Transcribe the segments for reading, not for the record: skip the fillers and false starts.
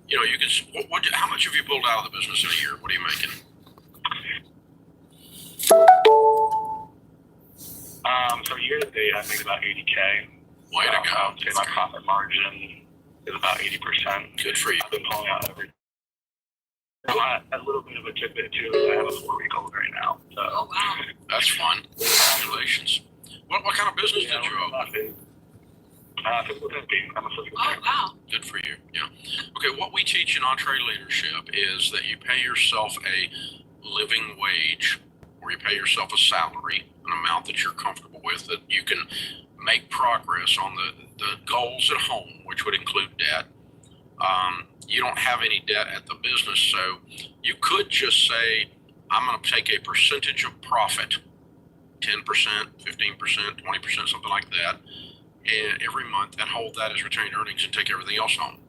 You can. How much have you pulled out of the business in a year? What are you making? So year to date, I make about 80K. Way to go. I would say my profit margin is about 80%. Good for you. I've been pulling out every. A little bit of a tidbit too is I have a 4-week-old right now. So. Oh wow. That's fun. Congratulations. What kind of business did you open? Physical therapy. I'm a physical Oh therapist. wow. Good for you. Yeah. Okay. What we teach in EntreLeadership is that you pay yourself a living wage, or you pay yourself a salary, an amount that you're comfortable with, that you can make progress on the goals at home, which would include debt. You don't have any debt at the business, so you could just say, I'm going to take a percentage of profit, 10%, 15%, 20%, something like that, and every month, and hold that as retained earnings and take everything else home.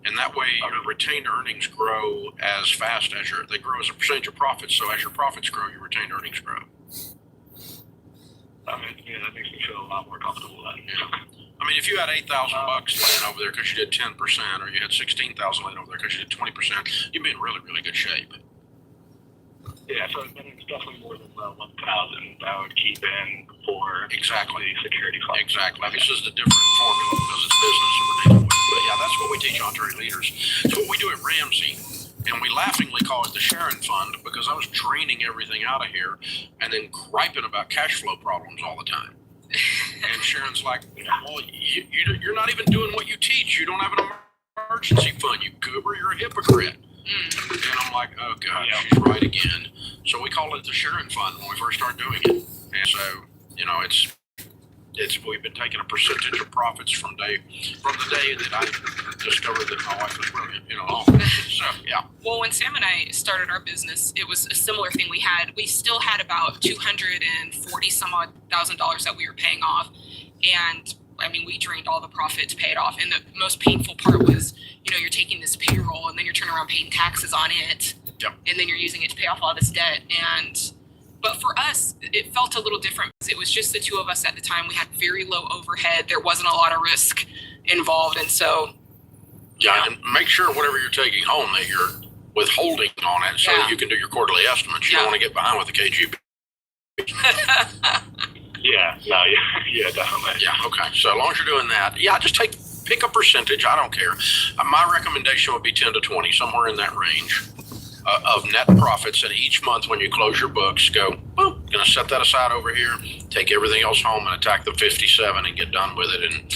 And that way, your retained earnings grow as fast as they grow as a percentage of profits. So as your profits grow, your retained earnings grow. I mean, yeah, that makes me feel a lot more comfortable then. Yeah. I mean, if you had $8,000 laying over there because you did 10%, or you had $16,000 laying over there because you did 20%, you'd be in really, really good shape. Yeah, so it's definitely more than 1,000 I would keep in for Exactly. the security fund. Exactly. This is the different formula because it's business that we're dealing with. But yeah, that's what we teach EntreLeaders. It's what we do at Ramsey. And we laughingly call it the Sharon Fund because I was draining everything out of here and then griping about cash flow problems all the time. And Sharon's like, well, you're not even doing what you teach. You don't have an emergency fund. You goober, you're a hypocrite. And I'm like, oh God, she's right again. So we called it the Sharon Fund when we first started doing it. And so, we've been taking a percentage of profits from the day that I discovered that my wife was brilliant, So yeah. Well, when Sam and I started our business, it was a similar thing. We still had about $240 some odd thousand that we were paying off, and I mean, we drained all the profit to pay it off. And the most painful part was, you're taking this payroll and then you're turning around paying taxes on it, and then you're using it to pay off all this debt. But for us, it felt a little different because it was just the two of us at the time. We had very low overhead. There wasn't a lot of risk involved. And so. Yeah, and make sure whatever you're taking home that you're withholding on it so that you can do your quarterly estimates. You don't want to get behind with the KGB. Yeah, definitely. Yeah, okay. So as long as you're doing that, just pick a percentage. I don't care. My recommendation would be 10 to 20, somewhere in that range. Of net profits, and each month when you close your books, go, boom, gonna set that aside over here, take everything else home and attack the 57 and get done with it, and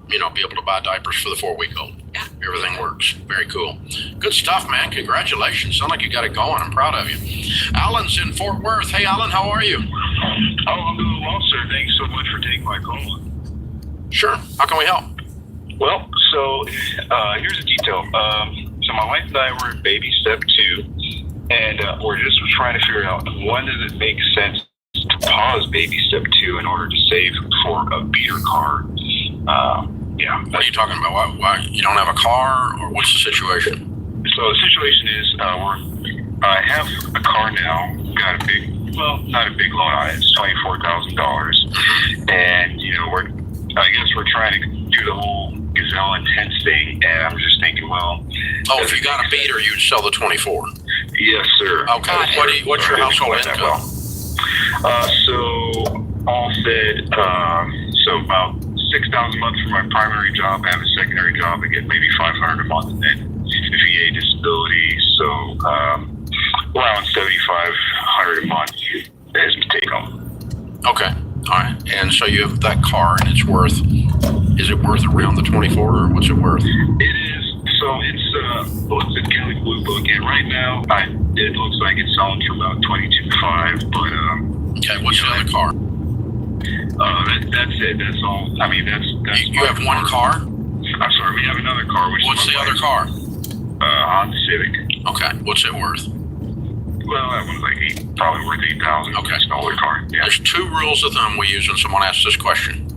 be able to buy diapers for the 4-week-old. Yeah. Everything works. Very cool. Good stuff, man. Congratulations. Sound like you got it going. I'm proud of you. Alan's in Fort Worth. Hey, Alan, how are you? Oh, I'm doing well, sir. Thanks so much for taking my call. Sure. How can we help? Well, so here's the detail. So my wife and I were in baby step 2, and we're just trying to figure out when does it make sense to pause baby step 2 in order to save for a beater car. What are you talking about? Why you don't have a car, or what's the situation? So the situation is I have a car now, got a big, not a big loan on it, it's $24,000, and we're trying to do the whole gazelle intense thing, and I'm just thinking, if you got a beater, you'd sell the 24. Yes, sir. Okay. What's your household income? So all said, so about $6,000 a month for my primary job. I have a secondary job. I get maybe $500 a month, and then VA disability. So around $7,500 a month as my take home. Okay. All right. And so you have that car, and is it worth around the 24, or what's it worth? It is. So it's a Kelly Blue Book, and right now it looks like it's selling for about $22,500. But okay, what's the other car? That's it. That's all. I mean, that's you have one car? I'm sorry, we have another car. What's the other car? Honda Civic. Okay, what's it worth? Well, that one's probably worth $8,000. Okay, it's an older car. Yeah. There's 2 rules of thumb we use when someone asks this question.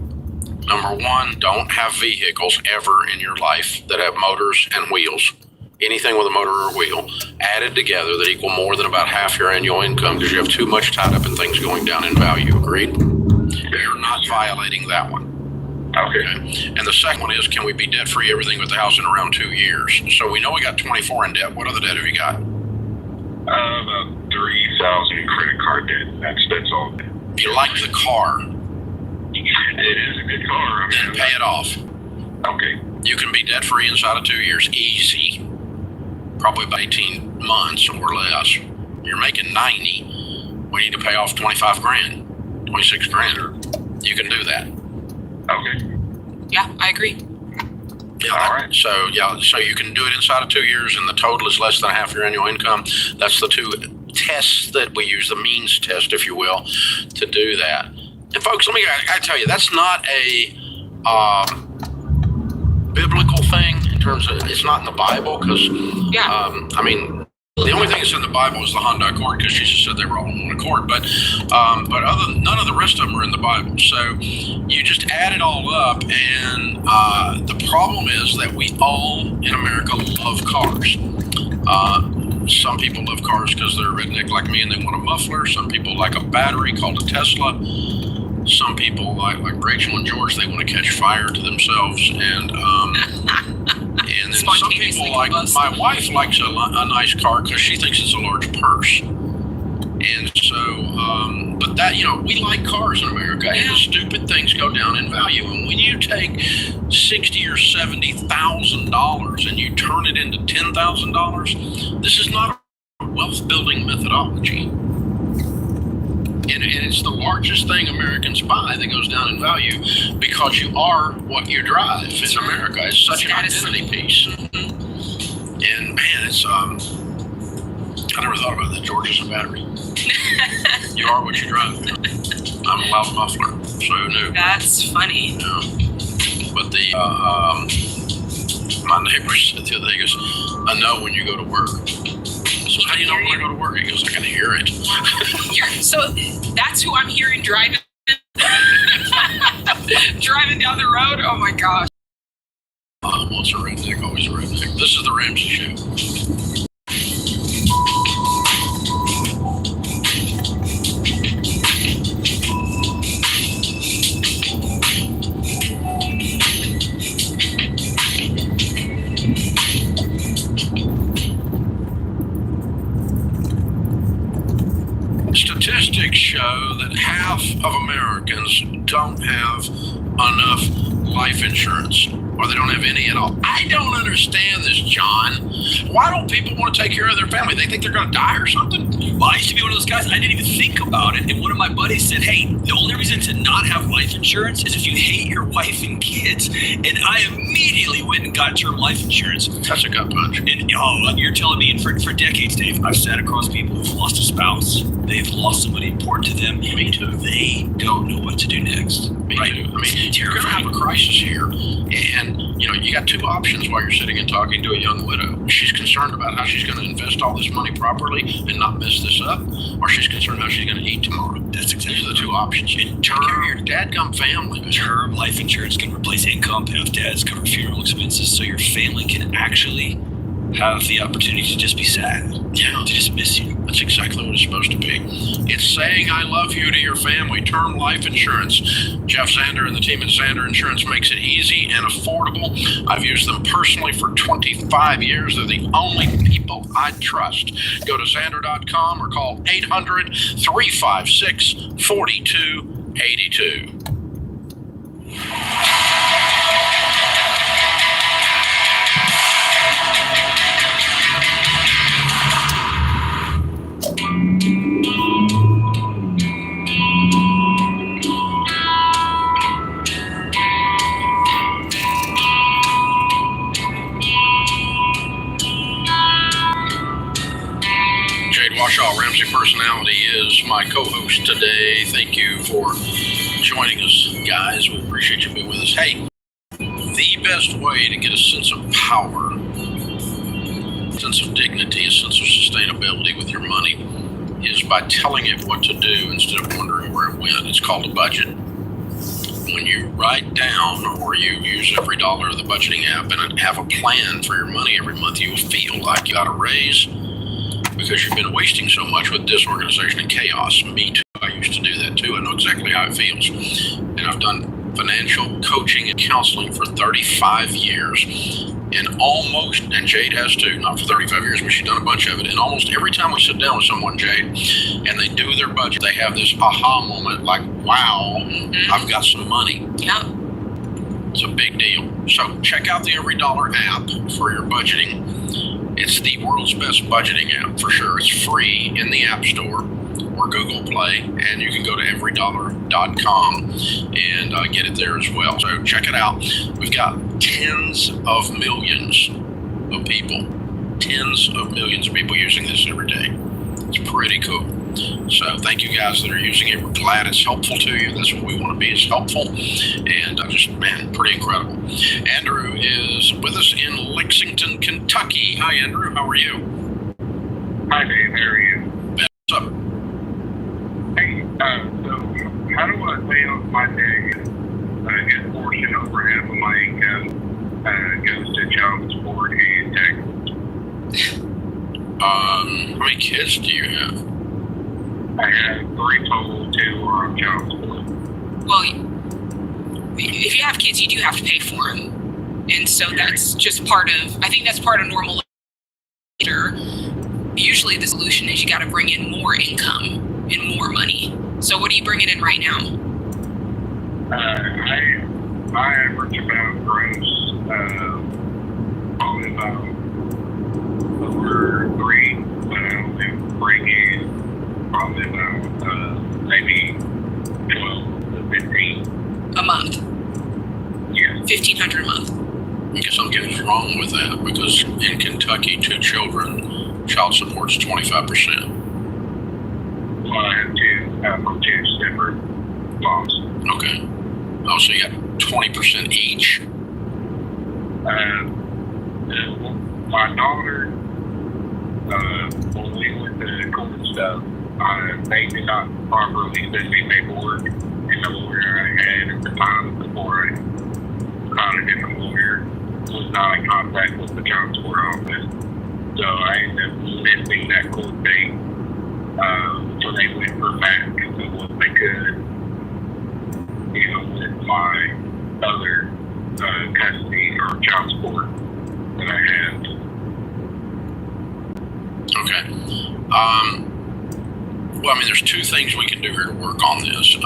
Number 1, don't have vehicles ever in your life that have motors and wheels. Anything with a motor or wheel added together that equal more than about half your annual income, because you have too much tied up in things going down in value. Agreed? You're not violating that one. Okay. And the second one is, can we be debt free everything with the house in around 2 years? So we know we got 24 in debt. What other debt have you got? About 3,000 credit card debt. That's all. You like the car, It is a good car. I then mean, pay it off. okay. You can be debt free inside of 2 years, easy. Probably about 18 months or less. You're making 90. We need to pay off 25 grand, 26 grand. You can do that. Okay. Yeah, I agree. Yeah. All right. So you can do it inside of 2 years, and the total is less than half your annual income. That's the two tests that we use, the means test, if you will, to do that. And folks, I tell you, that's not a biblical thing in terms of, it's not in the Bible, because Yeah. the only thing that's in the Bible is the Honda Accord, because Jesus said they were all in one accord. But none of the rest of them are in the Bible. So you just add it all up, and the problem is that we all in America love cars. Some people love cars because they're redneck like me and they want a muffler. Some people like a battery called a Tesla. Some people like Rachel and George, they want to catch fire to themselves, and then some people like my wife likes a nice car because she thinks it's a large purse. And so, but that, we like cars in America, and the stupid things go down in value. And when you take $60,000 or $70,000 and you turn it into $10,000, this is not a wealth building methodology. And it's the largest thing Americans buy that goes down in value because you are what you drive in America. It's such an identity piece. And man, it's I never thought about that. George is a battery. You are what you drive. I'm a loud muffler, so who knew? That's funny. Yeah. But my neighbor said the other day, he goes, I know when you go to work. So how do you know when I go to work? He goes, I can hear it. So that's who I'm hearing driving driving down the road. Oh my gosh. Once a redneck, always a redneck. This is the Ramsey Show. Statistics show that half of Americans don't have enough life insurance, or they don't have any at all. I don't understand this, John. Why don't people want to take care of their family? They think they're going to die or something? Well, I used to be one of those guys, I didn't even think about it. And one of my buddies said, hey, the only reason to not have life insurance is if you hate your wife and kids. And I immediately went and got term life insurance. That's a gut punch. And you're telling me, and for decades, Dave, I've sat across people who've lost a spouse. They've lost somebody important to them. Me too. They don't know what to do next. Me too. I mean, you're going to have a crisis here. And, you got two options while you're sitting and talking to a young widow. She's concerned about how she's going to invest all this money properly and not mess this up, or she's concerned how she's going to eat tomorrow. That's exactly These are the two options. Take care of your dadgum family. Term life insurance can replace income, have dads cover funeral expenses, so your family can actually have the opportunity to just be sad, to just miss you. That's exactly what it's supposed to be. It's saying I love you to your family. Term life insurance. Jeff Zander and the team at Zander Insurance makes it easy and affordable. I've used them personally for 25 years. They're the only people I trust. Go to Zander.com or call 800-356-4282. Washoe, Ramsey Personality, is my co-host today. Thank you for joining us, guys. We appreciate you being with us. Hey, the best way to get a sense of power, a sense of dignity, a sense of sustainability with your money is by telling it what to do instead of wondering where it went. It's called a budget. When you write down or you use every dollar of the budgeting app and have a plan for your money every month, you will feel like you got a raise, because you've been wasting so much with disorganization and chaos. Me too. I used to do that too. I know exactly how it feels. And I've done financial coaching and counseling for 35 years. And Jade has too, not for 35 years, but she's done a bunch of it. And almost every time we sit down with someone, Jade, and they do their budget, they have this aha moment like, wow, I've got some money. Yeah. It's a big deal. So check out the Every Dollar app for your budgeting. It's the world's best budgeting app for sure. It's free in the App Store or Google Play, and you can go to everydollar.com and get it there as well. So check it out. We've got tens of millions of people using this every day. It's pretty cool. So thank you guys that are using it. We're glad it's helpful to you. That's what we want to be, is helpful. And pretty incredible. Andrew is with us in Lexington, Kentucky. Hi, Andrew. How are you? Hi, Dave. How are you? What's up? Hey, so how do I pay off my debt? A good portion, over half of my income, goes to child support and taxes. How many kids do you have? I have 3 total, 2 are on child support. Well, if you have kids, you do have to pay for them. And so that's just part of, I think that's part of normal later. Usually the solution is you got to bring in more income and more money. So what are you bringing in right now? I average about gross, probably about over 3, but I only bring in probably about maybe 12 to 15 A month. Yeah. $1,500 a month. I guess something's wrong with that, because in Kentucky, 2 children, child support's 25%. Well, I have 2 separate moms. Okay. Oh, so you got 20% each? My daughter, when we went to court and stuff, they did not properly send me paperwork, and the lawyer I had at the time before I found a different lawyer was not in contact with the child support office. So I ended up missing that court date. So they went for back to what they could, with my other custody or child support that I had. Okay. Well, there's 2 things we can do here to work on this.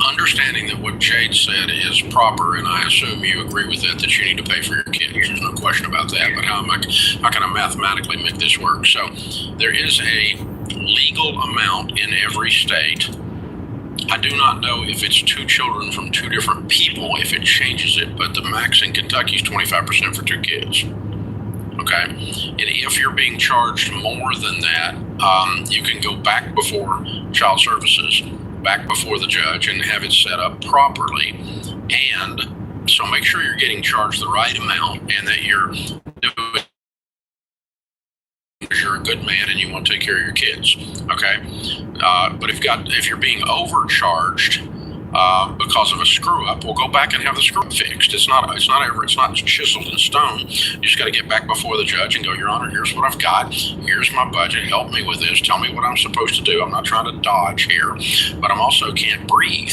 Understanding that what Jade said is proper, and I assume you agree with that you need to pay for your kids. There's no question about that, but how can I mathematically make this work? So there is a legal amount in every state. I do not know if it's 2 children from 2 different people, if it changes it, but the max in Kentucky is 25% for 2 kids. Okay, and if you're being charged more than that, you can go back before child services, back before the judge, and have it set up properly. And so make sure you're getting charged the right amount, and that you're doing, because you're a good man and you want to take care of your kids. Okay, but if you're being overcharged because of a screw up, we'll go back and have the screw up fixed. It's not chiseled in stone. You just got to get back before the judge and go, Your Honor, here's what I've got. Here's my budget. Help me with this. Tell me what I'm supposed to do. I'm not trying to dodge here, but I'm also can't breathe.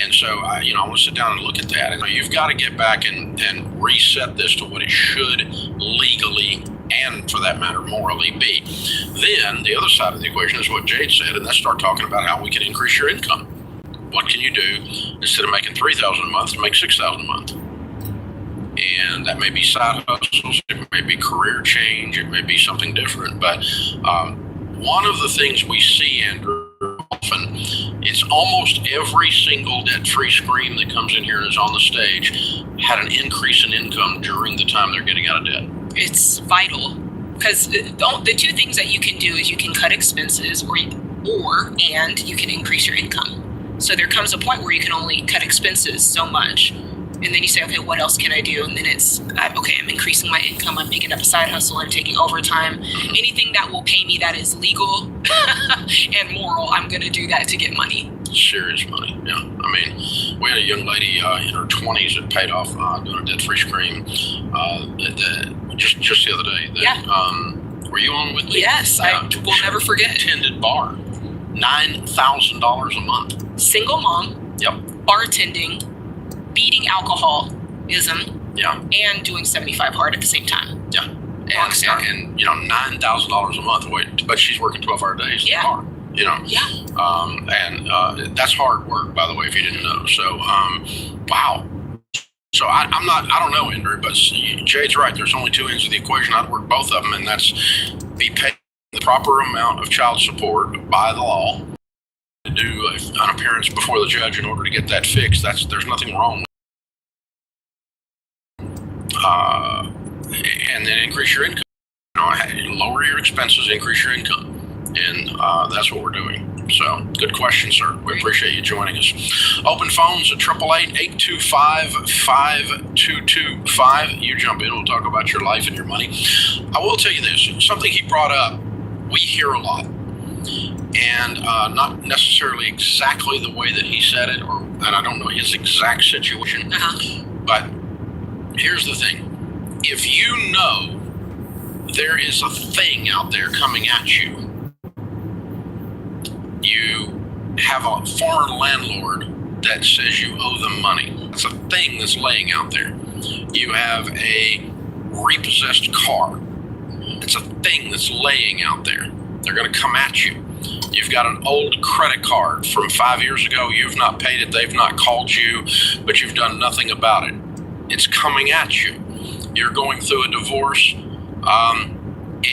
And so, I want to sit down and look at that. And you've got to get back and reset this to what it should legally and, for that matter, morally be. Then the other side of the equation is what Jade said, and let's start talking about how we can increase your income. What can you do instead of making $3,000 a month to make $6,000 a month? And that may be side hustles, it may be career change, it may be something different. But one of the things we see, Andrew, often, it's almost every single debt-free scream that comes in here and is on the stage had an increase in income during the time they're getting out of debt. It's vital, because the 2 things that you can do is you can cut expenses and you can increase your income. So there comes a point where you can only cut expenses so much. And then you say, okay, what else can I do? And then it's, okay, I'm increasing my income. I'm picking up a side hustle. I'm taking overtime. Anything that will pay me that is legal and moral, I'm going to do that to get money. Serious money, yeah. We had a young lady in her 20s that paid off doing a debt-free scream just the other day. Were you on with me? Yes, I will never forget. Attended bar. $9,000 a month. Single mom. Yep. Bartending, beating alcoholism, Yeah. and doing 75 hard at the same time. Yeah. Rockstar. And you know, $9,000 a month. But she's working 12-hour days. Yeah. Hard, you know. Yeah. And that's hard work, by the way, if you didn't know. So, wow. So I don't know, Andrew, but Jade's right. There's only two ends of the equation. I'd work both of them, and that's be paid the proper amount of child support by the law to do an appearance before the judge in order to get that fixed. There's nothing wrong. And then increase your income. You know, lower your expenses, increase your income, and that's what we're doing. So, good question, sir. We appreciate you joining us. Open phones at 888-825-5225. You jump in. We'll talk about your life and your money. I will tell you this. Something he brought up, we hear a lot. And not necessarily exactly the way that he said it, and I don't know his exact situation. But here's the thing. If you know there is a thing out there coming at you, you have a former landlord that says you owe them money. It's a thing that's laying out there. You have a repossessed car. It's a thing that's laying out there. They're going to come at you. You've got an old credit card from 5 years ago. You've not paid it. They've not called you, but you've done nothing about it. It's coming at you. You're going through a divorce.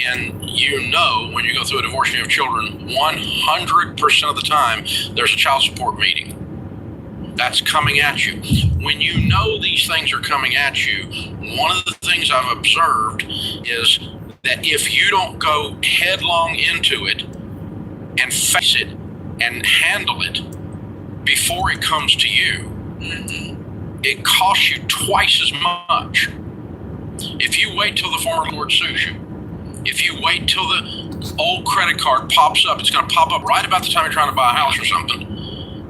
And you know, when you go through a divorce and you have children, 100% of the time, there's a child support meeting. That's coming at you. When you know these things are coming at you, one of the things I've observed is that if you don't go headlong into it and face it and handle it before it comes to you, it costs you twice as much. If you wait till the former Lord sues you, if you wait till the old credit card pops up, it's going to pop up right about the time you're trying to buy a house or something,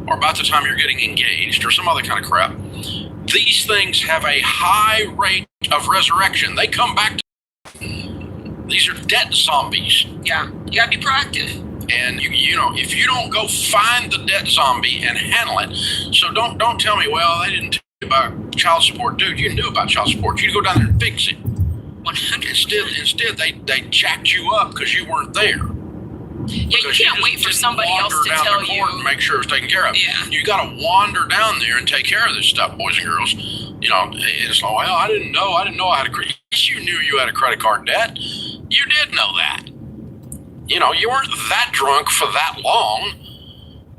or about the time you're getting engaged or some other kind of crap. These things have a high rate of resurrection. They come back to these are debt zombies. Yeah. You got to be proactive. And you know, if you don't go find the debt zombie and handle it, so don't tell me, well, they didn't tell you about child support. Dude, you knew about child support. You go down there and fix it. 100%. Instead, they jacked you up because you weren't there. Yeah, you can't wait for somebody else to tell you. And make sure it's taken care of. Yeah. You got to wander down there and take care of this stuff, boys and girls. You know, it's like, well, I didn't know I had a credit. Yes, you knew you had a credit card debt. You did know that. You know, you weren't that drunk for that long.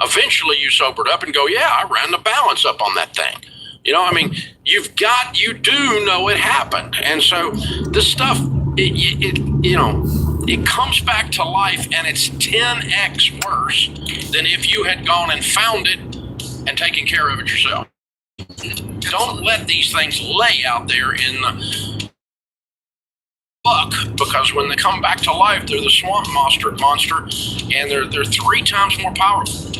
Eventually, you sobered up and go, yeah, I ran the balance up on that thing. You know, I mean, you do know it happened. And so this stuff, it comes back to life, and it's 10x worse than if you had gone and found it and taken care of it yourself. Don't let these things lay out there in the buck, because when they come back to life, they're the swamp monster, and they're 3 times more powerful.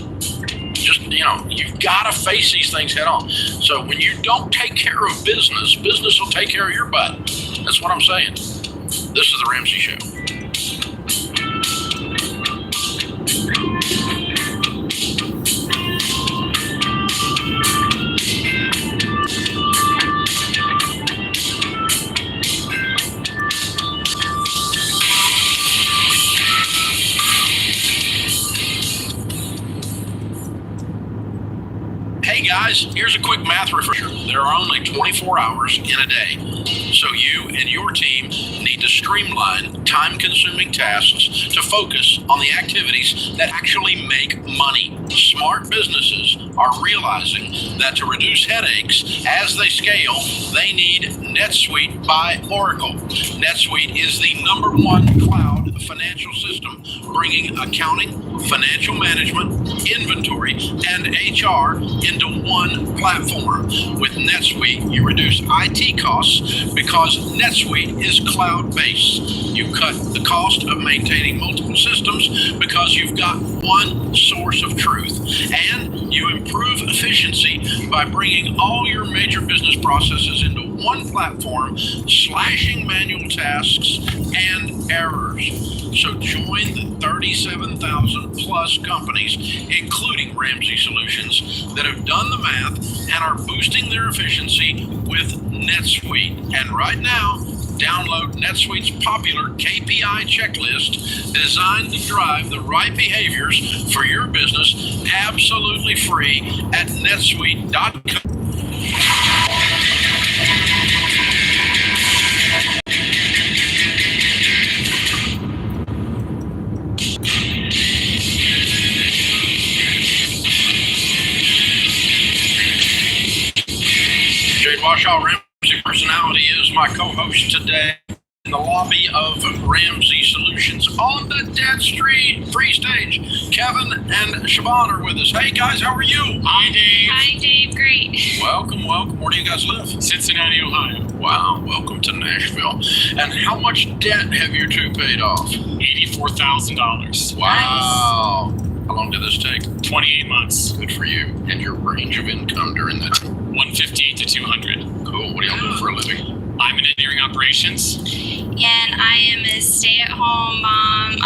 Just, you know, you've got to face these things head on. So when you don't take care of business will take care of your butt. That's what I'm saying. This is the Ramsey Show. Hey guys, here's a quick math refresher. There are only 24 hours in a day. So you and your team need to streamline time-consuming tasks to focus on the activities that actually make money. Smart businesses are realizing that to reduce headaches as they scale, they need NetSuite by Oracle. NetSuite is the #1 cloud financial system, bringing accounting, financial management, inventory, and HR into one platform. With NetSuite, you reduce IT costs because NetSuite is cloud-based. You cut the cost of maintaining multiple systems because you've got one source of truth. And you improve efficiency by bringing all your major business processes into one platform, slashing manual tasks and errors. So join the 37,000 plus companies, including Ramsey Solutions, that have done the math and are boosting their efficiency with NetSuite. And right now, download NetSuite's popular KPI checklist designed to drive the right behaviors for your business absolutely free at netsuite.com. Jade Washoe, Ramsey Personality, is my co-host today in the lobby of Ramsey Solutions on the Dead Street free stage. Kevin and Siobhan are with us. Hey guys, how are you? Hi, Dave. Hi, Dave. Great. Welcome. Where do you guys live? Cincinnati, Ohio. Wow, welcome to Nashville. And how much debt have you two paid off? $84,000. Wow. How long did this take? 28 months. Good for you. And your range of income during that? 150 to 200. Cool. What do y'all do for a living? I'm in engineering operations. And I am a stay-at-home mom,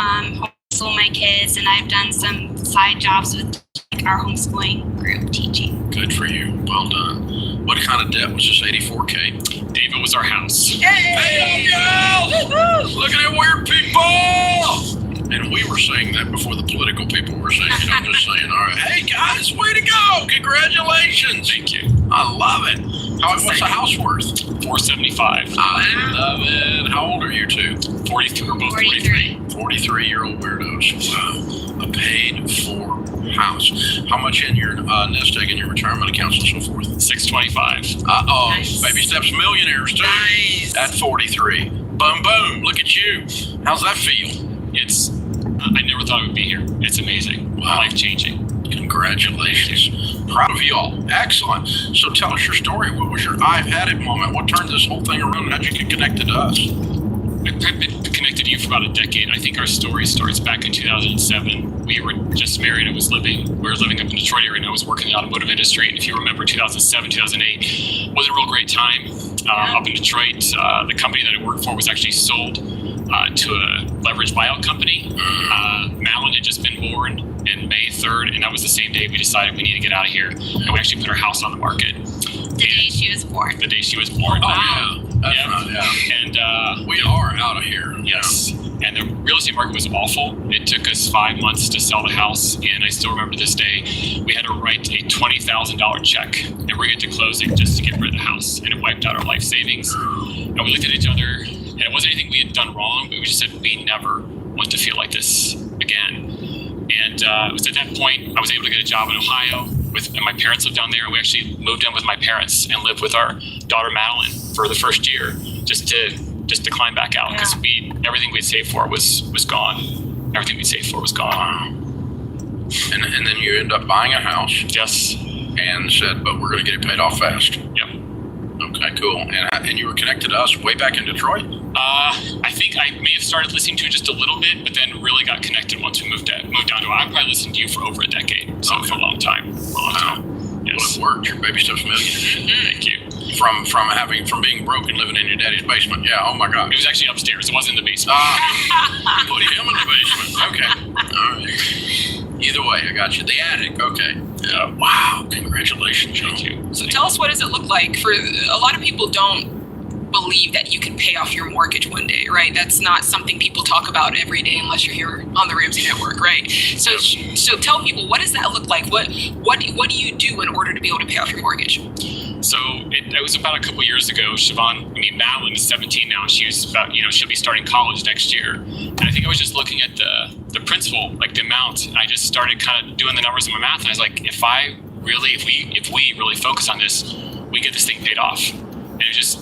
homeschool my kids, and I've done some side jobs with our homeschooling group teaching. Good for you. Well done. What kind of debt was this 84K? David was our house. Hey, girls! Look at them weird people! And we were saying that before the political people were saying it. I'm just saying, all right. Hey, guys, way to go. Congratulations. Thank you. I love it. What's the house worth? 475. I love it. How old are you two? 43. We're both 43. 43-year-old weirdos. Wow. A paid-for house. How much in your nest egg and your retirement accounts and so forth? 625. Nice. Baby steps millionaires, too. Nice. At 43. Boom, boom. Look at you. How's that feel? I never thought I would be here. It's amazing. Wow. Life-changing. Congratulations. Proud of you all. Excellent. So tell us your story. What was your I've had it moment? What turned this whole thing around? How'd you get connected to us? I've been connected to you for about a decade. I think our story starts back in 2007. We were just married. We were living up in Detroit area, and I was working in the automotive industry. And if you remember, 2007, 2008 was a real great time up in Detroit. The company that I worked for was actually sold to a leveraged buyout company. Malin had just been born in May 3rd, and that was the same day we decided we need to get out of here. And we actually put our house on the market. The day she was born. The day she was born. Oh, yeah. That's right, yeah. And We are out of here. yes. And the real estate market was awful. It took us 5 months to sell the house, and I still remember this day. We had to write a $20,000 check, and we're getting to closing just to get rid of the house, and it wiped out our life savings. And we looked at each other, and it wasn't anything we had done wrong, but we just said we never want to feel like this again. And it was at that point I was able to get a job in Ohio, and my parents lived down there. We actually moved in with my parents and lived with our daughter Madeline for the first year, just to climb back out, because everything we'd saved for was gone. Everything we'd saved for was gone. And then you end up buying a house Yes. and said, but we're going to get it paid off fast. Yep. Okay, cool. And you were connected to us way back in Detroit? I think I may have started listening to it just a little bit, but then really got connected once we moved down to it. I probably listened to you for over a decade, so for a long time. Wow. Yes. Well, it worked. Your baby steps millionaires. Thank you. From being broke and living in your daddy's basement. Yeah, oh my God. It was actually upstairs. It wasn't in the basement. Put him in the basement. Okay. All right. Either way, I got you. The attic. Okay. Wow. Congratulations. Thank you. So tell us, what does it look like? For a lot of people don't believe that you can pay off your mortgage one day, right? That's not something people talk about every day unless you're here on the Ramsey Network, right? So tell people, what does that look like? What do you do in order to be able to pay off your mortgage? So it was about a couple years ago. Madeline is 17 now. She was about, she'll be starting college next year. And I think I was just looking at the principal, like the amount. I just started kind of doing the numbers in my math. And I was like, if we really focus on this, we get this thing paid off. And it just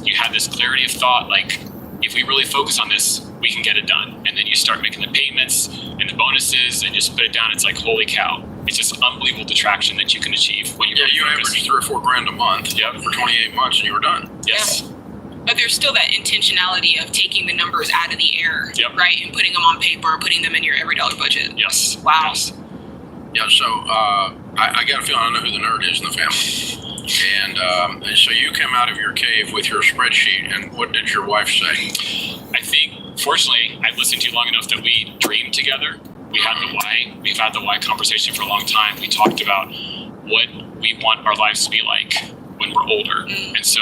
you have this clarity of thought, like, if we really focus on this, we can get it done. And then you start making the payments and the bonuses and just put it down. It's like, holy cow. It's just unbelievable the traction that you can achieve when you you averaged $3 or $4 grand a month. Yep. For 28 months and you were done. Yes. But there's still that intentionality of taking the numbers out of the air, Yep. right? And putting them on paper, putting them in your every dollar budget. Yes. Wow. Yes. Yeah, so I got a feeling I know who the nerd is in the family. And And so you came out of your cave with your spreadsheet, and what did your wife say? I think, fortunately, I've listened to you long enough that we dreamed together. We had the why. We've had the why conversation for a long time. We talked about what we want our lives to be like when we're older. And so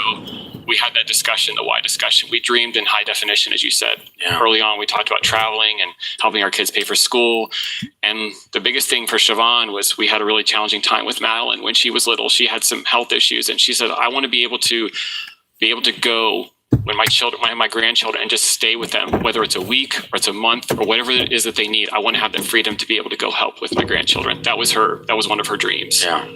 we had that discussion, the why discussion. We dreamed in high definition, as you said. Yeah. Early on, we talked about traveling and helping our kids pay for school. And the biggest thing for Siobhan was we had a really challenging time with Madeline when she was little. She had some health issues, and she said, I want to be able to go when my grandchildren, and just stay with them, whether it's a week or it's a month or whatever it is that they need. I want to have that freedom to be able to go help with my grandchildren. That was one of her dreams. Yeah.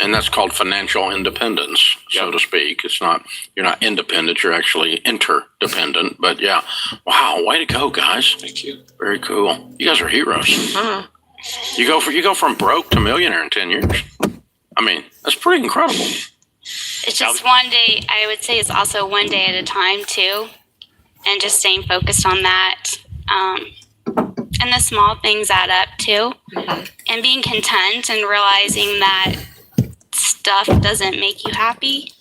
And that's called financial independence, so to speak. It's not, you're not independent, you're actually interdependent. But yeah, wow, way to go, guys. Thank you. Very cool. You guys are heroes. You go from broke to millionaire in 10 years. I mean, that's pretty incredible. It's just one day. I would say it's also one day at a time too, and just staying focused on that. And the small things add up too, and being content and realizing that stuff doesn't make you happy.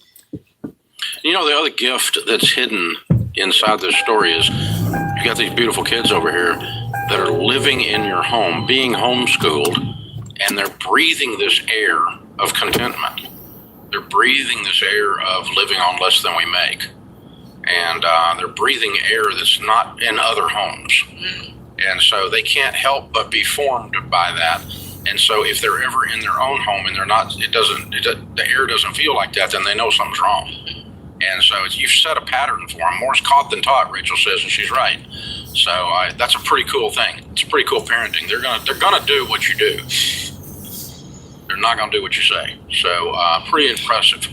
You know, the other gift that's hidden inside this story is you got these beautiful kids over here that are living in your home, being homeschooled, and they're breathing this air of contentment. They're breathing this air of living on less than we make. And they're breathing air that's not in other homes. And so they can't help but be formed by that. And so if they're ever in their own home and they're not, the air doesn't feel like that, then they know something's wrong. And so you've set a pattern for them. More's caught than taught, Rachel says, and she's right. So that's a pretty cool thing. It's pretty cool parenting. They're gonna do what you do. They're not gonna do what you say. So pretty impressive.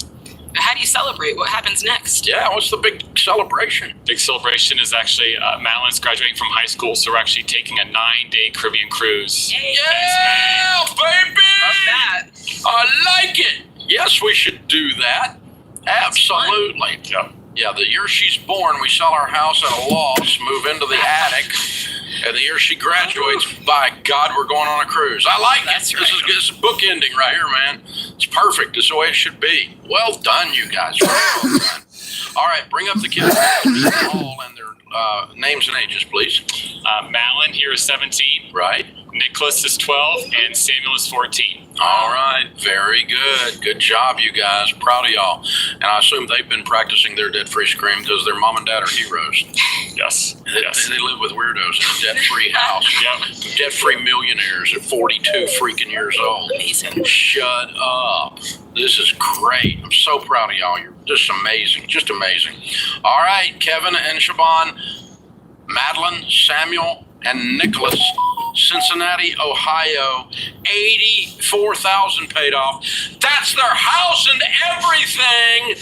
How do you celebrate? What happens next? Yeah, what's the big celebration? Big celebration is actually Madeline's graduating from high school, so we're actually taking a 9-day Caribbean cruise. Yeah, baby! Love that. I like it. Yes, we should do that. Absolutely. Yeah, the year she's born, we sell our house at a loss, move into the attic, and the year she graduates, by God, we're going on a cruise. I like That's it. right. This is book ending right here, man. It's perfect. It's the way it should be. Well done, you guys. Well done. All right, bring up the kids all and their names and ages, please. Madeline here is 17. Right. Nicholas is 12, and Samuel is 14. All right. Very good. Good job, you guys. Proud of y'all. And I assume they've been practicing their debt-free scream because their mom and dad are heroes. Yes. They live with weirdos in a debt-free house. Yep. Debt-free millionaires at 42 freaking years old. Amazing. Shut up. This is great. I'm so proud of y'all. You're just amazing. Just amazing. All right, Kevin and Siobhan, Madeline, Samuel, and Nicholas, Cincinnati, Ohio, $84,000 paid off. That's their house and everything,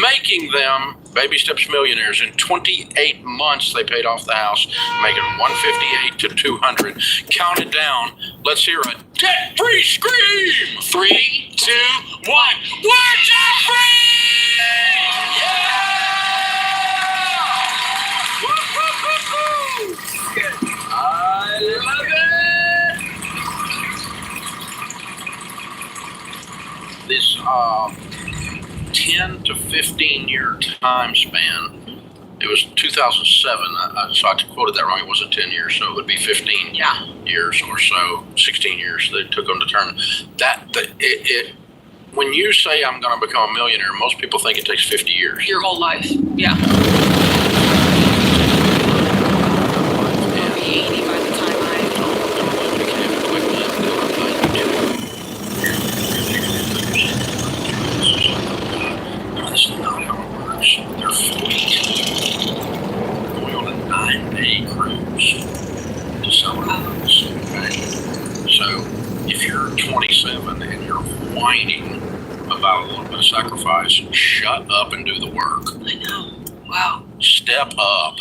making them baby steps millionaires. In 28 months, they paid off the house, making $158 to $200. Count it down. Let's hear a debt-free scream. 3, 2, 1. We're debt-free! Yeah! Woo, woo, woo, woo. I love it. This 10 to 15 year time span. It was 2007, so I quoted that wrong. It wasn't 10 years, so it would be 15 years or so, 16 years that it took them to turn. When you say I'm going to become a millionaire, most people think it takes 50 years. Your whole life. Yeah. I'll be 80 by the time This is not how it works. They're fleet. Going on a 9-day cruise to sell our house. Okay? So if you're 27 and you're whining about a little bit of sacrifice, shut up and do the work. I know. Wow. Step up.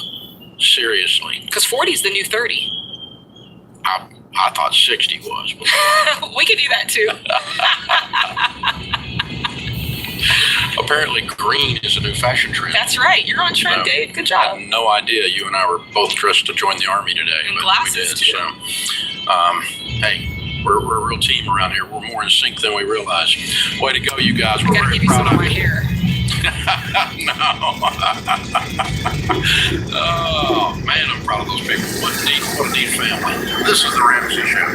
Seriously. Because 40 is the new 30. I thought 60 was. But We could do that too. apparently green is a new fashion trend. That's right. You're on trend, So, Dave. Good I job. had no idea you and I were both dressed to join the Army today. And but glasses, we did. too. So, hey, We're a real team around here. We're more in sync than we realize. Way to go, you guys. We're Gotta very give you some proud of of my you. hair. No. Oh, man, I'm proud of those people. What a neat family. This is the Ramsey Show.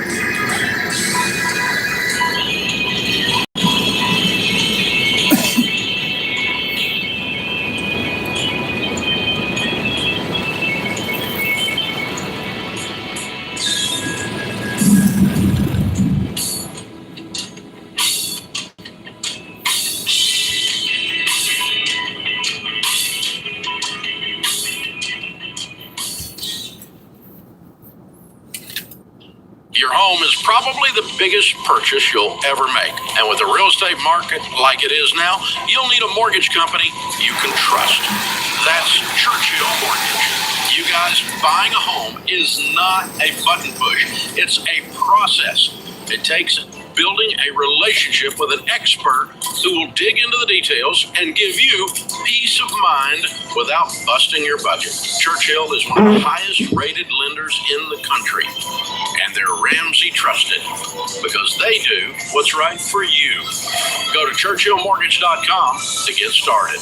Your home is probably the biggest purchase you'll ever make. And with the real estate market like it is now, you'll need a mortgage company you can trust. That's Churchill Mortgage. You guys, buying a home is not a button push. It's a process. It takes building a relationship with an expert who will dig into the details and give you peace of mind without busting your budget. Churchill is one of the highest rated lenders in the country, and they're Ramsey trusted because they do what's right for you. Go to churchillmortgage.com to get started.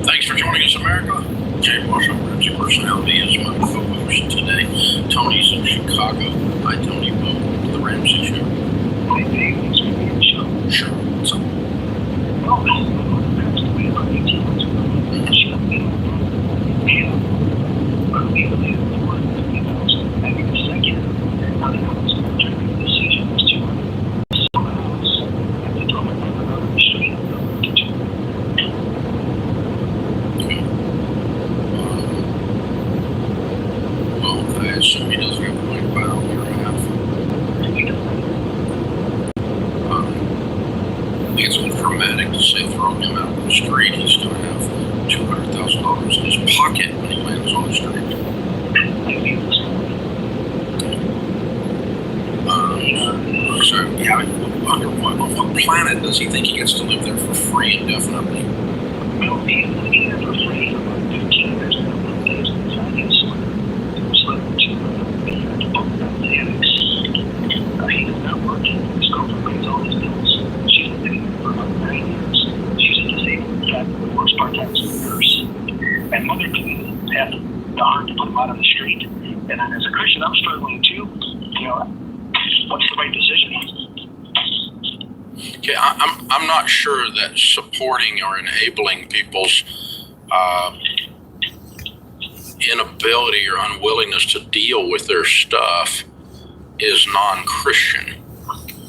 Thanks for joining us, America. Jay Marshall, Ramsey Personality, is my co-host today. Tony's in Chicago. Hi, Tony. Welcome to the Ramsey Show. Hi, Dave. Thanks for being on the show. Sure. What's up? Well, this is the passed away about 18 months ago. She had been on early in 2000. I think the second, now that I was going to make the decision was to sell the house. At the time, I found another street. Well, I assume he doesn't have to like about a year and a half. I think it's a little dramatic to say throw him out on the street. He's going to have $200,000 in his pocket when he lands on the street. So, yeah, on what planet does he think he gets to live there for free indefinitely? Well, he's living there for free for about 15 years now. He's been finding some slept to book down the annex. He is not working. His girlfriend pays all his bills. She's been living there for about 9 years. She's a disabled cat who works part-time as a nurse. And mother didn't have the heart to put him out on the street. And then as a Christian, I'm struggling too. You know, what's the right decision? Okay, I'm not sure that supporting or enabling people's inability or unwillingness to deal with their stuff is non-Christian.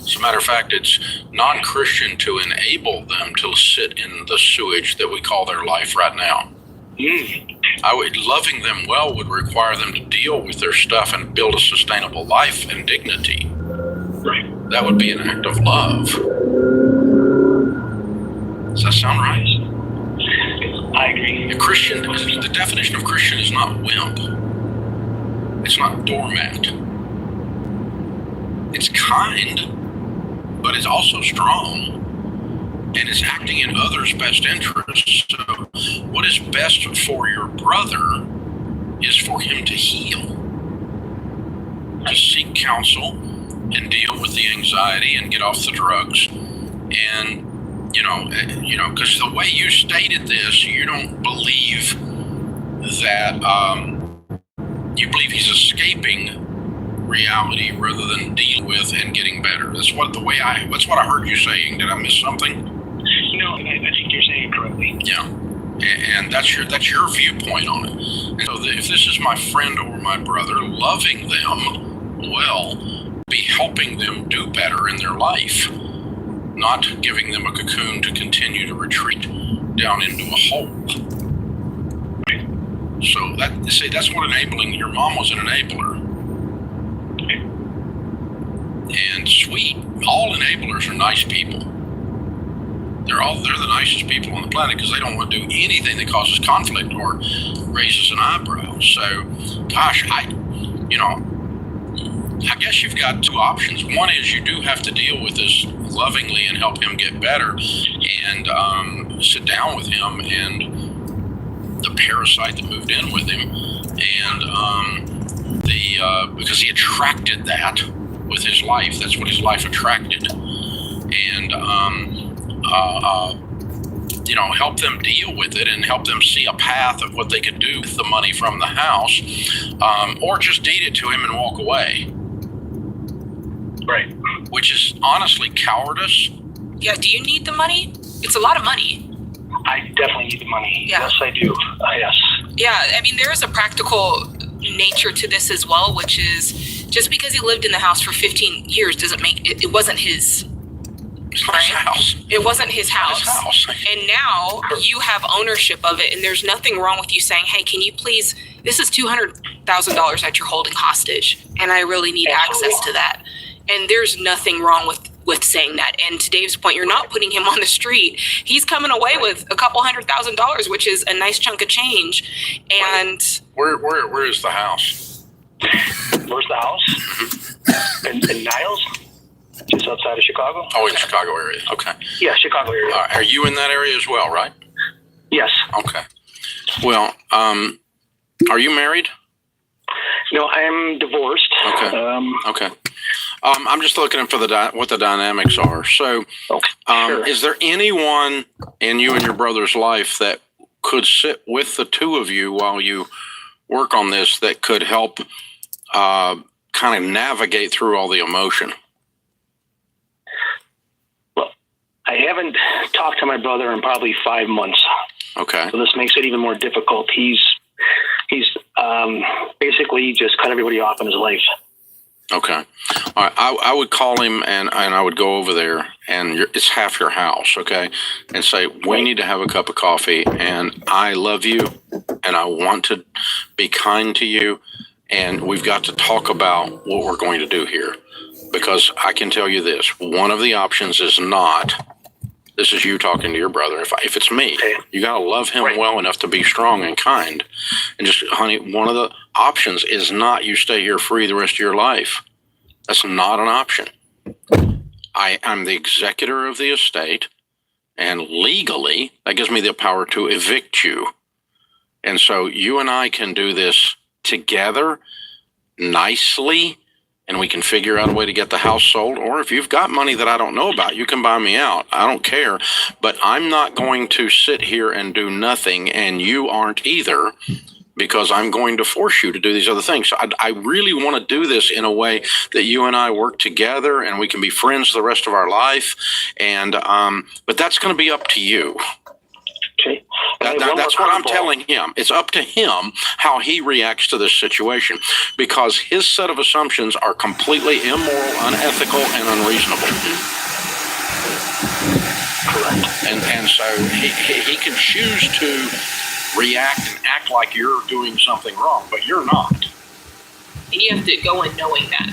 As a matter of fact, it's non-Christian to enable them to sit in the sewage that we call their life right now. Loving them well would require them to deal with their stuff and build a sustainable life and dignity. Right. That would be an act of love. Does that sound right? I agree. A Christian, the definition of Christian is not wimp. It's not doormat. It's kind, but it's also strong. And it's acting in others' best interests. So what is best for your brother is for him to heal, to seek counsel and deal with the anxiety and get off the drugs. And, because the way you stated this, you don't believe that, you believe he's escaping reality rather than dealing with and getting better. That's what I heard you saying. Did I miss something? No, I think you're saying it correctly. Yeah, and that's your viewpoint on it. And so if this is my friend or my brother, loving them well, be helping them do better in their life, not giving them a cocoon to continue to retreat down into a hole. So that's what enabling. Your mom was an enabler, and sweet, all enablers are nice people. They're the nicest people on the planet because they don't want to do anything that causes conflict or raises an eyebrow. So, gosh, I guess you've got two options. One is you do have to deal with this lovingly and help him get better, and sit down with him and the parasite that moved in with him, and because he attracted that with his life. That's what his life attracted, and help them deal with it and help them see a path of what they could do with the money from the house, or just deed it to him and walk away. Right. Which is honestly cowardice. Yeah, do you need the money? It's a lot of money. I definitely need the money. Yeah. Yes, I do. Yes. Yeah, I mean, there is a practical nature to this as well, which is just because he lived in the house for 15 years doesn't make it wasn't his. It's not his house. It wasn't his house. His house. And now you have ownership of it, and there's nothing wrong with you saying, hey, can you please, this is $200,000 that you're holding hostage, and I really need access to that. And there's nothing wrong with saying that. And to Dave's point, you're not putting him on the street. He's coming away with a couple $100,000, which is a nice chunk of change. And where is the house? Where's the house? in Niles? Just outside of Chicago? Oh, in Chicago area. Okay. Yeah, Chicago area. Are you in that area as well, right? Yes. Okay. Well, are you married? No, I'm divorced. Okay. Okay. I'm just looking for what the dynamics are. So, Sure. Is there anyone in you and your brother's life that could sit with the two of you while you work on this that could help kind of navigate through all the emotion? Well, I haven't talked to my brother in probably 5 months. Okay. So this makes it even more difficult. He's basically just cut everybody off in his life. Okay. All right. I would call him and I would go over there, and it's half your house, okay? And say, we need to have a cup of coffee, and I love you, and I want to be kind to you, and we've got to talk about what we're going to do here. Because I can tell you this, one of the options is not, this is you talking to your brother. If it's me, you got to love him well enough to be strong and kind. And just, honey, one of the options is not you stay here free the rest of your life. That's not an option. I'm the executor of the estate, and legally, that gives me the power to evict you. And so you and I can do this together nicely, and we can figure out a way to get the house sold. Or if you've got money that I don't know about, you can buy me out. I don't care. But I'm not going to sit here and do nothing, and you aren't either, because I'm going to force you to do these other things. So I really want to do this in a way that you and I work together and we can be friends the rest of our life. And but that's going to be up to you. Okay. That's what I'm telling him. It's up to him how he reacts to this situation, because his set of assumptions are completely immoral, unethical, and unreasonable. Correct. And so he can choose to react and act like you're doing something wrong, but you're not. And you have to go in knowing that.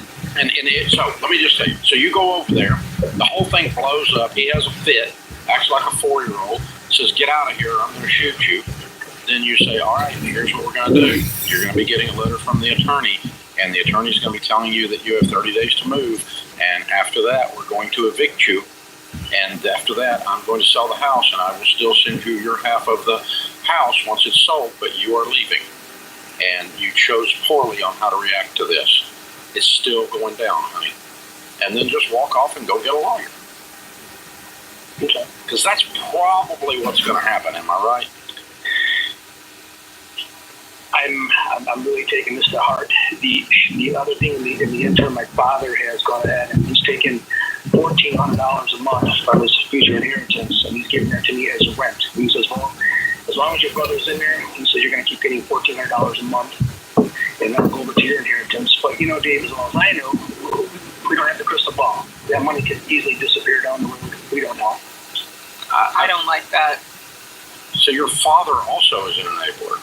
So let me just say, so you go over there, the whole thing blows up, he has a fit, acts like a 4-year-old, says, get out of here, I'm going to shoot you. Then you say, all right, here's what we're going to do. You're going to be getting a letter from the attorney, and the attorney's going to be telling you that you have 30 days to move, and after that, we're going to evict you. And after that, I'm going to sell the house, and I will still send you your half of the house once it's sold, but you are leaving. And you chose poorly on how to react to this. It's still going down, honey. And then just walk off and go get a lawyer. Okay. Because that's probably what's going to happen. Am I right? I'm really taking this to heart. The other thing in the interim, my father has gone ahead and he's taken $1,400 a month from his future inheritance, and he's giving that to me as a rent. He says, well, as long as your brother's in there, he says you're going to keep getting $1,400 a month, and that'll go over to your inheritance. But you know, Dave, as well as I know, we don't have the crystal ball. That money can easily disappear down the road. We don't know. I don't like that. So your father also is an enabler.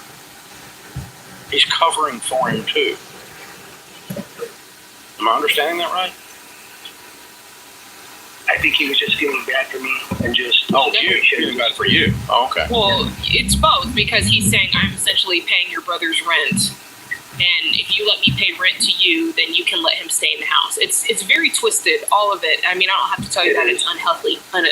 He's covering for him too. Am I understanding that right? I think he was just feeling bad for me and just. Oh, you feeling bad for you? Oh, okay. Well, it's both, because he's saying I'm essentially paying your brother's rent, and if you let me pay rent to you, then you can let him stay in the house. It's very twisted, all of it. I mean, I don't have to tell you that it's unhealthy, an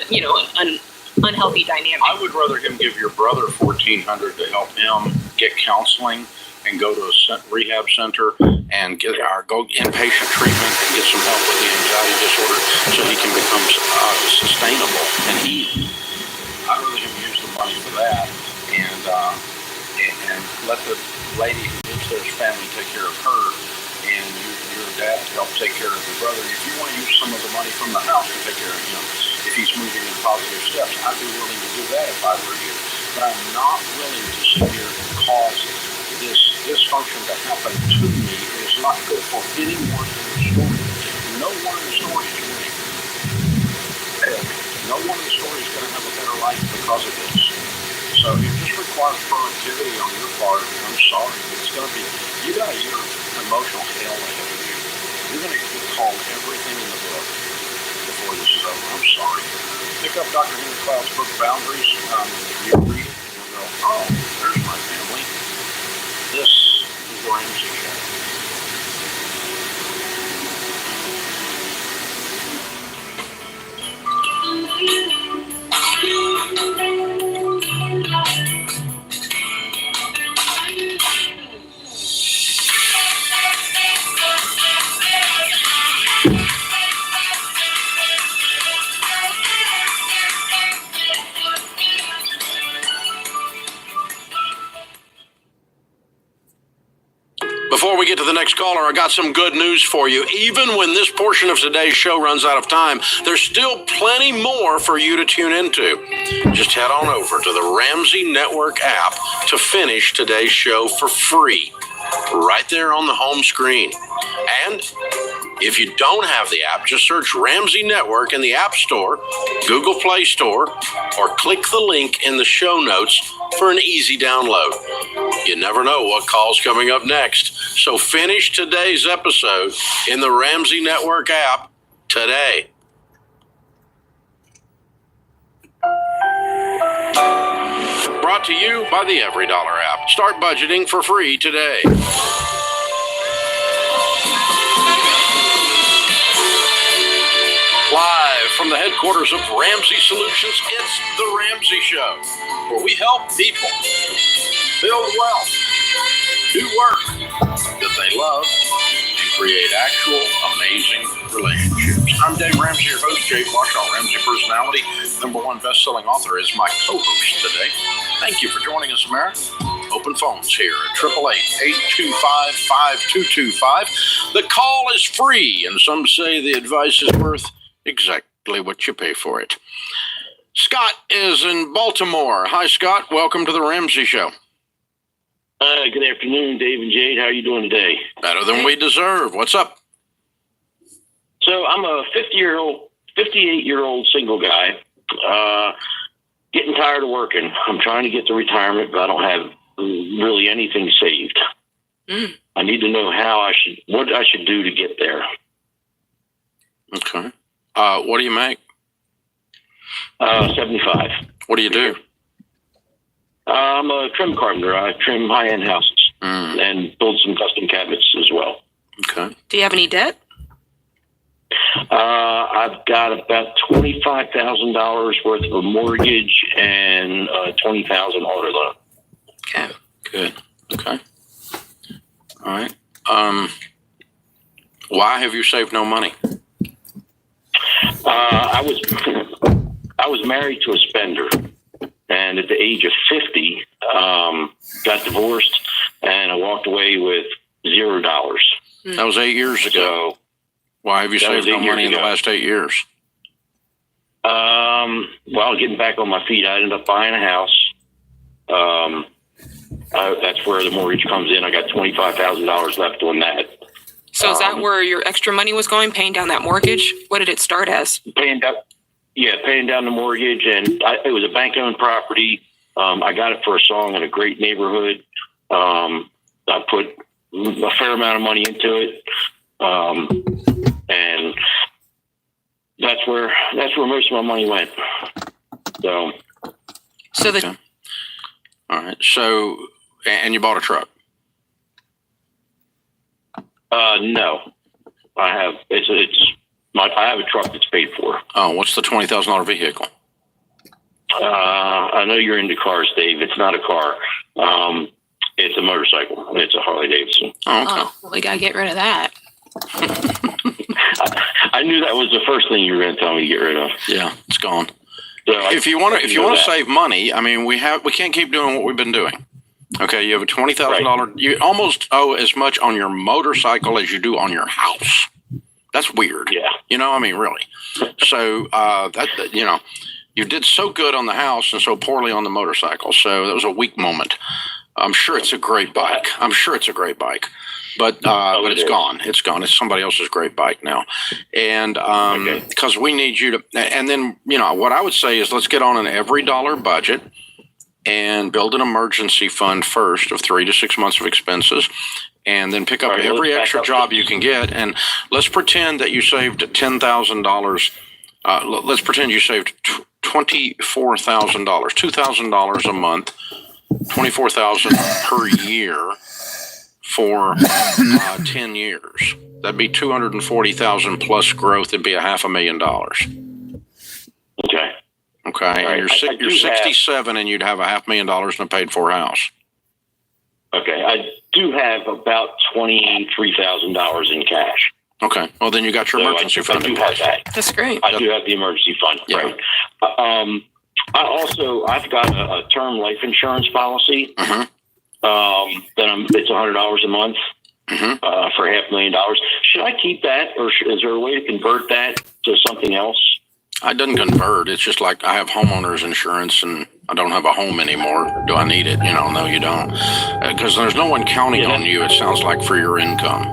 unhealthy dynamic. I would rather him give your brother $1,400 to help him get counseling and go to a rehab center and go inpatient treatment and get some help with the anxiety disorder so he can become sustainable and eat. I'd rather him use the money for that and let the lady who lives there's family take care of her, and your dad to help take care of your brother. If you want to use some of the money from the house to take care of him, if he's moving in positive steps, I'd be willing to do that if I were you. But I'm not willing to sit here and cause this dysfunction to happen to me. It is not good for anyone in the story. No one in the story is winning. No one in the story is going to have a better life because of this. So it just requires proactivity on your part. I'm sorry. It's going to be, you got a year of emotional hell ahead of you. You're going to get called everything in the book before this is over. I'm sorry. Pick up Dr. Henry Cloud's book, Boundaries. You read it and you'll go, oh, there's my family. This is the Ramsey Show. Before we get to the next caller, I got some good news for you. Even when this portion of today's show runs out of time, there's still plenty more for you to tune into. Just head on over to the Ramsey Network app to finish today's show for free, right there on the home screen. And if you don't have the app, just search Ramsey Network in the App Store, Google Play Store, or click the link in the show notes for an easy download. You never know what call's coming up next. So finish today's episode in the Ramsey Network app today. Brought to you by the Every Dollar app. Start budgeting for free today. Live from the headquarters of Ramsey Solutions, it's The Ramsey Show, where we help people build wealth, do work that they love, and create actual amazing relationships. I'm Dave Ramsey, your host. Jay Washington, Ramsey personality, #1 best-selling author, is my co-host today. Thank you for joining us, America. Open phones here at 888-825-5225. The call is free, and some say the advice is worth exactly what you pay for it. Scott is in Baltimore. Hi, Scott. Welcome to the Ramsey Show. Good afternoon, Dave and Jade. How are you doing today? Better than we deserve. What's up? So I'm a 58-year-old single guy, getting tired of working. I'm trying to get to retirement, but I don't have really anything saved. I need to know what I should do to get there. Okay. What do you make? 75. What do you do? I'm a trim carpenter. I trim high-end houses and build some custom cabinets as well. Okay. Do you have any debt? I've got about $25,000 worth of a mortgage and $20,000 auto loan. Okay. Good. Okay. All right. Why have you saved no money? I was married to a spender, and at the age of 50, got divorced, and I walked away with $0. That was 8 years ago. So, why have you saved no money in the last 8 years? Well, getting back on my feet, I ended up buying a house. That's where the mortgage comes in. I got $25,000 left on that. So is that where your extra money was going, paying down that mortgage? What did it start as? Paying down the mortgage, and it was a bank-owned property. I got it for a song in a great neighborhood. I put a fair amount of money into it, and that's where most of my money went. So, So the Okay. All right. So, and you bought a truck. no, I have I have a truck that's paid for. Oh, what's the $20,000 vehicle? I know you're into cars, Dave. It's not a car. It's a motorcycle. It's a Harley Davidson. Oh, okay. oh, well, we gotta get rid of that. I knew that was the first thing you were going to tell me to get rid of. Yeah, it's gone. So If you want to save money, I mean, we can't keep doing what we've been doing. Okay, you have a $20,000. You almost owe as much on your motorcycle as you do on your house. That's weird. Yeah. You know, I mean, really. So you did so good on the house and so poorly on the motorcycle. So that was a weak moment. I'm sure it's a great bike. But it's is. gone. It's gone. It's somebody else's great bike now. And because we need you to, and then, what I would say is let's get on an every dollar budget and build an emergency fund first of 3 to 6 months of expenses, and then pick up All right, every let's back extra up. job you can get. And let's pretend that you saved $10,000. Let's pretend you saved $24,000, $2,000 a month, $24,000 per year for 10 years. That'd be $240,000 plus growth. It'd be $500,000. Okay. Okay, Right. and you're 67, and you'd have $500,000 in a paid-for house. Okay. I do have about $23,000 in cash. Okay, well then you got your So emergency I fund do in have place. that. That's great. I do have the emergency fund. Yeah. Right. I've got a term life insurance policy. Mhm. It's $100 a month Mhm. for $500,000. Should I keep that, or is there a way to convert that to something else? It doesn't convert. It's just like I have homeowners insurance, and I don't have a home anymore. Do I need it? No, you don't, because there's no one counting on you. It sounds like for your income.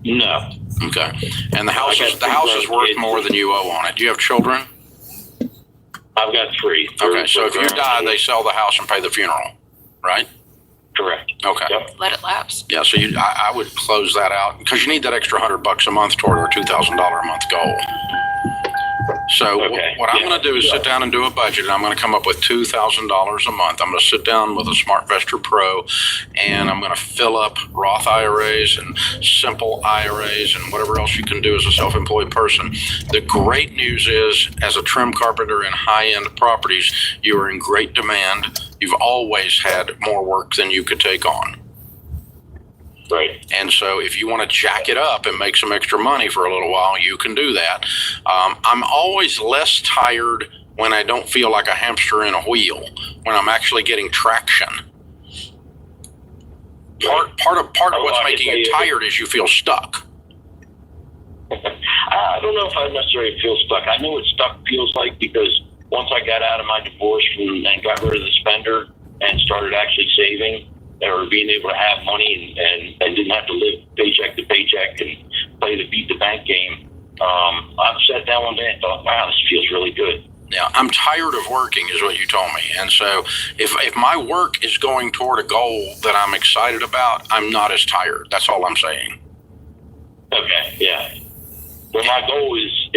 No. Okay, and the house I is got worth kids. more than you owe on it. Do you have children? I've got 3. Okay, so if you die, they sell the house and pay the funeral, right? Correct. Okay. Yep. Let it lapse. Yeah, so I would close that out because you need that extra $100 a month toward our $2,000 a month goal. So Okay. what I'm Yeah. going to do is sit down and do a budget, and I'm going to come up with $2,000 a month. I'm going to sit down with a SmartVestor Pro, and I'm going to fill up Roth IRAs and simple IRAs and whatever else you can do as a self-employed person. The great news is, as a trim carpenter in high-end properties, you are in great demand. You've always had more work than you could take on. Right. And so if you want to jack it up and make some extra money for a little while, you can do that. I'm always less tired when I don't feel like a hamster in a wheel, when I'm actually getting traction. Part of what's I making can you tell you- tired is you feel stuck. I don't know if I necessarily feel stuck. I know what stuck feels like because once I got out of my divorce and got rid of the spender and started actually saving or being able to have money and didn't have to live paycheck to paycheck and play the beat the bank game, I've sat down one day and thought, wow, this feels really good. Yeah, I'm tired of working is what you told me. And so if my work is going toward a goal that I'm excited about, I'm not as tired. That's all I'm saying. Okay, yeah. Well, my goal is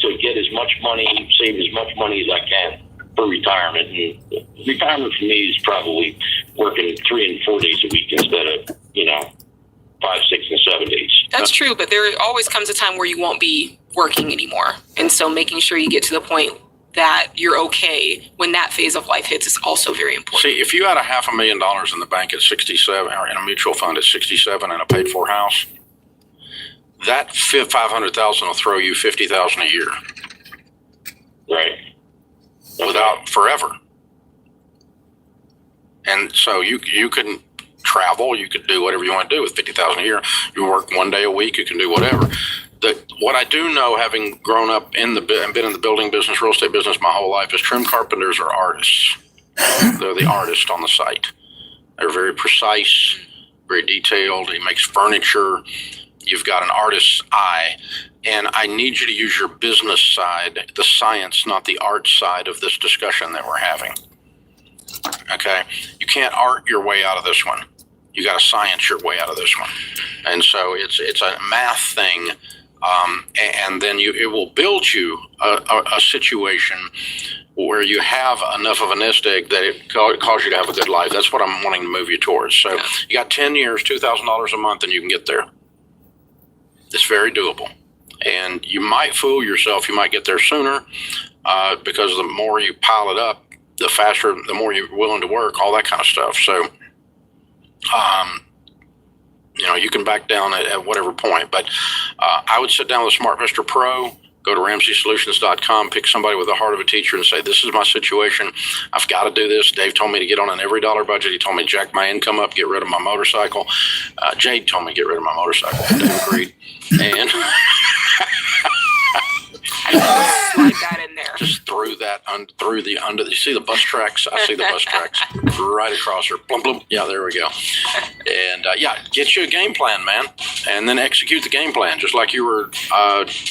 to get as much money, save as much money as I can for retirement. And retirement for me is probably working 3 and 4 days a week instead of 5, 6, and 7 days. That's true, but there always comes a time where you won't be working anymore. And so making sure you get to the point that you're okay when that phase of life hits is also very important. See, if you had $500,000 in the bank at 67, or in a mutual fund at 67, and a paid-for house, that $500,000 will throw you $50,000 a year, Right. without forever. And so you can travel, you could do whatever you want to do with $50,000 a year. You work 1 day a week, you can do whatever. What I do know, having grown up and been in the building business, real estate business my whole life, is trim carpenters are artists. They're the artist on the site. They're very precise, very detailed. He makes furniture. You've got an artist's eye. And I need you to use your business side, the science, not the art side of this discussion that we're having. Okay? You can't art your way out of this one. You got to science your way out of this one. And so it's a math thing And then it will build you a situation where you have enough of a nest egg that it causes you to have a good life. That's what I'm wanting to move you towards. So you got 10 years, $2,000 a month, and you can get there. It's very doable. And you might fool yourself. You might get there sooner because the more you pile it up, the faster, the more you're willing to work, all that kind of stuff. So, you can back down at whatever point. But I would sit down with a SmartVestor Pro, go to RamseySolutions.com, pick somebody with the heart of a teacher and say, this is my situation. I've got to do this. Dave told me to get on an every dollar budget. He told me to jack my income up, get rid of my motorcycle. Jade told me to get rid of my motorcycle. Dave agreed. And I slide that in there. just threw that through the under. You see the bus tracks? I see the bus tracks right across her. Blum, blum. Yeah, there we go. And get you a game plan, man, and then execute the game plan just like you were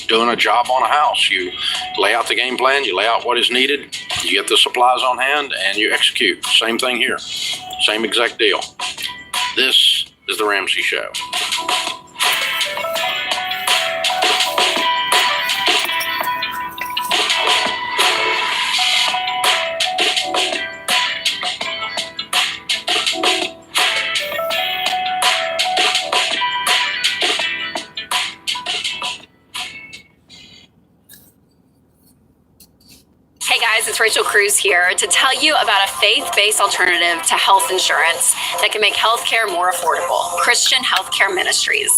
doing a job on a house. You lay out the game plan, you lay out what is needed, you get the supplies on hand, and you execute. Same thing here. Same exact deal. This is the Ramsey Show. Hey guys, it's Rachel Cruz here to tell you about a faith-based alternative to health insurance that can make healthcare more affordable. Christian Healthcare Ministries.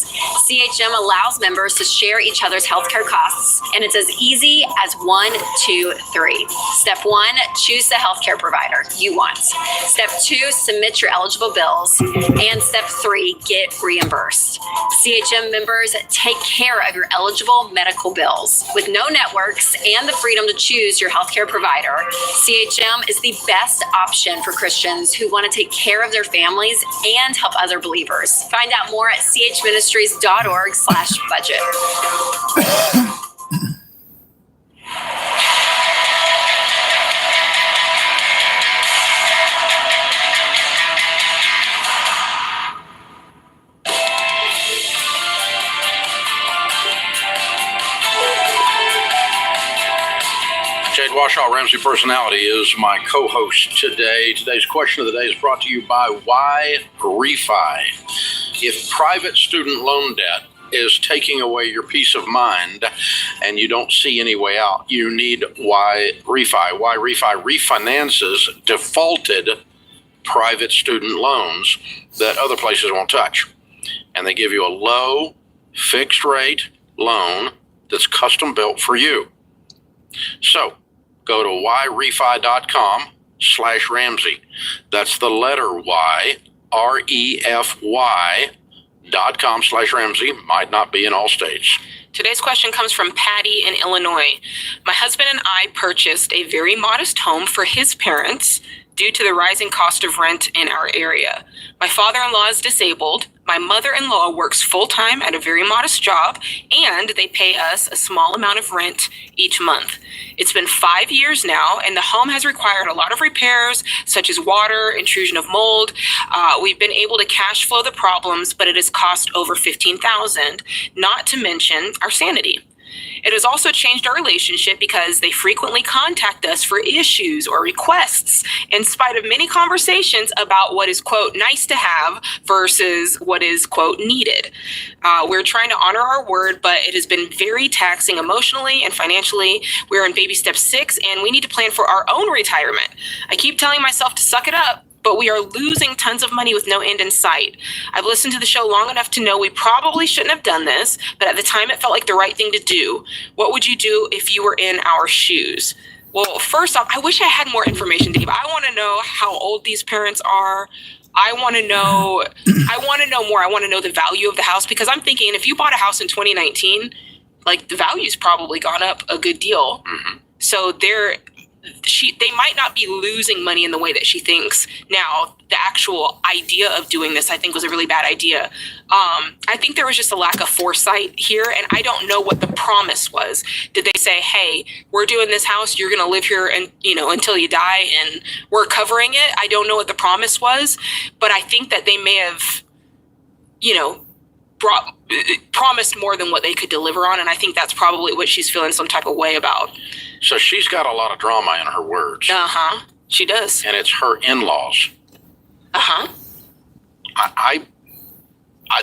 CHM allows members to share each other's healthcare costs, and it's as easy as 1, 2, 3. Step 1, choose the healthcare provider you want. Step 2, submit your eligible bills. And step 3, get reimbursed. CHM members take care of your eligible medical bills. With no networks and the freedom to choose your healthcare provider, CHM is the best option for Christians who want to take care of their families and help other believers. Find out more at chministries.org/budget. Jade Washaw, Ramsey Personality, is my co-host today. Today's question of the day is brought to you by Why Refi. If private student loan debt is taking away your peace of mind and you don't see any way out, you need Why Refi. Why Refi refinances defaulted private student loans that other places won't touch. And they give you a low fixed rate loan that's custom built for you. So go to whyrefi.com/Ramsey. That's the letter Y, REFY.com/Ramsey. Might not be in all states. Today's question comes from Patty in Illinois. My husband and I purchased a very modest home for his parents due to the rising cost of rent in our area. My father-in-law is disabled. My mother-in-law works full-time at a very modest job, and they pay us a small amount of rent each month. It's been 5 years now, and the home has required a lot of repairs, such as water, intrusion of mold. We've been able to cash flow the problems, but it has cost over $15,000, not to mention our sanity. It has also changed our relationship because they frequently contact us for issues or requests in spite of many conversations about what is, quote, nice to have versus what is, quote, needed. We're trying to honor our word, but it has been very taxing emotionally and financially. We're in baby step 6, and we need to plan for our own retirement. I keep telling myself to suck it up, but we are losing tons of money with no end in sight. I've listened to the show long enough to know we probably shouldn't have done this, but at the time it felt like the right thing to do. What would you do if you were in our shoes? Well, first off, I wish I had more information, Dave. I want to know how old these parents are. I want to know more. I want to know the value of the house, because I'm thinking if you bought a house in 2019, like, the value's probably gone up a good deal. Mm-hmm. So they might not be losing money in the way that she thinks. Now, the actual idea of doing this, I think, was a really bad idea. I think there was just a lack of foresight here, and I don't know what the promise was. Did they say, hey, we're doing this house, you're going to live here and until you die, and we're covering it? I don't know what the promise was, but I think that they may have, promised more than what they could deliver on, and I think that's probably what she's feeling some type of way about. So she's got a lot of drama in her words. She does. And it's her in-laws.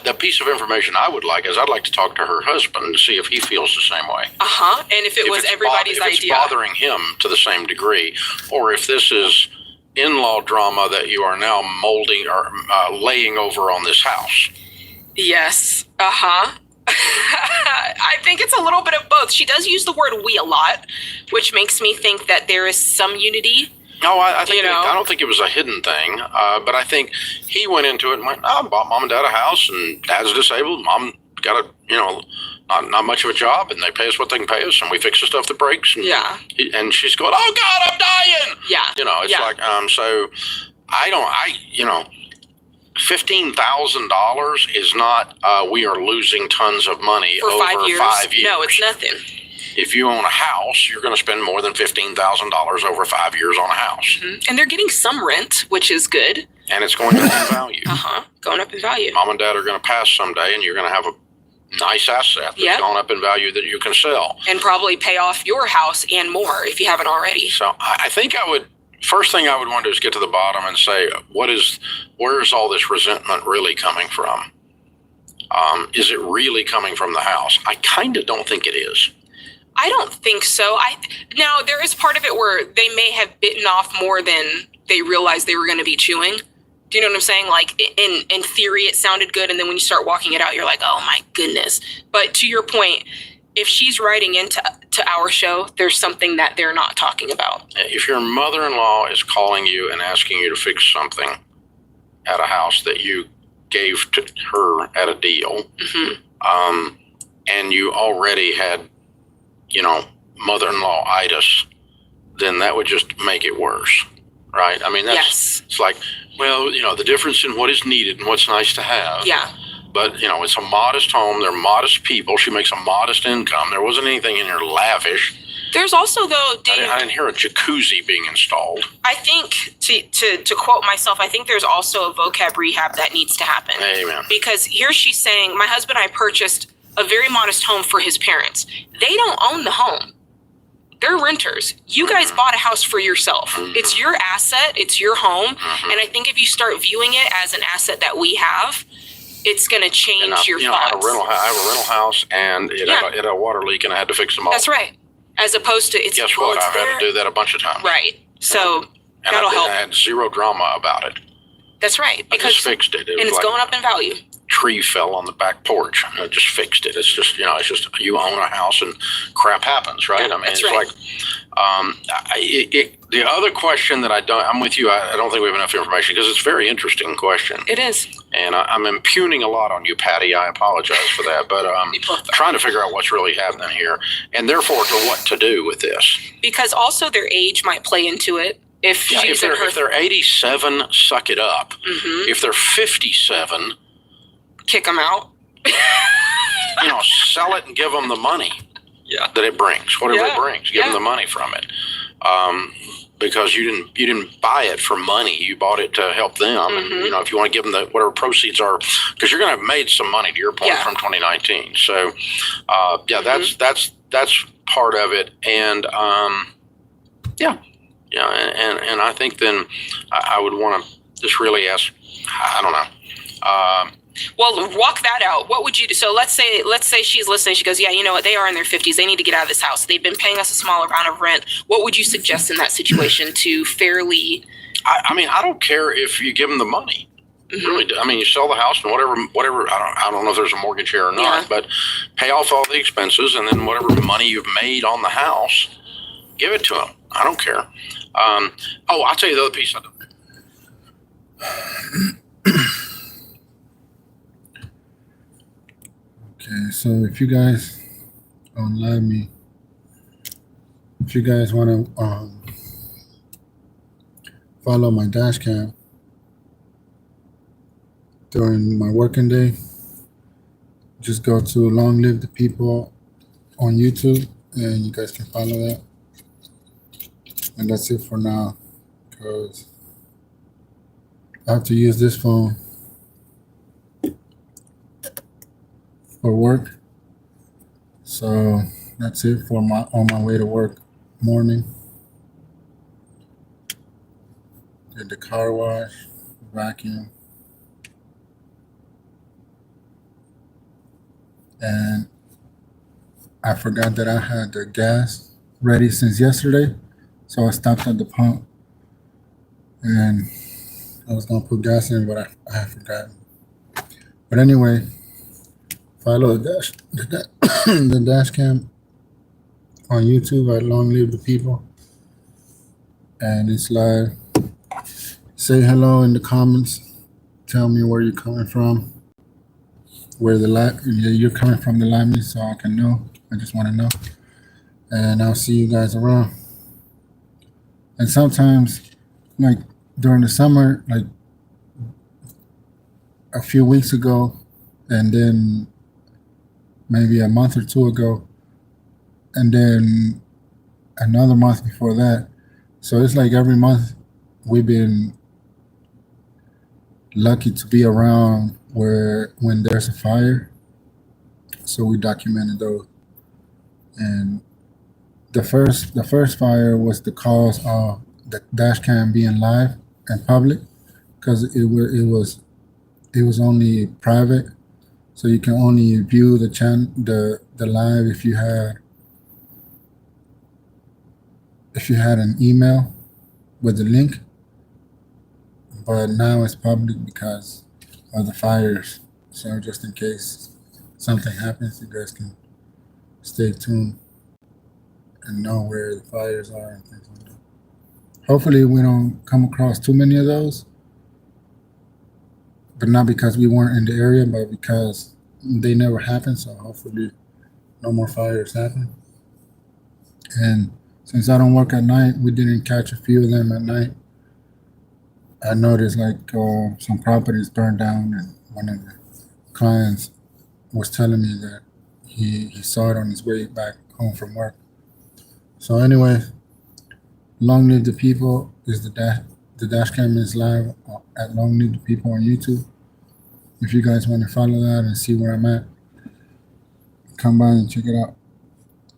The piece of information I would like is I'd like to talk to her husband to see if he feels the same way. And if it was everybody's idea. If it's bothering him to the same degree, or if this is in-law drama that you are now molding or laying over on this house. Yes. I think it's a little bit of both. She does use the word we a lot, which makes me think that there is some unity. No, I don't think it was a hidden thing, but I think he went into it and went, I bought mom and dad a house, and dad's disabled. Mom got not much of a job, and they pay us what they can pay us, and we fix the stuff that breaks. And, and she's going, oh God, I'm dying. It's like, so $15,000 is not, we are losing tons of money for over 5 years. 5 years. No, it's nothing. If you own a house, you're going to spend more than $15,000 over 5 years on a house. And they're getting some rent, which is good. And it's going up in value. Going up in value. Mom and dad are going to pass someday, and you're going to have a nice asset that's gone up in value that you can sell. And probably pay off your house and more if you haven't already. So I think first thing I would want to do is get to the bottom and say, where is all this resentment really coming from? Is it really coming from the house? I kind of don't think it is. I don't think so. Now there is part of it where they may have bitten off more than they realized they were going to be chewing. Do you know what I'm saying? Like in theory, it sounded good, and then when you start walking it out, you're like, oh my goodness. But to your point, if she's writing into our show, there's something that they're not talking about. If your mother-in-law is calling you and asking you to fix something at a house that you gave to her at a deal, and you already had mother-in-law itis, then that would just make it worse, right? I mean, it's like, well, the difference in what is needed and what's nice to have. But, it's a modest home. They're modest people. She makes a modest income. There wasn't anything in here lavish. There's also, though, Dave, I didn't hear a jacuzzi being installed. I think, to quote myself, I think there's also a vocab rehab that needs to happen. Amen. Because here she's saying, my husband and I purchased a very modest home for his parents. They don't own the home. They're renters. You guys bought a house for yourself. It's your asset. It's your home. And I think if you start viewing it as an asset that we have, it's going to change your thoughts. I have a rental house, and it had a water leak, and I had to fix them all. That's right. As opposed to Guess what? I've had to do that a bunch of times. Right. So that'll help. I had zero drama about it. That's right. Because I just fixed it. And it's going up in value. Tree fell on the back porch. I just fixed it. It's just, it's just you own a house and crap happens, right? I mean, it's like, the other question that I'm with you. I don't think we have enough information because it's a very interesting question. It is. And I'm impugning a lot on you, Patty. I apologize for that, but trying to figure out what's really happening here, and therefore to what to do with this. Because also their age might play into it. If they're 87, suck it up. If they're 57, kick them out. Sell it and give them the money that it brings, whatever it brings. Give them the money from it, because you didn't buy it for money. You bought it to help them. And if you want to give them whatever proceeds are, because you're going to have made some money, to your point, from 2019. So that's part of it. And and I think then I would want to just really ask. I don't know. Well, walk that out. What would you do? So let's say she's listening. She goes, yeah, you know what? They are in their 50s. They need to get out of this house. They've been paying us a small amount of rent. What would you suggest in that situation to fairly? I mean, I don't care if you give them the money. Really, I mean, you sell the house and whatever. I don't know if there's a mortgage here or not, but pay off all the expenses, and then whatever money you've made on the house, give it to them. I don't care. I'll tell you the other piece. Okay, so if you guys allow me, if you guys want to follow my dash cam during my working day, just go to Long Live the People on YouTube, and you guys can follow that. And that's it for now, because I have to use this phone for work. So that's it for my on my way to work morning. Did the car wash, vacuum, and I forgot that I had the gas ready since yesterday. So I stopped at the pump and I was gonna put gas in, but I forgot. But anyway, follow the dash cam on YouTube at Long Live the People, and it's live. Say hello in the comments. Tell me where you're coming from, where you're coming from the live me, so I can know. I just want to know, and I'll see you guys around. And sometimes, like during the summer, like a few weeks ago, and then maybe a month or two ago, and then another month before that. So it's like every month we've been lucky to be around where when there's a fire. So we documented those. And the first fire was the cause of the dash cam being live and public because it was only private. So you can only view the live if you had an email with the link, but now it's public because of the fires. So just in case something happens, you guys can stay tuned and know where the fires are and things like that. Hopefully we don't come across too many of those, but not because we weren't in the area, but because they never happened. So hopefully no more fires happen. And since I don't work at night, we didn't catch a few of them at night. I noticed like some properties burned down, and one of the clients was telling me that he saw it on his way back home from work. So anyway, Long Live the People is the dash cam is live at Long Live the People on YouTube. If you guys want to follow that and see where I'm at, come by and check it out.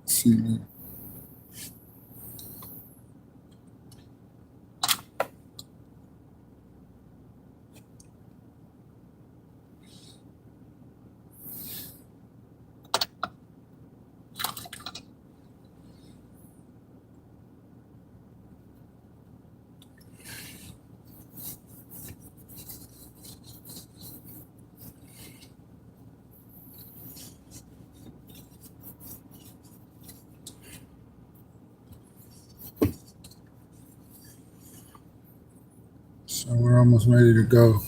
See you later. So we're almost ready to go,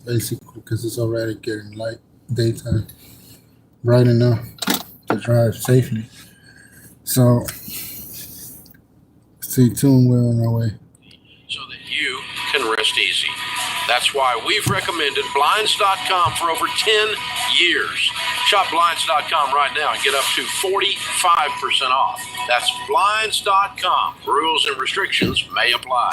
basically, because it's already getting light, daytime, bright enough to drive safely. So stay tuned, we're on our way. So that you can rest easy. That's why we've recommended Blinds.com for over 10 years. Shop Blinds.com right now and get up to 45% off. That's Blinds.com. Rules and restrictions may apply.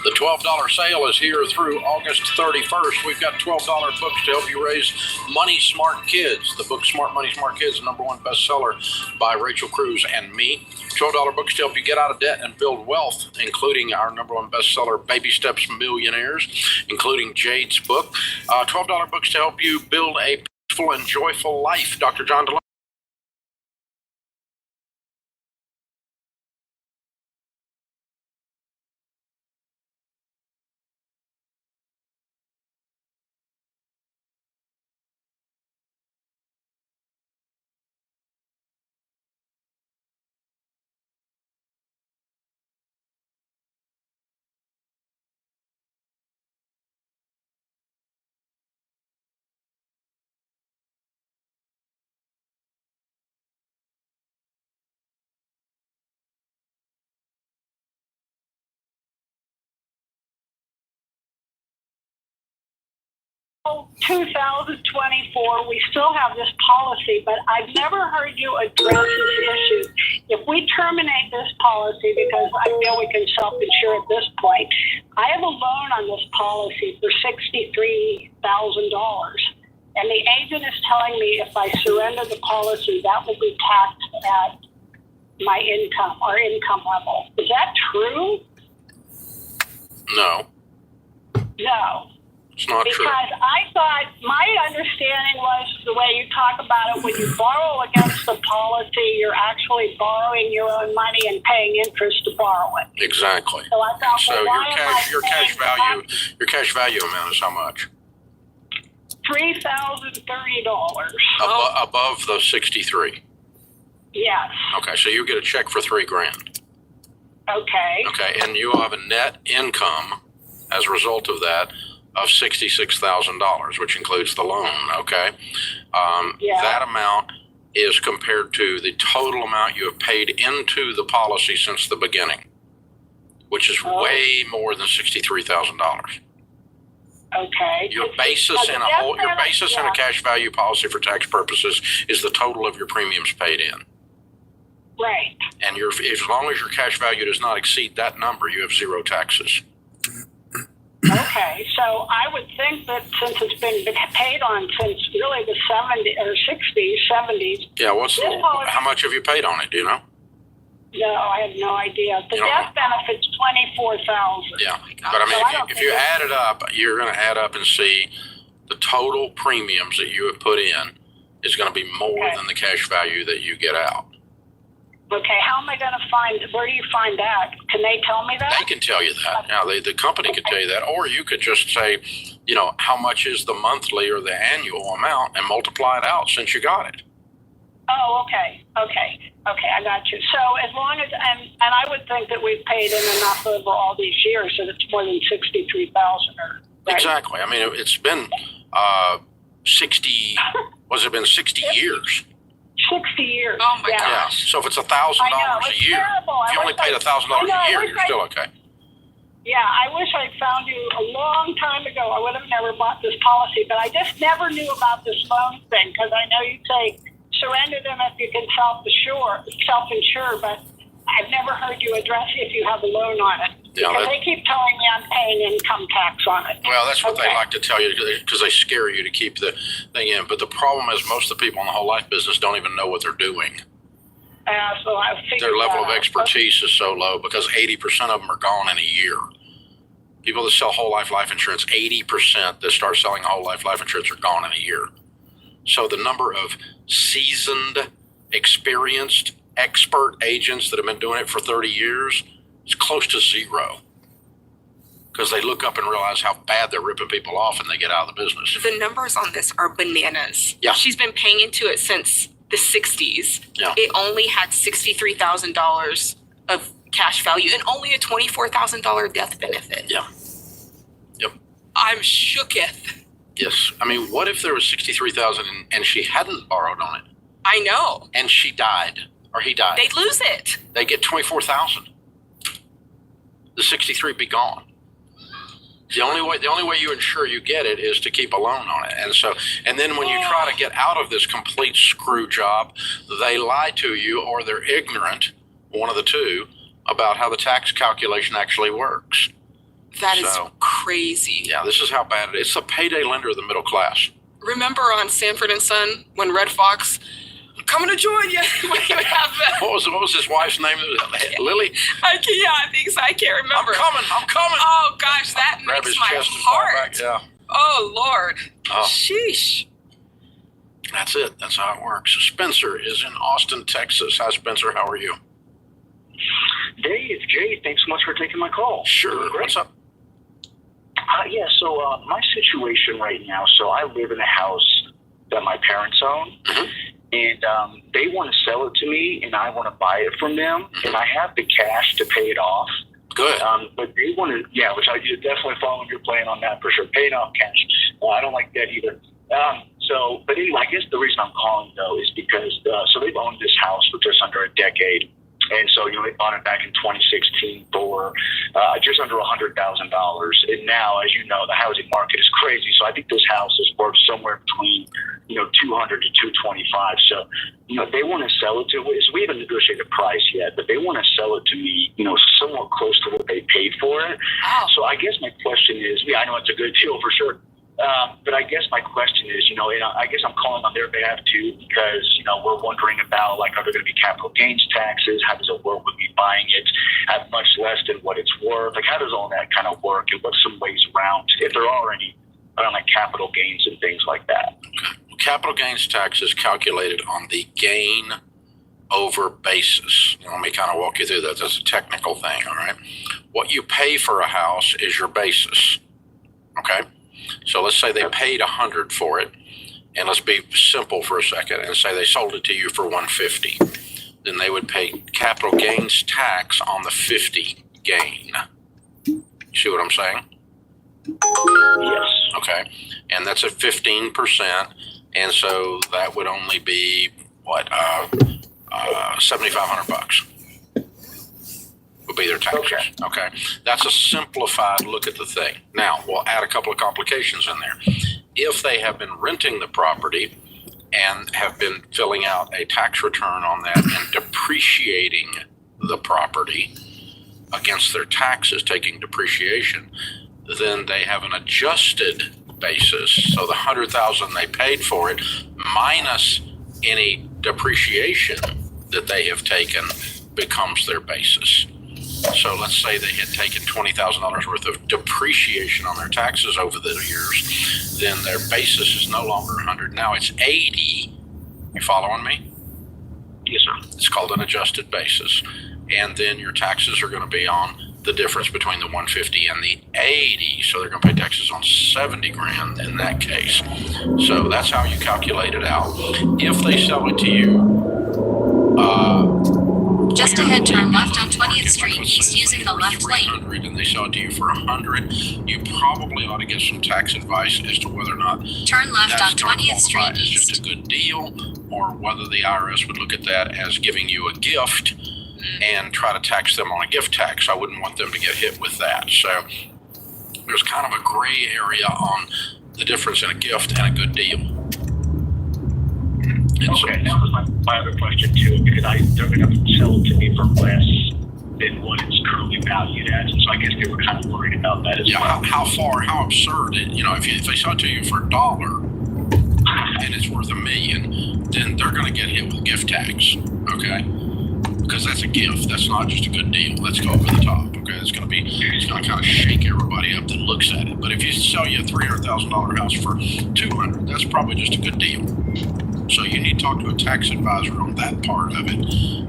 The $12 sale is here through August 31st. We've got $12 books to help you raise money smart kids. The book Smart Money Smart Kids, the #1 bestseller by Rachel Cruz and me. $12 books to help you get out of debt and build wealth, including our #1 bestseller, Baby Steps Millionaires, including Jade's book. $12 books to help you build a peaceful and joyful life. Dr. John DeLong. 2024, we still have this policy, but I've never heard you address this issue. If we terminate this policy, because I feel we can self-insure at this point, I have a loan on this policy for $63,000. And the agent is telling me if I surrender the policy, that will be taxed at my income or income level. Is that true? No, No. it's not true. Because I thought, my understanding was the way you talk about it, when you borrow against the policy, you're actually borrowing your own money and paying interest to borrow it. Exactly. So I thought, So well, your why am I cash value amount is how much? $3,030. Above the 63. Yes. Okay, so you get a check for $3,000. Okay. Okay, and you will have a net income as a result of that of $66,000, which includes the loan. Okay, that amount is compared to the total amount you have paid into the policy since the beginning, which is way more than $63,000. Okay. Your basis in a cash value policy for tax purposes is the total of your premiums paid in. Right. And as long as your cash value does not exceed that number, you have zero taxes. Okay, so I would think that since it's been paid on since really the 70s or 60s, 70s. Yeah, how much have you paid on it? Do you know? No, I have no idea. The death benefit's $24,000. Yeah, but I mean, if you add it up, you're going to add up and see the total premiums that you have put in is going to be more than the cash value that you get out. Okay, how am I going to find, where do you find that? Can they tell me that? They can tell you that. Now, the company can tell you that, or you could just say, how much is the monthly or the annual amount and multiply it out since you got it. Oh, okay, I got you. So as long as, and I would think that we've paid in enough over all these years that it's more than $63,000. Right? Exactly. I mean, it's been 60 years? 60 years. Oh my gosh. Yeah. So if it's $1,000 a year, terrible. if you only paid $1,000 a year, you're still okay. Yeah, I wish I'd found you a long time ago. I would have never bought this policy, but I just never knew about this loan thing because I know you say surrender them if you can self-insure, but I've never heard you address if you have a loan on it. Yeah, because they keep telling me I'm paying income tax on it. Well, that's what they like to tell you because they scare you to keep the thing in. But the problem is most of the people in the whole life business don't even know what they're doing. So I figured their level of out. expertise is so low because 80% of them are gone in a year. People that sell whole life insurance, 80% that start selling whole life insurance are gone in a year. So the number of seasoned, experienced, expert agents that have been doing it for 30 years is close to zero because they look up and realize how bad they're ripping people off and they get out of the business. The numbers on this are bananas. Yeah. She's been paying into it since the 60s. Yeah. It only had $63,000 of cash value and only a $24,000 death benefit. Yeah. Yep. I'm shooketh. Yes. I mean, what if there was $63,000 and she hadn't borrowed on it? I know. And she died or he died. They'd lose it. They get $24,000. The 63 be gone. The only way you ensure you get it is to keep a loan on it. And then when you try to get out of this complete screw job, they lie to you or they're ignorant, one of the two, about how the tax calculation actually works. That is crazy. Yeah, this is how bad it is. It's a payday lender of the middle class. Remember on Sanford and Son when Red Fox, I'm coming to join you. When he would have that. What was his wife's name? Lily? I think so. I can't remember. I'm coming. Oh gosh, that Grab makes his my chest and fall heart. back. Yeah. Oh Lord. Oh. Sheesh. That's it. That's how it works. Spencer is in Austin, Texas. Hi, Spencer. How are you? Dave, Jay, thanks so much for taking my call. Sure. What's up? So my situation right now, so I live in a house that my parents own, and they want to sell it to me, and I want to buy it from them, and I have the cash to pay it off. Good. But they want to, which I definitely follow your plan on that for sure, paying off cash. I don't like that either. But anyway, I guess the reason I'm calling, though, is because, so they've owned this house for just under a decade. And so, they bought it back in 2016 for just under $100,000. And now, as you know, the housing market is crazy. So I think this house is worth somewhere between, 200 to 225. So, they want to sell it to us. We haven't negotiated a price yet, but they want to sell it to me, somewhat close to what they paid for it. Wow. So I guess my question is, I know it's a good deal for sure. But I guess my question is, I guess I'm calling on their behalf too, because, we're wondering about, are there going to be capital gains taxes? How does it work with me buying it at much less than what it's worth? How does all that kind of work? And what's some ways around, if there are any, around capital gains and things like that? Okay. Capital gains tax is calculated on the gain over basis. Let me kind of walk you through that. That's a technical thing, all right? What you pay for a house is your basis, okay? So let's say they paid $100 for it, and let's be simple for a second and say they sold it to you for $150. Then they would pay capital gains tax on the 50 gain. You see what I'm saying? Yes. Okay, and that's at 15%, and so that would only be what, $7,500 would be their taxes. Okay, that's a simplified look at the thing. Now we'll add a couple of complications in there. If they have been renting the property and have been filling out a tax return on that and depreciating the property against their taxes, taking depreciation, then they have an adjusted basis. So the $100,000 they paid for it minus any depreciation that they have taken becomes their basis. So let's say they had taken $20,000 worth of depreciation on their taxes over the years, then their basis is no longer 100. Now it's 80. You following me? Yes, sir. It's called an adjusted basis. And then your taxes are going to be on the difference between the 150 and the 80. So they're going to pay taxes on 70 grand in that case. So that's how you calculate it out. If they sell it to you, Just ahead, turn left on 20th Street East using the left lane. And they sell it to you for 100. You probably ought to get some tax advice as to whether or not Turn left on that's going to 20th Street qualify as East. just a good deal, or whether the IRS would look at that as giving you a gift and try to tax them on a gift tax. I wouldn't want them to get hit with that. So there's kind of a gray area on the difference in a gift and a good deal. Okay, that was my other question too, because they're going to sell it to me for less than what it's currently valued at. So I guess they were kind of worried about that as well. How absurd it, if they sell it to you for $1 and it's worth $1 million, then they're going to get hit with gift tax, okay? Because that's a gift. That's not just a good deal. Let's go over the top, okay? It's going to kind of shake everybody up that looks at it. But if you sell you a $300,000 house for $200,000, that's probably just a good deal. So you need to talk to a tax advisor on that part of it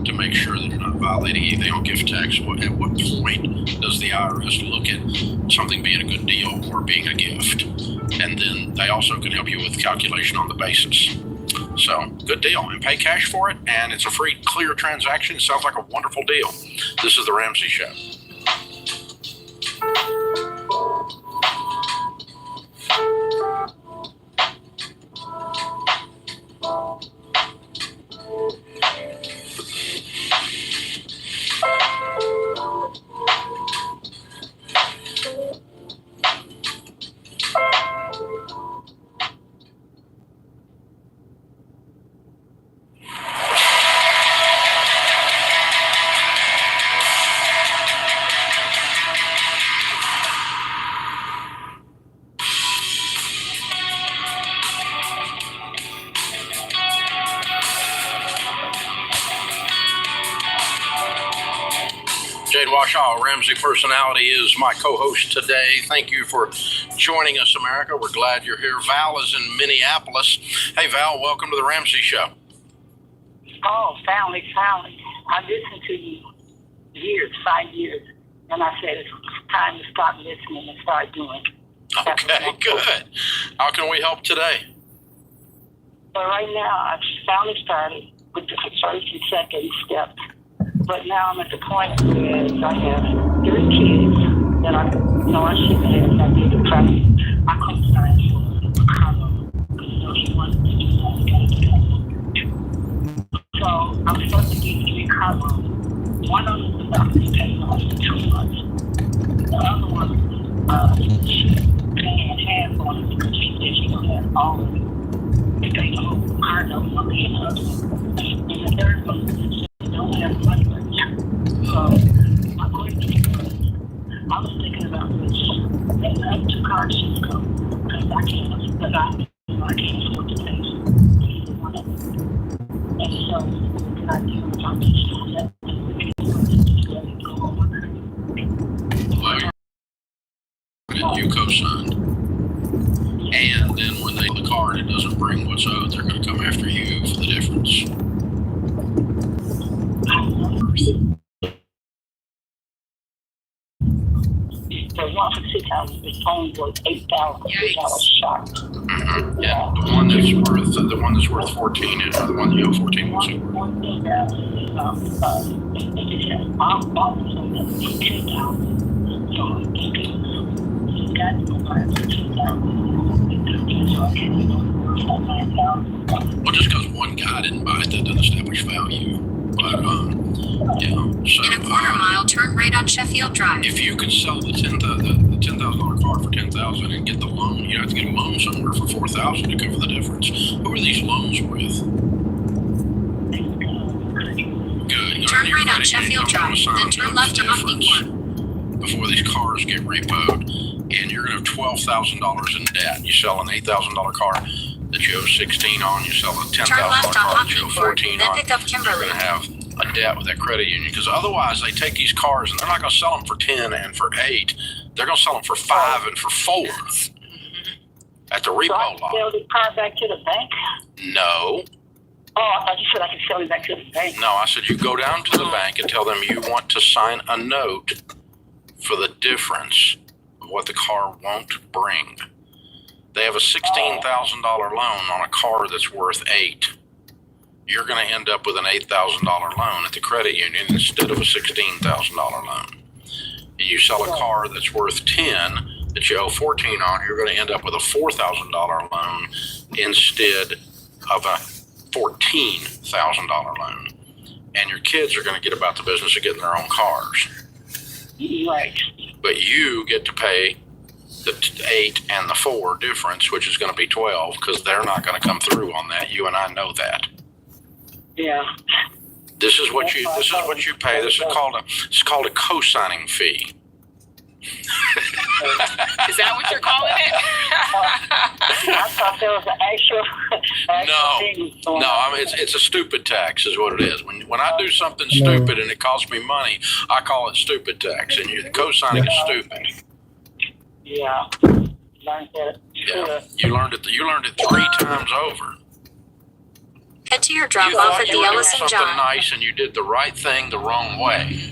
to make sure that you're not violating anything on gift tax. At what point does the IRS look at something being a good deal or being a gift? And then they also can help you with calculation on the basis. So good deal, and pay cash for it, and it's a free, clear transaction. It sounds like a wonderful deal. This is the Ramsey Show. Jade Washaw, Ramsey Personality, is my co-host today. Thank you for joining us, America. We're glad you're here. Val is in Minneapolis. Hey, Val, welcome to the Ramsey Show. Oh, family. I listened to you 5 years, and I said it's time to stop listening and start doing. Okay, good. How can we help today? But right now, I've finally started with the first and second step. But now I'm at the point where I have 3 kids that I know I shouldn't have. I did the practice. I couldn't sign for Chicago. He wanted to do that. So I'm supposed to get to Chicago one of the property paid off for 2 months. The other one, she paid half on it because she said she don't have all of it. They paid the whole car note on the other one. And the third one, she don't have money right now. So, my question was, I was thinking about this. And I have 2 cars to go because I can't, because I can't afford to pay either one of them. And so, what can I do if I'm just doing that? Well, you co-signed. And then when they the car and it doesn't bring what's owed, they're going to come after you for the difference. So 160,000, the phone was 8,000, which I was shocked. Mm-hmm. Yeah, the one that's worth 14 is the one you owe 14 was over. I'm always on that 10,000. So I'm thinking, you got to go buy 10,000. So I can't go for 9,000. Well, just because one guy didn't buy it, that doesn't establish value. But yeah. So In a quarter mile, turn right on Sheffield Drive. if you could sell the $10,000 car for $10,000 and get the loan, you have to get a loan somewhere for $4,000 to cover the difference. Who are these loans with? Good. Turn right on Sheffield Drive, then turn left on Newport before these cars get repoed, and you're going to have $12,000 in debt. You sell an $8,000 car that you owe 16 on. You sell a $10,000 car that you owe 14 then on. pick up You're Kimberly. going to have a debt with that credit union, because otherwise they take these cars and they're not going to sell them for 10 and for 8. They're going to sell them for 5 and for 4 at the So I repo can lot. sell the car back to the bank? No, Oh, I thought you said I could sell it back to the bank. no, I said you go down to the bank and tell them you want to sign a note for the difference of what the car won't bring. They have a $16,000 loan on a car that's worth 8. You're going to end up with an $8,000 loan at the credit union instead of a $16,000 loan. And you sell a car that's worth 10 that you owe 14 on, you're going to end up with a $4,000 loan instead of a $14,000 loan. And your kids are going to get about the business of getting their own cars. Right. But you get to pay the 8 and the 4 difference, which is going to be 12, because they're not going to come through on that. You and I know that. Yeah. This is what you pay. This is called a co-signing fee. Is that what you're calling it? I thought there was an actual thing going No, on. I mean it's a stupid tax is what it is. When I do something stupid and it costs me money, I call it stupid tax, and co-signing is stupid. Yeah. Learned that. Yeah, you learned it 3 times over. Head to your You drop off thought at you the were doing Ellis and something John. nice, and you did the right thing the wrong way.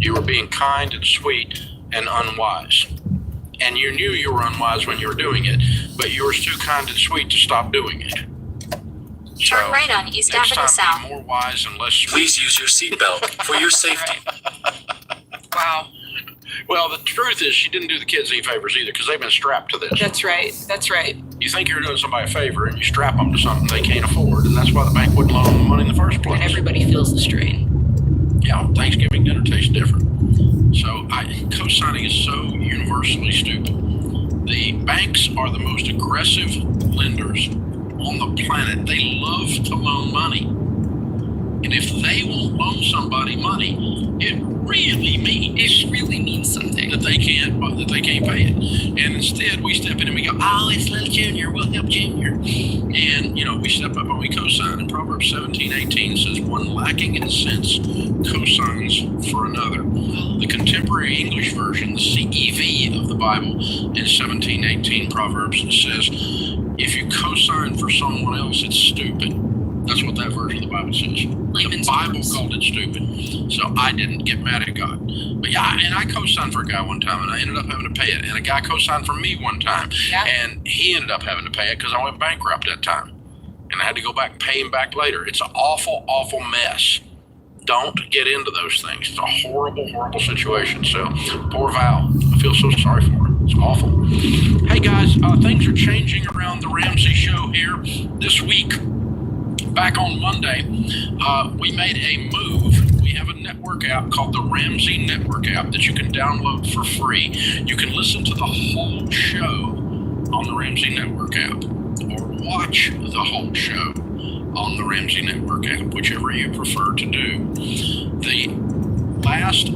You were being kind and sweet and unwise. And you knew you were unwise when you were doing it, but you were too kind and sweet to stop doing it. Turn right on East Next Avenue time, South. be more wise and less sweet. Please use your seatbelt for your safety. Wow. Well, the truth is she didn't do the kids any favors either, because they've been strapped to this. That's right. That's right. You think you're doing somebody a favor, and you strap them to something they can't afford, and that's why the bank wouldn't loan them the money in the first place. Everybody feels the strain. Yeah, Thanksgiving dinner tastes different. So co-signing is so universally stupid. The banks are the most aggressive lenders on the planet. They love to loan money. And if they won't loan somebody money, it really means something that they can't pay it. And instead we step in and we go, oh, it's little Junior, we'll help Junior. And we step up and we co-sign. And Proverbs 17:18 says, one lacking in sense co-signs for another. The contemporary English version, the CEV of the Bible, in 17:18 Proverbs says, if you co-sign for someone else, it's stupid. That's what that version of the Bible says. The Bible called it stupid. So I didn't get mad at God. But yeah, and I co-signed for a guy one time, and I ended up having to pay it. And a guy co-signed for me one time, and he ended up having to pay it because I went bankrupt that time. And I had to go back and pay him back later. It's an awful, awful mess. Don't get into those things. It's a horrible, horrible situation. So poor Val. I feel so sorry for her. It's awful. Hey guys, things are changing around the Ramsey Show here this week. Back on Monday, we made a move. We have a network app called the Ramsey Network app that you can download for free. You can listen to the whole show on the Ramsey Network app, or watch the whole show on the Ramsey Network app, whichever you prefer to do. The last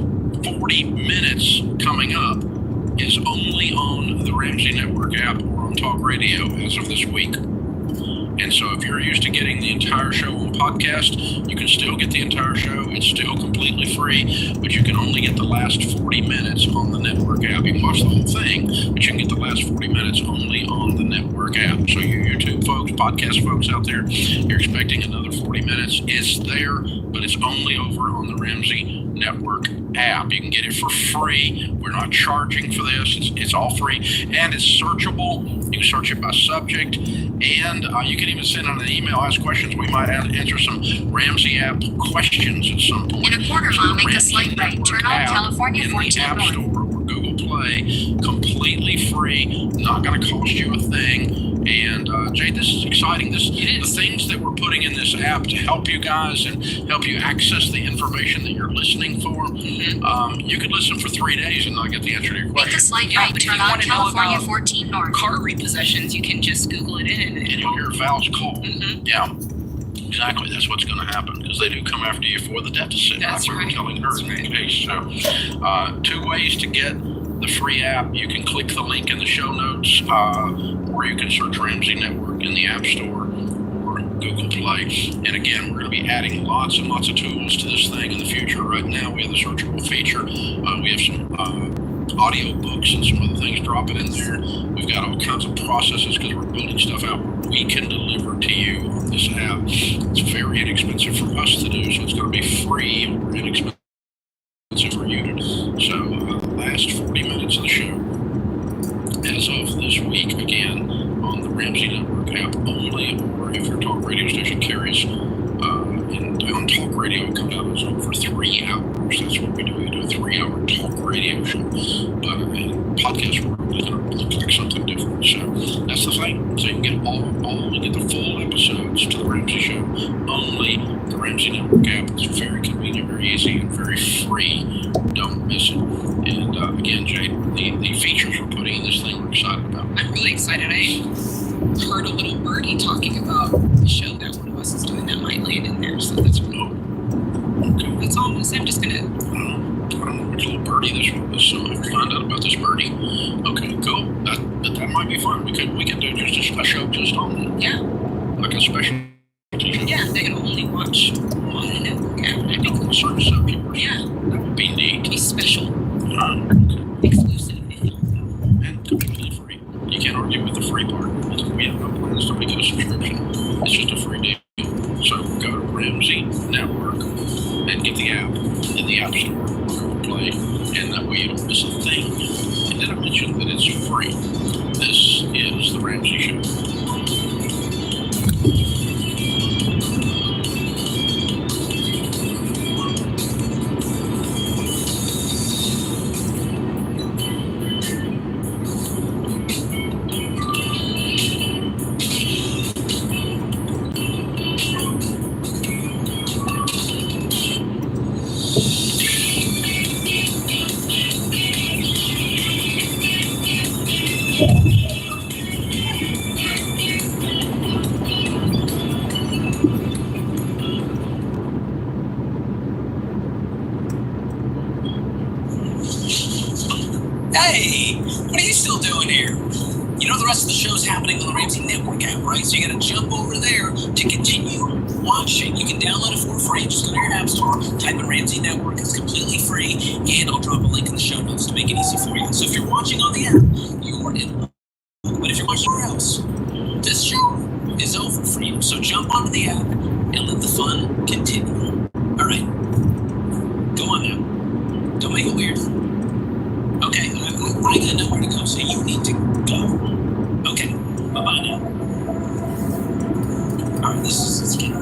40 minutes coming up is only on the Ramsey Network app or on Talk Radio as of this week. And so if you're used to getting the entire show on podcast, you can still get the entire show. It's still completely free, but you can only get the last 40 minutes on the network app. You can watch the whole thing, but you can get the last 40 minutes only on the network app. So you YouTube folks, podcast folks out there, you're expecting another 40 minutes. It's there, but it's only over on the Ramsey Network app. You can get it for free. We're not charging for this. It's all free, and it's searchable. You can search it by subject, and you can even send out an email, ask questions. We might answer some Ramsey app questions at some point. In a quarter mile, make a slight right. Turn on California 14 App North. Store or Google Play, completely free, not going to cost you a thing. And Jay, this is exciting. The things that we're putting in this app to help you guys and help you access the information that you're listening for. You could listen for 3 days and not get the answer to your Make a question. slight Yeah, right. but if Turn you on want to know California about 14 North. car repossessions, you can just Google it in And you'll hear Val's call. Mhm. Yeah, exactly. That's what's going to happen, because they do come after you for the deficit. That's like we were right. telling her That's in the right. case. So, 2 ways to get the free app. You can click the link in the show notes, or you can search Ramsey Network in the App Store or Google Play. And again, we're going to be adding lots and lots of tools to this thing in the future. Right now, we have the searchable feature. We have some audio books and some other things dropping in there. We've got all kinds of processes because we're building stuff out we can deliver to you on this app. It's very inexpensive for us to do, so it's going to be free or inexpensive for you to do. So, last 40 minutes of the show, as of this week, again, on the Ramsey Network app only, or if your talk radio station carries, and on talk radio, it comes out as over 3 hours. That's what we do. We do a 3-hour talk radio show. But in podcast world, it's going to look like something different. So that's the thing. So you can get you get the full episodes to the Ramsey Show. Only the Ramsey Network app. It's very convenient, very easy, and very free. Don't miss it. And again, Jay, the features we're putting in this thing, we're excited about. I'm really excited. I heard a little birdie talking about the show that one of us is doing that might land in there, so that's really Okay. that's all I'm gonna say. I'm just gonna I don't know which little birdie this one was, so I'll find out about this birdie. Okay, cool. That might be fun. We can do just a show just on that. Like a special show. yeah, they can only watch on the network app. I think Certain subjects. yeah, That would be neat. it'd be special, Okay. exclusive. If you will. And completely free. You can't argue with the free part. We have no plans to make it a subscription. It's just a free deal. So go to Ramsey Network and get the app in the App Store or Google Play, and that way you don't miss a thing. And then I mentioned that it's free. This is the Ramsey Show. Hey, what are you still doing here? You know the rest of the show's happening on the Ramsey Network app, right? So you gotta jump over there to continue watching. You can download it for free. Just go to your app store, type in Ramsey Network. It's completely free, and I'll drop a link in the show notes to make it easy for you. So if you're watching on the app, you are in luck. But if you're watching somewhere else, this show is over for you. So jump onto the app and let the fun continue. All right, go on now. Don't make it weird. Okay, I gotta know where to go, so you need to go. Okay, bye-bye now. Alright, let's get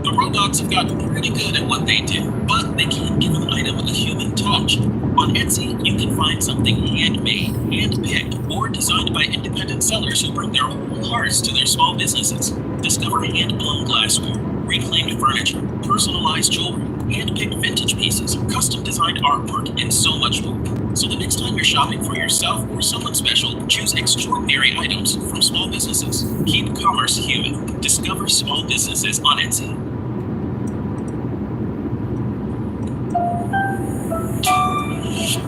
The road dogs have gotten pretty good what they do, but they can't give an item with a human touch. On Etsy, you can find something handmade, handpicked, or designed by independent sellers who bring their whole hearts to their small businesses. Discover hand-blown glassware, reclaimed furniture, personalized jewelry, hand-picked vintage pieces, custom-designed artwork, and so much more. So the next time you're shopping for yourself or someone special, choose extraordinary items from small businesses. Keep commerce human. Discover small businesses on Etsy.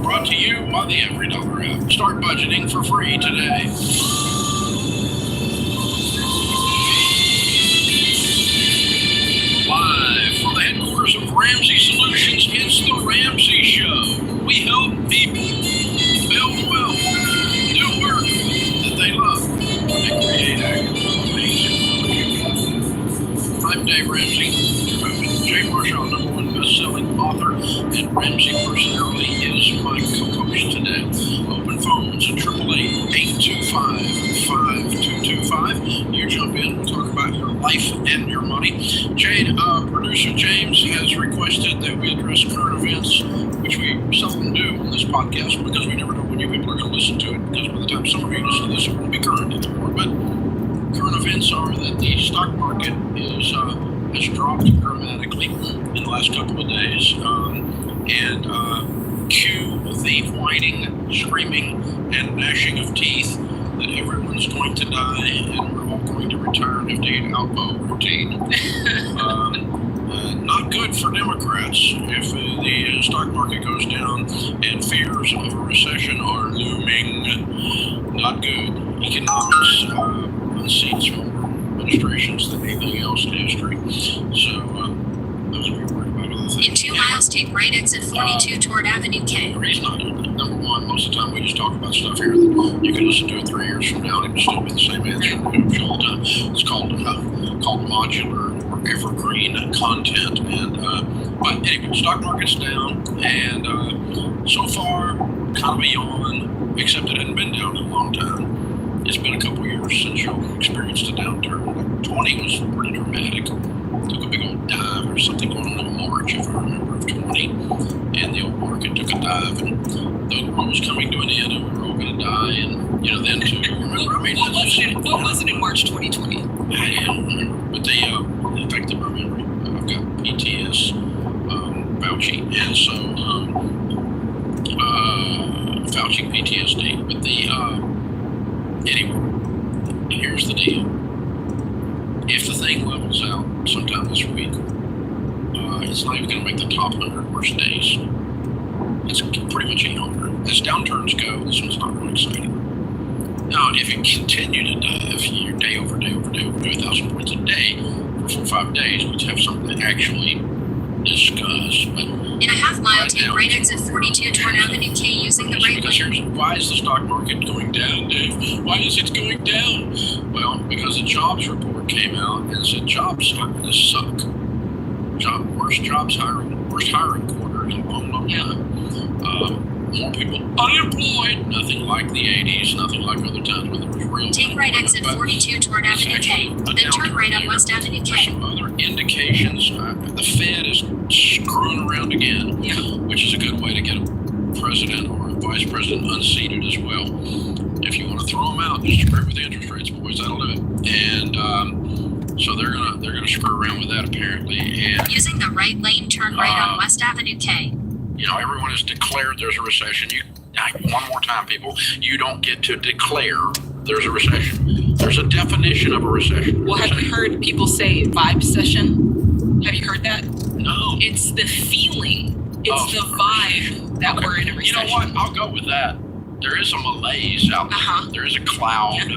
Brought to you by the Every Dollar app. Start budgeting for free today. Live from the headquarters of Ramsey Solutions, it's the Ramsey Show. We help people build wealth, do work that they love, and create amazing. I'm Dave Ramsey, Jay Marshall, #1 best-selling author, and Ramsey personality is my co-host today. Open phones at 888-825-5225. You jump in, we'll talk about your life and your money. Jade, producer James has requested that we address current events, which we seldom do on this podcast because we never know when you people are going to listen to it, because by the time some of you listen to this, it won't be current anymore. But current events are that the stock market has dropped dramatically in the last couple of days. Cue the whining, screaming, and gnashing of teeth that everyone's going to die and we're all going to return to the Alpo routine. Not good for Democrats if the stock market goes down and fears of a recession are looming. Not good. Economics unseats more administrations than anything else in history. So, those of you worried about other things. In 2 miles, take right exit 42 toward Avenue K. The reason I do that, number one, most of the time we just talk about stuff here that you can listen to it 3 years from now and it will still be the same answer all the time. It's called modular or evergreen content. And but anyway, stock market's down, and so far kind of a yawn, except it hadn't been down in a long time. It's been a couple years since y'all experienced a downturn. Like 20 was pretty dramatic. Took a big old dive or something going on in March, if I remember, of 20. And the old market took a dive, and the world was coming to an end, and we were all going to die. And, then too, remember, I mean, What was it in March 2020? I don't remember. But they affected my memory. I've got PTS, Fauci, and so, Fauci PTSD. But anyway, here's the deal. If the thing levels out sometime this week, it's not even going to make the top 100 worst days. It's pretty much a yawner. As downturns go, this one's not really exciting. Now, if you continue to dive, you're day over day over day over 1,000 points a day for 4 or 5 days, we'd have something to actually discuss. But in a half mile, take right exit 42 toward Avenue K using the right lane. Why is the stock market going down, Dave? Why is it going down? Well, because the jobs report came out and said jobs suck. Worst hiring quarter in a long time. More people unemployed. Nothing like the 80s. Nothing like other times when there was real. Take right exit 42 toward Avenue K. Then turn right on West Avenue K. Some other indications. The Fed is screwing around again, which is a good way to get a president or a vice president unseated as well. If you want to throw them out, just screw with the interest rates, boys. That'll do it. And so they're gonna screw around with that apparently. And using the right lane, turn right on West Avenue K. Everyone has declared there's a recession. One more time, people. You don't get to declare there's a recession. There's a definition of a recession. Well, have you heard people say vibe session? Have you heard that? No. It's the feeling. It's the vibe that we're in a recession. You know what? I'll go with that. There is a malaise out there. There is a cloud,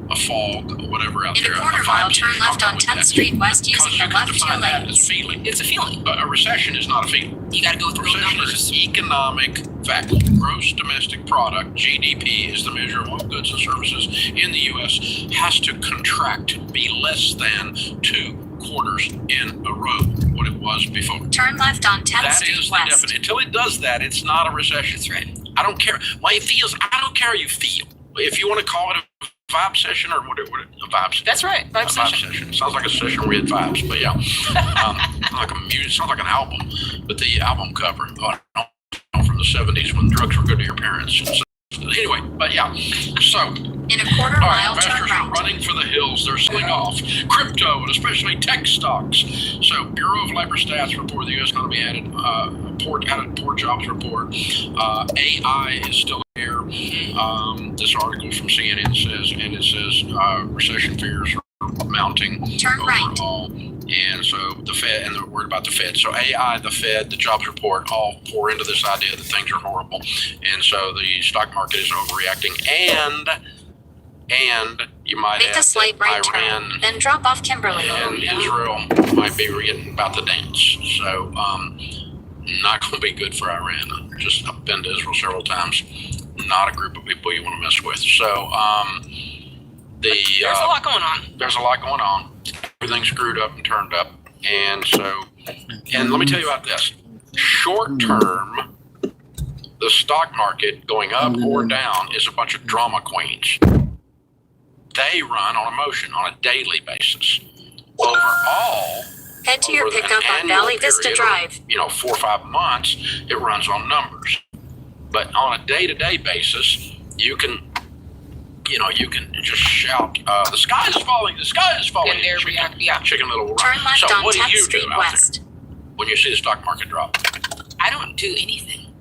a fog, whatever out there. In a quarter mile, turn left on 10th Street West using the left 2 lanes. It's a feeling. A recession is not a feeling. You got to go through recession numbers. Is an economic fact. Gross domestic product, GDP, is the measure of all goods and services in the U.S. has to contract, be less than 2 quarters in a row what it was before. Turn left on 10th Street West. Definite. Until it does that, it's not a recession. That's right. I don't care. I don't care how you feel. If you want to call it a vibe session or what a vibe session? That's right, vibe session. It sounds like a session where we had vibes, but yeah. Like a music, sounds like an album. But the album cover from the 70s when drugs were good to your parents. So, anyway, but yeah. So, In a quarter all right, mile, turn investors are right. running for the hills. They're selling off crypto and especially tech stocks. So, Bureau of Labor Stats report the U.S. economy added poor jobs report. AI is still here. This article from CNN says, recession fears are mounting Turn right. overall. And so the Fed, and they're worried about the Fed. So AI, the Fed, the jobs report all pour into this idea that things are horrible. And so the stock market is overreacting. And you might Make add a slight that right Iran turn, then drop off Kimberly. and Israel might be getting about to dance. So not going to be good for Iran. I've been to Israel several times. Not a group of people you want to mess with. So there's a lot going on. There's a lot going on. Everything's screwed up and turned up. And so, and let me tell you about this. Short term, the stock market going up or down is a bunch of drama queens. They run on emotion on a daily basis. Overall, Head to your over an pickup on annual Valley Vista period, Drive. 4 or 5 months, it runs on numbers. But on a day-to-day basis, you can just shout, the sky is falling, the sky is falling. And they're Chicken Little will Turn run. left So on what do 10th you Street do out West. there when you see the stock market drop? I don't do anything.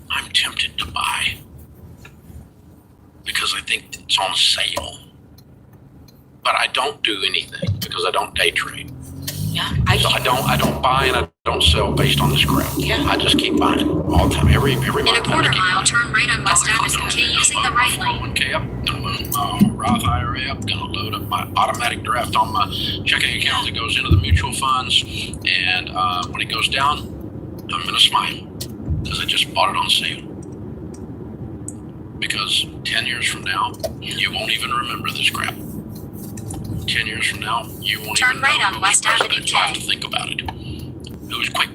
I'm tempted to buy because I think it's on sale. But I don't do anything because I don't day trade. Yeah, I don't buy and I don't sell based on this crap. Yeah. I just keep buying all the time. Every month. In a I just quarter keep mile, buying. turn right on West Addison Key using the right lane. 401k up, gonna load my Roth IRA up, gonna load up my automatic draft on my checking account that goes into the mutual funds, and when it goes down, I'm gonna smile because I just bought it on sale. Because 10 years from now, you won't even remember this crap. 10 years from now, you won't Turn even right know on who was West Avenue president. You'll have K. to think about it.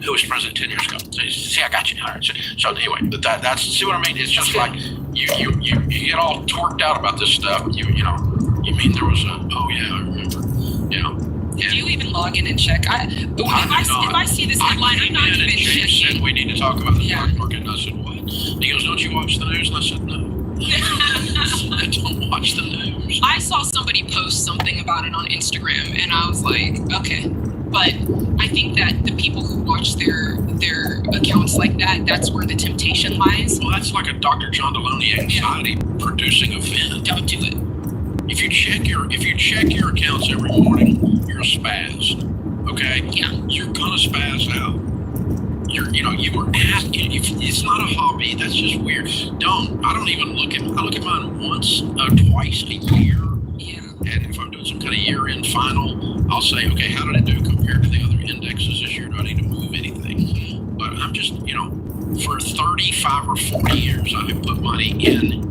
Who was president 10 years ago? See, I got you. All right. So anyway, but that's see what I mean? It's just like you get all torqued out about this stuff. You mean there was oh yeah, I remember. Yeah. Do you even log in and check? If I see this headline, I'm not even James checking. said we need to talk about the stock market, and I said what? He goes, don't you watch the news? And I said no. I don't watch the news. I saw somebody post something about it on Instagram, and I was like, okay. But I think that the people who watch their accounts like that, that's where the temptation lies. Well, that's like a Dr. John Deloney anxiety producing event. Don't do it. If you check your accounts every morning, you're a spaz. Okay? Yeah. You're gonna spaz out. You were asking. It's not a hobby. That's just weird. I don't even look at. I look at mine once, twice a year. Yeah. And if I'm doing some kind of year-end final, I'll say, okay, how did it do compared to the other indexes this year? Do I need to move anything? But I'm just, for 35 or 40 years, I have put money in,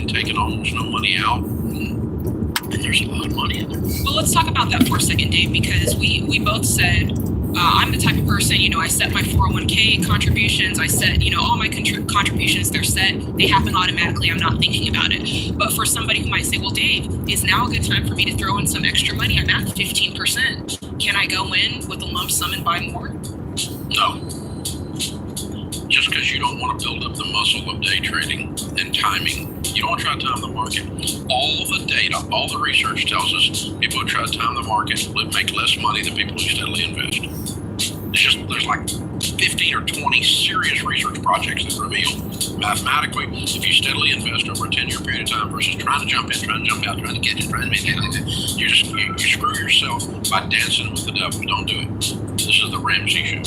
taken almost no money out. And there's a lot of money in there. Well, let's talk about that for a second, Dave, because we both said, I'm the type of person, I set my 401k contributions. I set, all my contributions, they're set. They happen automatically. I'm not thinking about it. But for somebody who might say, well, Dave, is now a good time for me to throw in some extra money? I'm at 15%. Can I go in with a lump sum and buy more? No. Just because you don't want to build up the muscle of day trading and timing. You don't want to try to time the market. All the data, all the research tells us people who try to time the market make less money than people who steadily invest. There's like 15 or 20 serious research projects that reveal mathematically if you steadily invest over a 10-year period of time versus trying to jump in, trying to jump out, trying to get in, trying to make it, you screw yourself by dancing with the devil. Don't do it. This is the Ramsey Show.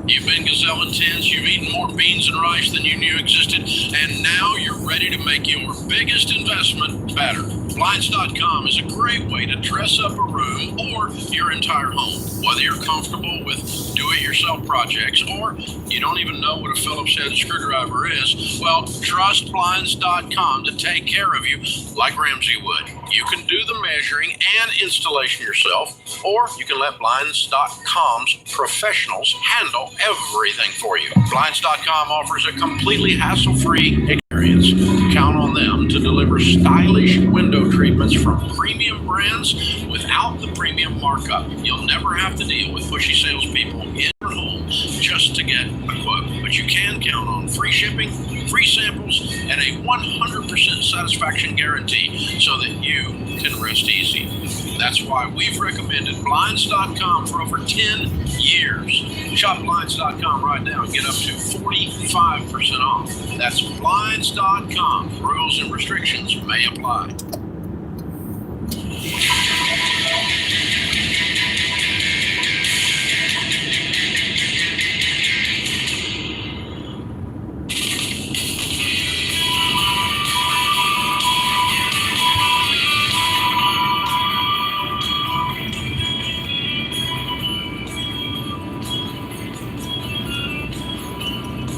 You've been gazelle intense, you've eaten more beans and rice than you knew existed, and now you're ready to make your biggest investment better. Blinds.com is a great way to dress up a room or your entire home. Whether you're comfortable with do-it-yourself projects or you don't even know what a Phillips head screwdriver is, well, trust Blinds.com to take care of you like Ramsey would. You can do the measuring and installation yourself, or you can let Blinds.com's professionals handle everything for you. Blinds.com offers a completely hassle-free experience. Count on them to deliver stylish window treatments from premium brands without the premium markup. You'll never have to deal with pushy salespeople in your home just to get a quote. But you can count on free shipping, free samples, and a 100% satisfaction guarantee so that you can rest easy. That's why we've recommended Blinds.com for over 10 years. Shop Blinds.com right now and get up to 45% off. That's Blinds.com. Rules and restrictions may apply.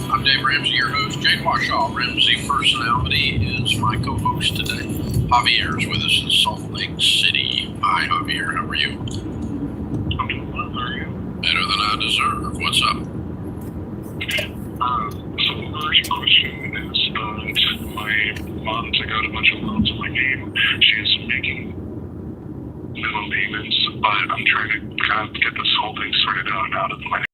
I'm Dave Ramsey, your host. Jade Washaw, Ramsey Personality, is my co-host today. Javier is with us in Salt Lake City. Hi, Javier. How are you? I'm doing well. How are you? Better than I deserve. What's up? So the first question is, my mom took out a bunch of loans in my name. She's making minimum payments, but I'm trying to kind of get this whole thing sorted out of my name.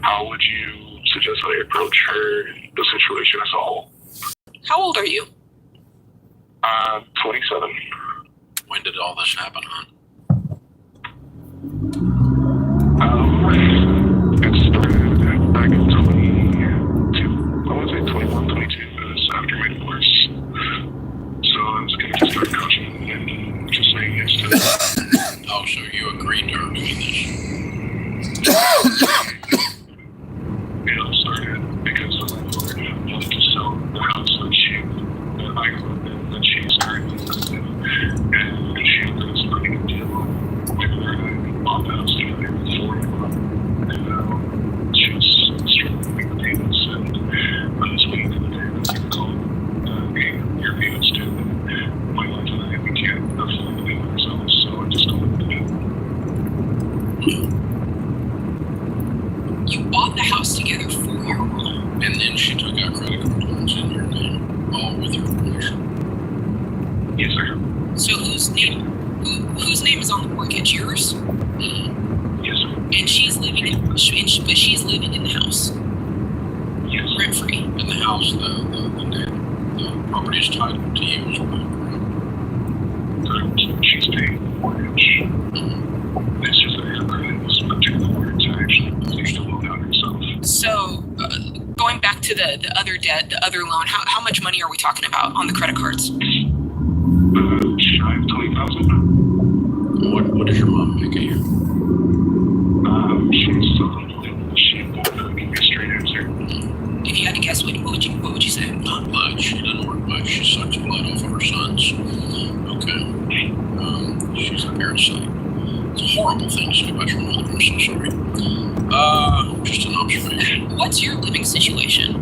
How would you suggest I approach her, the situation as a whole? How old are you? 27. When did all this happen, hon? It started back in 22. I want to say 21, 22. It was after my divorce. So I was going to just start coaching and just saying yes to it. Oh, so you agreed to her doing this? It all started because the landlord wanted to sell the house that I grew up in, that she's currently living in, and she was finding a deal with her and I bought the house together for and she's struggling with the payments, and I was waiting for the day that I called, hey, your payments due, and my wife and I, we can't afford to pay ourselves, so I just called it a day. You bought the house together for your mom. And then she took out credit card loans in your name, all with your permission. Yes, sir. So whose name is on the mortgage? Yours? Yes, sir. And she's living in but she's living in the house. Yes. Rent free. In the house, the property is titled to you as well, correct? She's paying the mortgage. It's just that her credit was much lower to actually take the loan out herself. So going back to the other debt, the other loan, how much money are we talking about on the credit cards? Shy of 20,000. What does your mom make a year? She won't give me a straight answer. If you had to guess, what would you say? Not much. She doesn't work much. She sucks blood off of her sons. Okay. She's a parasite. It's a horrible thing to say about your mother. I'm so sorry. Just an observation. What's your living situation?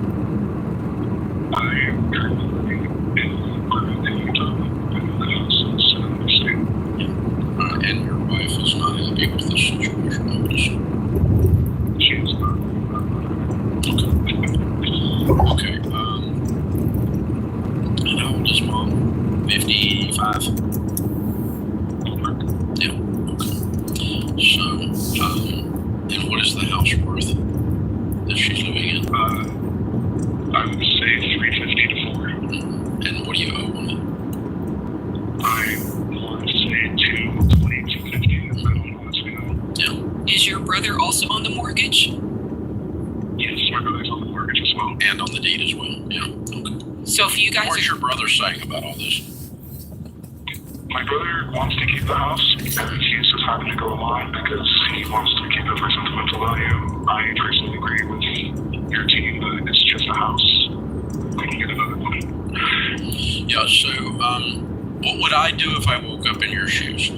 I am currently living in Utah, in the house in San State. And your wife is not happy with this situation, I would assume. She is not. Okay. And how old is mom? 55? Yeah. Okay. So, and what is the house worth that she's living in? I would say 350 to 400. And what do you owe on it? I want to say 220, 250, if I don't honestly know. Yeah. Is your brother also on the mortgage? Yes, my brother's on the mortgage as well. And on the deed as well. Yeah. Okay. So if you guys What's are your brother saying about all this? My brother wants to keep the house, and he's just having to go along because he wants to keep it for sentimental value. I personally agree with your team that it's just a house. We can get another one. Yeah, so What would I do if I woke up in your shoes?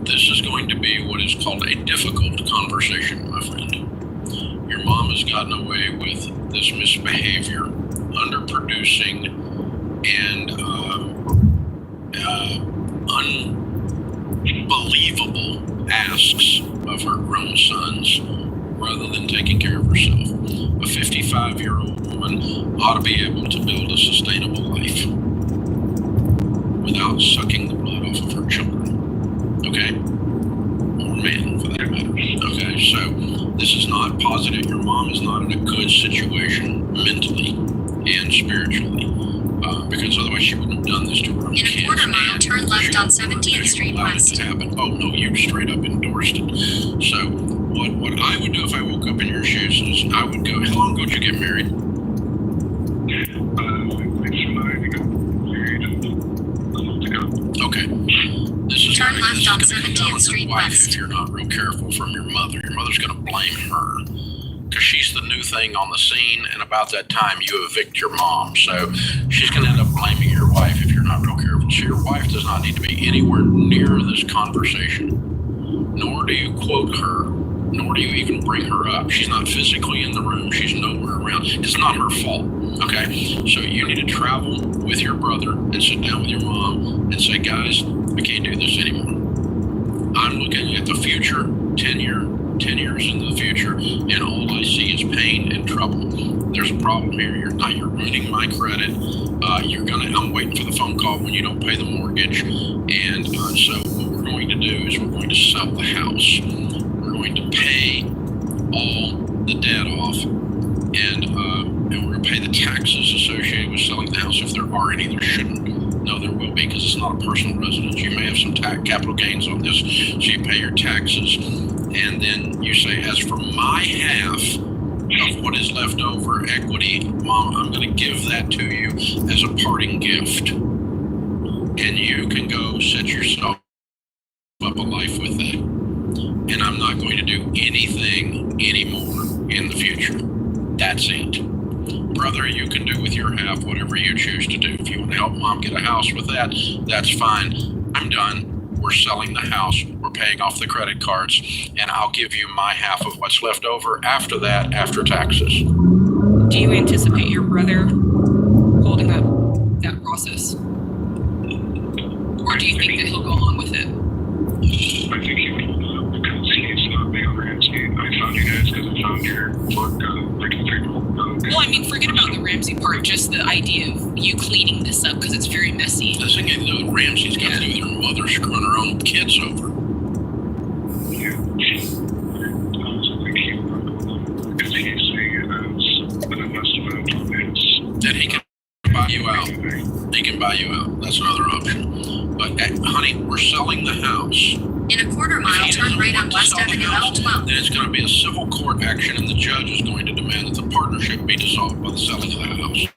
This is going to be what is called a difficult conversation, my friend. Your mom has gotten away with this misbehavior, underproducing, and unbelievable asks of her grown sons rather than taking care of herself. A 55-year-old woman ought to be able to build a sustainable life without sucking the blood off of her children. Okay? Or man, for that matter. Okay, so this is not positive. Your mom is not in a good situation mentally and spiritually, because otherwise she wouldn't have done this to her own kids. In a quarter mile, turn left on 17th Street West. Oh no, you straight up endorsed it. So what I would do if I woke up in your shoes is I would go. How long ago did you get married? Okay. This is Turn gonna, left this on is gonna come 17th down with Street your wife West. if you're not real careful from your mother. Your mother's gonna blame her because she's the new thing on the scene, and about that time you evict your mom. So she's gonna end up blaming your wife if you're not real careful. So your wife does not need to be anywhere near this conversation, nor do you quote her, nor do you even bring her up. She's not physically in the room. She's nowhere around. It's not her fault. Okay, so you need to travel with your brother and sit down with your mom and say, guys, I can't do this anymore. I'm looking at the future, 10 years into the future, and all I see is pain and trouble. There's a problem here. You're ruining my credit. I'm waiting for the phone call when you don't pay the mortgage. And so what we're going to do is we're going to sell the house. We're going to pay all the debt off, and we're going to pay the taxes associated with selling the house if there are any. There shouldn't. No, there will be, because it's not a personal residence. You may have some capital gains on this, so you pay your taxes. And then you say, as for my half of what is left over, equity, Mom, I'm going to give that to you as a parting gift. And you can go set yourself up a life with that. And I'm not going to do anything anymore in the future. That's it. Brother, you can do with your half whatever you choose to do. If you want to help Mom get a house with that, that's fine. I'm done. We're selling the house. We're paying off the credit cards, and I'll give you my half of what's left over after that, after taxes. Do you anticipate your brother holding up that process? Or do you think that he'll go along with it? I think he would because he's not big on Ramsey. I found you guys because I found your book, Freaking People. Well, I mean, forget about the Ramsey part, just the idea of you cleaning this up because it's very messy. This thing ain't to do with Ramsey's got to do with their mother screwing her own kids over. Yeah. I think he would go along because he's seeing it as an investment on his. Then he can buy you out. He can buy you out. That's another option. But, honey, we're selling the house. In a quarter mile, turn right on West Avenue L12. Then it's going to be a civil court action, and the judge is going to demand that the partnership be dissolved by the selling of the house.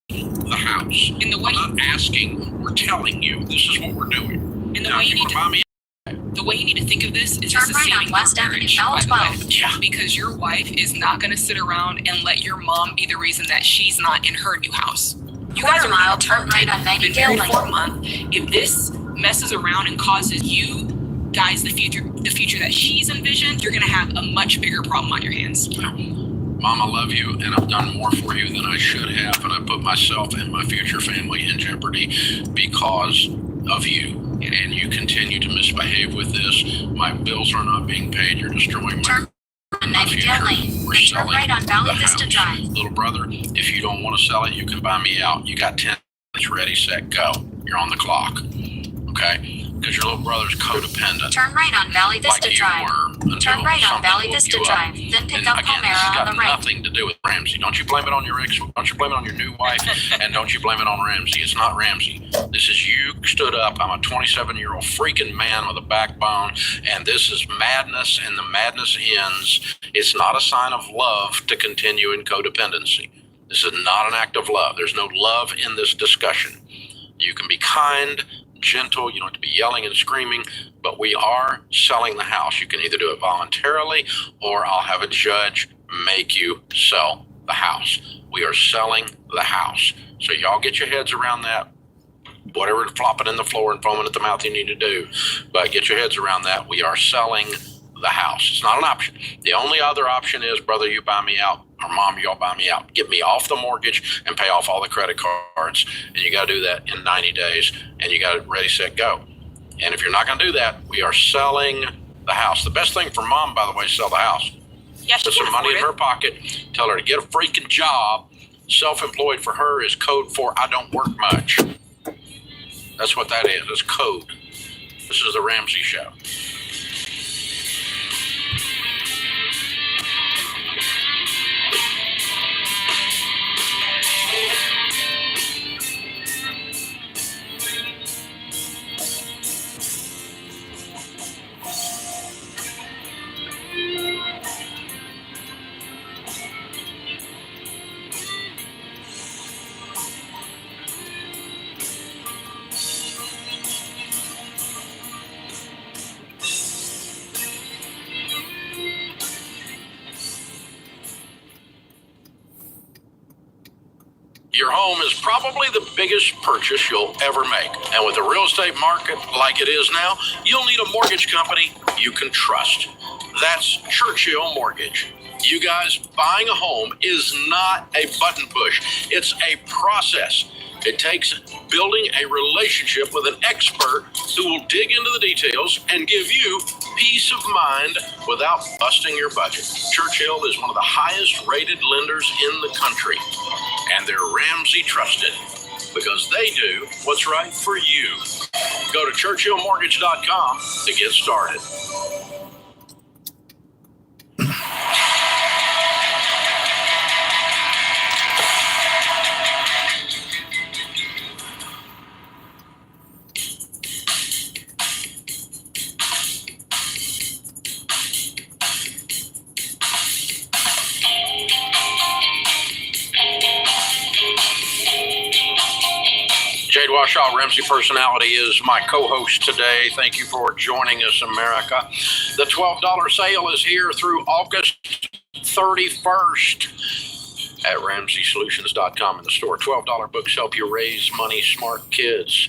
The house. In the way, I'm not asking, we're telling you this is what we're doing. in the Now, way if you you need want to buy to, me the way you need to think of this is Turn this is right on saving West your Avenue marriage, by the L12. way. Yeah. Because your wife is not going to sit around and let your mom be the reason that she's not in her new house. You guys Quarter are mile, going to turn right on been Nightingale married Lane. for a month. If this messes around and causes you guys the future that she's envisioned, you're going to have a much bigger problem on your hands. Mom, I love you, and I've done more for you than I should have, and I put myself and my future family in jeopardy because of you. And you continue to misbehave with this. My bills are not being paid. You're destroying Turn on Nightingale Lane. We're And turn selling right on Valley the Vista house. Drive. Little brother, if you don't want to sell it, you can buy me out. You got 10 minutes ready, set, go. You're on the clock. Okay? Because your little brother's codependent. Turn right on Valley Vista like Drive. you were, until Turn right on something Valley woke Vista you up. Drive. Then pick And up again, this Palmera has on got the right. nothing to do with Ramsey. Don't you blame it on your ex. Don't you blame it on your new wife. And don't you blame it on Ramsey. It's not Ramsey. This is you stood up. I'm a 27-year-old freaking man with a backbone. And this is madness, and the madness ends. It's not a sign of love to continue in codependency. This is not an act of love. There's no love in this discussion. You can be kind, gentle. You don't have to be yelling and screaming. But we are selling the house. You can either do it voluntarily, or I'll have a judge make you sell the house. We are selling the house. So y'all get your heads around that. whatever flopping in the floor and foaming at the mouth you need to do. But get your heads around that. We are selling the house. It's not an option. The only other option is, brother, you buy me out, or mom, y'all buy me out. Get me off the mortgage and pay off all the credit cards. And you got to do that in 90 days. And you got it ready, set, go. And if you're not going to do that, we are selling the house. The best thing for mom, by the way, is sell the house. Yeah, she Put some money in her pocket. Tell her to get a freaking job. Self-employed for her is code for I don't work much. That's what that is. It's code. This is the Ramsey Show. Your home is probably the biggest purchase you'll ever make. And with the real estate market like it is now, you'll need a mortgage company you can trust. That's Churchill Mortgage. You guys, buying a home is not a button push. It's a process. It takes building a relationship with an expert who will dig into the details and give you peace of mind without busting your budget. Churchill is one of the highest rated lenders in the country, and they're Ramsey trusted because they do what's right for you. Go to churchillmortgage.com to get started. Jade Washaw, Ramsey Personality, is my co-host today. Thank you for joining us, America. The $12 sale is here through August 31st at RamseySolutions.com in the store. $12 books help you raise money, smart kids.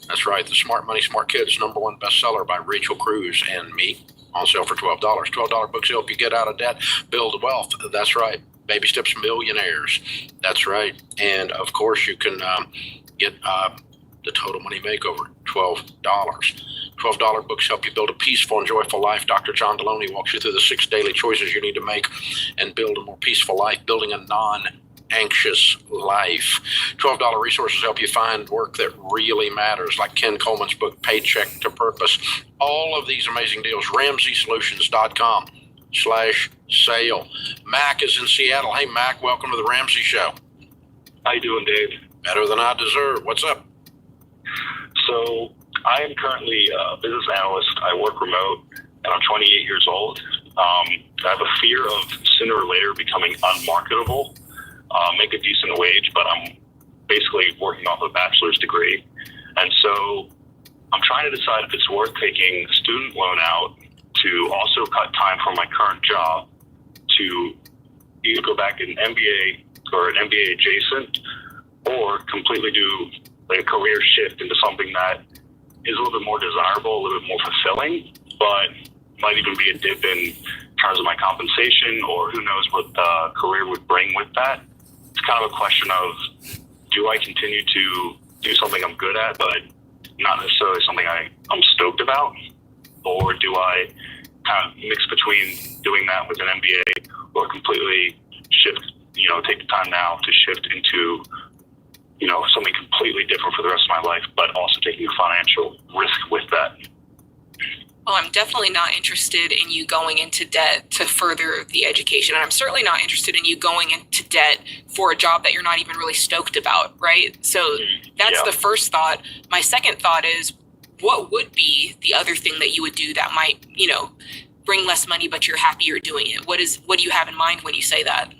That's right, the Smart Money, Smart Kids, #1 bestseller by Rachel Cruz and me, on sale for $12. $12 books help you get out of debt, build wealth. That's right. Baby Steps Millionaires. That's right. And, of course, you can get the Total Money Makeover, $12. $12 books help you build a peaceful and joyful life. Dr. John Deloney walks you through the 6 daily choices you need to make and build a more peaceful life, building a non-anxious life. $12 resources help you find work that really matters, like Ken Coleman's book, Paycheck to Purpose. All of these amazing deals, RamseySolutions.com/sale. Mac is in Seattle. Hey, Mac, welcome to the Ramsey Show. How you doing, Dave? Better than I deserve. What's up? So I am currently a business analyst. I work remote, and I'm 28 years old. I have a fear of sooner or later becoming unmarketable, make a decent wage, but I'm basically working off a bachelor's degree. And so I'm trying to decide if it's worth taking a student loan out to also cut time from my current job to either go back in MBA or an MBA adjacent, or completely do like a career shift into something that is a little bit more desirable, a little bit more fulfilling, but might even be a dip in terms of my compensation, or who knows what the career would bring with that. It's kind of a question of, do I continue to do something I'm good at, but not necessarily something I'm stoked about? Or do I kind of mix between doing that with an MBA, or completely shift, take the time now to shift into something completely different for the rest of my life, but also taking a financial risk with that? Well, I'm definitely not interested in you going into debt to further the education. And I'm certainly not interested in you going into debt for a job that you're not even really stoked about, right? So that's the first thought. My second thought is, what would be the other thing that you would do that might, bring less money, but you're happy you're doing it? What do you have in mind when you say that?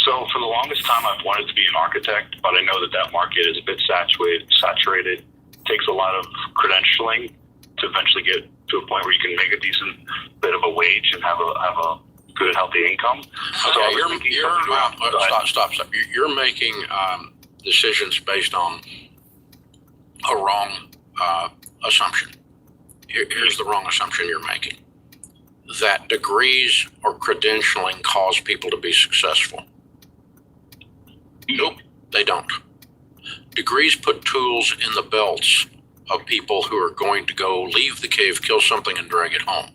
So for the longest time, I've wanted to be an architect, but I know that market is a bit saturated. It takes a lot of credentialing to eventually get to a point where you can make a decent bit of a wage and have a good, healthy income. Okay, stop. You're making decisions based on a wrong assumption. Here's the wrong assumption you're making. That degrees or credentialing cause people to be successful. Nope, they don't. Degrees put tools in the belts of people who are going to go leave the cave, kill something, and drag it home.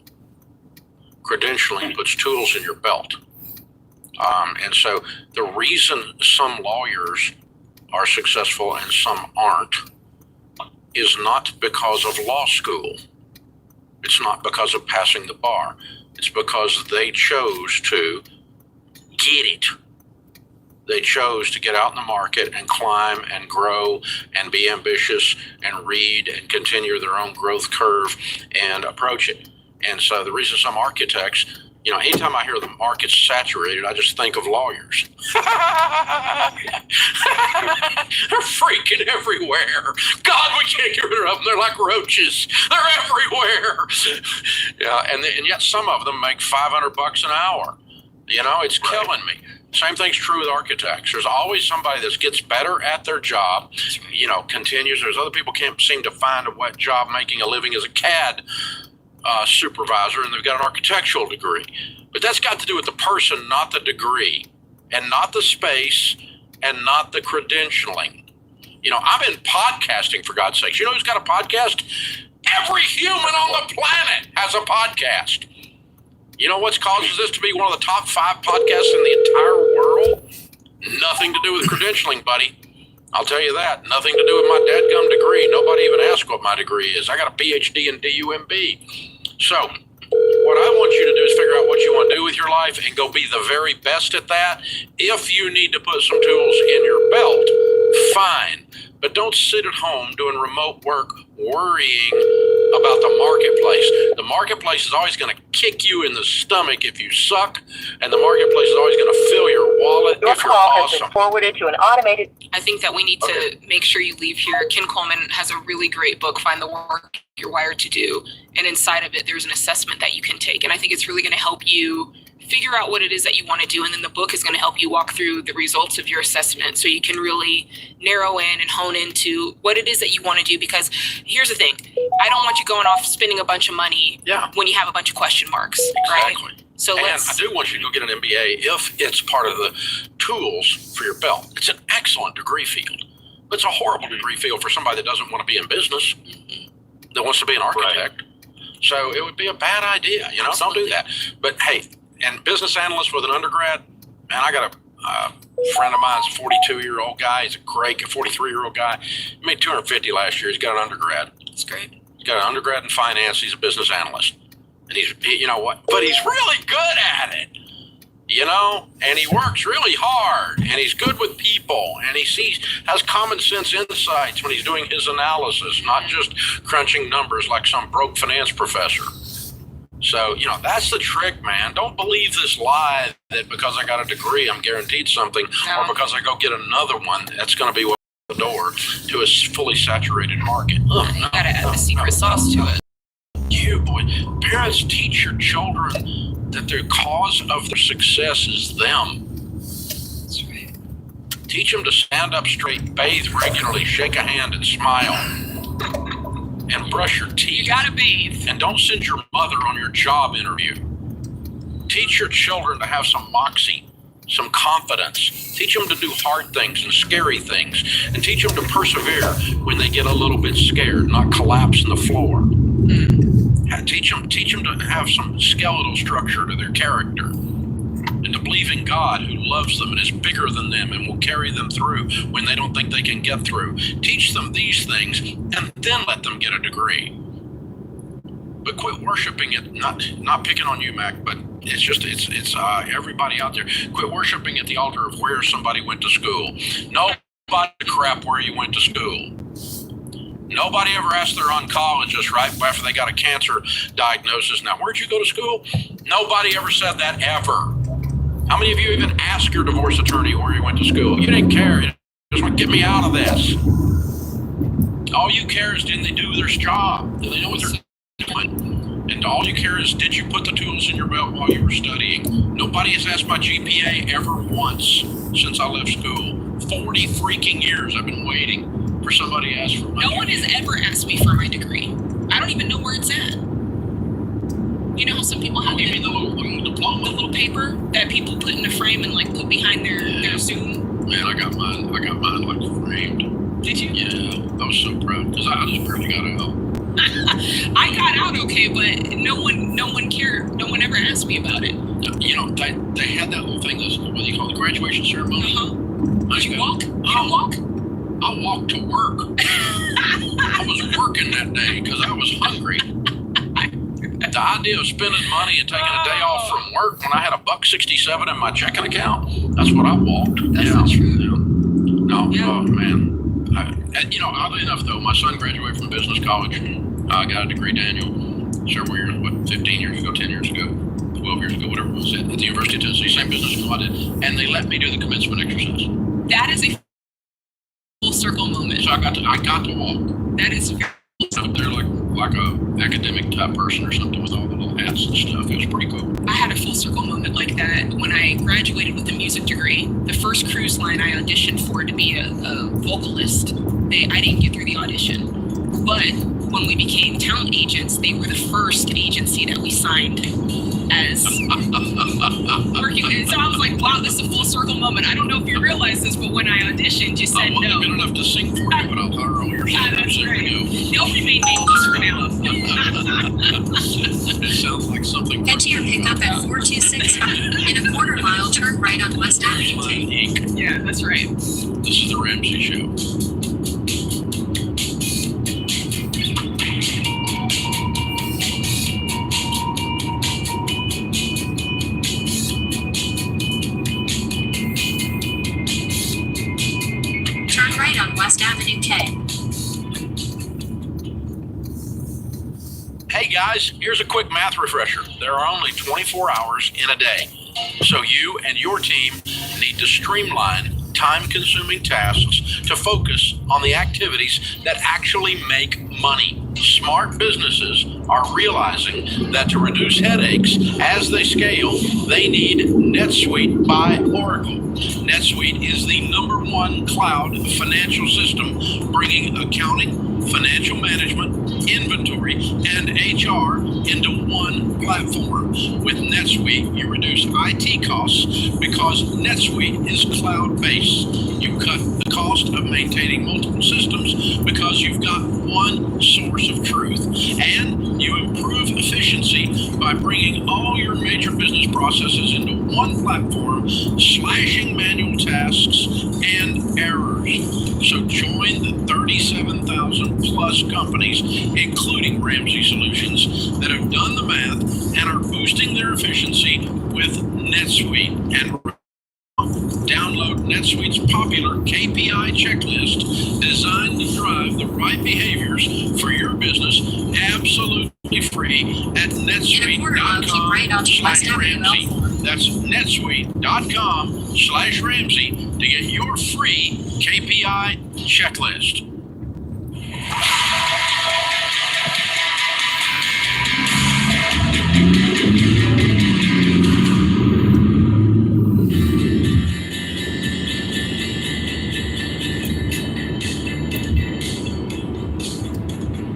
Credentialing puts tools in your belt. And so the reason some lawyers are successful and some aren't is not because of law school. It's not because of passing the bar. It's because they chose to get it. They chose to get out in the market and climb and grow and be ambitious and read and continue their own growth curve and approach it. And so the reason some architects, you know, anytime I hear the market's saturated, I just think of lawyers. They're freaking everywhere. God, we can't get rid of them. They're like roaches. They're everywhere. Yeah, and yet some of them make $500 an hour. You know, it's killing me. Same thing's true with architects. There's always somebody that gets better at their job, you know, continues. There's other people can't seem to find a wet job making a living as a CAD supervisor, and they've got an architectural degree. But that's got to do with the person, not the degree, and not the space, and not the credentialing. You know, I'm in podcasting, for God's sakes. You know who's got a podcast? Every human on the planet has a podcast. You know what causes this to be one of the top 5 podcasts in the entire world? Nothing to do with credentialing, buddy. I'll tell you that. Nothing to do with my dadgum degree. Nobody even asked what my degree is. I got a PhD in DUMB. So what I want you to do is figure out what you want to do with your life and go be the very best at that. If you need to put some tools in your belt, fine. But don't sit at home doing remote work worrying about the marketplace. The marketplace is always going to kick you in the stomach if you suck, and the marketplace is always going to fill your wallet if you're awesome. Forwarded to an automated. I think that we need to make sure you leave here. Ken Coleman has a really great book, Find the Work You're Wired to Do. And inside of it, there's an assessment that you can take. And I think it's really going to help you figure out what it is that you want to do. And then the book is going to help you walk through the results of your assessment so you can really narrow in and hone into what it is that you want to do. Because here's the thing. I don't want you going off spending a bunch of money when you have a bunch of question marks. Exactly. Right? So and I do want you to go get an MBA if it's part of the tools for your belt. It's an excellent degree field. It's a horrible degree field for somebody that doesn't want to be in business, that wants to be an architect. So it would be a bad idea, you know, Don't do that. But hey, and business analyst with an undergrad, man, I got a friend of mine's a 42-year-old guy. He's a great 43-year-old guy. He made $250 last year. He's got an undergrad. That's great. He's got an undergrad in finance. He's a business analyst. And you know what? But he's really good at it, you know, and he works really hard, and he's good with people, and he has common sense insights when he's doing his analysis, not just crunching numbers like some broke finance professor. So, you know, that's the trick, man. Don't believe this lie that because I got a degree, I'm guaranteed something, or because I go get another one, that's going to be the door to a fully saturated market. You got to add the secret sauce to it. Parents, teach your children that the cause of their success is them. That's right. Teach them to stand up straight, bathe regularly, shake a hand and smile, and brush your teeth. You gotta bathe. And don't send your mother on your job interview. Teach your children to have some moxie, some confidence. Teach them to do hard things and scary things, and teach them to persevere when they get a little bit scared, not collapse on the floor. Teach them to have some skeletal structure to their character, and to believe in God who loves them and is bigger than them and will carry them through when they don't think they can get through. Teach them these things and then let them get a degree. But quit worshiping it, not picking on you, Mac, but it's everybody out there. Quit worshiping at the altar of where somebody went to school. Nobody crap where you went to school. Nobody ever asked their oncologist right after they got a cancer diagnosis, now, where'd you go to school? Nobody ever said that ever. How many of you even asked your divorce attorney where you went to school? You didn't care. You just want to get me out of this. All you care is, did they do their job? Do they know what they're doing? And all you care is, did you put the tools in your belt while you were studying? Nobody has asked my GPA ever once since I left school. 40 freaking years I've been waiting for somebody to ask for my No one has ever asked me for my degree. I don't even know where it's at. You know how some people have You mean the little diploma? the little paper that people put in a frame and like put behind their Zoom? Man, I got mine like framed. Did you? Yeah, I was so proud because I just barely got out. I got out okay, but no one cared. No one ever asked me about it. You know, they had that little thing, what do you call it, the graduation ceremony? Did you walk? You didn't walk? I walked to work. I was working that day because I was hungry. The idea of spending money and taking a day off from work when I had $1.67 in my checking account, that's what I walked. That's not true. Yeah. No, Yeah. oh man. Oddly enough though, my son graduated from business college. Got a degree, Daniel, several years, 15 years ago, 10 years ago, 12 years ago, whatever it was, at the University of Tennessee, same business school I did. And they let me do the commencement exercise. That is a full circle moment. So I got to walk. That is Up there like a academic type person or something with all the little hats and stuff. It was pretty cool. I had a full circle moment like that when I graduated with a music degree. The first cruise line I auditioned for to be a vocalist, I didn't get through the audition. But when we became talent agents, they were the first agency that we signed as working with. So I was like, wow, this is a full circle moment. I don't know if you realize this, but when I auditioned, you said I wasn't no. good enough to sing for you, but I'll tell her all your songs. That's right. They'll remain nameless for now. It sounds like something. Head to your pickup at 426 in a quarter mile, turn right on West Avenue. Yeah, that's right. This is the Ramsey Show. Turn right on West Avenue K. Hey guys, here's a quick math refresher. There are only 24 hours in a day. So you and your team need to streamline time-consuming tasks to focus on the activities that actually make money. Smart businesses are realizing that to reduce headaches as they scale, they need NetSuite by Oracle. NetSuite is the #1 cloud financial system, bringing accounting, financial management, inventory, and HR into one platform. With NetSuite, you reduce IT costs because NetSuite is cloud-based. You cut the cost of maintaining multiple systems because you've got one source of truth, and you improve efficiency by bringing all your major business processes into one platform, slashing manual tasks and errors. So join the 37,000 plus companies, including Ramsey Solutions, that have done the math and are boosting their efficiency with NetSuite. And download NetSuite's popular KPI checklist designed to drive the right behaviors for your business absolutely free at netsuite.com/Ramsey. That's netsuite.com/Ramsey to get your free KPI checklist.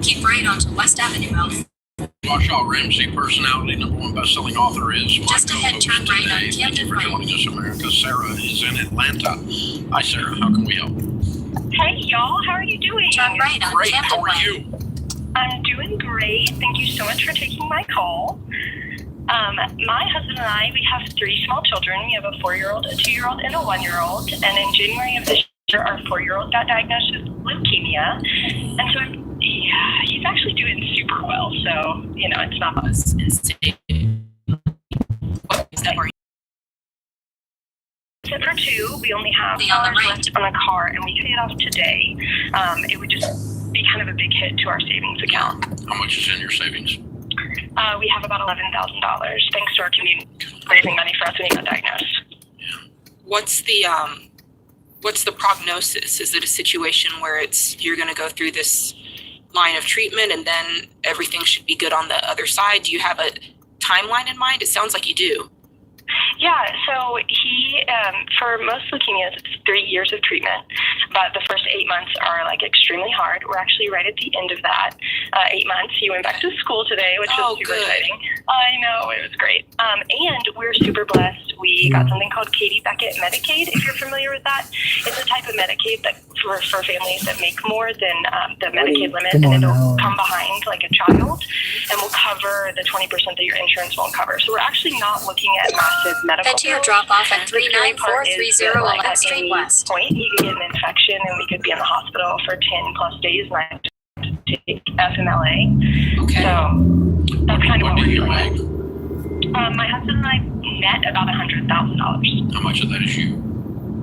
Keep right onto West Avenue L. Joshua Ramsey, personality, #1 best-selling author, is my Just ahead, co-host turn right on today. Thank you for Camden joining us, America. Sarah is in Atlanta. Hi, Sarah. How can we help? Hey, y'all. How are you doing? Turn right on Great. Camden How are Way. you? I'm doing great. Thank you so much for taking my call. My husband and I, we have 3 small children. We have a 4-year-old, a 2-year-old, and a 1-year-old. And in January of this year, our 4-year-old got diagnosed with leukemia. And so he's actually doing super well. So, it's not Was insane. Except for 2, we only have The on the right. left on the car, and we pay it off today. It would just be kind of a big hit to our savings account. How much is in your savings? We have about $11,000, thanks to our community raising money for us when he got diagnosed. What's the prognosis? Is it a situation where you're going to go through this line of treatment and then everything should be good on the other side? Do you have a timeline in mind? It sounds like you do. Yeah, so he, for most leukemias, it's 3 years of treatment, but the first 8 months are like extremely hard. We're actually right at the end of that 8 months. He went back to school today, which was super exciting. I know, it was great. And we're super blessed. We got something called Katie Beckett Medicaid, if you're familiar with that. It's a type of Medicaid that for families that make more than the Medicaid limit, and it'll come behind like a child and will cover the 20% that your insurance won't cover. So we're actually not looking at massive medical Head to your drop off at 39430 11th Street West. Point, you could get an infection and we could be in the hospital for 10 plus days and I have to take FMLA. Okay. So that's kind of what we're you doing. make? My husband and I net about $100,000. How much of that is you?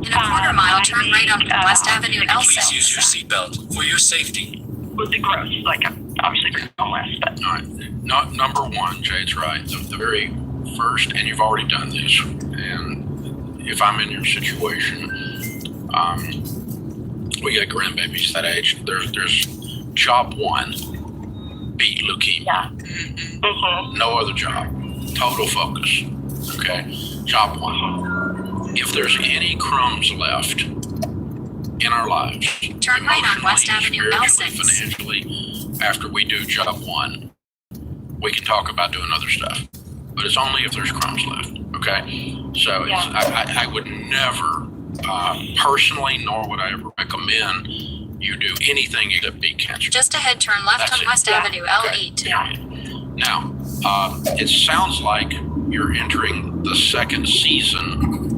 In a quarter mile, turn right on West Avenue Please L6. use your seatbelt for your safety. With the gross, like obviously we're going less, but. All right. Not number one, Jade's right. The very first, and you've already done this, and if I'm in your situation, we got grandbabies that age. There's job one, beat leukemia. Yeah. Mm-hmm. No other job. Total focus. Okay. Job one. If there's any crumbs left in our lives, Turn right on West Avenue spiritually, L6. financially, after we do job one, we can talk about doing other stuff. But it's only if there's crumbs left. Okay. So I would never, personally, nor would I ever recommend you do anything except beat cancer. Just ahead, turn left That's on it. West Avenue L8. Yeah. Now, it sounds like you're entering the second season,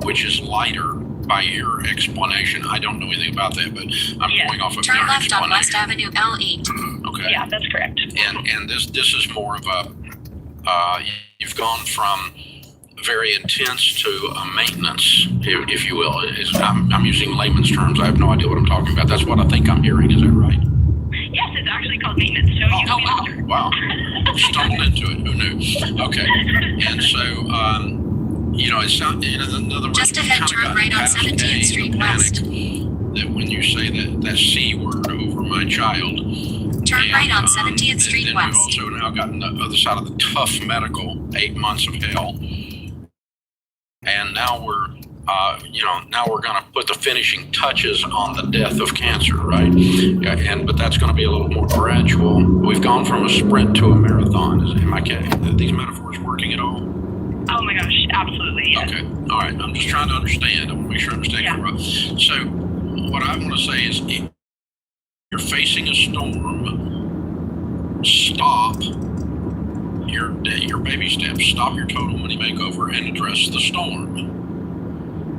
which is lighter by your explanation. I don't know anything about that, but I'm going off of Turn your left on West explanation. Avenue L8. Okay. Yeah, that's correct. And this is more of a, you've gone from very intense to a maintenance, if you will. I'm using layman's terms. I have no idea what I'm talking about. That's what I think I'm hearing. Is that right? Yes, it's actually called maintenance. So wow. Stumbled into it. Who knew? Okay. And so, it's not, in other words, Just ahead, turn right on 17th Street West. That when you say that C word over my child, Turn right on 17th Street then West. we've also now gotten the other side of the tough medical 8 months of hell. And now we're, now we're going to put the finishing touches on the death of cancer, right? But that's going to be a little more gradual. We've gone from a sprint to a marathon. Are these metaphors working at all? Oh my gosh, absolutely. Yes. Okay. All right. I'm just trying to understand. I want to make sure I understand. So what I want to say is, if you're facing a storm, stop your baby steps, stop your total money makeover and address the storm.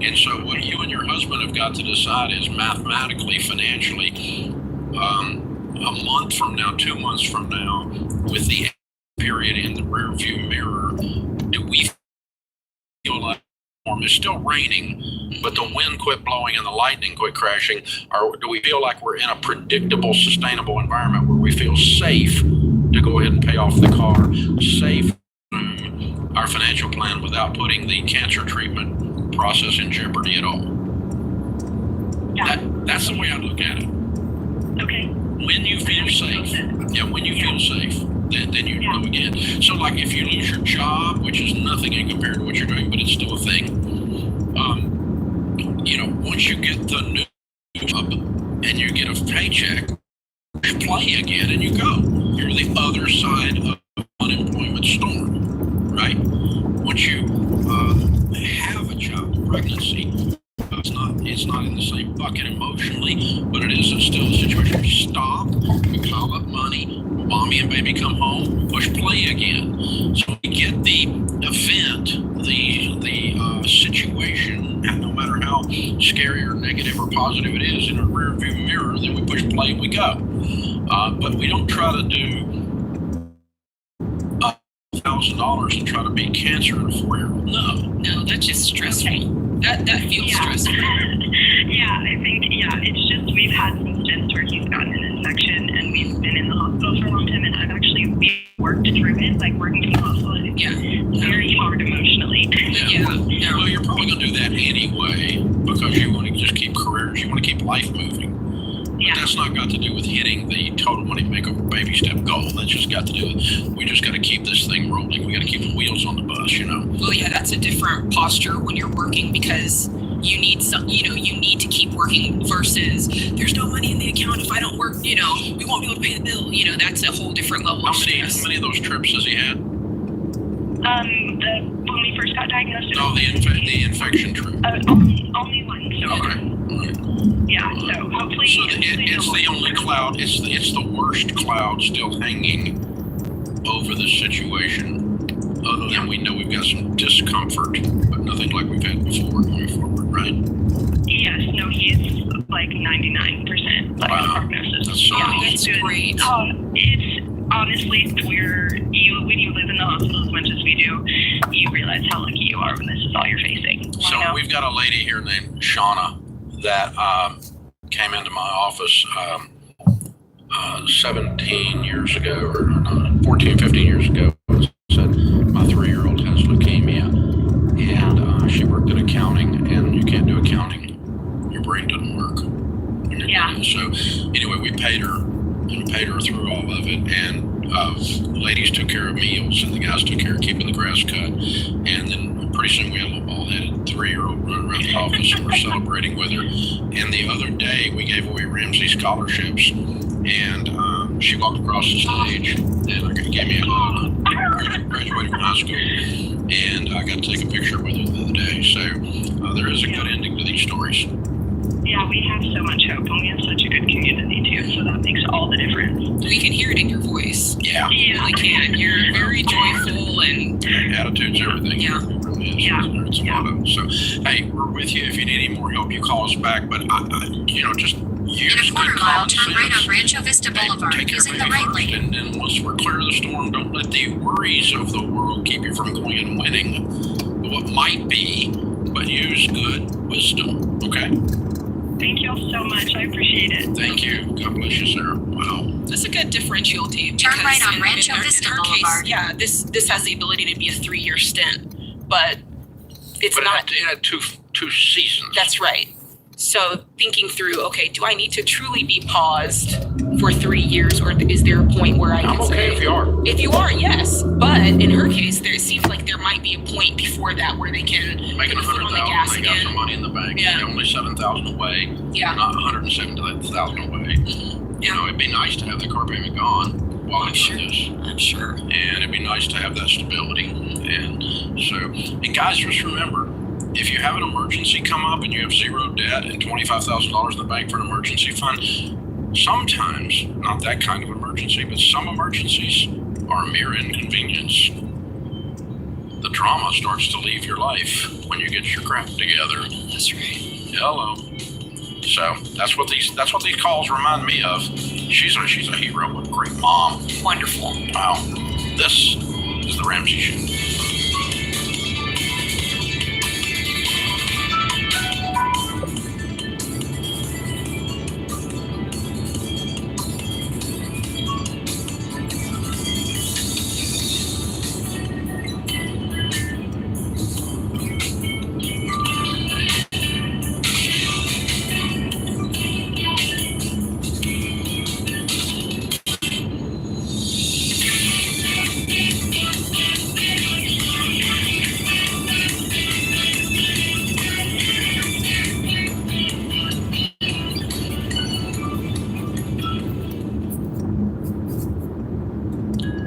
And so what you and your husband have got to decide is mathematically, financially, a month from now, 2 months from now, with the period in the rear view mirror, do we feel like the storm is still raining, but the wind quit blowing and the lightning quit crashing? Or do we feel like we're in a predictable, sustainable environment where we feel safe to go ahead and pay off the car, safe our financial plan without putting the cancer treatment process in jeopardy at all? That's the way I look at it. Okay. When you feel safe, feel safe, then you go again. So like if you lose your job, which is nothing in compared to what you're doing, but it's still a thing. Once you get the new job and you get a paycheck, you play again and you go. You're the other side of the unemployment storm, right? Once you have a child, pregnancy, it's not in the same bucket emotionally, but it is still a situation. Stop, we call up money, mommy and baby come home, push play again. So we get the event, the situation, no matter how scary or negative or positive it is, in a rear view mirror, then we push play and we go. But we don't try to do $1,000 and try to beat cancer in a 4-year-old. No, that's just stressful. That feels stressful. I think, it's just we've had some stints where he's gotten an infection and we've been in the hospital for a long time, and I've actually worked through it, like working in the hospital. It's very hard emotionally. Well, you're probably going to do that anyway because you want to just keep careers, you want to keep life moving. Yeah. But that's not got to do with hitting the total money makeover baby step goal. That's just got to do with, we just got to keep this thing rolling. We got to keep the wheels on the bus, you know. Well, yeah, that's a different posture when you're working because you need you need to keep working versus there's no money in the account if I don't work, we won't be able to pay the bill. That's a whole different level of stress. How many of those trips has he had? When we first got diagnosed. No, the infection trip. Only one. So. Okay. Yeah. So hopefully. So it's the only cloud. It's the worst cloud still hanging over the situation. Other than we know we've got some discomfort, but nothing like we've had before going forward, right? Yes. No. He's like 99% prognosis. That's so That's great. It's honestly when you live in the hospital as much as we do, you realize how lucky you are when this is all you're facing. So we've got a lady here named Shauna that came into my office 17 years ago, or 14, 15 years ago, and said, my 3-year-old has leukemia, and she worked in accounting, and you can't do accounting. Your brain doesn't work. Yeah. So anyway, we paid her through all of it, and ladies took care of meals, and the guys took care of keeping the grass cut, and then pretty soon we had a little bald-headed 3-year-old running around the office, and we're celebrating with her. And the other day, we gave away Ramsey scholarships, and she walked across the stage, and gave me a hug. Graduated from high school, and I got to take a picture with her the other day. So there is a good ending to these stories. Yeah, we have so much hope, and we have such a good community too, so that makes all the difference. We can hear it in your voice. Yeah. You really can. You're very joyful and attitude's everything. Yeah. It really is. Yeah. It's a lot of it. So, hey, we're with you. If you need any more help, you call us back. But just use In a quarter good mile, common turn right sense. on Rancho Vista Boulevard Take care using of the me right first, lane. and then once we're clear of the storm, don't let the worries of the world keep you from going and winning what might be, but use good wisdom. Okay. Thank you all so much. I appreciate it. Thank you. God bless you, Sarah. Wow. that's a good differential, Dave. Turn because right on in Rancho her Vista case, Boulevard. yeah, this has the ability to be a 3-year stint, but it's But not. it had two seasons. That's right. So thinking through, okay, do I need to truly be paused for 3 years, or is there a point where I can I'm okay say, if you are. If you are, yes. But in her case, there seems like there might be a point before that where they can Making put the foot on the 100,000, gas they got again. some money in the bank. Yeah. Only 7,000 away. Yeah. Not 170,000 away. Yeah. It'd be nice to have the car payment gone while I'm doing this. I'm sure. And it'd be nice to have that stability. And guys, just remember, if you have an emergency come up and you have zero debt and $25,000 in the bank for an emergency fund, sometimes, not that kind of emergency, but some emergencies are a mere inconvenience. The drama starts to leave your life when you get your crap together. That's right. Hello. So that's what these calls remind me of. She's a hero, what a great mom. Wonderful. Wow. This is the Ramsey Show.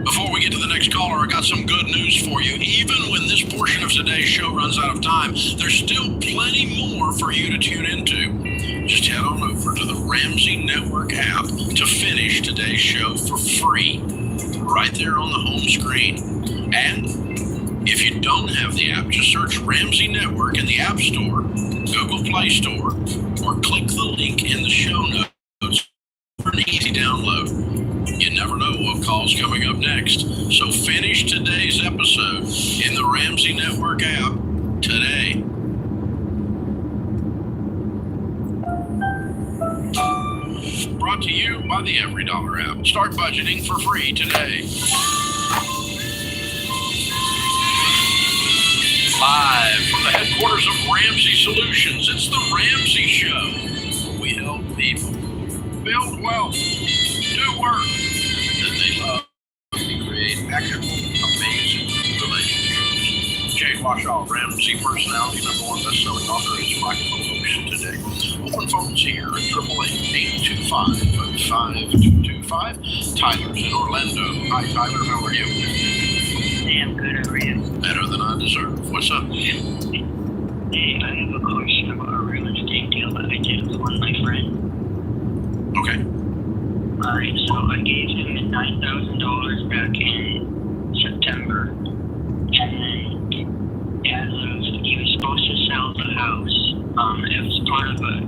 Before we get to the next caller, I got some good news for you. Even when this portion of today's show runs out of time, there's still plenty more for you to tune into. Just head on over to the Ramsey Network app to finish today's show for free, right there on the home screen. And if you don't have the app, just search Ramsey Network in the App Store, Google Play Store, or click the link in the show notes for an easy download. You never know what call's coming up next. So finish today's episode in the Ramsey Network app today. Brought to you by the Every Dollar app. Start budgeting for free today. Live from the headquarters of Ramsey Solutions, it's the Ramsey Show, where we help people build wealth, do work that they love, and create actual amazing relationships. Jay Washaw, Ramsey personality, #1 best-selling author, is my co-host today. Open phones here at 888-825-5225. Tyler's in Orlando. Hi, Tyler. How are you? Hey, I'm good. How are you? Better than I deserve. What's up? Hey, I have a question about a real estate deal that I did with one of my friends. Okay. Alright, so I gave him $9,000 back in September. And then, as of, he was supposed to sell the house. It was part of a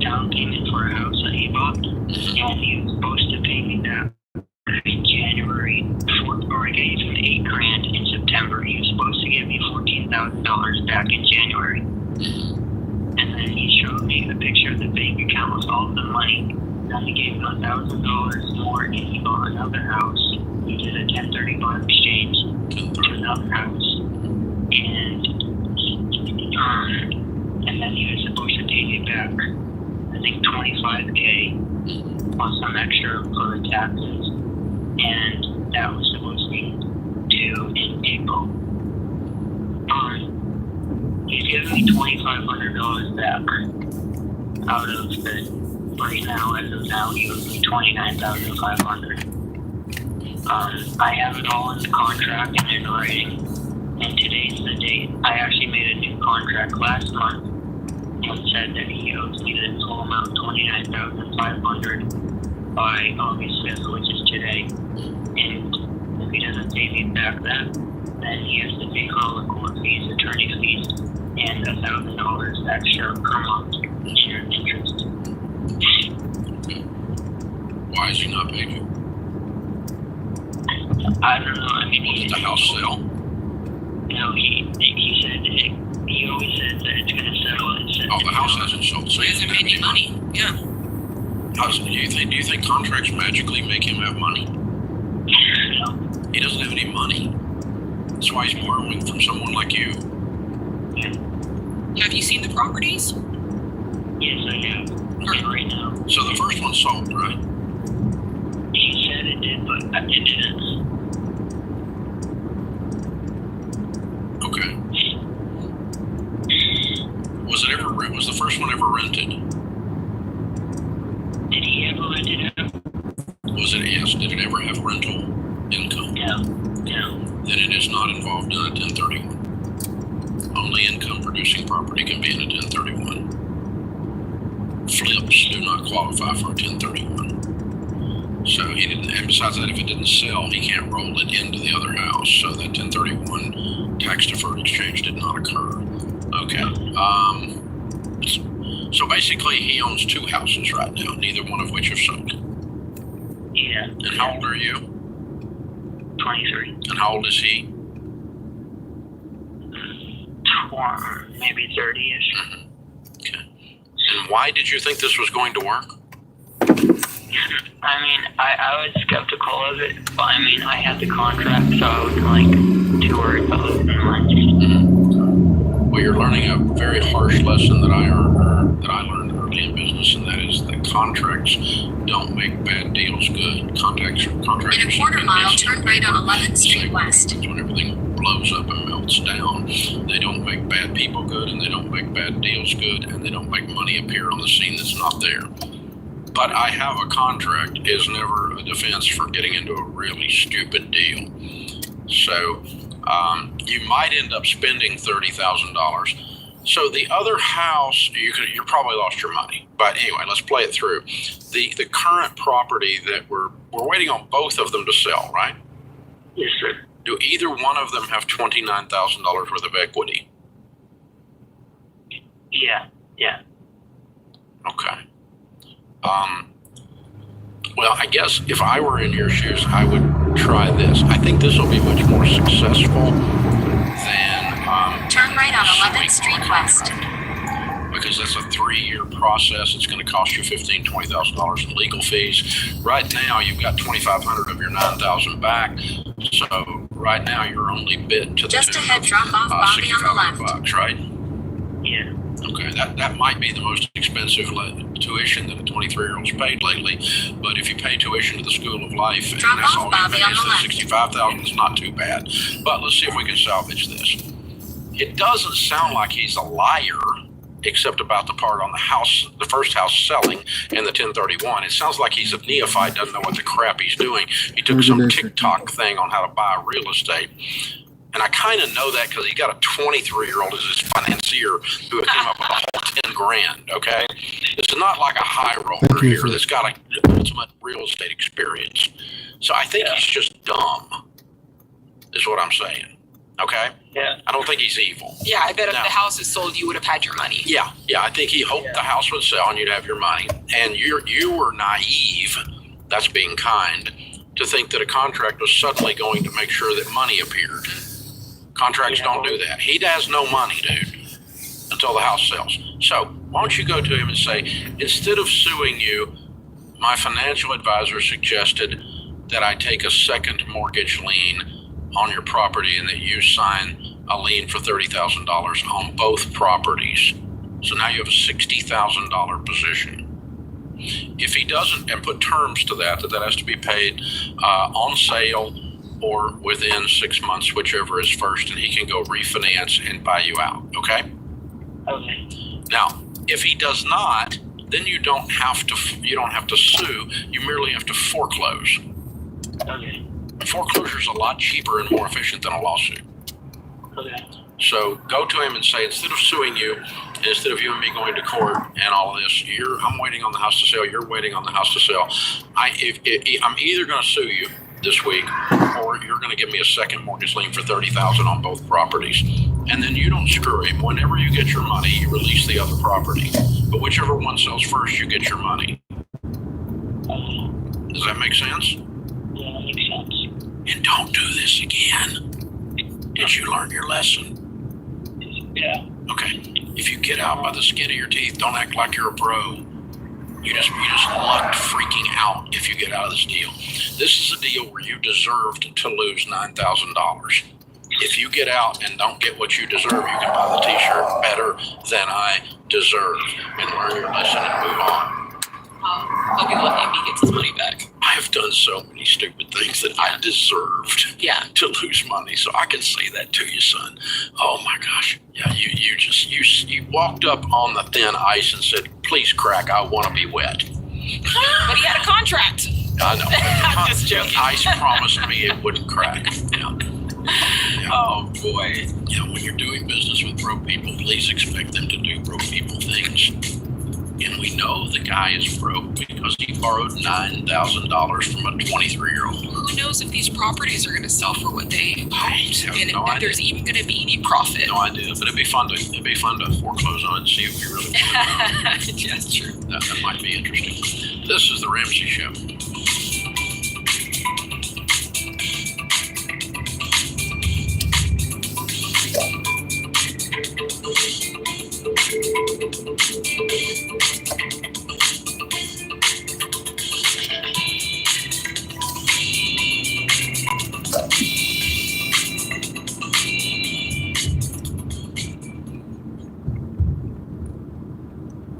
down payment for a house that he bought. And he was supposed to pay me that in January, or I gave him $8,000 in September. He was supposed to give me $14,000 back in January. And then he showed me a picture of the bank account with all the money. Then he gave him $1,000 more, and he bought another house. He did a 1031 exchange to another house. And then he was supposed to pay me back, I think, $25,000 plus some extra for the taxes. And that was supposed to be due in April. He's giving me $2,500 back out of the, right now, as of now, he owes me $29,500. I have it all in the contract and in writing, and today's the date. I actually made a new contract last month and said that he owes me the full amount, $29,500, by August 5th, which is today. And if he doesn't pay me back then he has to pay all the court fees, attorney fees, and $1,000 extra per month in interest. Why is he not paying you? I don't know. I mean, Did the house sell? No, he said that he always says that it's going to settle. Oh, the house hasn't sold, so He hasn't paid any money. Yeah. Do you think contracts magically make him have money? No. He doesn't have any money. That's why he's borrowing from someone like you. Yeah. Have you seen the properties? Yes, I have. Right now. So the first one sold, right? He said it did, but it didn't. Okay. Was the first one ever rented? Did he ever rent it out? Yes. Did it ever have rental income? No. Then it is not involved in a 1031. Only income producing property can be in a 1031. Flips do not qualify for a 1031. So he didn't, and besides that, if it didn't sell, he can't roll it into the other house. So that 1031 tax deferred exchange did not occur. Okay. So basically he owns two houses right now, neither one of which have sold. Yeah. And how old are you? 23. And how old is he? Maybe 30-ish. Mm-hmm. Okay. And why did you think this was going to work? I mean, I was skeptical of it, but I mean, I had the contract, so I wasn't like too worried about it. Well, you're learning a very harsh lesson that I learned early in business, and that is that contracts don't make bad deals good. Contracts In a quarter mile, turn right on 11th Street West. When everything blows up and melts down, they don't make bad people good, and they don't make bad deals good, and they don't make money appear on the scene that's not there. But I have a contract is never a defense for getting into a really stupid deal. So you might end up spending $30,000. So the other house, you probably lost your money. But anyway, let's play it through. The current property that we're waiting on both of them to sell, right? Yes, sir. Do either one of them have $29,000 worth of equity? Yeah. Okay. Well, I guess if I were in your shoes, I would try this. I think this will be much more successful than Turn right on 11th Street West. Because that's a 3-year process. It's going to cost you $15,000, $20,000 in legal fees. Right now, you've got $2,500 of your $9,000 back. So right now, you're only bid to the Just tune ahead, of drop off Bobby on the left. $6,500, right? Yeah. Okay, that might be the most expensive tuition that a 23-year-old's paid lately. But if you pay tuition to the School of Life, and that's all you pay is $65,000, it's not too bad. But let's see if we can salvage this. It doesn't sound like he's a liar, except about the part on the house, the first house selling and the 1031. It sounds like he's a neophyte, doesn't know what the crap he's doing. He took some TikTok thing on how to buy real estate. And I kind of know that because he got a 23-year-old as his financier who came up with a whole 10 grand, okay? It's not like a high roller here that's got an ultimate real estate experience. So I think he's just dumb, is what I'm saying, okay? Yeah. I don't think he's evil. Yeah, I bet if the house is sold, you would have had your money. Yeah, I think he hoped the house would sell and you'd have your money. And you were naive, that's being kind, to think that a contract was suddenly going to make sure that money appeared. Contracts don't do that. He has no money, dude, until the house sells. So why don't you go to him and say, instead of suing you, my financial advisor suggested that I take a second mortgage lien on your property and that you sign a lien for $30,000 on both properties. So now you have a $60,000 position. If he doesn't, and put terms to that has to be paid on sale or within 6 months, whichever is first, and he can go refinance and buy you out, okay? Okay. Now, if he does not, then you don't have to sue, you merely have to foreclose. Okay. Foreclosure is a lot cheaper and more efficient than a lawsuit. Okay. So go to him and say, instead of suing you, instead of you and me going to court and all of this, I'm waiting on the house to sell, you're waiting on the house to sell. I'm either going to sue you this week, or you're going to give me a second mortgage lien for $30,000 on both properties. And then you don't screw him. Whenever you get your money, you release the other property. But whichever one sells first, you get your money. Does that make sense? Yeah, that makes sense. And don't do this again. Did you learn your lesson? Yeah. Okay. If you get out by the skin of your teeth, don't act like you're a pro. You just lucked freaking out if you get out of this deal. This is a deal where you deserved to lose $9,000. If you get out and don't get what you deserve, you can buy the t-shirt better than I deserve and learn your lesson and move on. I'll be lucky if he gets his money back. I have done so many stupid things that I deserved to lose money, so I can say that to you, son. Oh my gosh. Yeah, you walked up on the thin ice and said, please crack, I want to be wet. But he had a contract. I know. I'm just joking. Ice promised me it wouldn't crack. Yeah. Oh boy. Yeah, when you're doing business with broke people, please expect them to do broke people things. And we know the guy is broke because he borrowed $9,000 from a 23-year-old. Who knows if these properties are going to sell for what they hoped, and if there's even going to be any profit. No idea, but it'd be fun to foreclose on it and see if we really want it. Yeah, that's true. That might be interesting. This is the Ramsey Show.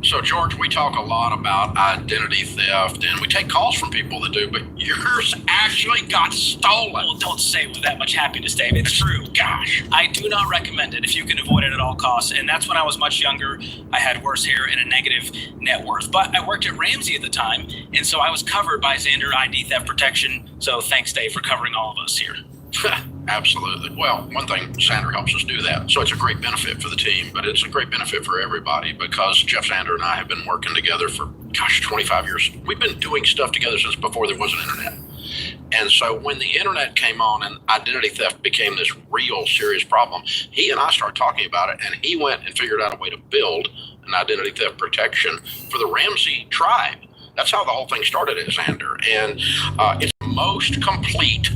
So, George, we talk a lot about identity theft, and we take calls from people that do, but yours actually got stolen. Well, don't say it with that much happiness, Dave. It's true. Gosh. I do not recommend it if you can avoid it at all costs. And that's when I was much younger. I had worse hair and a negative net worth. But I worked at Ramsey at the time, and so I was covered by Xander ID theft protection. So thanks, Dave, for covering all of us here. Absolutely. Well, one thing, Sander helps us do that. So it's a great benefit for the team, but it's a great benefit for everybody because Jeff Sander and I have been working together for, 25 years. We've been doing stuff together since before there was an internet. And so when the internet came on and identity theft became this real serious problem, he and I started talking about it, and he went and figured out a way to build an identity theft protection for the Ramsey tribe. That's how the whole thing started at Xander. And it's most complete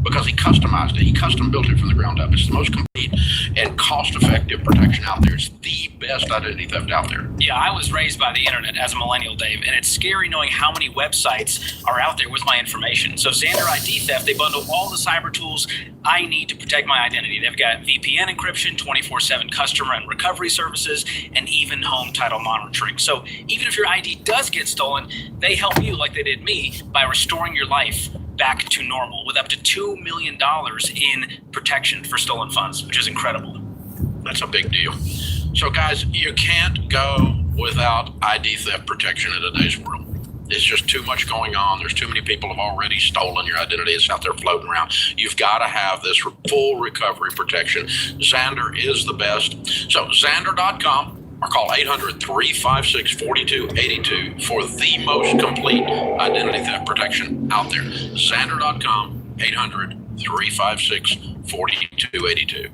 because he customized it. He custom built it from the ground up. It's the most complete and cost-effective protection out there. It's the best identity theft out there. Yeah, I was raised by the internet as a millennial, Dave, and it's scary knowing how many websites are out there with my information. So Xander ID Theft, they bundle all the cyber tools I need to protect my identity. They've got VPN encryption, 24/7 customer and recovery services, and even home title monitoring. So even if your ID does get stolen, they help you like they did me by restoring your life back to normal with up to $2 million in protection for stolen funds, which is incredible. That's a big deal. So guys, you can't go without ID theft protection in today's world. It's just too much going on. There's too many people have already stolen your identity. It's out there floating around. You've got to have this full recovery protection. Xander is the best. So Xander.com or call 800-356-4282 for the most complete identity theft protection out there. Xander.com, 800-356-4282.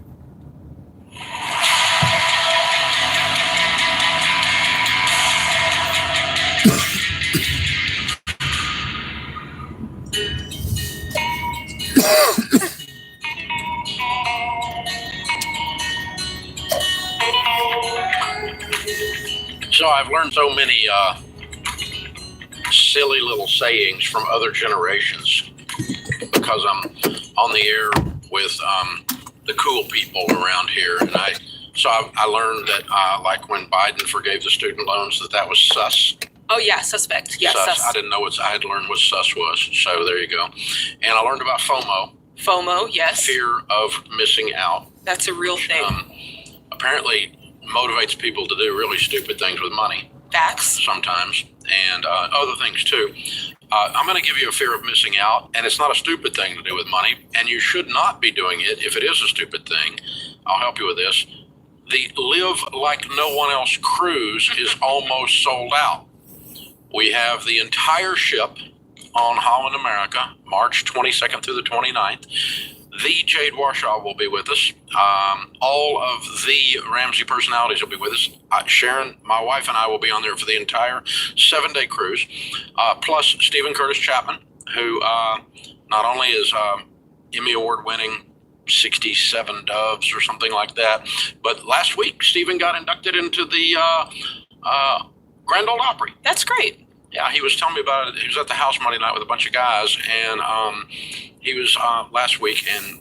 So I've learned so many silly little sayings from other generations because I'm on the air with the cool people around here, and I learned that like when Biden forgave the student loans, that was sus. Oh yeah, suspect. Yes, sus. sus. I didn't know what I had learned what sus was. So there you go. And I learned about FOMO. FOMO, yes. Fear of missing out. That's a real thing. Apparently motivates people to do really stupid things with money. Facts. Sometimes, and other things too. I'm going to give you a fear of missing out, and it's not a stupid thing to do with money, and you should not be doing it if it is a stupid thing. I'll help you with this. The Live Like No One Else cruise is almost sold out. We have the entire ship on Holland America, March 22nd through the 29th. The Jade Warshaw will be with us. All of the Ramsey personalities will be with us. Sharon, my wife, and I will be on there for the entire 7-day cruise. Plus Stephen Curtis Chapman, who not only is Emmy Award winning 67 Doves or something like that, but last week Stephen got inducted into the Grand Ole Opry. That's great. Yeah, he was telling me about it. He was at the house Monday night with a bunch of guys, and he was last week, and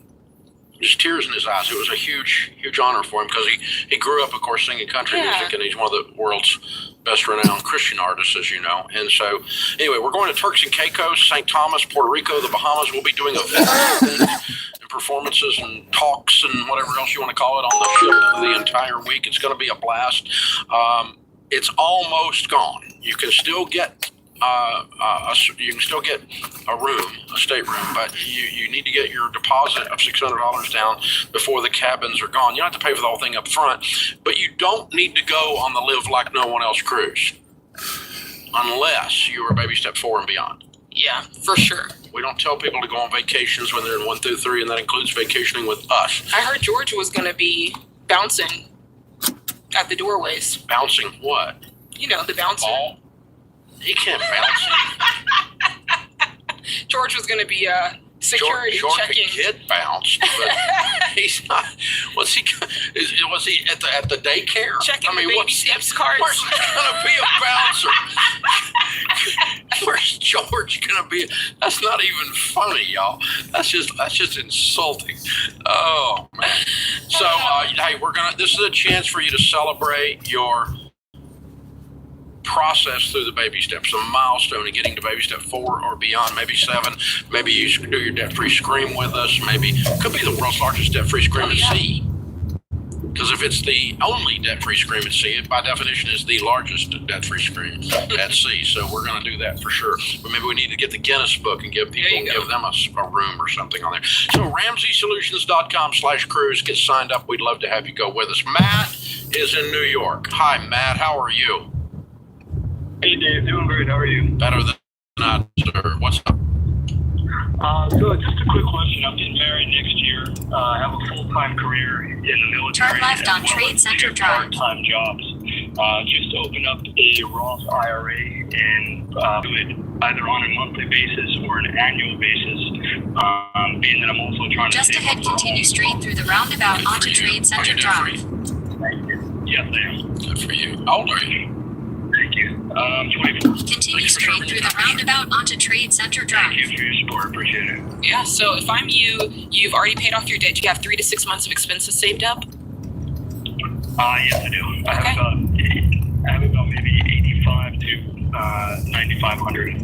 just tears in his eyes. It was a huge, huge honor for him because he grew up, of course, singing country music, and he's one of the world's best renowned Christian artists, as you know. And so, anyway, we're going to Turks and Caicos, St. Thomas, Puerto Rico, the Bahamas. We'll be doing events and performances and talks and whatever else you want to call it on the ship the entire week. It's going to be a blast. It's almost gone. You can still get a room, a stateroom, but you need to get your deposit of $600 down before the cabins are gone. You don't have to pay for the whole thing up front, but you don't need to go on the Live Like No One Else cruise unless you are baby step 4 and beyond. Yeah, for sure. We don't tell people to go on vacations when they're in 1 through 3, and that includes vacationing with us. I heard George was going to be bouncing at the doorways. Bouncing what? You know, the bouncer. Ball? He can't bounce. George was going to be security George checking. Could get bounced, but he's not. Was he at the daycare? Checking the baby steps cards. Where's he going to be a bouncer? Where's George going to be? That's not even funny, y'all. That's just insulting. Oh man. So hey, this is a chance for you to celebrate your process through the baby steps, a milestone in getting to baby step 4 or beyond, maybe 7. Maybe you should do your debt-free scream with us. Maybe it could be the world's largest debt-free scream at sea. Because if it's the only debt-free scream at sea, it by definition is the largest debt-free scream at sea. So we're going to do that for sure. But maybe we need to get the Guinness book and give them a room or something on there. So RamseySolutions.com/cruise. Get signed up. We'd love to have you go with us. Matt is in New York. Hi, Matt. How are you? Hey, Dave. Doing great. How are you? Better than I, sir. What's up? So just a quick question. I'm getting married next year. I have a full-time career in the military. Turn left on Trade Center Drive. Part-time jobs. Just open up a Roth IRA and do it either on a monthly basis or an annual basis. Being that I'm also trying to Just save ahead, up for a continue home. straight through the roundabout onto Trade Center Drive. Yes, I am. Good for you. How old are you? Thank you. 24. Continue straight through the roundabout onto Trade Center Drive. Thank you for your support. Appreciate it. Yeah, so if I'm you, you've already paid off your debt. You have 3 to 6 months of expenses saved up. Yes, I do. I have about maybe 85 to 9,500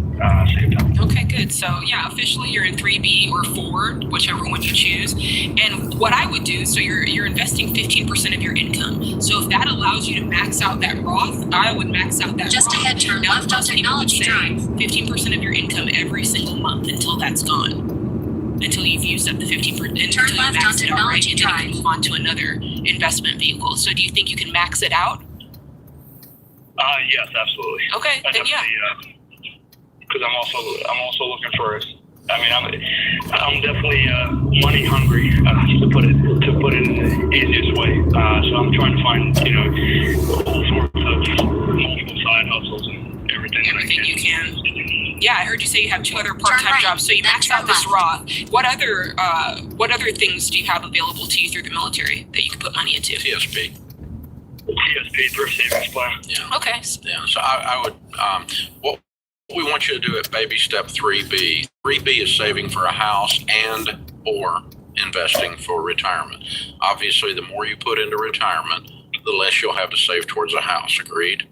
saved up. Okay, good. So yeah, officially you're in 3B or 4, whichever one you choose. And what I would do, so you're investing 15% of your income. So if that allows you to max out that Roth, I would max out that Just Roth. ahead, turn Now, left on most people would Technology say Drive. 15% of your income every single month until that's gone. Until you've used up the 15%, until Turn you left max on it out, right? Technology And then you Drive. can move on to another investment vehicle. So do you think you can max it out? Yes, absolutely. Okay, then yeah. Because I'm also looking for. I mean, I'm definitely money hungry, to put it in the easiest way. So I'm trying to find all sorts of multiple side hustles and everything You can. Yeah, I heard you say you have 2 other part-time right, jobs. So you then max turn out this left. Roth. What other things do you have available to you through the military that you can put money into? TSP. TSP, thrift savings plan. Yeah. Okay. Yeah. So I would, what we want you to do at baby step 3B. 3B is saving for a house and or investing for retirement. Obviously, the more you put into retirement, the less you'll have to save towards a house. Agreed?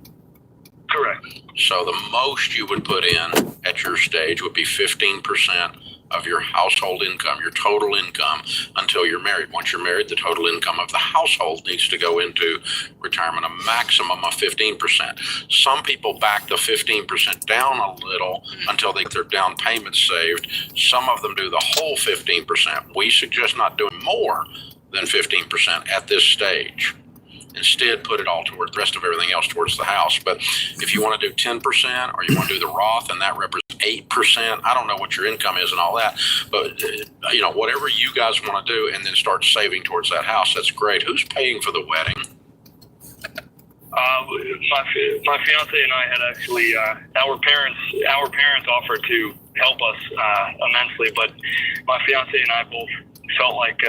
Correct. So the most you would put in at your stage would be 15% of your household income, your total income, until you're married. Once you're married, the total income of the household needs to go into retirement, a maximum of 15%. Some people back the 15% down a little until they get their down payment saved. Some of them do the whole 15%. We suggest not doing more than 15% at this stage. Instead, put it all toward the rest of everything else towards the house. But if you want to do 10% or you want to do the Roth and that represents 8%, I don't know what your income is and all that, but whatever you guys want to do and then start saving towards that house, that's great. Who's paying for the wedding? My fiance and I had actually our parents offered to help us immensely, but my fiance and I both felt like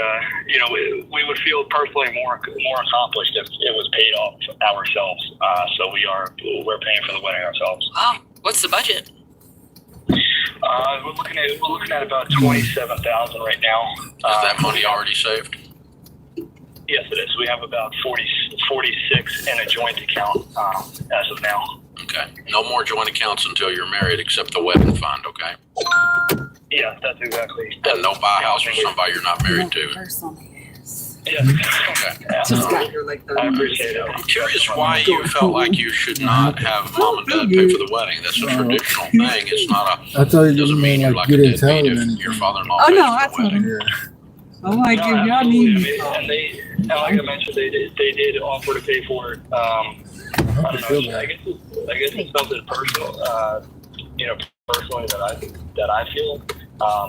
we would feel personally more accomplished if it was paid off ourselves. So we're paying for the wedding ourselves. Wow. What's the budget? We're looking at about $27,000 right now. Is that money already saved? Yes, it is. We have about 46 in a joint account as of now. Okay. No more joint accounts until you're married, except the wedding fund. Okay. Yeah, that's exactly. And no buy a house for somebody you're not married to. Yeah. Okay. I appreciate it. I'm curious why you felt like you should not have mom and dad pay for the wedding. That's a traditional thing. It's not I thought it you doesn't mean you're like you a didn't tell deadbeat them if anything. your father-in-law Oh pays no, for I the told wedding. him. Yeah. I'm like, if y'all need me, And like I mentioned, they did offer to pay for it. I don't know. I guess it's something personal. Personally that I feel.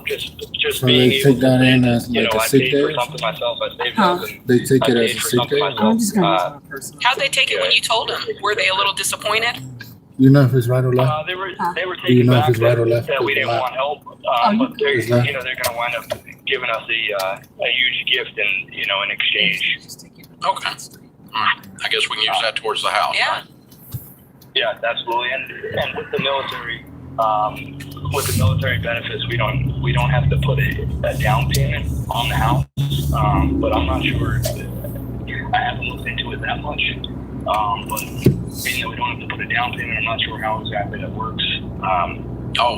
Just So being they able take that to in say, as like a I sick paid day? for something myself. I saved Huh? up and They take I it as paid a for sick something day? myself. I'm just gonna use my personal. How'd they take it when you told them? Were they a little disappointed? You know if it's right or left? They were Do you taking know if back it's right or left? that we didn't Left. want help, you but they're It's left. they're going to wind up giving us a huge gift in exchange. Okay. All right. I guess we can use that towards the house. Yeah. Right? Yeah, absolutely. And with the military benefits, we don't have to put a down payment on the house. But I'm not sure. I haven't looked into it that much. But being that we don't have to put a down payment, I'm not sure how exactly that works.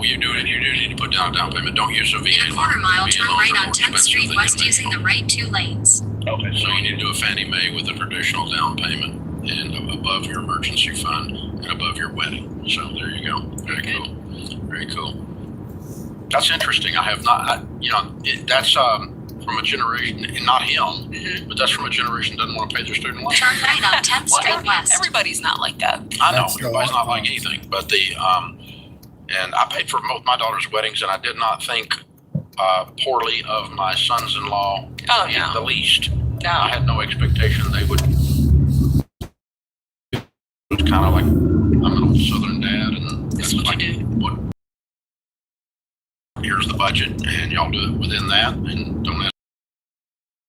You do need to put down a down payment. Don't use a VA In a loan. quarter mile, VA turn loans right are on more 10th expensive Street than West you using think. the right 2 lanes. Okay, So you need to do a Fannie Mae with a traditional down payment and above your emergency fund and above your wedding. So there you go. Very cool. Very cool. That's interesting. I have not. That's from a generation, and not him, but that's from a generation that doesn't want to pay their student loan. Turn right on 10th Street West. Everybody's not like that. I know That's the everybody's not last like one. anything, but and I paid for both my daughter's weddings, and I did not think poorly of my sons-in-law. Oh, no. The least. No. I had no expectation they would. It was kind of like I'm an old Southern dad, and That's what like, you do. what? Here's the budget, and y'all do it within that, and don't ask.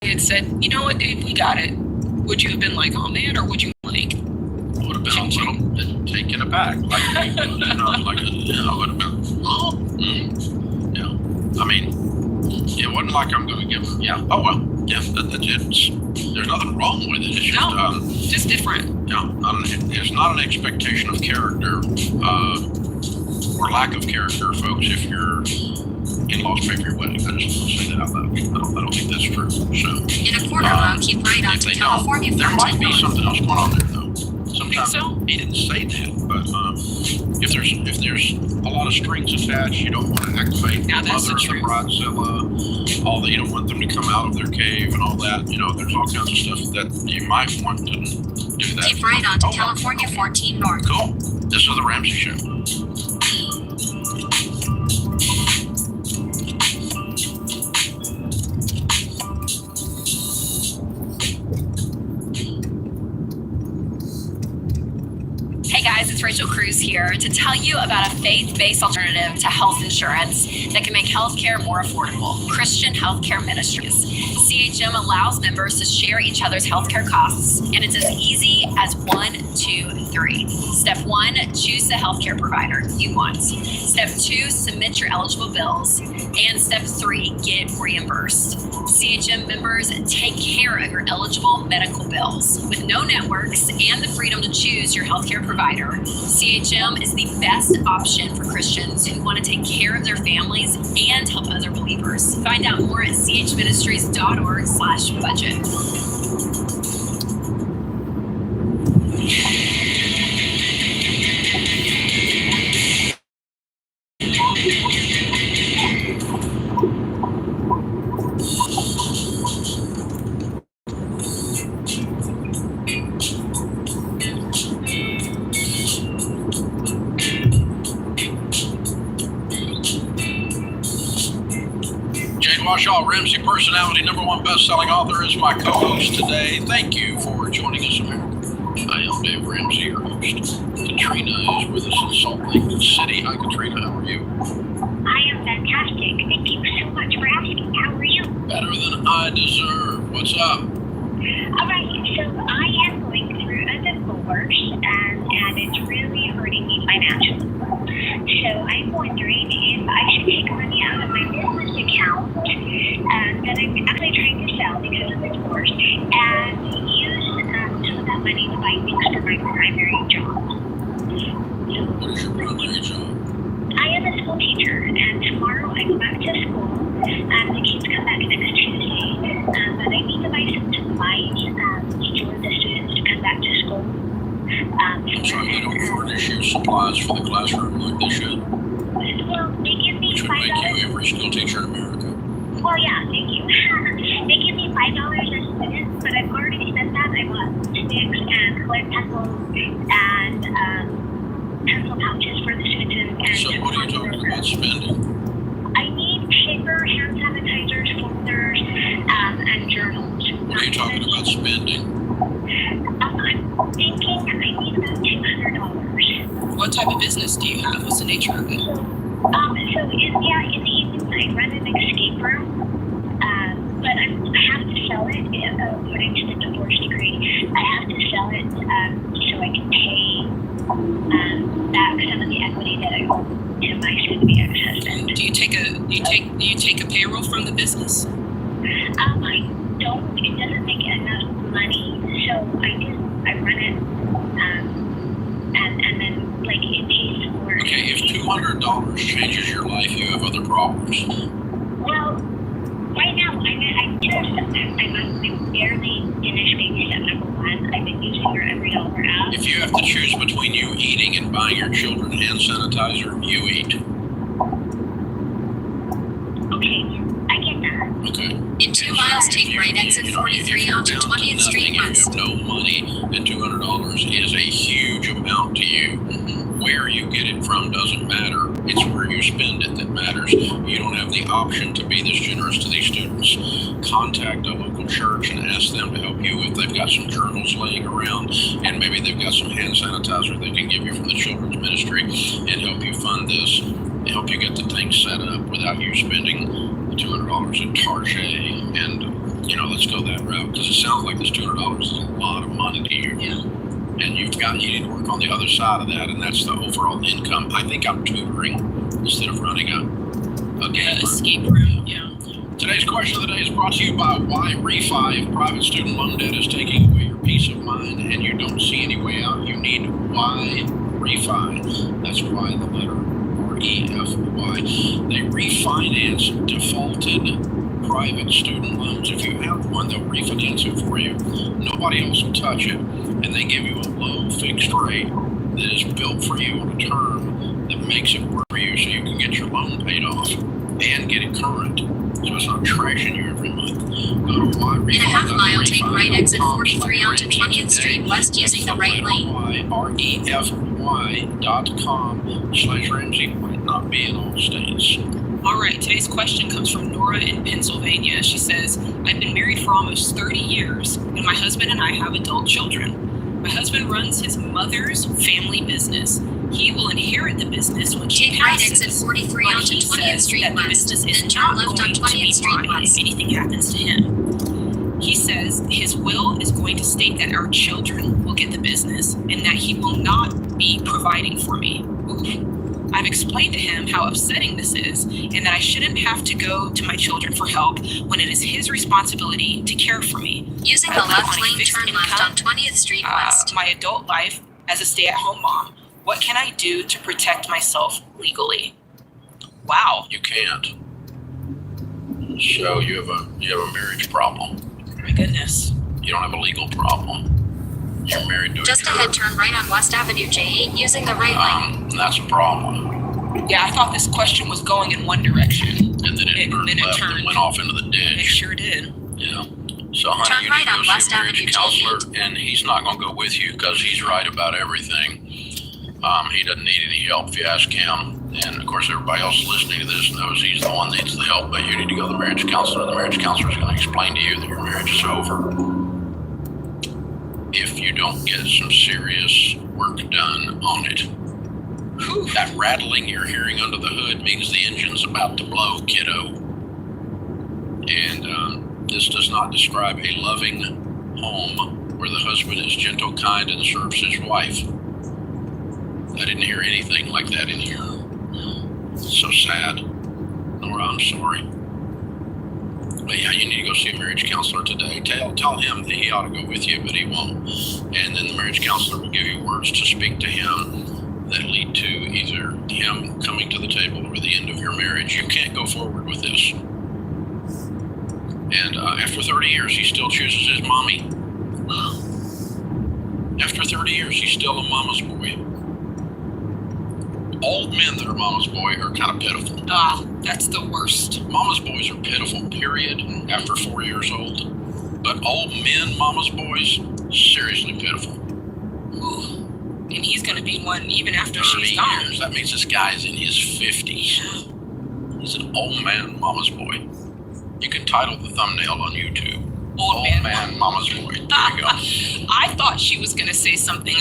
It said, you know what, dude, we got it. Would you have been like, oh man, or would you like? Would have been a little bit taken aback, like I would have been. Oh, yeah. I mean, it wasn't like I'm going to give them. Yeah. Oh well. Yeah. That's it. There's nothing wrong with it. It's just just different. Yeah. It's not an expectation of character or lack of character, folks. If your in-laws pay for your wedding, I just want to say that out loud. I don't think that's true. So In a quarter mile, keep right onto California. there might be something else going on there, though. Sometimes so? he didn't say that, but if there's a lot of strings attached, you don't want to activate the mother, the bridezilla, all that. You don't want them to come out of their cave and all that. You know, there's all kinds of stuff that you might want to do that. Keep right onto California 14 North. Cool. This is the Ramsey Show. Hey guys, it's Rachel Cruz here to tell you about a faith-based alternative to health insurance that can make healthcare more affordable. Christian Healthcare Ministries. CHM allows members to share each other's healthcare costs, and it's as easy as 1, 2, 3. Step 1, choose the healthcare provider you want. Step 2, submit your eligible bills. And step 3, get reimbursed. CHM members take care of your eligible medical bills. With no networks and the freedom to choose your healthcare provider, CHM is the best option for Christians who want to take care of their families and help other believers. Find out more at chministries.org/budget. Washaw Ramsey personality, #1 best-selling author, is my co-host today. Thank you for joining us, America. I am Dave Ramsey, your host. Katrina is with us in Salt Lake City. Hi, Katrina. How are you? I am fantastic. Thank you so much for asking. How are you? Better than I deserve. What's up? All right. So I am going through a divorce, and it's really hurting me financially. So I'm wondering if I should take money out of my business account that I'm actually trying to sell because of the divorce, and use some of that money to buy things for my primary job. What is your primary job? I am a school teacher, and tomorrow I go back to school. The kids come back next Tuesday, but I need to buy some supplies for the students to come back to school. I'm sorry, they don't furnish you supplies for the classroom like they should. Well, they give me Should make you every school teacher in America. Well, yeah, thank you. They give me $5 a student, but I've already spent that. I bought sticks and colored pencils and pencil pouches for the students. And so what are you talking about spending? I need paper, hand sanitizers, folders, and journals. What are you talking about spending? I'm thinking I need about $200. What type of business do you have? What's the nature of it? So in the evenings I run an escape room, but I have to sell it according to the divorce decree. I have to sell it so I can pay back some of the equity that I owe to my soon-to-be ex-husband. Do you take a payroll from the business? I don't. It doesn't make enough money, so I run it, and then like it pays for. Okay, if $200 changes your life, you have other problems. Well, right now I'm barely finished baby step #1. I've been using your Every Dollar app. If you have to choose between you eating and buying your children hand sanitizer, you eat. Okay, I get that. Okay. In 2 miles, take right exit 43 onto 20th Street West. You have no money, and $200 is a huge amount to you. Where you get it from doesn't matter. It's where you spend it that matters. You don't have the option to be this generous to these students, contact a local church and ask them to help you if they've got some journals laying around, and maybe they've got some hand sanitizer they can give you from the children's ministry and help you fund this, and help you get the thing set up without you spending the $200 at Target. And, you know, let's go that route, because it sounds like this $200 is a lot of money to you. Yeah. And you need to work on the other side of that, and that's the overall income. I think I'm tutoring instead of running a game room. Escape room. Yeah. Today's question of the day is brought to you by Why Refi. If private student loan debt is taking away your peace of mind and you don't see any way out, you need Why Refi. That's why the letter REFY. They refinance defaulted private student loans. If you have one, they'll refinance it for you. Nobody else will touch it. And they give you a low fixed rate that is built for you on a term that makes it work for you so you can get your loan paid off and get it current. So it's not trashing you every month. Go to In a half mile, take right exit 43 onto 20th Street West using the right lane. REFY.com/Ramsey might not be in all states. All right, today's question comes from Nora in Pennsylvania. She says, I've been married for almost 30 years, and my husband and I have adult children. My husband runs his mother's family business. He will inherit the business when she Take right passes. exit 43 but onto he 20th says Street that the West, business is then turn not left on going to 20th be Street mine West. if anything happens to him. He says his will is going to state that our children will get the business and that he will not be providing for me. Oof. I've explained to him how upsetting this is and that I shouldn't have to go to my children for help when it is his responsibility to care for me. Using I the live left on a lane, fixed turn left income, on 20th Street West. my adult life as a stay-at-home mom. What can I do to protect myself legally? Wow. You can't. So you have a marriage problem. My goodness. You don't have a legal problem. You're married to Just a ahead, turn right on West Avenue J8 using the right lane. That's a problem. Yeah, I thought this question was going in one direction. And then it turned left and went off into the ditch. It sure did. Yeah. So, honey, Turn you right need to on go see West a marriage Avenue counselor, and he's not going to go with you because he's right about everything. He doesn't need any help if you ask him. And, of course, everybody else listening to this knows he's the one that needs the help, but you need to go to the marriage counselor. The marriage counselor is going to explain to you that your marriage is over if you don't get some serious work done on it. Whew. That rattling you're hearing under the hood means the engine's about to blow, kiddo. And this does not describe a loving home where the husband is gentle, kind, and serves his wife. I didn't hear anything like that in here. So sad. Nora, I'm sorry. But yeah, you need to go see a marriage counselor today. Tell him that he ought to go with you, but he won't. And then the marriage counselor will give you words to speak to him that lead to either him coming to the table or the end of your marriage. You can't go forward with this. And after 30 years, he still chooses his mommy. After 30 years, he's still a mama's boy. Old men that are mama's boy are kind of pitiful. That's the worst. Mama's boys are pitiful, period, after 4 years old. But old men, mama's boys, seriously pitiful. Ooh. And he's going to be one even after 30 she's gone. years. That means this guy's in his 50s. He's an old man, mama's boy. You can title the thumbnail on YouTube. Old man, mama's boy. There you go. I thought she was going to say something.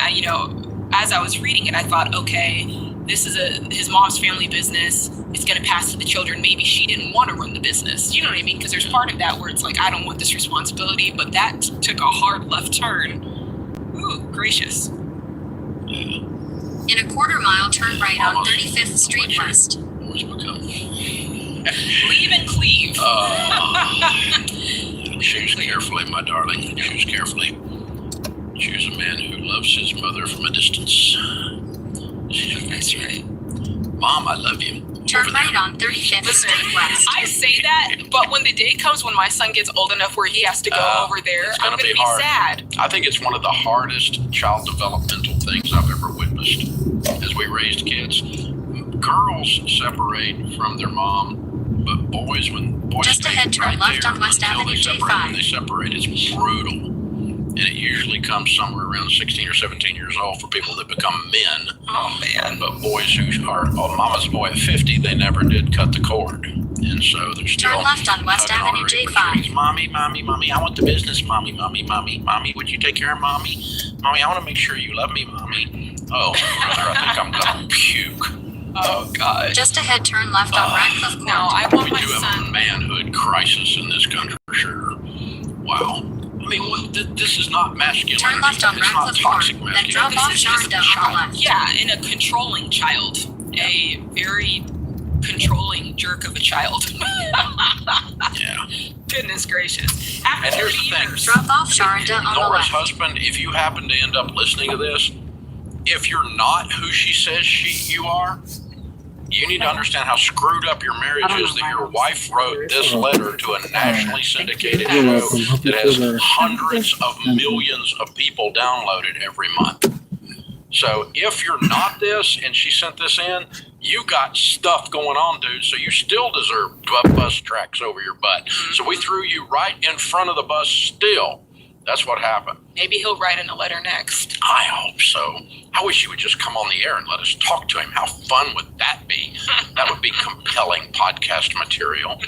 As I was reading it, I thought, okay, this is his mom's family business. It's going to pass to the children. Maybe she didn't want to run the business. You know what I mean? Because there's part of that where it's like, I don't want this responsibility. But that took a hard left turn. Ooh, gracious. In a quarter mile, turn right on 35th Street West. Always become. Leave and cleave. Choose carefully, my darling. Choose carefully. Choose a man who loves his mother from a distance. That's right. Mom, I love you. Turn right on 35th Street West. I say that, but when the day comes when my son gets old enough where he has to go over there, I'm going to be hard. sad. I think it's one of the hardest child developmental things I've ever witnessed as we raised kids. Girls separate from their mom, but boys, when boys just ahead, turn left on West Avenue J5. When they separate, it's brutal. And it usually comes somewhere around 16 or 17 years old for people that become men. Oh, man. But boys who are mama's boy at 50, they never did cut the cord. And so they're still Turn left on West tugging Avenue her, J5. which is, Mommy, I want the business. Mommy, would you take care of Mommy? Mommy, I want to make sure you love me, Mommy. Oh, brother, I think I'm gonna puke. Oh God. Just ahead, turn left on Radcliffe Court. No, I want We my do have a son. manhood crisis in this country, for sure. Wow. I mean, this is not masculinity. Turn left on It's not Radcliffe Court, toxic then masculinity. drop off It's just a Shonda on the left. Yeah, and a controlling child. A very controlling jerk of a child. Yeah. Goodness gracious. And After here's 30 the thing. years. Drop off Shonda on the Nora's left. husband, if you happen to end up listening to this, if you're not who she says you are, you need to understand how screwed up your marriage is that your wife wrote this letter to a nationally syndicated You're show welcome. Hope you that feel has better. hundreds of millions of people downloaded every month. So if you're not this and she sent this in, you got stuff going on, dude. So you still deserve bus tracks over your butt. So we threw you right in front of the bus still. That's what happened. Maybe he'll write in a letter next. I hope so. I wish he would just come on the air and let us talk to him. How fun would that be? That would be compelling podcast material.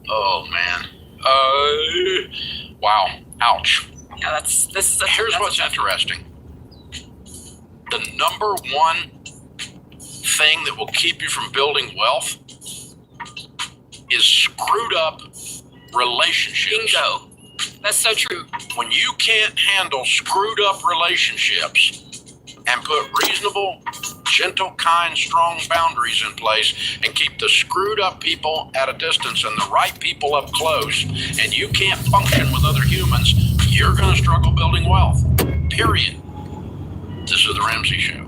Oh, man. Wow. Ouch. Yeah, Here's what's interesting. The number one thing that will keep you from building wealth is screwed up relationships. Bingo. That's so true. When you can't handle screwed up relationships and put reasonable, gentle, kind, strong boundaries in place and keep the screwed up people at a distance and the right people up close, and you can't function with other humans, you're going to struggle building wealth. Period. This is The Ramsey Show.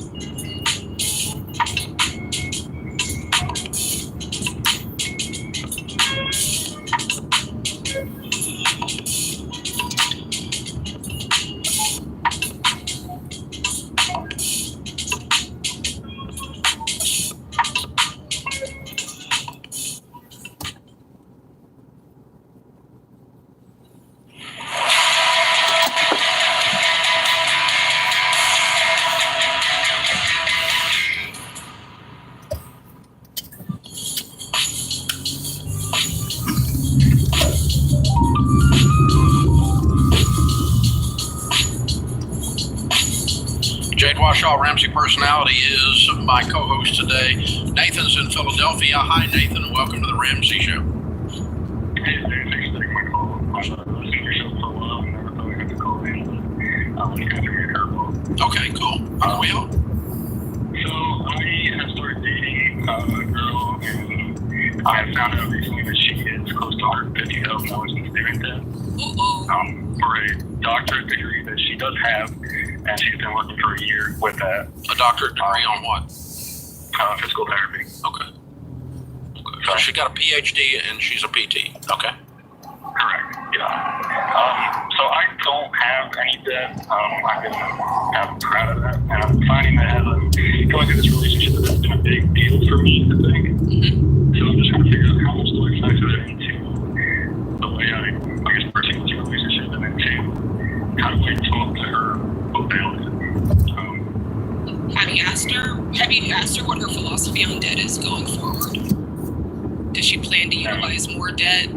Jade Washaw, Ramsey Personality, is my co-host today. Nathan's in Philadelphia. Hi, Nathan, and welcome to The Ramsey Show. Hey, dude, thanks for taking my call. I've listened to your show for a while and never thought I had to call in. You guys are very curveball. Okay, cool. How can we help? So I have started dating a girl, and I found out recently that she is close to $150,000 in student debt. For a doctorate degree that she does have, and she's been working for a year with that. A doctorate degree on what? Physical therapy. Okay. So she got a PhD and she's a PT. Okay. Correct. Yeah. So I don't have any debt. I'm proud of that, and I'm finding that as I'm going through this relationship, that's been a big deal for me, I think. So I'm just trying to figure out how much do I factor that into the way I guess pursue this relationship, and then two, how do I talk to her about it? Have you asked her what her philosophy on debt is going forward? Does she plan to utilize more debt?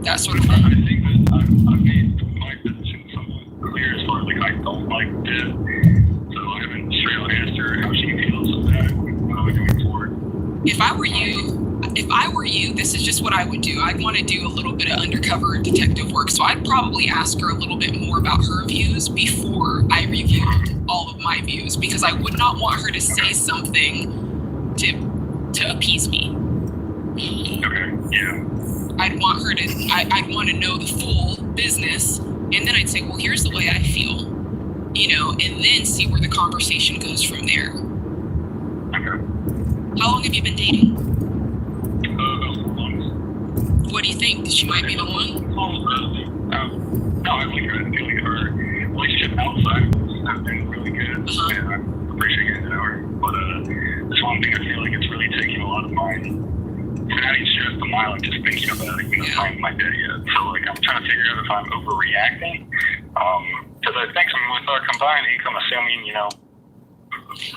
That sort of thing. I think that I've made my position somewhat clear as far as like I don't like debt, so I haven't straight out asked her how she feels of that going forward. If I were you, this is just what I would do. I'd want to do a little bit of undercover detective work. So I'd probably ask her a little bit more about her views before I reviewed all of my views, because I would not want her to say something to appease me. Okay, yeah. I'd want her to, I'd want to know the full business, and then I'd say, well, here's the way I feel, and then see where the conversation goes from there. Okay. How long have you been dating? About 4 months. What do you think? She might be the one? No, I like her. I feel like her relationship outside has been really good, and I appreciate getting to know her. But this one thing, I feel like it's really taking a lot of my sanity stress a mile and just thinking about it, I haven't my debt yet. So like I'm trying to figure out if I'm overreacting. Because I think with our combined income, assuming,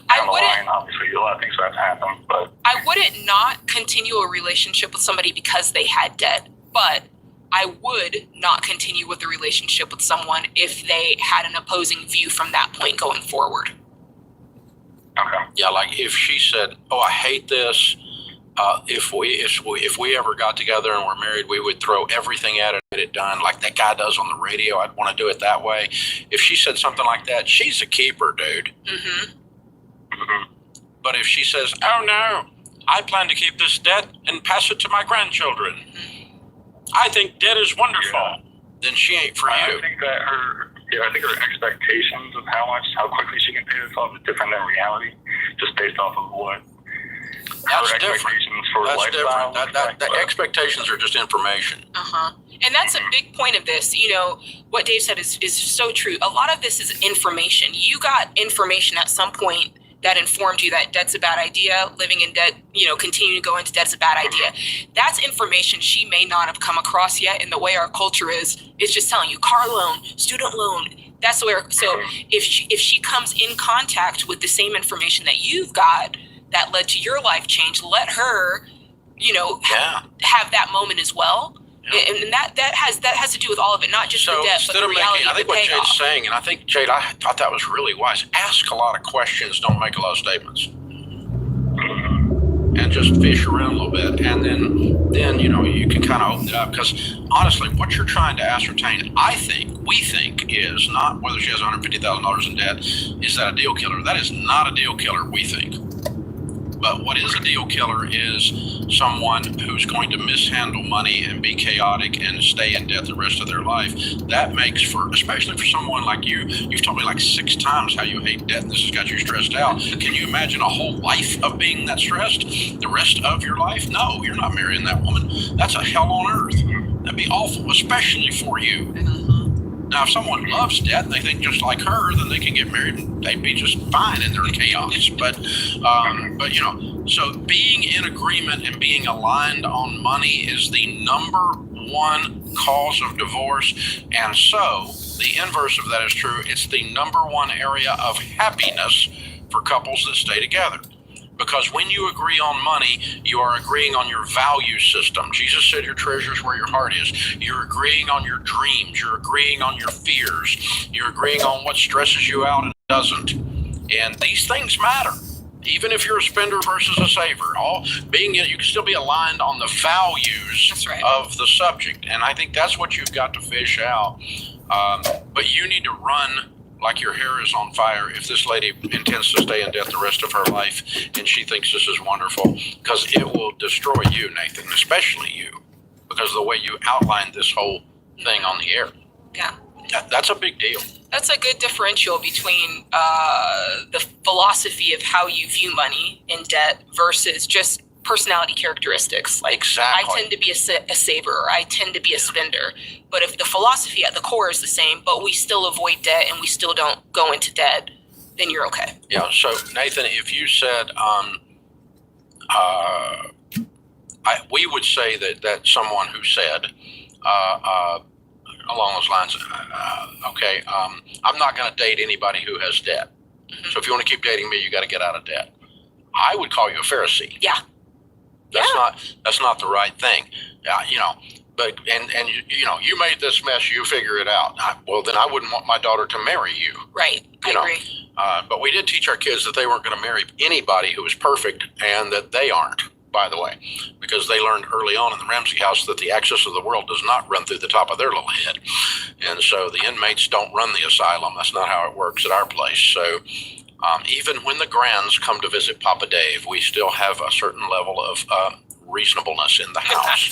down the line, obviously, a lot of things have to happen. But I wouldn't not continue a relationship with somebody because they had debt, but I would not continue with a relationship with someone if they had an opposing view from that point going forward. okay. Yeah, like if she said, "Oh, I hate this," if we ever got together and were married, we would throw everything at it, get it done, like that guy does on the radio. I'd want to do it that way. If she said something like that, she's a keeper, dude. Mm-hmm. Mm-hmm. But if she says, "Oh no, I plan to keep this debt and pass it to my grandchildren. I think debt is wonderful," then she ain't for you. I think that her expectations of how quickly she can pay this off is different than reality, just based off of what That's her different. expectations for That's lifestyle. different. The expectations are just information. Uh-huh. And that's a big point of this. You know, what Dave said is so true. A lot of this is information. You got information at some point that informed you that debt's a bad idea, living in debt, continuing to go into debt's a bad idea. That's information she may not have come across yet. And the way our culture is just telling you car loan, student loan. That's where, so if she comes in contact with the same information that you've got that led to your life change, let her, have that moment as well. Yeah. And that has to do with all of it, not just the debt, but the reality of the payoff. I think what Jade's saying, and I think, Jade, I thought that was really wise. Ask a lot of questions, don't make a lot of statements. And just fish around a little bit, and then you can kind of open it up. Because honestly, what you're trying to ascertain, we think, is not whether she has $150,000 in debt. Is that a deal killer? That is not a deal killer, we think. But what is a deal killer is someone who's going to mishandle money and be chaotic and stay in debt the rest of their life. That makes for, especially for someone like you've told me like 6 times how you hate debt and this has got you stressed out. Can you imagine a whole life of being that stressed? The rest of your life? No, you're not marrying that woman. That's a hell on earth. That'd be awful, especially for you. Now, if someone loves debt and they think just like her, then they can get married and they'd be just fine in their chaos. But so being in agreement and being aligned on money is the number one cause of divorce. And so the inverse of that is true. It's the number one area of happiness for couples that stay together. Because when you agree on money, you are agreeing on your value system. Jesus said your treasure is where your heart is. You're agreeing on your dreams. You're agreeing on your fears. You're agreeing on what stresses you out and doesn't. And these things matter. Even if you're a spender versus a saver, you can still be aligned on the values of the subject. And I think that's what you've got to fish out. But you need to run like your hair is on fire if this lady intends to stay in debt the rest of her life and she thinks this is wonderful, because it will destroy you, Nathan, especially you, because of the way you outlined this whole thing on the air. Yeah. That's a big deal. That's a good differential between the philosophy of how you view money in debt versus just personality characteristics. Like, exactly. I tend to be a saver, or I tend to be a spender. But if the philosophy at the core is the same, but we still avoid debt and we still don't go into debt, then you're okay. Yeah. So Nathan, if you said, we would say that someone who said, along those lines, I'm not going to date anybody who has debt. Mm-hmm. So if you want to keep dating me, you got to get out of debt. I would call you a Pharisee. Yeah. That's not the right thing. But you made this mess, you figure it out. Well, then I wouldn't want my daughter to marry you. Right. I agree. But we did teach our kids that they weren't going to marry anybody who was perfect, and that they aren't, by the way, because they learned early on in the Ramsey house that the axis of the world does not run through the top of their little head. And so the inmates don't run the asylum. That's not how it works at our place. So even when the Grands come to visit Papa Dave, we still have a certain level of reasonableness in the house.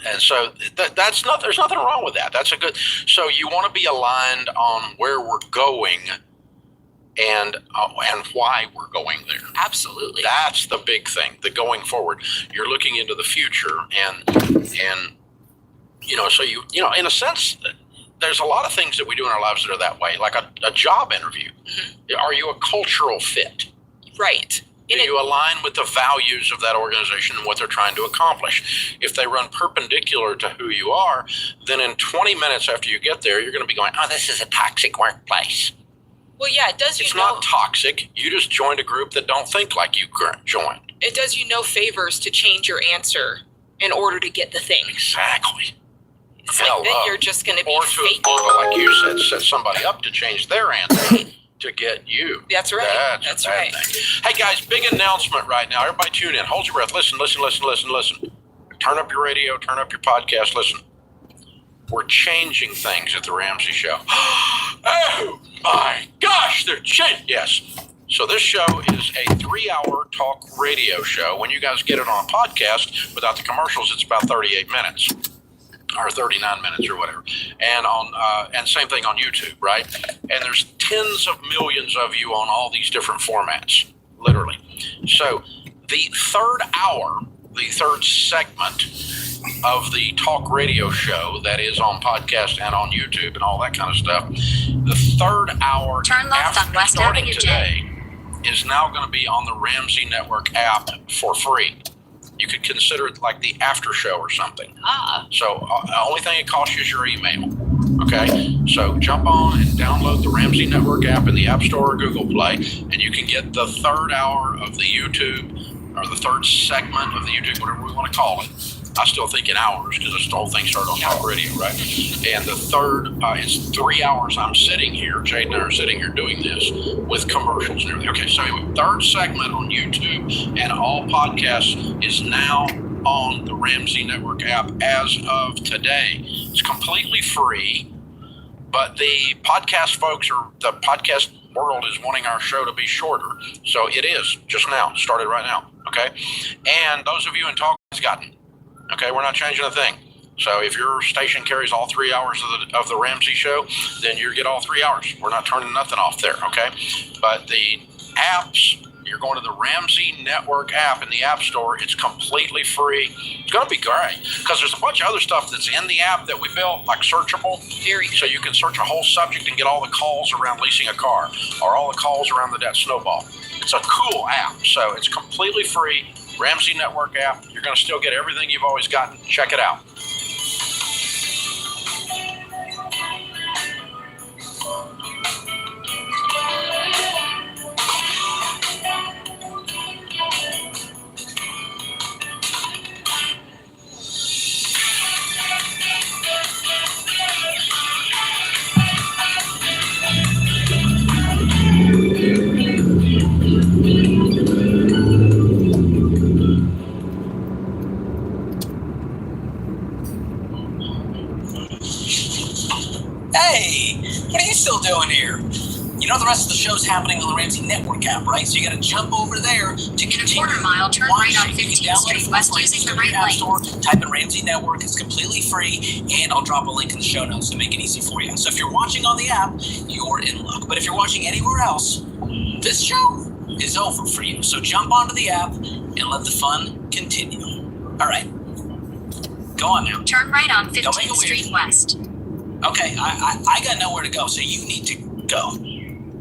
And so there's nothing wrong with that. That's a good. So you want to be aligned on where we're going and why we're going there. Absolutely. That's the big thing. The going forward. You're looking into the future, and so in a sense, there's a lot of things that we do in our lives that are that way, like a job interview. Mm-hmm. Are you a cultural fit? Right. Do you align with the values of that organization and what they're trying to accomplish? If they run perpendicular to who you are, then in 20 minutes after you get there, you're going to be going, oh, this is a toxic workplace. Well, yeah, it does you It's no. not toxic. You just joined a group that don't think like you joined. It does you no favors to change your answer in order to get the thing. Exactly. It's like then you're just going to be or faking. like you said, set somebody up to change their answer to get you. That's right. That's right. Hey guys, big announcement right now. Everybody tune in. Hold your breath. Listen. Turn up your radio, turn up your podcast, listen. We're changing things at the Ramsey Show. Oh my gosh, they're changing. Yes. So this show is a 3-hour talk radio show. When you guys get it on a podcast without the commercials, it's about 38 minutes. Or 39 minutes or whatever. And and same thing on YouTube, right? And there's tens of millions of you on all these different formats, literally. So the third hour, the third segment of the talk radio show that is on podcast and on YouTube and all that kind of stuff, the third hour Turn left on West starting Avenue today is now going to be on the Ramsey Network app for free. You could consider it like the after show or something. So the only thing it costs you is your email. Okay? So jump on and download the Ramsey Network app in the App Store or Google Play, and you can get the third hour of the YouTube, or the third segment of the YouTube, whatever we want to call it. I still think in hours because this whole thing started on talk radio, right? And the third is 3 hours I'm sitting here. Jade and I are sitting here doing this with commercials and everything. Okay, so anyway, third segment on YouTube and all podcasts is now on the Ramsey Network app as of today. It's completely free, but the podcast folks or the podcast world is wanting our show to be shorter. So it is just now, started right now, okay? And those of you in talk has gotten. Okay, we're not changing a thing. So if your station carries all 3 hours of the Ramsey Show, then you get all 3 hours. We're not turning nothing off there, okay? But the apps, you're going to the Ramsey Network app in the App Store. It's completely free. It's going to be great because there's a bunch of other stuff that's in the app that we built, like searchable. So you can search a whole subject and get all the calls around leasing a car or all the calls around the debt snowball. It's a cool app. So it's completely free. Ramsey Network app. You're going to still get everything you've always gotten. Check it out. Hey, what are you still doing here? You know the rest of the show's happening on the Ramsey Network app, right? So you got to jump over there to continue. In a quarter mile, turn right on 15th Street West using the right lane. Store, type in Ramsey Network. It's completely free, and I'll drop a link in the show notes to make it easy for you. So if you're watching on the app, you're in luck. But if you're watching anywhere else, this show is over for you. So jump onto the app and let the fun continue. All right. Go on now. Turn right on 15th Street West. Okay, I got nowhere to go, so you need to go.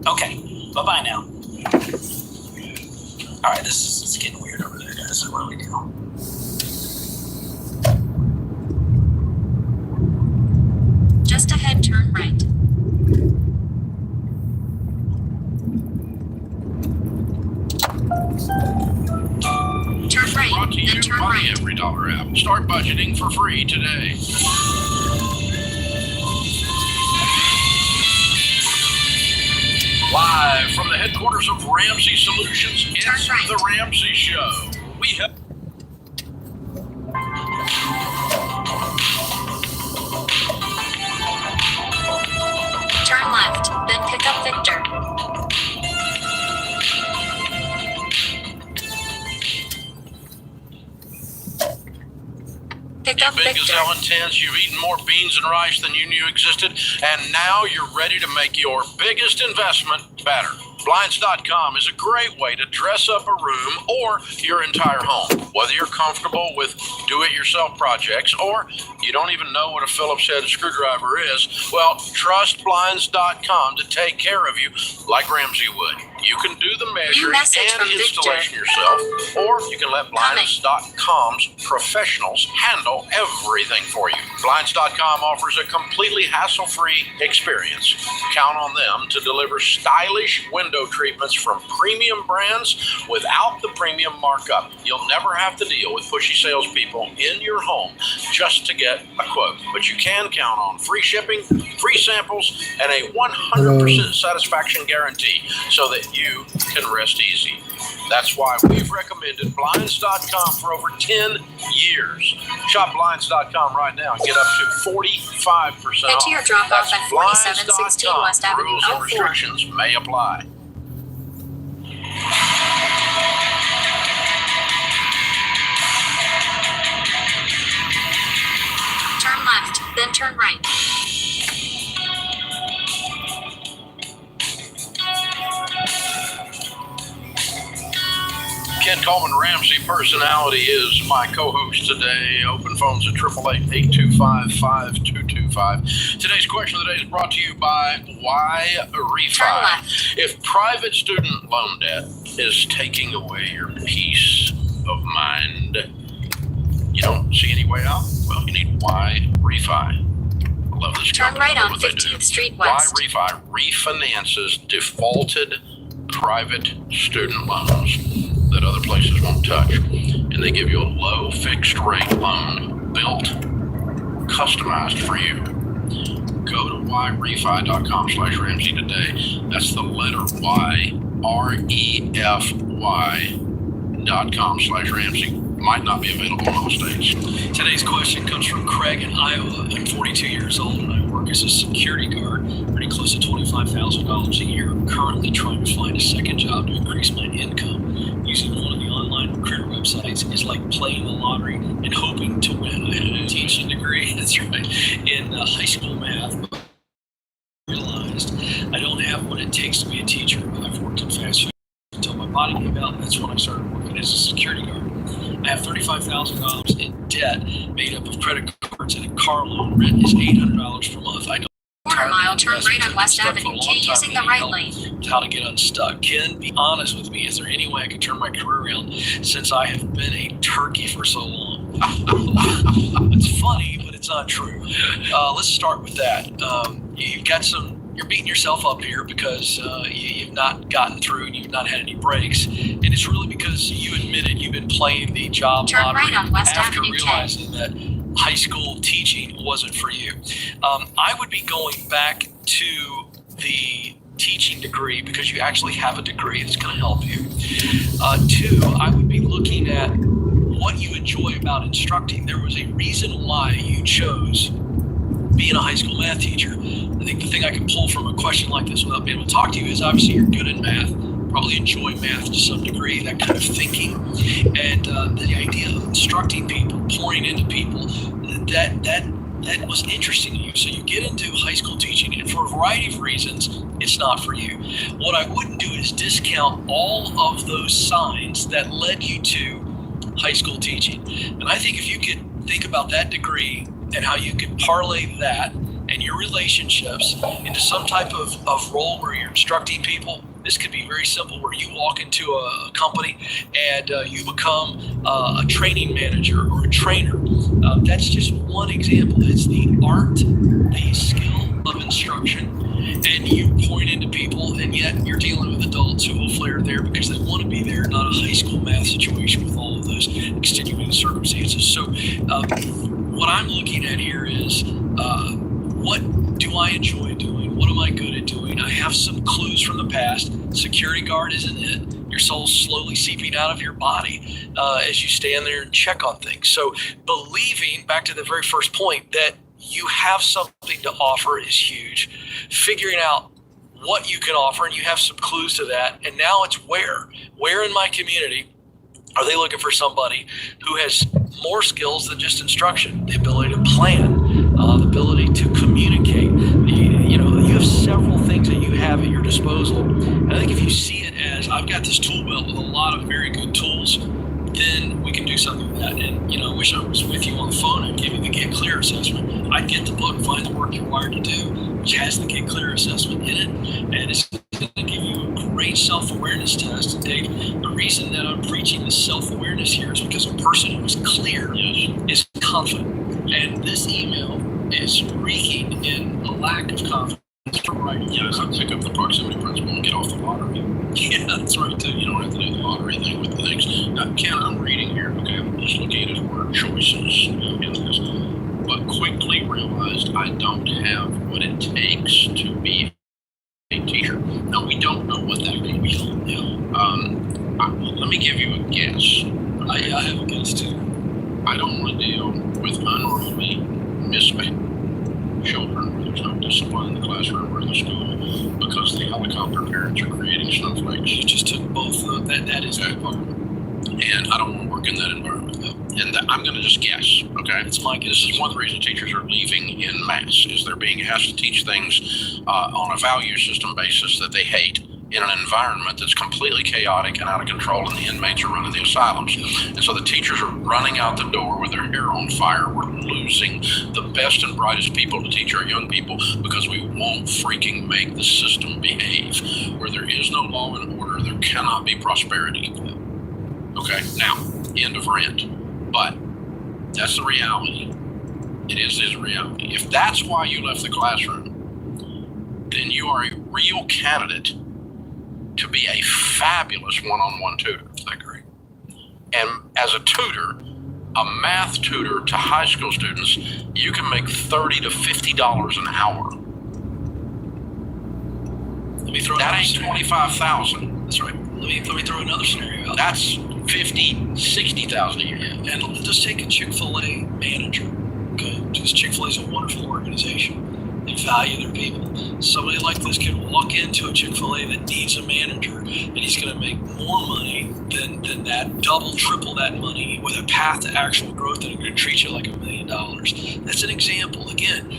Okay, bye-bye now. All right, it's getting weird over there, guys. So what do we do? Just ahead, turn right. Turn right, Brought to you then turn by right. Every Dollar app. Start budgeting for free today. Live from the headquarters of Ramsey Solutions, it's right. The Ramsey Show. We have... Turn left, then pick up Victor. Pick up Big Victor. gazelle intense, you've eaten more beans and rice than you knew existed, and now you're ready to make your biggest investment better. Blinds.com is a great way to dress up a room or your entire home. Whether you're comfortable with do-it-yourself projects or you don't even know what a Phillips head screwdriver is, well, trust Blinds.com to take care of you like Ramsey would. You can do the New measuring message and from Victor. installation yourself, or you can let Blinds.com's professionals handle everything for you. Blinds.com offers a completely hassle-free experience. Count on them to deliver stylish window treatments from premium brands without the premium markup. You'll never have to deal with pushy salespeople in your home just to get a quote. But you can count on free shipping, free samples, and a 100% satisfaction guarantee so that you can rest easy. That's why we've recommended Blinds.com for over 10 years. Shop Blinds.com right now and get up to 45% Head off. to your drop-off That's at 4716 Blinds.com. West Avenue, Rules and 04. restrictions may apply. Turn left, then turn right. Ken Coleman Ramsey personality is my co-host today. Open phones at 888-825-5225. Today's question of the day is brought to you by Why Refi. If private student loan debt is taking away your peace of mind, you don't see any way out? Well, you need Why Refi. I love this Turn company. right I love on what they 15th do. Street Why West. Refi refinances defaulted private student loans that other places won't touch. And they give you a low fixed rate loan built, customized for you. Go to yrefi.com/Ramsey today. That's the letter Y, REFY.com/Ramsey. Might not be available in all states. Today's question comes from Craig in Iowa. I'm 42 years old and I work as a security guard, pretty close to $25,000 a year. I'm currently trying to find a second job to increase my income. Using one of the online recruiter websites is like playing the lottery and hoping to win. I have a teaching degree, that's right, in high school math, but I realized I don't have what it takes to be a teacher. I've worked in fast food until my body gave out. That's when I started working as a security guard. I have $35,000 in debt made up of credit cards and a car loan. Rent is $800 per month. I don't Quarter mile, turn right on West Avenue, K using the right lane. how to get unstuck. Ken, be honest with me. Is there any way I could turn my career around since I have been a turkey for so long? It's funny, but it's not true. Let's start with that. You're beating yourself up here because you've not gotten through and you've not had any breaks. And it's really because you admitted you've been playing the job Turn lottery right on West after Avenue, realizing that high school teaching wasn't for you. I would be going back to the teaching degree because you actually have a degree that's going to help you. Two, I would be looking at what you enjoy about instructing. There was a reason why you chose being a high school math teacher. I think the thing I can pull from a question like this without being able to talk to you is obviously you're good at math, probably enjoy math to some degree, that kind of thinking. And the idea of instructing people, pouring into people, that was interesting to you. So you get into high school teaching, and for a variety of reasons, it's not for you. What I wouldn't do is discount all of those signs that led you to high school teaching. And I think if you could think about that degree and how you could parlay that and your relationships into some type of role where you're instructing people. This could be very simple, where you walk into a company and you become a training manager or a trainer. That's just one example. It's the art, the skill of instruction, and you point into people, and yet you're dealing with adults who hopefully are there because they want to be there, not a high school math situation with all of those extenuating circumstances. So what I'm looking at here is what do I enjoy doing? What am I good at doing? I have some clues from the past. Security guard isn't it. Your soul's slowly seeping out of your body as you stand there and check on things. So believing, back to the very first point, that you have something to offer is huge. Figuring out what you can offer, and you have some clues to that. And now it's where in my community are they looking for somebody who has more skills than just instruction, the ability to plan, the ability to communicate. You have several things that you have at your disposal. And I think if you see it as, I've got this tool belt with a lot of very good tools, then we can do something with that. And, I wish I was with you on the phone and give you the Get Clear assessment. I'd get the book, Find the Work You're Wired to Do, which has the Get Clear assessment in it. And it's going to give you a great great self-awareness test. And Dave, the reason that I'm preaching this self-awareness here is because a person who is clear is confident. And this email is reeking in a lack of confidence. Right. Yeah, I pick up the proximity principle and get off the lottery. Yeah, that's right too. You don't have to do the lottery thing with the things. Now, Ken, I'm reading here. Okay, I'm just looking at his word choices in this, but quickly realized I don't have what it takes to be a teacher. Now, we don't know what that could be. Let me give you a guess. I have a guess too. I don't want to deal with unruly, misbehaved children where there's no discipline in the classroom or in the school because the helicopter parents are creating snowflakes. You just took both. That is that part. And I don't want to work in that environment. And I'm going to just guess, okay? It's my guess. This is one of the reasons teachers are leaving en masse, is they're being asked to teach things on a value system basis that they hate in an environment that's completely chaotic and out of control, and the inmates are running the asylums. And so the teachers are running out the door with their hair on fire. We're losing the best and brightest people to teach our young people because we won't freaking make the system behave. Where there is no law and order, there cannot be prosperity. Okay, now, end of rant. But that's the reality. It is a reality. If that's why you left the classroom, then you are a real candidate to be a fabulous one-on-one tutor. I agree. And as a tutor, a math tutor to high school students, you can make $30 to $50 an hour. Let me throw that ain't $25,000. That's right. Let me throw another scenario out. That's $50,000, $60,000 a year. Yeah. And let's take a Chick-fil-A manager. Okay, because Chick-fil-A is a wonderful organization. They value their people. Somebody like this can walk into a Chick-fil-A that needs a manager, and he's going to make more money than that, double, triple that money with a path to actual growth that are going to treat you like $1 million. That's an example. Again,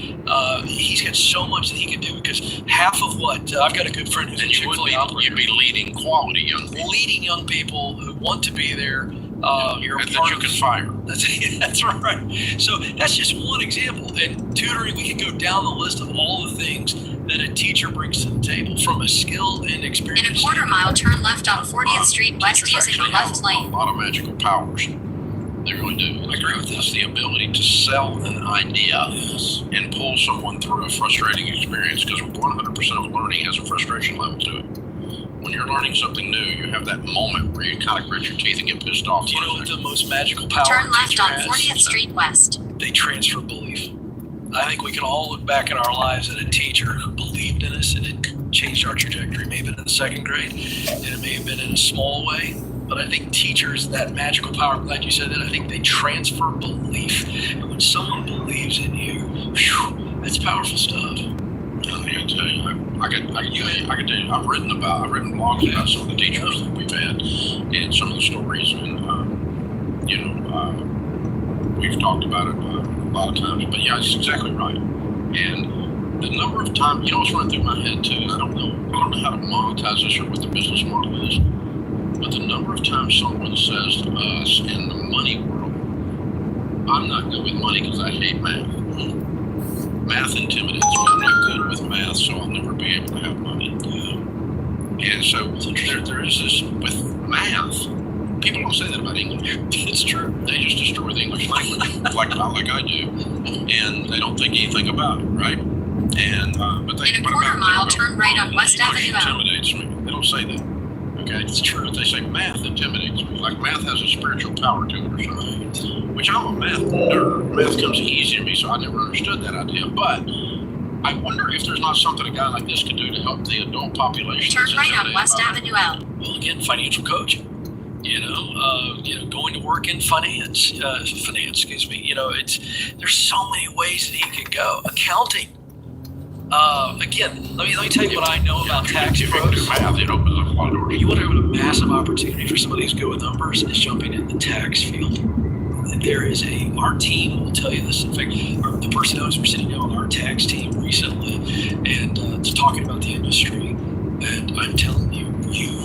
he's got so much that he can do because half of what I've got a good friend who's in Chick-fil-A operator. You'd be leading quality young people. Leading young people who want to be there. You're and that you can fire. That's right. So that's just one example. And tutoring, we can go down the list of all the things that a teacher brings to the table from a skill and experience. In a quarter mile, turn left on 40th Street West using the left lane. A lot of magical powers. They really do. I agree with this. The ability to sell an idea and pull someone through a frustrating experience, because 100% of learning has a frustration level to it. When you're learning something new, you have that moment where you kind of grit your teeth and get pissed off. Do you know what the most magical power Turn left on has? 40th Street West. They transfer belief. I think we can all look back in our lives at a teacher who believed in us and it changed our trajectory. It may have been in the second grade, and it may have been in a small way. But I think teachers, that magical power, I'm glad you said that, I think they transfer belief. And when someone believes in you, whew, that's powerful stuff. I can tell you, I could tell you, I've written blogs about some of the teachers that we've had and some of the stories, and we've talked about it a lot of times. But yeah, it's exactly right. And the number of times, what's running through my head too, I don't know how to monetize this or what the business model is, but the number of times someone says to us in the money world, I'm not good with money because I hate math. Math intimidates me. I'm not good with math, so I'll never be able to have money. And so there is this with math. People don't say that about English. It's true. They just destroy the English language like I do, and they don't think anything about it, right? And but they. In a quarter mile, turn right on West English Avenue. Intimidates me. They don't say that. Okay, it's true. But they say math intimidates me. Like math has a spiritual power to it or something. Which I'm a math nerd. Math comes easy to me, so I never understood that idea. But I wonder if there's not something a guy like this could do to help the adult population. Turn right on West Avenue L. Well, again, financial coaching. Going to work in finance. Excuse me. There's so many ways that he could go. Accounting. Again, let me tell you what I know about tax pros. It opens up a lot of doors. You want to have a massive opportunity for somebody who's good with numbers is jumping in the tax field. Our team will tell you this. In fact, the person I was sitting down on our tax team recently and talking about the industry, and I'm telling you,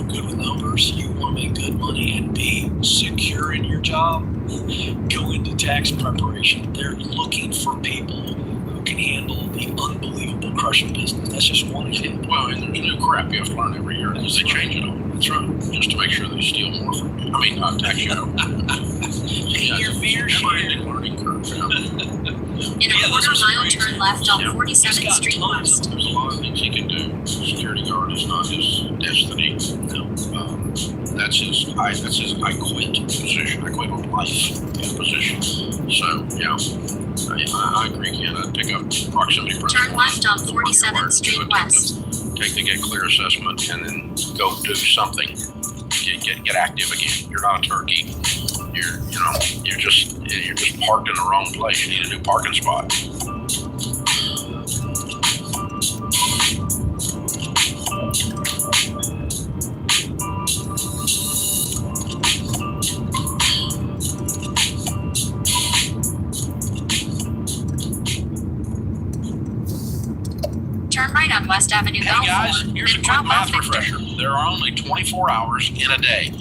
good with numbers, you want to make good money and be secure in your job, go into tax preparation. They're looking for people who can handle the unbelievable crushing business. That's just one example. Well, and there's new crap you have to learn every year because they change it all. That's right. Just to make sure they steal more from you. I mean, tax you out. Yeah, Your fair it's a share. never-ending learning curve. In a quarter-mile, turn left on 47th Street West. There's a lot of things he can do. Security guard is not his destiny. That's his I quit position. I quit on life position. So yeah, I agree, Ken. I'd pick up proximity principles. Turn left on 47th Street West. Take the get clear assessment and then go do something. Get active again. You're not a turkey. You're just parked in the wrong place. You need a new parking spot. Turn right on West Avenue. Hey guys, here's a quick math refresher. There are only 24 hours in a day.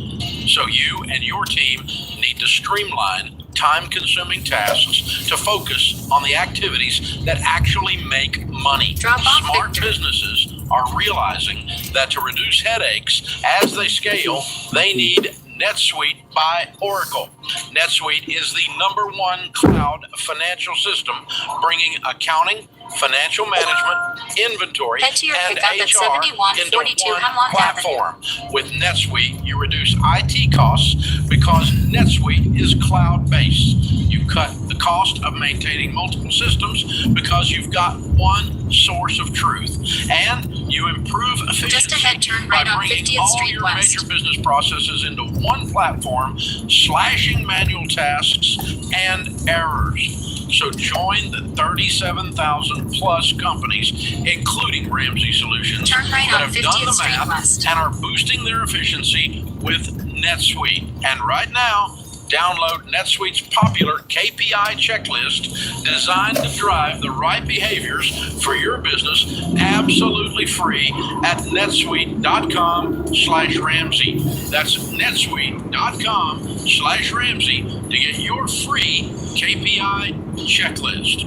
So you and your team need to streamline time-consuming tasks to focus on the activities that actually make money. Smart businesses are realizing that to reduce headaches as they scale, they need NetSuite by Oracle. NetSuite is the #1 cloud financial system, bringing accounting, financial management, inventory, Head to your and pickup at HR 7142 into one Hemlock platform. With NetSuite, you reduce IT costs because NetSuite is cloud-based. You cut the cost of maintaining multiple systems because you've got one source of truth, and you improve efficiency Just ahead, turn right by on bringing 50th all Street your West. major business processes into one platform, slashing manual tasks and errors. So join the 37,000 plus companies, including Ramsey Solutions, Turn right that on have done 50th the Street math West. and are boosting their efficiency with NetSuite. And right now, download NetSuite's popular KPI checklist designed to drive the right behaviors for your business absolutely free at netsuite.com/Ramsey. That's netsuite.com/Ramsey to get your free KPI checklist.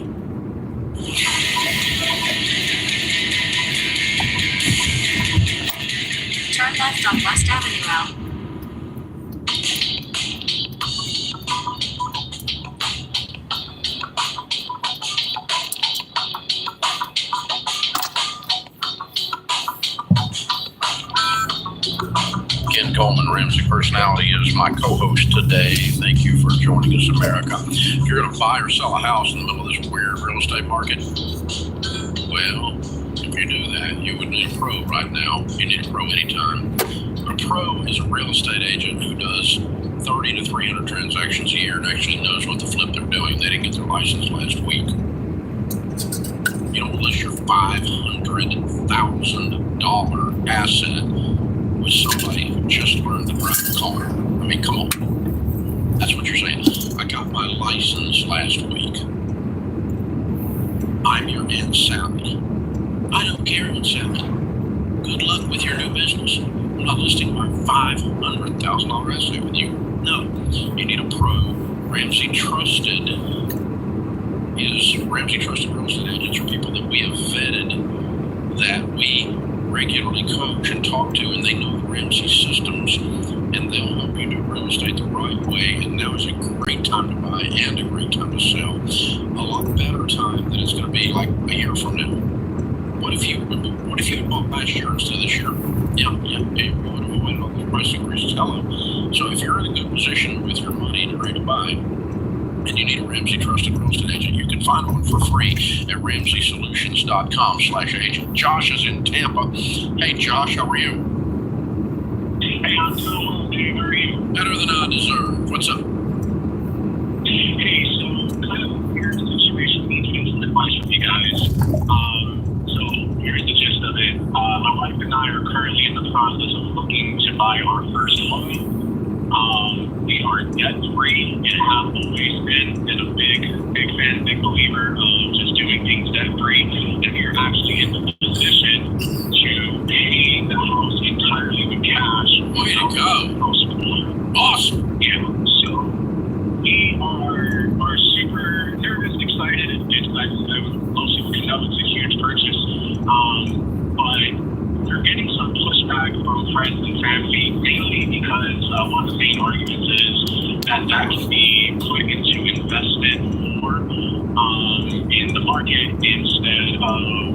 Turn left on West Avenue L. Ken Coleman, Ramsey Personality, is my co-host today. Thank you for joining us, America. If you're going to buy or sell a house in the middle of this weird real estate market, well, if you do that, you would need a pro right now. You need a pro anytime. A pro is a real estate agent who does 30 to 300 transactions a year and actually knows what the flip they're doing. They didn't get their license last week. You don't list your $500,000 asset with somebody who just learned to drive a car. I mean, come on. That's what you're saying. I got my license last week. I'm your Aunt Sally. I don't care, Aunt Sally. Good luck with your new business. I'm not listing my $500,000 asset with you. No, you need a pro. Ramsey Trusted real estate agents are people that we have vetted, that we regularly coach and talk to, and they know the Ramsey systems, and they'll help you do real estate the right way. And now is a great time to buy and a great time to sell. A lot better time than it's going to be like a year from now. What if you had bought last year instead of this year? Yeah, you would have avoided all those price increases. Hello. So if you're in a good position with your money and ready to buy, and you need a Ramsey Trusted Real Estate Agent, you can find one for free at RamseySolutions.com/agent. Josh is in Tampa. Hey, Josh, how are you? Hey, I'm doing well, Dave. How are you? Better than I deserve. What's up? Hey, so kind of a weird situation. Need to get some advice from you guys. So here's the gist of it. My wife and I are currently in the process of looking to buy our first home. We are debt-free and have always been a big fan, big believer of just doing things debt-free. And we are actually in the position to pay the house entirely with cash. Way to go. Awesome. Yeah. So we are super nervous, excited. It's like most people can know it's a huge purchase. family, mainly because one of the main arguments is that can be put into investment more in the market instead of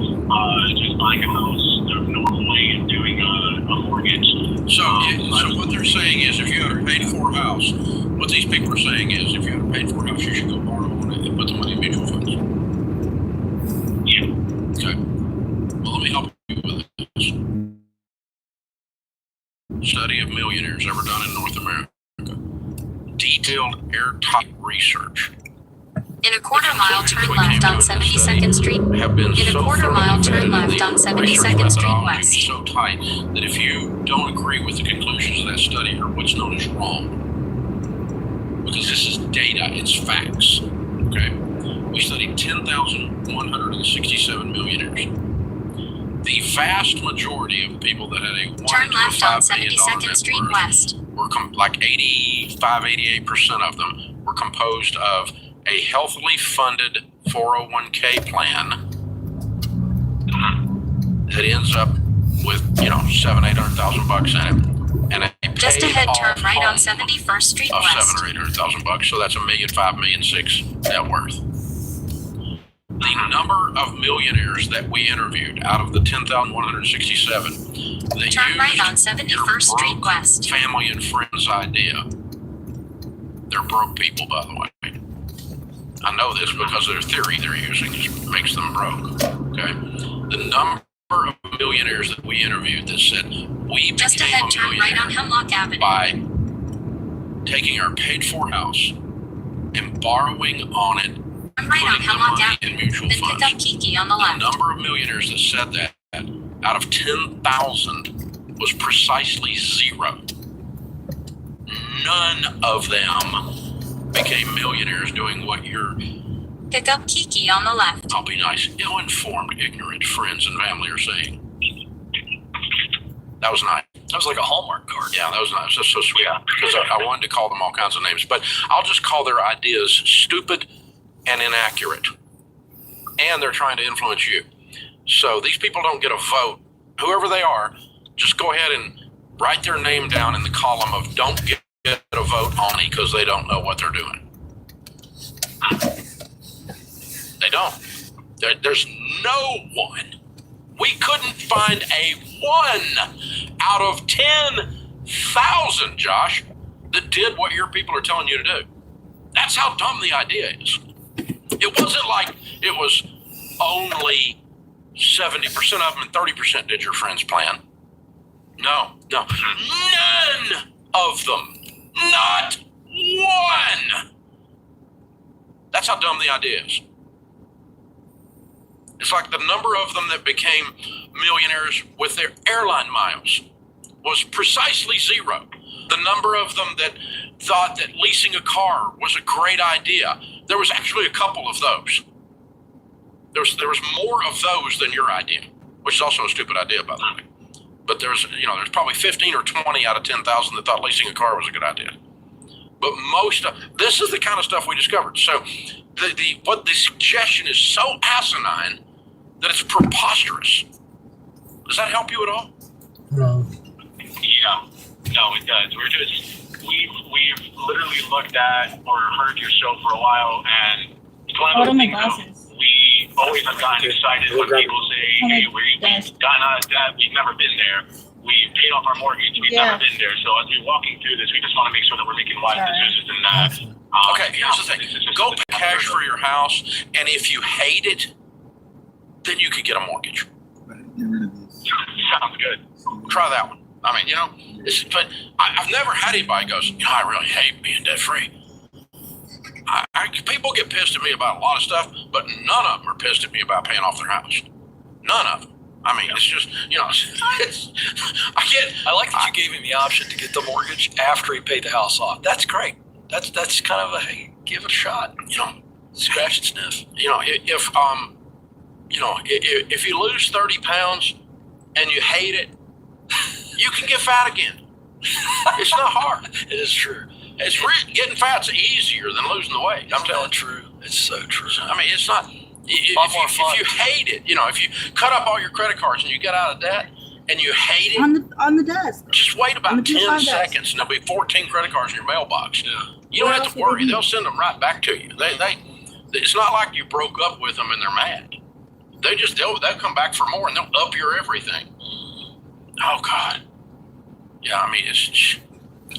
just buying a house the normal way and doing a mortgage. So what they're saying is, if you had a paid-for house, what these people are saying is, if you had a paid-for house, you should go borrow on it and put the money in mutual funds. Yeah. Okay. Well, let me help you with this. Study of millionaires ever done in North America. Detailed, airtight research. In a quarter mile, turn left on 72nd Street. Have been In a so quarter mile, turn thoroughly left on vetted, the research 72nd Street methodology West. was so tight that if you don't agree with the conclusions of that study, or what's known as wrong, because this is data, it's facts. Okay, we studied 10,167 millionaires. The vast majority of people that had a $1 Turn to left on $5 million 72nd net Street worth West. were like 88% of them were composed of a healthily funded 401k plan that ends up with, $700,000-800,000 in it, and a Just ahead, turn paid-off right on home 71st Street of West. $700,000 or $800,000. So that's $1.5 million, $1.6 million net worth. The number of millionaires that we interviewed out of the 10,167, they Turn right on used 71st Street broke West. family and friends idea. They're broke people, by the way. I know this because their theory they're using makes them broke. Okay, the number of millionaires that we interviewed that said we Just became ahead, a turn right on millionaire Hemlock Avenue. by taking our paid-for house and borrowing on it, Turn right on putting the Hemlock money Avenue. in mutual Then pick funds. up Kiki on the The left. number of millionaires that said that out of 10,000 was precisely zero. None of them became millionaires doing what you're, Pick up Kiki on the left. I'll be nice, ill-informed, ignorant friends and family are saying. That was nice. That was like a Hallmark card. Yeah, that was nice. That's so sweet. Because I wanted to call them all kinds of names, but I'll just call their ideas stupid and inaccurate. And they're trying to influence you. So these people don't get a vote. Whoever they are, just go ahead and write their name down in the column of don't get a vote on it because they don't know what they're doing. They don't. There's no one. We couldn't find a 1 out of 10,000, Josh, that did what your people are telling you to do. That's how dumb the idea is. It wasn't like it was only 70% of them and 30% did your friend's plan. No. None of them. Not one. That's how dumb the idea is. It's like the number of them that became millionaires with their airline miles was precisely zero. The number of them that thought that leasing a car was a great idea, there was actually a couple of those. There was more of those than your idea, which is also a stupid idea, by the way. But there's probably 15 or 20 out of 10,000 that thought leasing a car was a good idea. But this is the kind of stuff we discovered. So the suggestion is so asinine that it's preposterous. Does that help you at all? No. Yeah, no, it does. We've literally looked at or heard your show for a while, and it's one of those things that we always have gotten excited when people say, hey, we've never been there. We paid off our mortgage. We've never been there. So as we're walking through this, we just want to make sure that we're making wise decisions and that. Okay, here's the thing. Go pay cash for your house, and if you hate it, then you could get a mortgage. Sounds good. Try that one. I mean, but I've never had anybody goes, I really hate being debt free. People get pissed at me about a lot of stuff, but none of them are pissed at me about paying off their house. None of them. I mean, it's just, I like that you gave him the option to get the mortgage after he paid the house off. That's great. That's kind of hey, give it a shot. Scratch and sniff. If you lose 30 pounds and you hate it, you can get fat again. It's not hard. It is true. Getting fat's easier than losing the weight. I'm telling you. True. It's so true. I mean, it's not. If you hate it, if you cut up all your credit cards and you get out of debt, and you hate it, on the desk. just wait On the about 10 P5 desk. seconds and there'll be 14 credit cards in your mailbox. Yeah. You don't What have else to would worry. they do? They'll send them right back to you. It's not like you broke up with them and they're mad. They'll come back for more and they'll up your everything. Oh God. Yeah, I mean,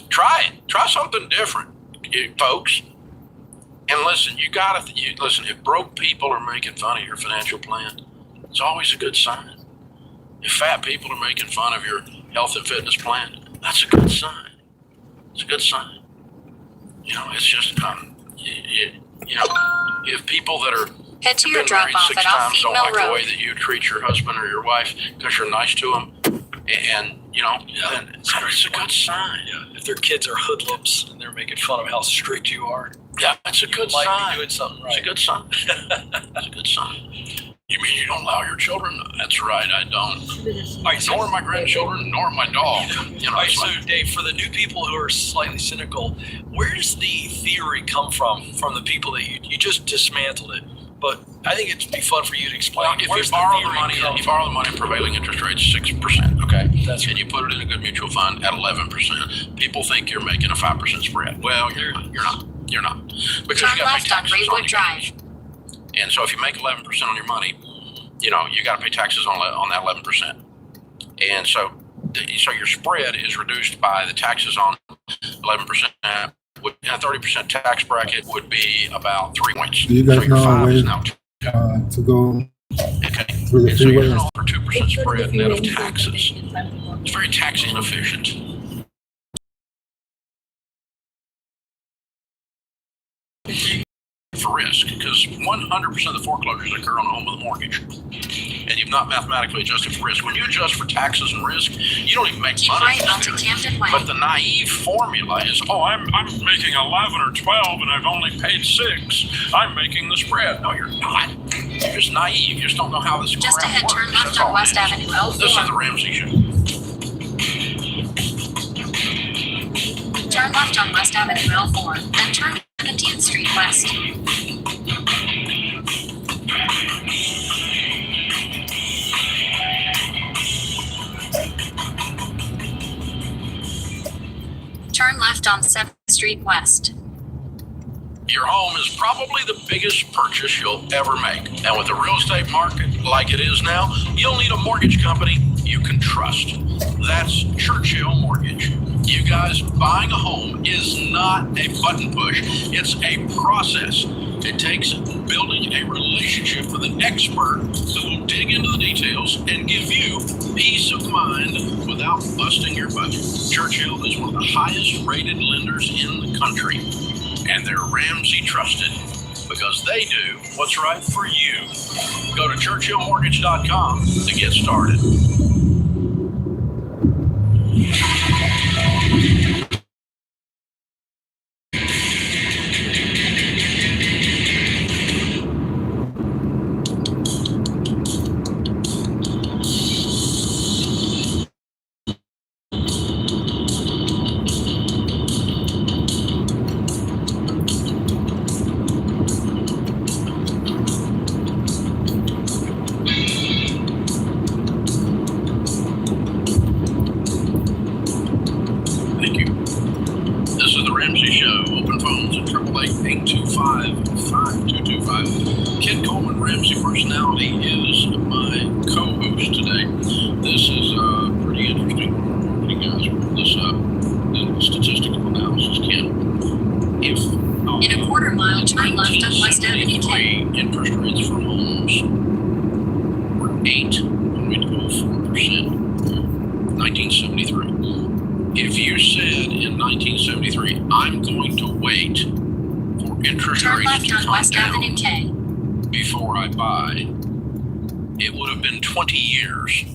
try it. Try something different, folks. And listen, listen, if broke people are making fun of your financial plan, it's always a good sign. If fat people are making fun of your health and fitness plan, that's a good sign. It's a good sign. You know, it's just, if people that are Head to been your drop married off 6 at times Feed don't Mill like the way Road. that you treat your husband or your wife because you're nice to them, and then it's a good sign. Yeah. If their kids are hoodlums and they're making fun of how strict you are, Yeah, it's a good might sign. be doing something It's a right. good sign. It's a good sign. You mean you don't allow your children? That's right, I don't. Nor my grandchildren, nor my dog. You know, All right, it's so like, Dave, for the new people who are slightly cynical, where does the theory come from the people that you just dismantled it? But I think it'd be fun for you to explain. well, if Where's you borrow the theory money, come you from? borrow the money, prevailing interest rate is 6%. Okay, That's and you put it in a good mutual fund at 11%. People think you're making a 5% spread. Well, you're not. You're not. Because Turn you got to left pay on taxes Greenwood your Drive. And so if you make 11% on your money, you got to pay taxes on that 11%. And so your spread is reduced by the taxes on 11%. And a 30% tax bracket would be about 3 points. Do you guys so your know a 5 way is now 2. to go Okay. through the And so you're freeway? going to offer 2% spread net of taxes. It's very tax inefficient. For risk, because 100% of the foreclosures occur on a home with a mortgage, and you've not mathematically adjusted for risk. When you adjust for taxes and risk, you don't even make Keep money. right onto Camden Way. But the naive formula is, I'm making 11 or 12 and I've only paid 6. I'm making the spread. No, you're not. You're just naive. You just don't know how this Just crap ahead, works. turn left That's on all it West is. Avenue L4. This is the Ramsey Show. Turn left on West Avenue L4, then turn 17th Street West. Turn left on 7th Street West. Your home is probably the biggest purchase you'll ever make. And with the real estate market like it is now, you'll need a mortgage company you can trust. That's Churchill Mortgage. You guys, buying a home is not a button push. It's a process. It takes building a relationship with an expert who will dig into the details and give you peace of mind without busting your budget. Churchill is one of the highest rated lenders in the country, and they're Ramsey trusted because they do what's right for you. Go to churchillmortgage.com to get started. Thank you. This is the Ramsey Show. Open phones at 888-825-5225. Ken Coleman, Ramsey Personality, is my co-host today. This is pretty interesting. You guys, this statistical analysis, Ken. If In a quarter mile, turn left on West Avenue K. interest rates for homes were 8.04%. 1973. If you said in 1973, I'm going to wait for interest Turn rates left to on come West Avenue down K. before I buy, it would have been 20 years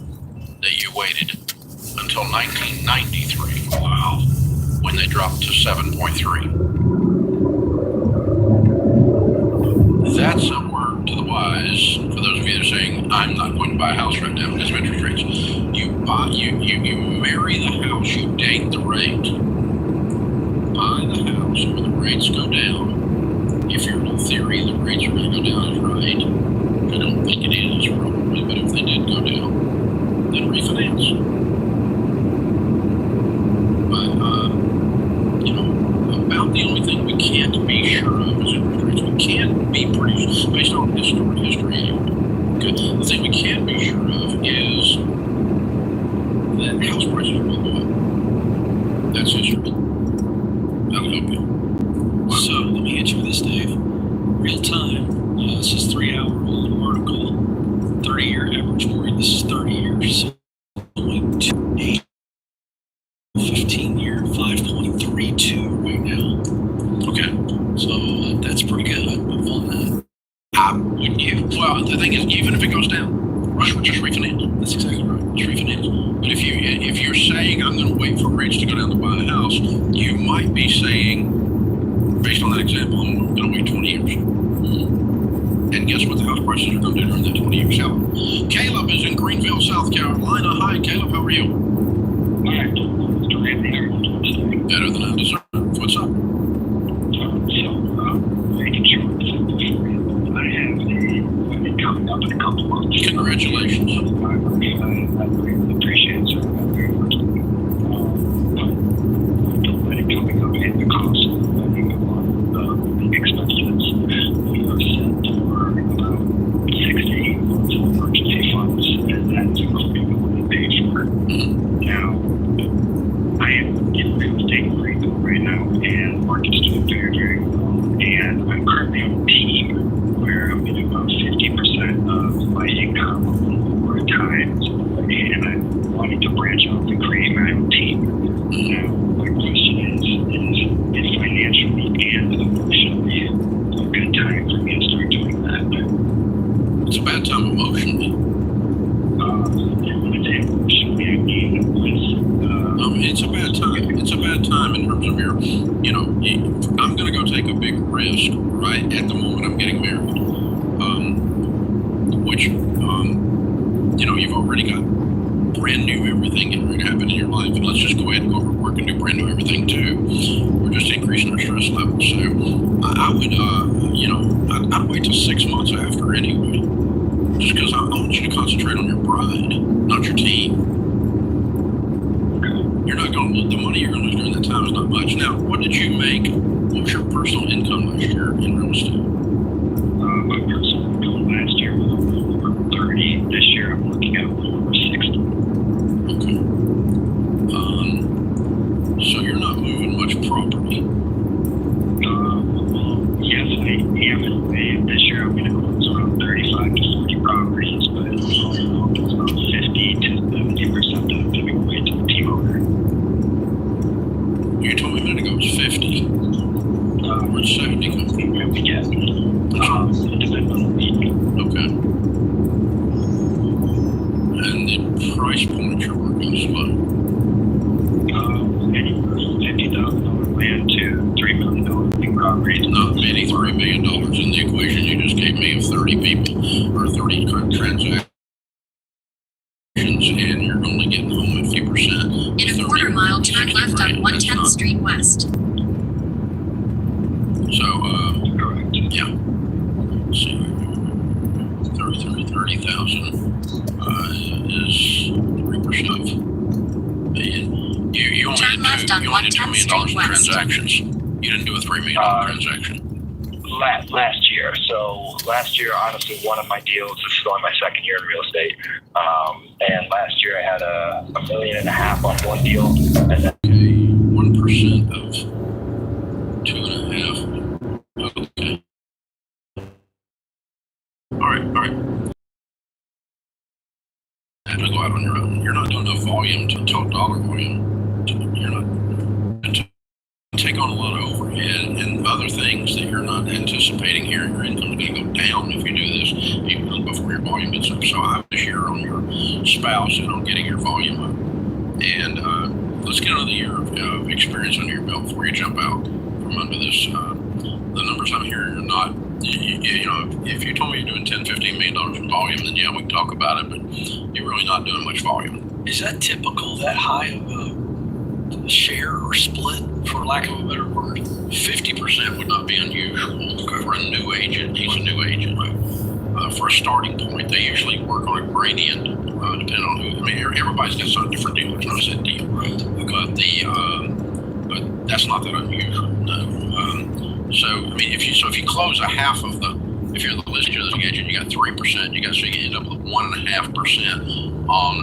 that you waited until 1993. Wow. When they dropped to 7.3. That's a word to the wise. For those of you that are saying, I'm not going to buy a house right now because of interest rates. You marry the house, you date the rate. Buy the house where the rates go down. If your theory the rates are going to go down is right, I don't think it is probably, but if they did go down, then refinance. sure of is interest rates. We can be pretty, based on historic history, good. The thing we can be sure of is that house prices will go up. That's history. That'll help you. So let me hit you with this, Dave. Real time. This is 3-hour-old article. 30-year average mortgage. This is 30 years. So 0.28. 15-year 5.32 right now. Okay. So that's pretty good. I'd move on that. Well, the thing is, even if it goes down, just refinance. That's exactly right. Just refinance. But if you're saying I'm going to wait for rates to go down to buy a house, you might be saying, based on that example, I'm going to wait 20 years. And guess what the house prices are going to do during that 20 years out? Caleb is in Greenville, South Carolina. Hi, Caleb. How are you? Better than I deserve. What's up? Making sure I have a wedding coming up in a couple months. Congratulations. I appreciate it, sir. Very much. The wedding coming up and the cost of the wedding the expenses. We are set for about 6 to 8 months of emergency funds, and that's including the wedding paid for. Now, I am in real estate in Greenville right now, and market's doing very, very well. And I'm currently on a team where I'm getting about 50% of my income over time. And I'm wanting to branch out and create my own team. Now, my question is financially and emotionally a good time for me to start doing that? It's a bad time emotionally. When I say emotionally, I mean it's a bad time. It's a bad time in terms of your, I'm going to go take a big risk, right? At the moment I'm getting married, which, you've already got brand new everything getting ready to happen in your life. And let's just go ahead and go over to work and do brand new everything too. We're just increasing our stress level. So I would, I'd wait till 6 months after anyway, just because I want you to concentrate on your bride, not your team. You're not going to, the money you're going to lose during that time is not much. Now, what did you make? What was your personal income last year in real estate? My personal income last year was a little over 30. This year I'm looking at a little over 60. Okay. So you're not moving much property? Well, yes, I am in a way. This year I'm going to close around 35 to 40 properties, but it's about 50 to 70% that I'm giving away to the team owner. You told me a minute ago it was 50. Where's 70 come from? Where we get. It depends on the week. Okay. And the price point you're working is what? Anywhere from $50,000 land to $3 million big properties. Not many $3 million in the equation you just gave me of 30 people or 30 transactions, and you're only getting home 50%. In a quarter mile, turn left on 110th Street West. So, yeah. Let's see. 30,000 is 3% of $1 million. You only did $2 million in transactions. You didn't do a $3 million transaction. Last year. So last year, honestly, one of my deals, this is only my second year in real estate. And last year I had $1.5 million on one deal. And then 1% of 2.5. Okay. All right. Have to go out on your own. You're not doing enough volume to total dollar volume. You're not to take on a lot of overhead and other things that you're not anticipating here. Your income is going to go down if you do this, even before your volume gets up. So I wish you're on your spouse and on getting your volume up. And let's get another year of experience under your belt before you jump out from under this. The numbers I'm hearing are not. If you told me you're doing $10, $15 million in volume, then yeah, we can talk about it. But you're really not doing much volume. Is that typical, that high of a share or split, for lack of a better word? 50% would not be unusual for a new agent. He's a new agent. For a starting point, they usually work on a gradient, depending on who. I mean, everybody's got some different deal. It's not a set deal, right? But that's not that unusual. No. So I mean, if you close a half of if you're the listing agent, you got 3%. So you end up with 1.5% on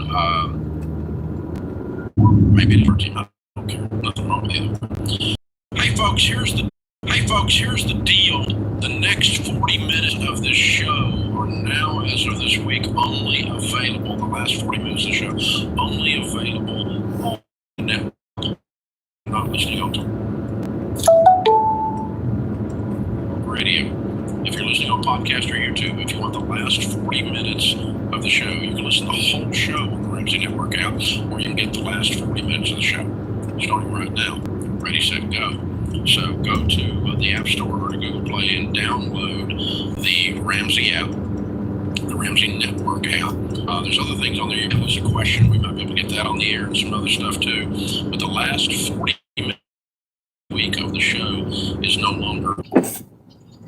maybe it's 14. I don't care. Nothing wrong with either. Hey folks, here's the deal. The next 40 minutes of this show are now, as of this week, only available. The last 40 minutes of the show only available on the network. Not listening on radio. If you're listening on podcast or YouTube, if you want the last 40 minutes of the show, you can listen to the whole show on the Ramsey Network app, or you can get the last 40 minutes of the show starting right now. Ready, set, go. So go to the App Store or to Google Play and download the Ramsey app, the Ramsey Network app. There's other things on there. You can post a question. We might be able to get that on the air and some other stuff too. But the last 40 minutes week of the show is no longer.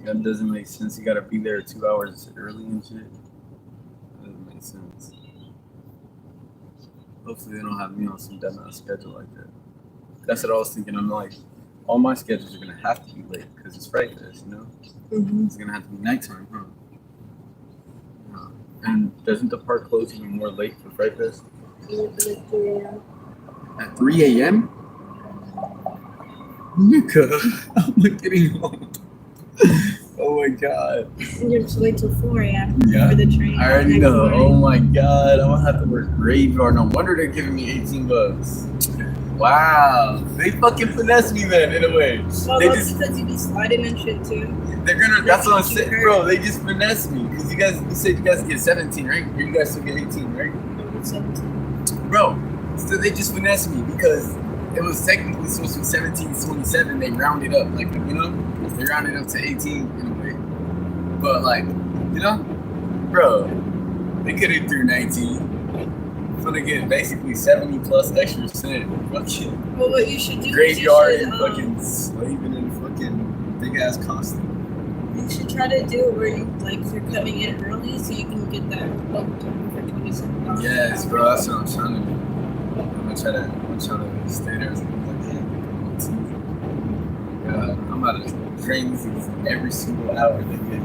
That doesn't make sense. You gotta be there 2 hours early and shit. That doesn't make sense. Hopefully they don't have me on some dumbass schedule like that. That's what I was thinking. I'm like, all my schedules are gonna have to be late because it's Fright Fest, you know? Mm-hmm. It's gonna have to be nighttime, huh? Yeah. And doesn't the park close even more late for Fright Fest? Like 3 a.m. At 3 a.m.? Nika, how am I getting home? Oh my god. You have to wait till 4 a.m. Yeah. for the train. I already know. Oh my god. I'm gonna have to work graveyard. No wonder they're giving me $18. Wow. They fucking finessed me then in a way. Well, they that's because you be sliding and shit too. They're gonna, that's what I'm saying, bro. They just finessed me. Because you said you guys get 17, right? Or you guys still get 18, right? No, it's 17. Bro, so they just finessed me because it was technically supposed to be 17 to 27. They rounded up, like, you know? They rounded up to 18 in a way. But, like, you know? Bro, they could have threw 19. So they get basically 70 plus extra cent. Fucking well, what you should do graveyard is you should, and fucking slaving in a fucking big ass costume. You should try to do it where you, like, you're coming in early so you can get that book for $27. Yes, bro, that's what I'm trying to do. I'm trying to stay there as long as I can. God, I'm about to train these things every single hour they get.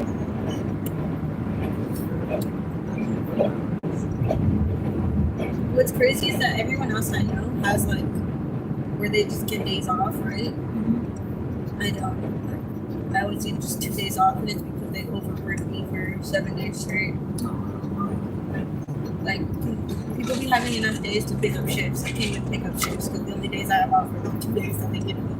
What's crazy is that everyone else I know has, like, where they just get days off, right? Mm-hmm. I don't. Like, I always get just 2 days off, and it's because they overwork me for 7 days straight. Like, people be having enough days to pick up shifts. I can't even pick up shifts because the only days I have off are the 2 days that they give me.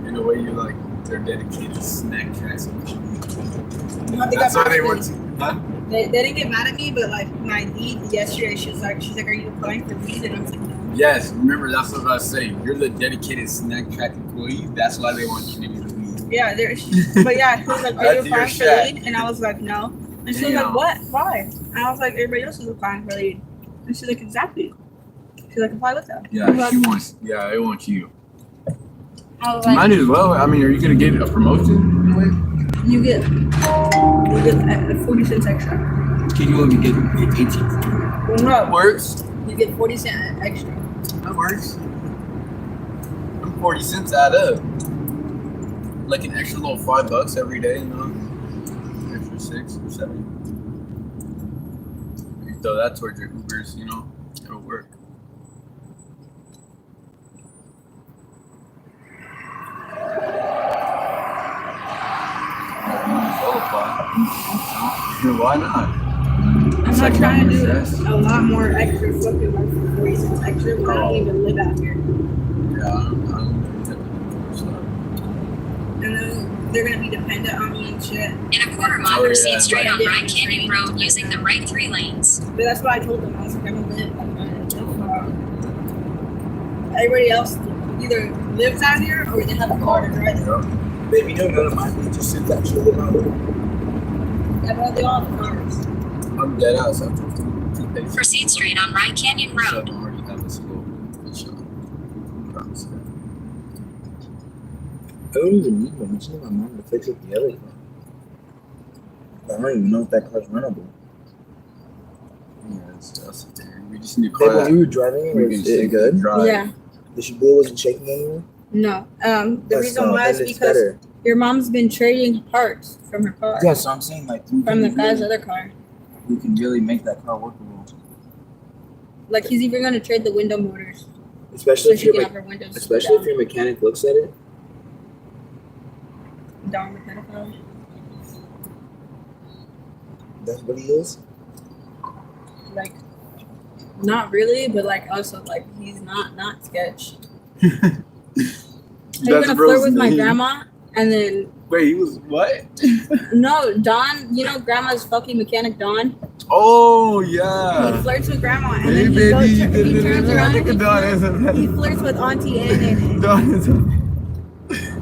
In a way, you're like their dedicated snack tracks. That's why they want to. Huh? They didn't get mad at me, but like my lead yesterday, she's like, are you applying for lead? And I was like, no. Yes, remember that's what I was saying. You're the dedicated snack track employee. That's why they want you to be the lead. Yeah, but yeah, she was like, are you applying for lead? And I was like, no. And she was like, what? Why? And I was like, everybody else is applying for lead. And she's like, exactly. She's like, apply with them. Yeah, she wants. Yeah, I want you. I was like, might as well. I mean, are you gonna get a promotion anyway? You get 40 cents extra. Can you only get 18? Well, no. That works. You get 40 cents extra. That works. Them 40 cents add up. Like an extra little $5 every day, you know? Extra 6 or 7. You throw that towards your Ubers, you know? It'll work. Why not? I'm not trying to do a lot more extra fucking work for 40 cents extra, but I don't even live out here. Yeah, I don't and then they're gonna be dependent on me and shit. In a quarter mile, proceed straight on Bryant Canyon Road using the right 3 lanes. But that's what I told them. I was like, I don't live far. Everybody else either lives out here or they have a car to drive them. Baby, no, none of my just sits actually live out here. Yeah, but they all have cars. I'm dead out, so I'm just proceed straight on Bryant Canyon Road. I already have this little shot. I don't even need one. I just need my mom to fix up the other car. I don't even know if that car's runnable. Yeah, it's just there. We just need a car. When you were driving it, was it good? Yeah. The wheel wasn't shaking anymore? No. The That's reason why is then it's because better. your mom's been trading parts from her car. Yeah, so I'm saying like you From the can guy's really, other car. you can really make that car workable. Like he's even gonna trade the window motors. Especially So if she your can have her windows especially if your mechanic looks at it. down the pedophile. That's what he is. Like, not really, but like also like he's not sketch. He's gonna flirt with my grandma, and then Wait, he was what? no, Don. You know grandma's fucking mechanic, Don. Oh He yeah. flirts with grandma, and Hey then baby, he turns around and Don he flirts with Auntie Anne. Don is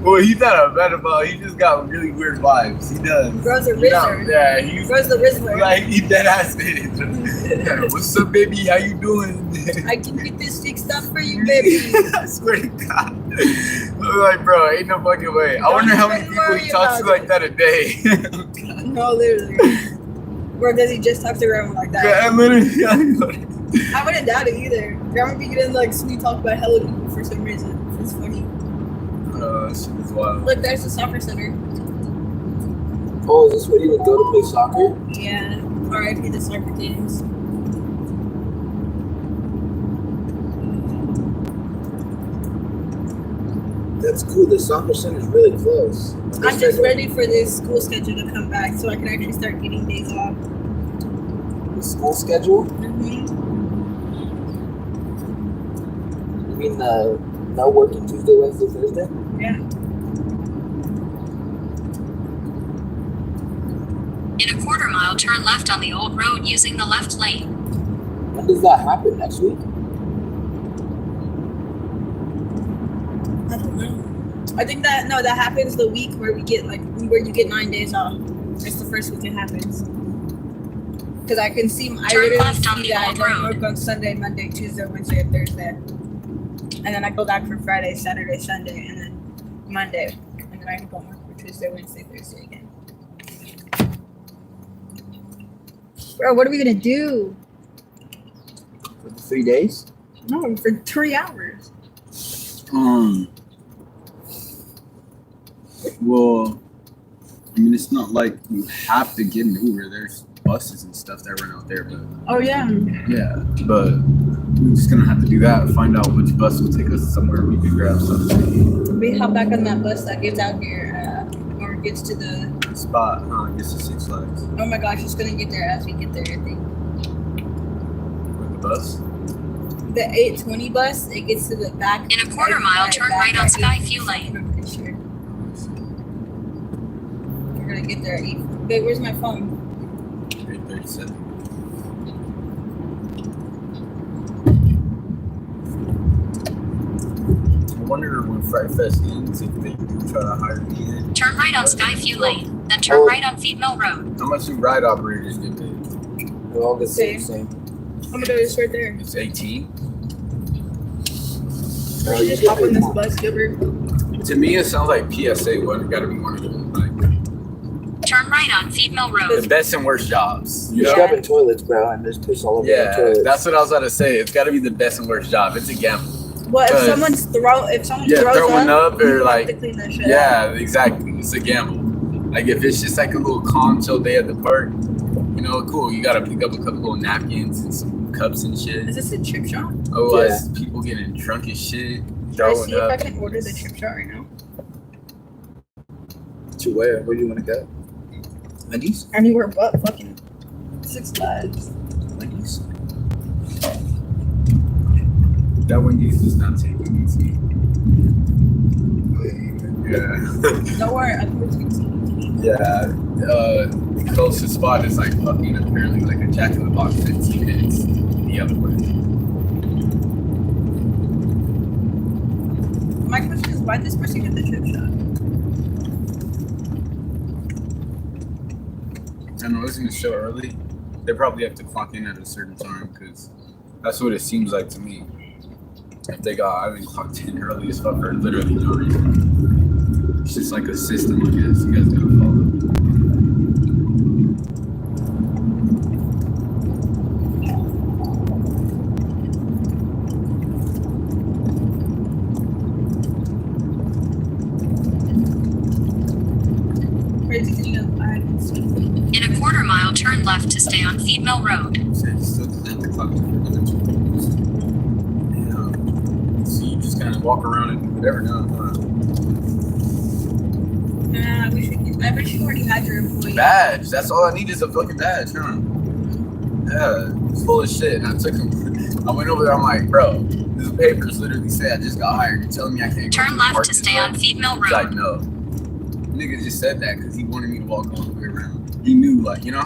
well, he's not a pedophile. He just got really weird vibes. He does. Bro's a You know, Rizzler. yeah, he's Bro's the Rizzler. like he dead ass it. Yeah, what's up, baby? How you doing? I can get this fixed up for you, baby. I swear to God. I'm like, bro, ain't no fucking way. I wonder how many people he talks to like that a day. No, literally. Or does he just talk to grandma like that? Yeah, literally. I wouldn't doubt it either. Grandma be getting like sweet talk about hella people for some reason. It's funny. That shit is wild. Look, there's the soccer center. Oh, is this where you would go to play soccer? Yeah. R.I.P. the soccer teams. That's cool. The soccer center's really close. I'm just ready for this school schedule to come back so I can actually start getting days off. The school schedule? Mm-hmm. You mean no working Tuesday, Wednesday, Thursday? Yeah. In a quarter mile, turn left on the old road using the left lane. When does that happen? Next week? I don't know. I think that happens the week where we get where you get 9 days off. It's the first week it happens. Because I can see I Turn literally left on see the that I old don't road. work on Sunday, Monday, Tuesday, Wednesday, and Thursday. And then I go back for Friday, Saturday, Sunday, and then Monday. And then I can go work for Tuesday, Wednesday, Thursday again. Bro, what are we gonna do? For the 3 days? No, for 3 hours. Well, I mean, it's not like you have to get an Uber. There's buses and stuff that run out there, but Oh yeah. yeah, but we're just gonna have to do that. Find out which bus will take us somewhere we can grab something. We hop back on that bus that gets out here, or gets to the. Spot, huh? I guess it's Six Flags. Oh my gosh, it's gonna get there as we get there. I think With the bus. the 820 bus, it gets to the back. In a quarter mile, turn right on Skyview Lane. I'm pretty sure. We're gonna get there at 8. Wait, where's my phone? 8:37. I wonder when Fright Fest ends if they do try to hire me in. Turn right on Skyview Lane, then turn right on Feed Mill Road. How much do ride operators get paid? They're all the Same. same. Oh my god, it's right there. It's 18. We should just hop on this bus, Gilbert. To me, it sounds like PSA one. Got to be one of them. Like Turn right on Feed Mill Road. the best and worst jobs. You You're know? scrubbing toilets, bro, and there's piss all over the Yeah, toilets. that's what I was about to say. It's got to be the best and worst job. It's a gamble. Well, if Cause- someone Yeah, throws throwing up you or have like to clean that shit yeah, exactly. It's a gamble. Like if it's just like a little calm chill day at the park, you know, cool. You gotta pick up a couple little napkins and some cups and shit. Is this a chip shop? Otherwise, people getting drunk as shit, Should I throwing see if I up. can order the chip shop right now? To where? Where do you want to go? Wendy's? Anywhere but fucking Six Flags. Wendy's? That Wendy's does not take it easy. Yeah. Don't worry, I think it's good. Yeah. The closest spot is like fucking apparently like a Jack in the Box 15 minutes the other way. My question is, why did this person get the chip shop? I don't know, it's gonna show early. They probably have to clock in at a certain time because that's what it seems like to me. If they got, I think, clocked in early as fuck for literally no reason. It's just like a system, I guess, you guys gotta follow. left to stay on Feed Mill Road. Said you still didn't have to clock to another 2 minutes. Yeah. So you just kind of walk around and do whatever now, huh? Yeah, I wish you already had your employee. Badge. That's all I need is a fucking badge, huh? Yeah, it's full of shit. And I took him. I went over there. I'm like, bro, these papers literally say I just got hired. You're telling me I can't Turn left to stay on Feed Mill Road. He's like, no. Nigga just said that because he wanted me to walk all the way around. He knew, like, you know?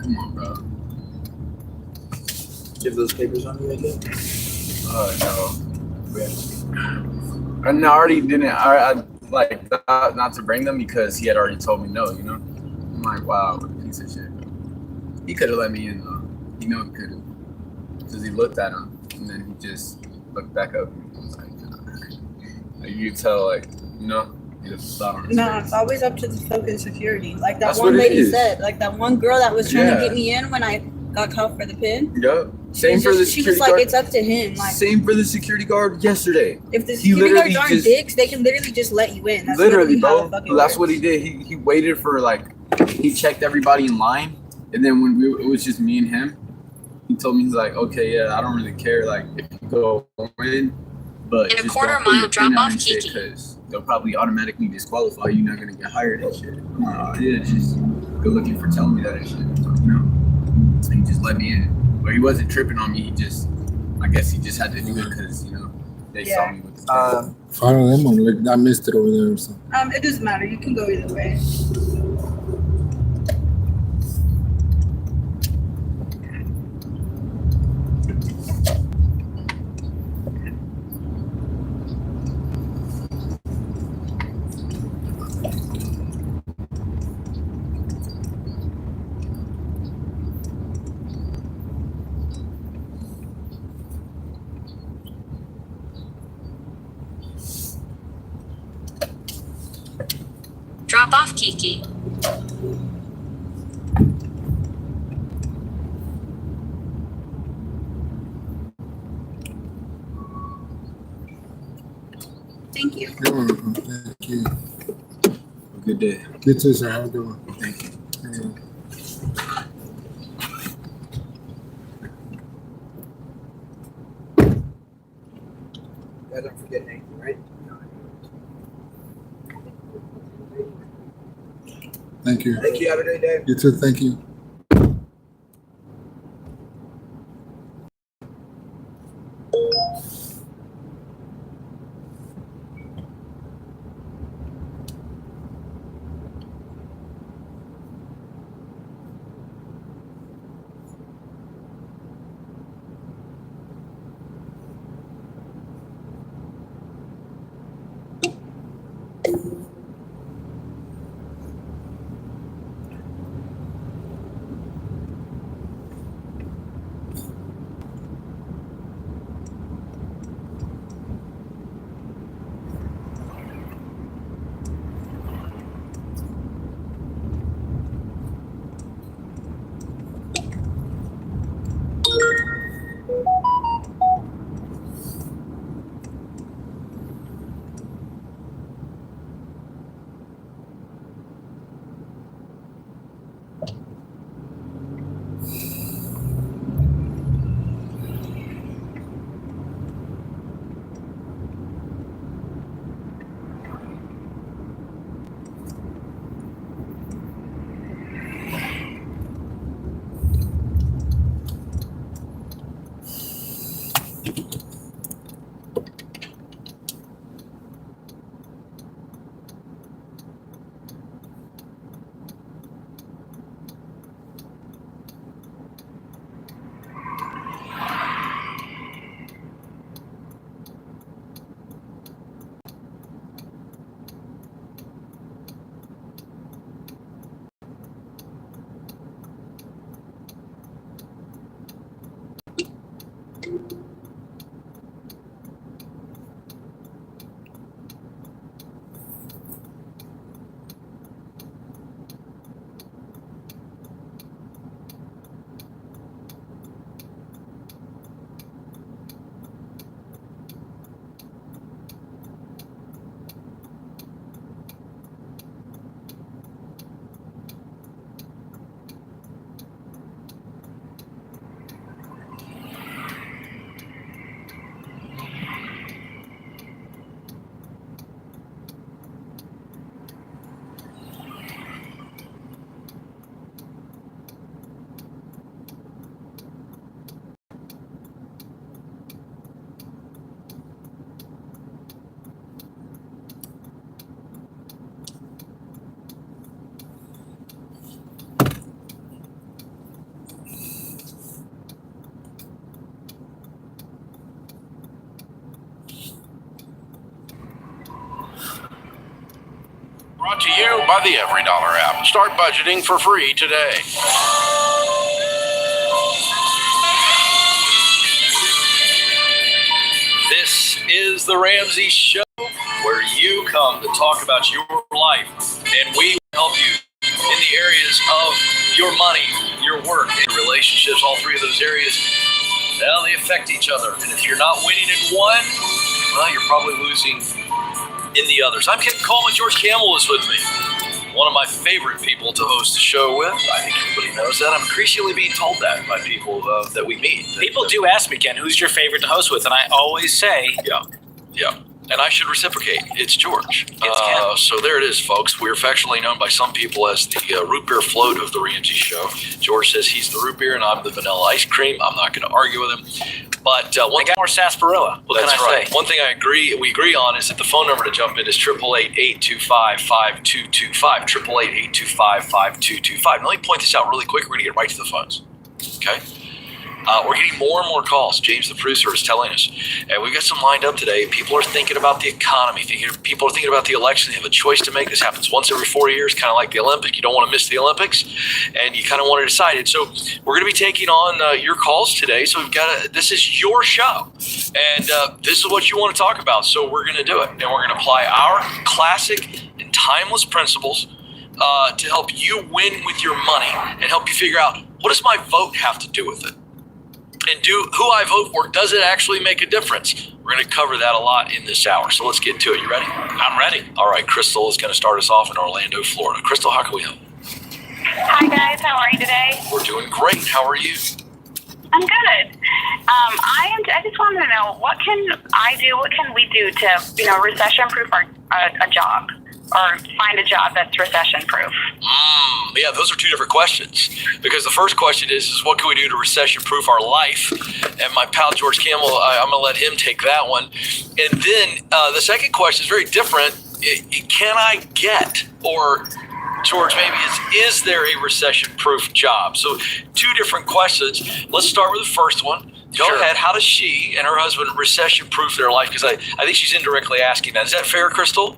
Come on, bro. Give those papers on you again? No. And I already didn't. I like not to bring them because he had already told me no. You know. I'm like, wow, what a piece of shit. He could have let me in though. You know he could have, because he looked at him and then he just looked back up and was like, nah. You could tell, like, you know. He just thought on his No, face. it's always up to the fucking security. Like that That's one what it lady is. said. Like that one girl that was trying Yeah. to get me in when I got caught for the pin. Yup. Same for the She security was like, guard. it's up to him. Like, Same for the security guard yesterday. if the He security guards literally aren't just- dicks, they can literally just let you in. That's Literally, how bro. it fucking That's works. what he did. He waited for, like, he checked everybody in line, and then when it was just me and him, he told me, he's like, okay, yeah, I don't really care, like, if you go in, but In a just quarter don't put mile, your drop pin out off and shit, Kiki. because they'll probably automatically disqualify you. Not gonna get hired and shit. I'm like, oh, yeah, just good looking for telling me that and shit. You know, so he just let me in, but he wasn't tripping on me. He just, I guess he just had to do it because, you know, they saw me with the Follow them or like I missed it over there or something. It doesn't matter. You can go either way. Drop off Kiki. Thank you. You're welcome. Thank you. Good day. You too, sir. Have a good one. Thank you. You guys aren't forgetting anything, right? Thank you. Thank you. Have a great day. You too. Thank you. Brought to you by the Every Dollar app. Start budgeting for free today. This is the Ramsey Show, where you come to talk about your life, and we help you in the areas of your money, your work, and relationships. All three of those areas, well, they affect each other. And if you're not winning in one, well, you're probably losing in the others. I'm Ken Coleman. George Campbell is with me. One of my favorite people to host a show with. I think everybody knows that. I'm increasingly being told that by people that we meet. People do ask me, Ken, who's your favorite to host with? And I always say... Yeah. And I should reciprocate. It's George. It's Ken. So there it is, folks. We're affectionately known by some people as the root beer float of the Ramsey Show. George says he's the root beer and I'm the vanilla ice cream. I'm not going to argue with him. But one got more sarsaparilla. What can I say? One thing we agree on is that the phone number to jump in is 888-825-5225. 888-825-5225. Now, let me point this out really quick. We're going to get right to the phones. Okay? We're getting more and more calls. James, the producer, is telling us. And we've got some lined up today. People are thinking about the economy. People are thinking about the election. They have a choice to make. This happens once every 4 years, kind of like the Olympics. You don't want to miss the Olympics, and you kind of want to decide it. So we're going to be taking on your calls today. So this is your show, and this is what you want to talk about. So we're going to do it, and we're going to apply our classic and timeless principles to help you win with your money and help you figure out, what does my vote have to do with it? And who I vote for, does it actually make a difference? We're going to cover that a lot in this hour. So let's get to it. You ready? I'm ready. All right. Crystal is going to start us off in Orlando, Florida. Crystal, how can we help? Hi guys, how are you today? We're doing great. How are you? I'm good. I just wanted to know, what can I do? What can we do to, recession-proof a job, or find a job that's recession-proof? Yeah, those are two different questions. Because the first question is what can we do to recession-proof our life? And my pal George Campbell, I'm going to let him take that one. And then the second question is very different. Can I get, or George, maybe is there a recession-proof job? So two different questions. Let's start with the first one. Go ahead. How does she and her husband recession-proof their life? Because I think she's indirectly asking that. Is that fair, Crystal?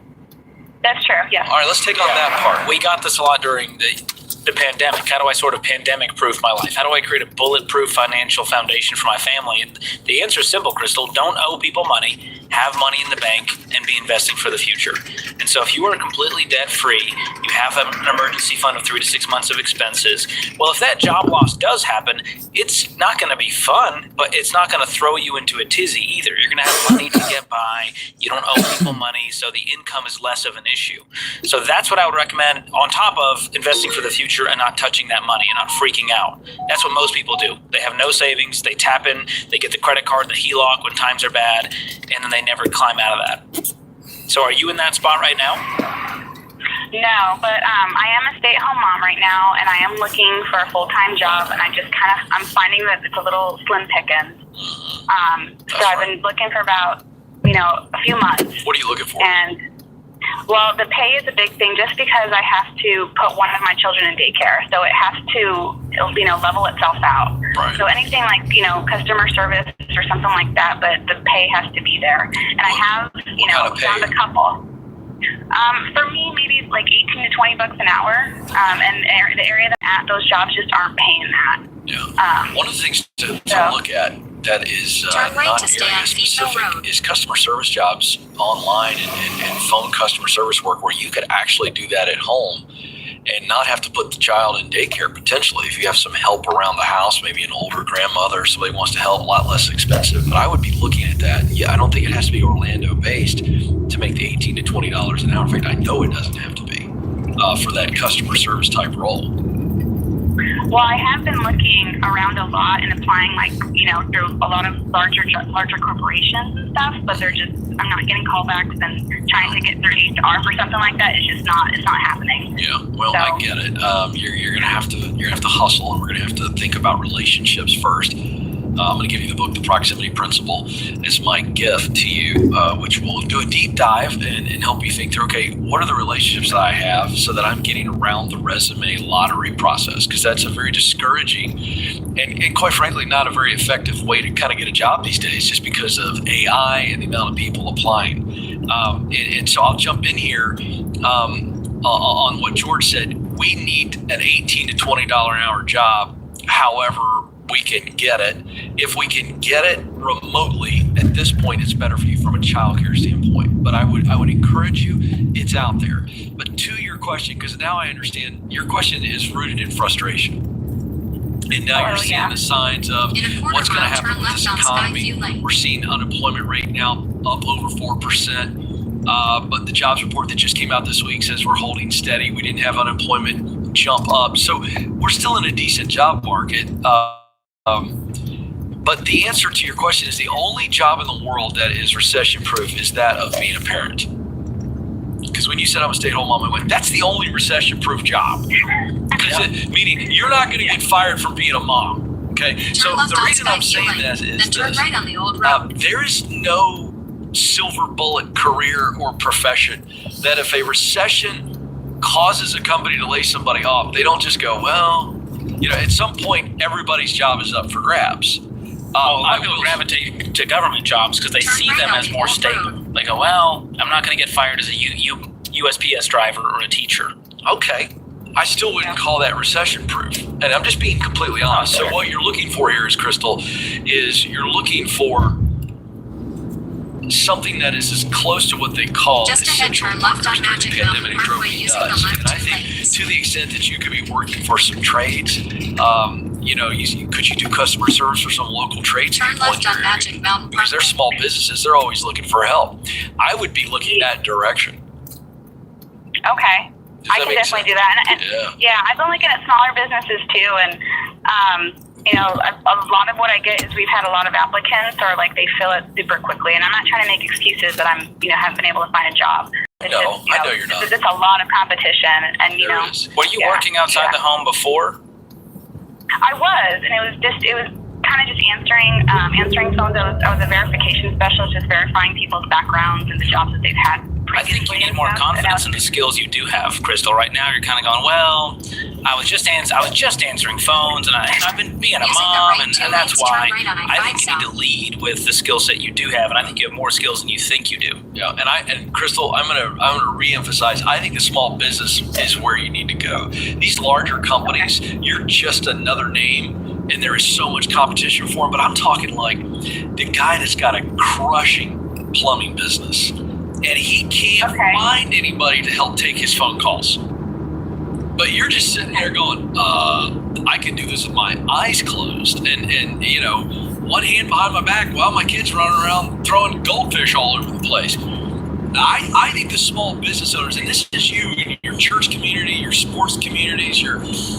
That's true, yeah. All right, let's take on that part. We got this a lot during the pandemic. How do I sort of pandemic-proof my life? How do I create a bulletproof financial foundation for my family? And the answer is simple, Crystal. Don't owe people money. Have money in the bank and be investing for the future. And so if you are completely debt-free, you have an emergency fund of 3 to 6 months of expenses, well, if that job loss does happen, it's not going to be fun, but it's not going to throw you into a tizzy either. You're going to have money to get by. You don't owe people money, so the income is less of an issue. So that's what I would recommend, on top of investing for the future and not touching that money and not freaking out. That's what most people do. They have no savings. They tap in. They get the credit card, the HELOC when times are bad, and then they never climb out of that. So are you in that spot right now? No, but I am a stay-at-home mom right now, and I am looking for a full-time job, and I'm finding that it's a little slim pickings. So I've been looking for about, a few months. What are you looking for? And, well, the pay is a big thing just because I have to put one of my children in daycare, so it has to, level itself out. Right. So anything like, customer service or something like that, but the pay has to be there. And I have, found a couple. For me, maybe like 18 to 20 bucks an hour. And the area that I'm at, those jobs just aren't paying that. Yeah. One of the things to look at that is not area specific is customer service jobs online and phone customer service work, where you could actually do that at home and not have to put the child in daycare potentially. If you have some help around the house, maybe an older grandmother, somebody wants to help, a lot less expensive. But I would be looking at that. Yeah, I don't think it has to be Orlando based to make the $18 to $20 an hour. In fact, I know it doesn't have to be for that customer service type role. Well, I have been looking around a lot and applying, through a lot of larger corporations and stuff, but I'm not getting callbacks, and trying to get through HR for something like that is it's not happening. Yeah, well, so. I get it. You're gonna have to hustle, and we're gonna have to think about relationships first. I'm going to give you the book, The Proximity Principle, as my gift to you, which will do a deep dive and help you think through, okay, what are the relationships that I have so that I'm getting around the resume lottery process? Because that's a very discouraging and quite frankly, not a very effective way to kind of get a job these days, just because of AI and the amount of people applying. And so I'll jump in here. on what George said. We need an $18 to $20 an hour job. However, we can get it. If we can get it remotely, at this point, it's better for you from a childcare standpoint. But I would encourage you. It's out there. But to your question, because now I understand, your question is rooted in frustration. And now you're seeing the signs of what's going to happen with this economy. We're seeing unemployment rate now up over 4%. But the jobs report that just came out this week says we're holding steady. We didn't have unemployment jump up. So we're still in a decent job market. But the answer to your question is the only job in the world that is recession-proof is that of being a parent. Because when you said I'm a stay-at-home mom, I went, that's the only recession-proof job. Meaning you're not going to get fired from being a mom. Okay? So the reason I'm saying that is this. Right on the old road. There is no silver bullet career or profession that if a recession causes a company to lay somebody off, they don't just go, well, at some point, everybody's job is up for grabs. I will gravitate to government jobs because they see them as more stable. They go, well, I'm not going to get fired as a USPS driver or a teacher. Okay. I still wouldn't call that recession-proof. And I'm just being completely honest. So what you're looking for here is, Crystal, is you're looking for something that is as close to what they call essential workers that the pandemic drove me nuts. And I think to the extent that you could be working for some trades, could you do customer service for some local trades people in your area? Because they're small businesses, they're always looking for help. I would be looking that direction. Okay. I can definitely do that. And I've been looking at smaller businesses too, and a lot of what I get is we've had a lot of applicants, or like they fill it super quickly. And I'm not trying to make excuses that I'm haven't been able to find a job. It's I know you're not. It's just a lot of competition, and Were you working outside the home before? I was, and it was kind of just answering phones. I was a verification specialist, just verifying people's backgrounds and the jobs that they've had I think you need more confidence in the skills you do have, Crystal. Right now, you're kind of going, well, I was just answering phones, and I've been being a mom, and that's why I think you need to lead with the skill set you do have, and I think you have more skills than you think you do. Yeah, and Crystal, I'm gonna reemphasize. I think the small business is where you need to go. These larger companies, you're just another name, and there is so much competition for them. But I'm talking like the guy that's got a crushing plumbing business, and he can't find anybody to help take his phone calls. But you're just sitting there going, I can do this with my eyes closed, and one hand behind my back while my kid's running around throwing goldfish all over the place. I think the small business owners, and this is you in your church community, your sports communities,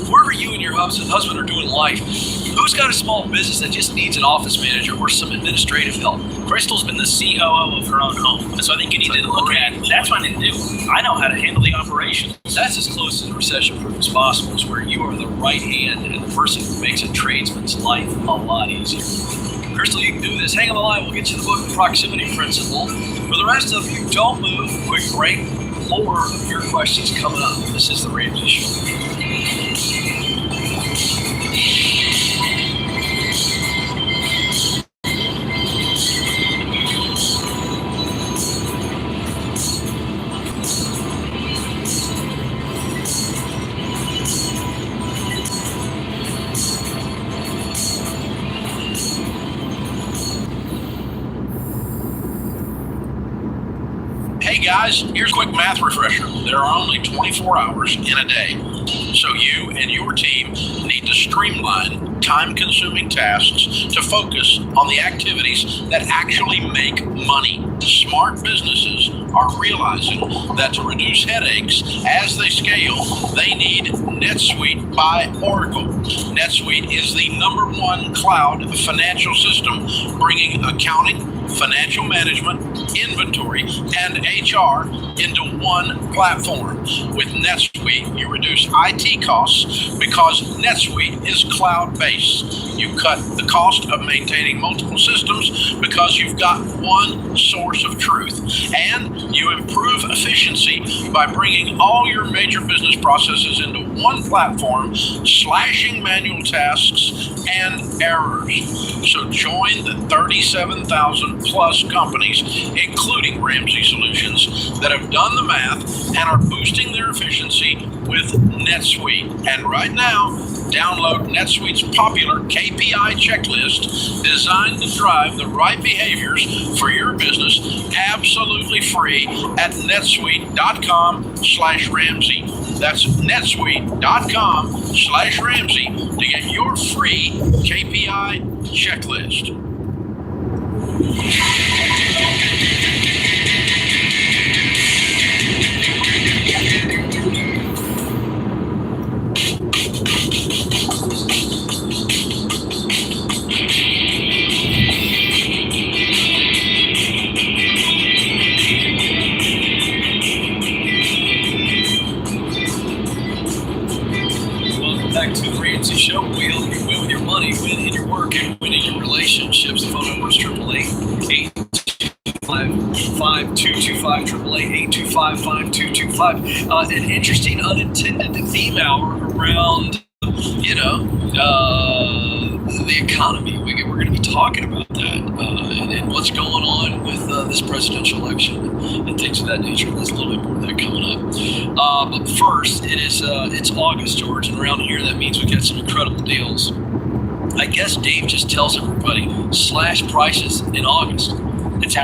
wherever you and your husband are doing life, who's got a small business that just needs an office manager or some administrative help? Crystal's been the COO of her own home, so I think you need to look at that's what I need to do. I know how to handle the operations. That's as close to recession-proof as possible, is where you are the right hand and the person who makes a tradesman's life a lot easier. Crystal, you can do this. Hang on the line. We'll get you the book, The Proximity Principle. For the rest of you, don't move. Quick break. More of your questions coming up. This is The Ramsey Show. Hey guys, here's a quick math refresher. There are only 24 hours in a day. So you and your team need to streamline time-consuming tasks to focus on the activities that actually make money. Smart businesses are realizing that to reduce headaches as they scale, they need NetSuite by Oracle. NetSuite is the #1 cloud financial system, bringing accounting, financial management, inventory, and HR into one platform. With NetSuite, you reduce IT costs because NetSuite is cloud-based. You cut the cost of maintaining multiple systems because you've got one source of truth. And you improve efficiency by bringing all your major business processes into one platform, slashing manual tasks and errors. So join the 37,000 plus companies, including Ramsey Solutions, that have done the math and are boosting their efficiency with NetSuite. And right now, download NetSuite's popular KPI checklist designed to drive the right behaviors for your business absolutely free at netsuite.com/Ramsey. That's netsuite.com/Ramsey to get your free KPI checklist. Back to the Ramsey Show. Win with your money, win in your work, and win in your relationships. The phone number is 888-825-5225, 888-825-5225. An interesting unintended theme hour around, the economy. We're going to be talking about that and what's going on with this presidential election and things of that nature. There's a little bit more of that coming up. But first, it's August, George, and around here that means we got some incredible deals. I guess Dave just tells everybody slash prices in August. It's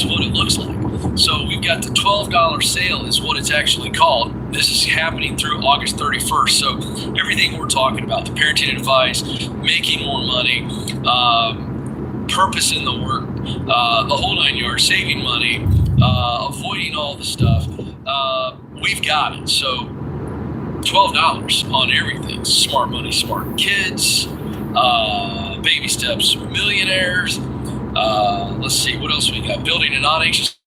what it looks like. So we've got the $12 sale is what it's actually called. This is happening through August 31st. So everything we're talking about, the parenting advice, making more money, purpose in the work, the whole 9 yards, saving money, avoiding all the stuff, we've got it. So $12 on everything. Smart money, smart kids, baby steps, millionaires. Let's see, what else we got? Building a non-anxious.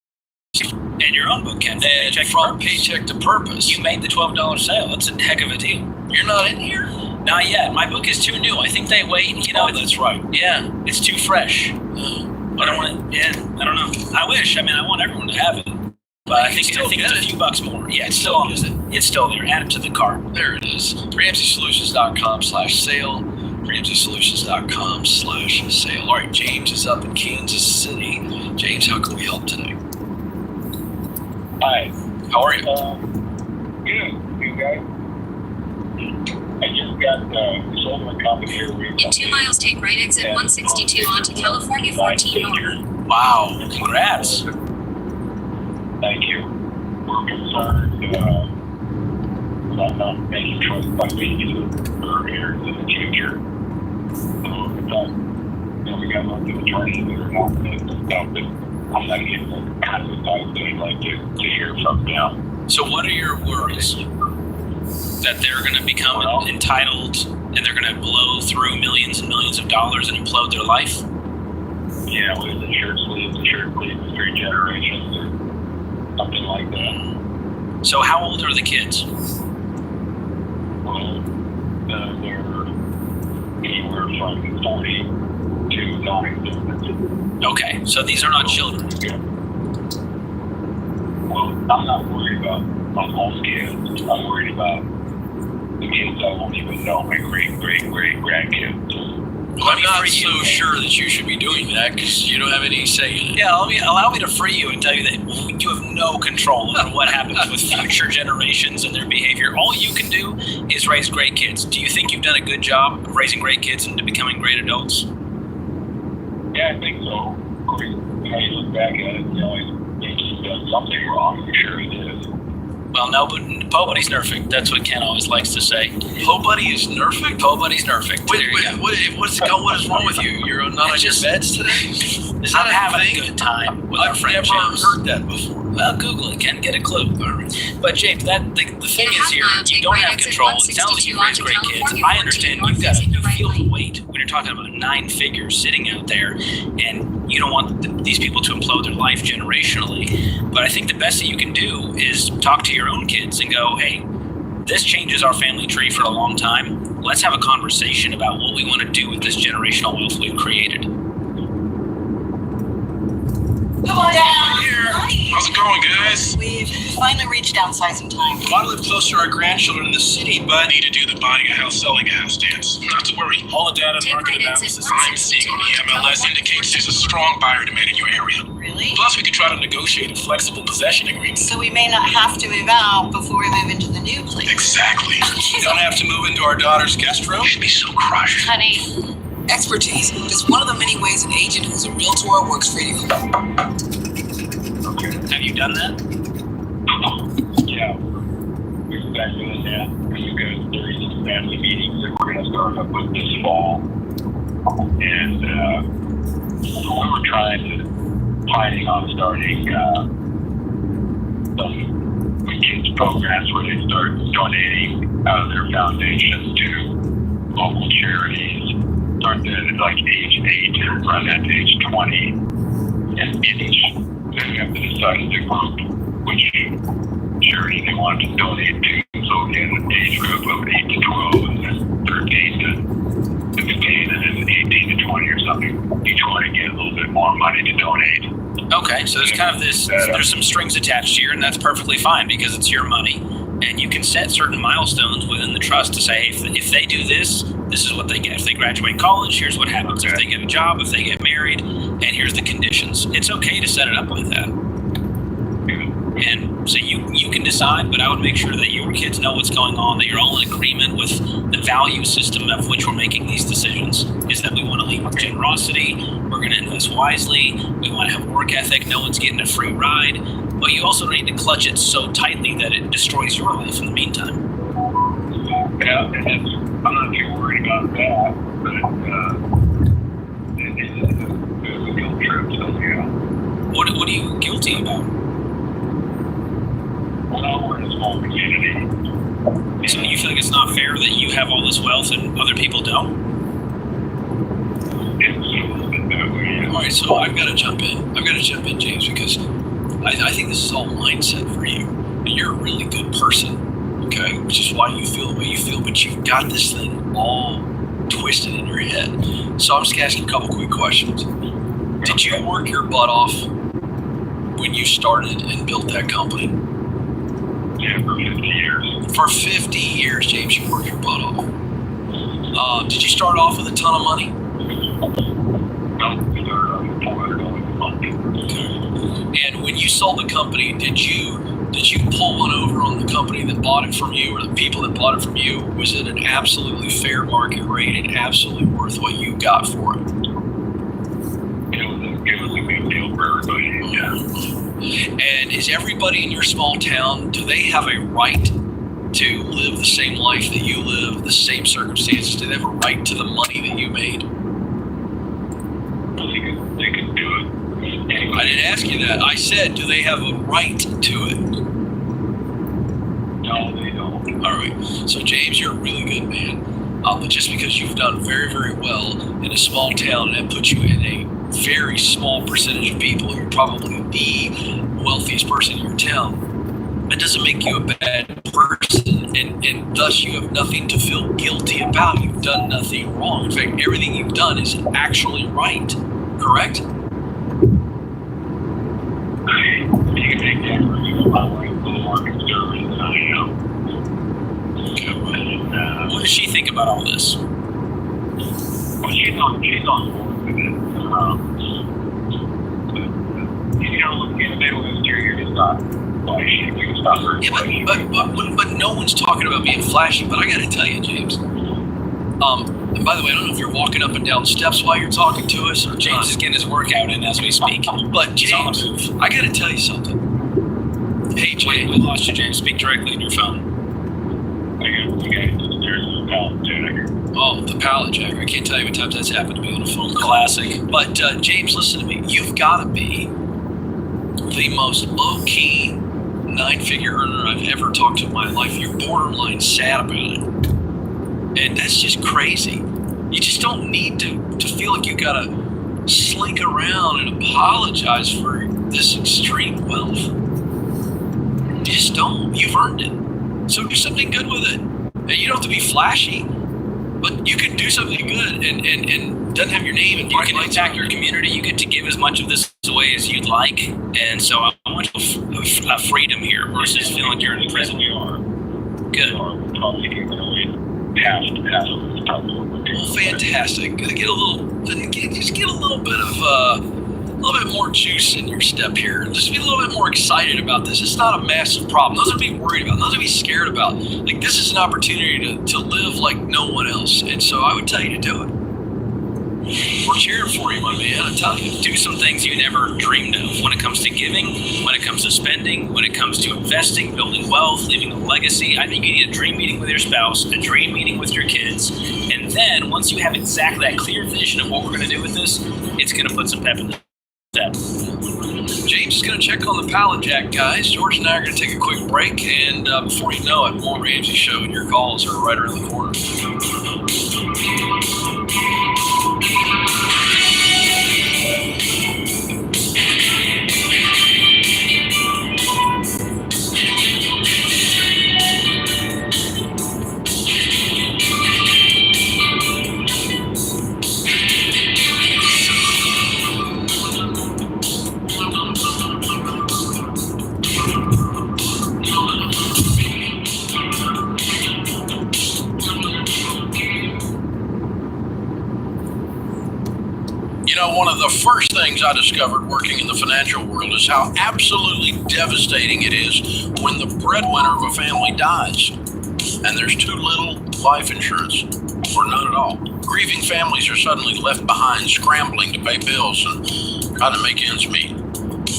And your own book, Ken. And from paycheck to purpose. You made the $12 sale. That's a heck of a deal. You're not in here? Not yet. My book is too new. I think they wait. That's right. Yeah, it's too fresh. I don't want to. Yeah, I don't know. I wish. I want everyone to have it. But I think it's a few bucks more. Yeah, it's still on. It's still there. Add it to the cart. There it is. RamseySolutions.com/sale. RamseySolutions.com/sale. All right, James is up in Kansas City. James, how can we help today? Hi. How are you? Good. You guys? I just got sold my company here recently. In 2 miles, take right exit 162 onto California 14 North. Wow. Congrats. Thank you. We're concerned about not making choices by being here in the future. So we thought, we got lots of attorneys that are helping us and stuff, but I'm not getting the kind of advice that I'd like to hear from them. So what are your worries? That they're going to become entitled and they're going to blow through millions and millions of dollars and implode their life? Yeah, with insured sleeves, 3 generations, or something like that. So how old are the kids? Well, they're anywhere from 40 to 9. Okay, so these are not children. Yeah. Well, I'm not worried about my own kids. I'm worried about the kids I won't even know, my great-great-great-grandkids. Well, I'm not so sure that you should be doing that because you don't have any say in it. Yeah, allow me to free you and tell you that you have no control over what happens with future generations and their behavior. All you can do is raise great kids. Do you think you've done a good job of raising great kids into becoming great adults? Yeah, I think so. Of course, you look back at it, he's done something wrong. I'm sure he did. Well, no, but nobody's nerfing. That's what Ken always likes to say. Nobody is nerfing? Nobody's nerfing. What is wrong with you? You're not on your beds today? I'm having a good time with our friend I've never heard that before. Well, Google it, Ken. Get a clue. But James, the thing is here, you don't have control. It sounds like you raise great kids. I understand you feel the weight when you're talking about 9 figures sitting out there, and you don't want these people to implode their life generationally. But I think the best that you can do is talk to your own kids and go, hey, this changes our family tree for a long time. Let's have a conversation about what we want to do with this generational wealth we've created. Come on down here. How's it going? Good. guys? We've finally reached downsizing time. We want to live closer to our grandchildren in the city, but need to do the buying a house, selling a house dance. Not to worry. All the data and market analysis I'm seeing on the MLS indicates there's a strong buyer demand in your area. Really? Plus, we could try to negotiate a flexible possession agreement. So we may not have to move out before we move into the new place. Exactly. You don't have to move into our daughter's guest room. She'd be so crushed. Honey. Expertise is one of the many ways an agent who's a realtor works for you. Okay. Have you done that? Yeah. We've been doing that. We've got 36 family meetings that we're going to start up with this fall. And we were planning on starting some kids programs where they start donating out of their foundation to local charities. Start at like age 8, run at age 20, and each they have to decide as a group which charity they want to donate to. So again, age group of 8 to 12, and then 13 to 16, and then 18 to 20 or something. Each one to get a little bit more money to donate. Okay, so there's kind of this, there's some strings attached here, and that's perfectly fine because it's your money. And you can set certain milestones within the trust to say, hey, if they do this, this is what they get. If they graduate college, here's what happens. If they get a job, if they get married, and here's the conditions. It's okay to set it up like that. And so you can decide, but I would make sure that your kids know what's going on, that you're all in agreement with the value system of which we're making these decisions, is that we want to lead with generosity, we're going to invest wisely, we want to have work ethic, no one's getting a free ride, but you also don't need to clutch it so tightly that it destroys your life in the meantime. Yeah, and I'm not too worried about that, but it's a guilt trip, so yeah. What are you guilty about? Well, we're in a small community. So you feel like it's not fair that you have all this wealth and other people don't? It's a little bit that way, yeah. All right, so I've got to jump in. James, because I think this is all mindset for you. And you're a really good person, okay? Which is why you feel the way you feel, but you've got this thing all twisted in your head. So I'm just going to ask you a couple quick questions. Did you work your butt off when you started and built that company? Yeah, for 50 years. For 50 years, James, you worked your butt off. Did you start off with a ton of money? No, we started off with $400 a month. Okay. And when you sold the company, did you pull one over on the company that bought it from you or the people that bought it from you? Was it an absolutely fair market rate and absolutely worth what you got for it? It was a big deal for everybody, yeah. And is everybody in your small town, do they have a right to live the same life that you live, the same circumstances? Do they have a right to the money that you made? They could do it. I didn't ask you that. I said, do they have a right to it? No, they don't. All right. So, James, you're a really good man. But just because you've done very, very well in a small town and that puts you in a very small percentage of people, you're probably the wealthiest person in your town, that doesn't make you a bad person, and thus you have nothing to feel guilty about. You've done nothing wrong. In fact, everything you've done is actually right, correct? You can make that argument. My wife's a little more conservative than I am. Okay, well, what does she think about all this? Well, she's on board with it. You know, in the middle of this year, you're just not flashy. We can stop her. Yeah, but no one's talking about being flashy. But I got to tell you, James. And by the way, I don't know if you're walking up and down steps while you're talking to us, or James is getting his workout in as we speak. But James, I got to tell you something. Hey, James, we lost you, James. Speak directly in your phone. There's a pallet jacker. Oh, the pallet jacker. I can't tell you how many times that's happened to me on the phone. Classic. But James, listen to me. You've got to be the most low-key 9-figure earner I've ever talked to in my life. You're borderline sad about it. And that's just crazy. You just don't need to feel like you got to slink around and apologize for this extreme wealth. You just don't. You've earned it. So do something good with it. And you don't have to be flashy, but you can do something good and doesn't have your name. And you can impact your community. You get to give as much of this away way as you'd like. And so I want a freedom here versus feeling like you're in a prison. We are. Good. We're probably giving away half of the probably. Well, fantastic. Just get a little bit of a little bit more juice in your step here. Just be a little bit more excited about this. It's not a massive problem. Nothing to be worried about. Nothing to be scared about. Like, this is an opportunity to live like no one else. And so I would tell you to do it. We're cheering for you, my man. I tell you, do some things you never dreamed of when it comes to giving, when it comes to spending, when it comes to investing, building wealth, leaving a legacy. I think you need a dream meeting with your spouse, a dream meeting with your kids. And then once you have exactly that clear vision of what we're going to do with this, it's going to put some pep in the step. James is going to check on the pallet jack, guys. George and I are going to take a quick break. And before you know it, more Ramsey Show and your calls are right around the corner. You know, one of the first things I discovered working in the financial world is how absolutely devastating it is when the breadwinner of a family dies and there's too little life insurance or none at all. Grieving families are suddenly left behind, scrambling to pay bills and trying to make ends meet.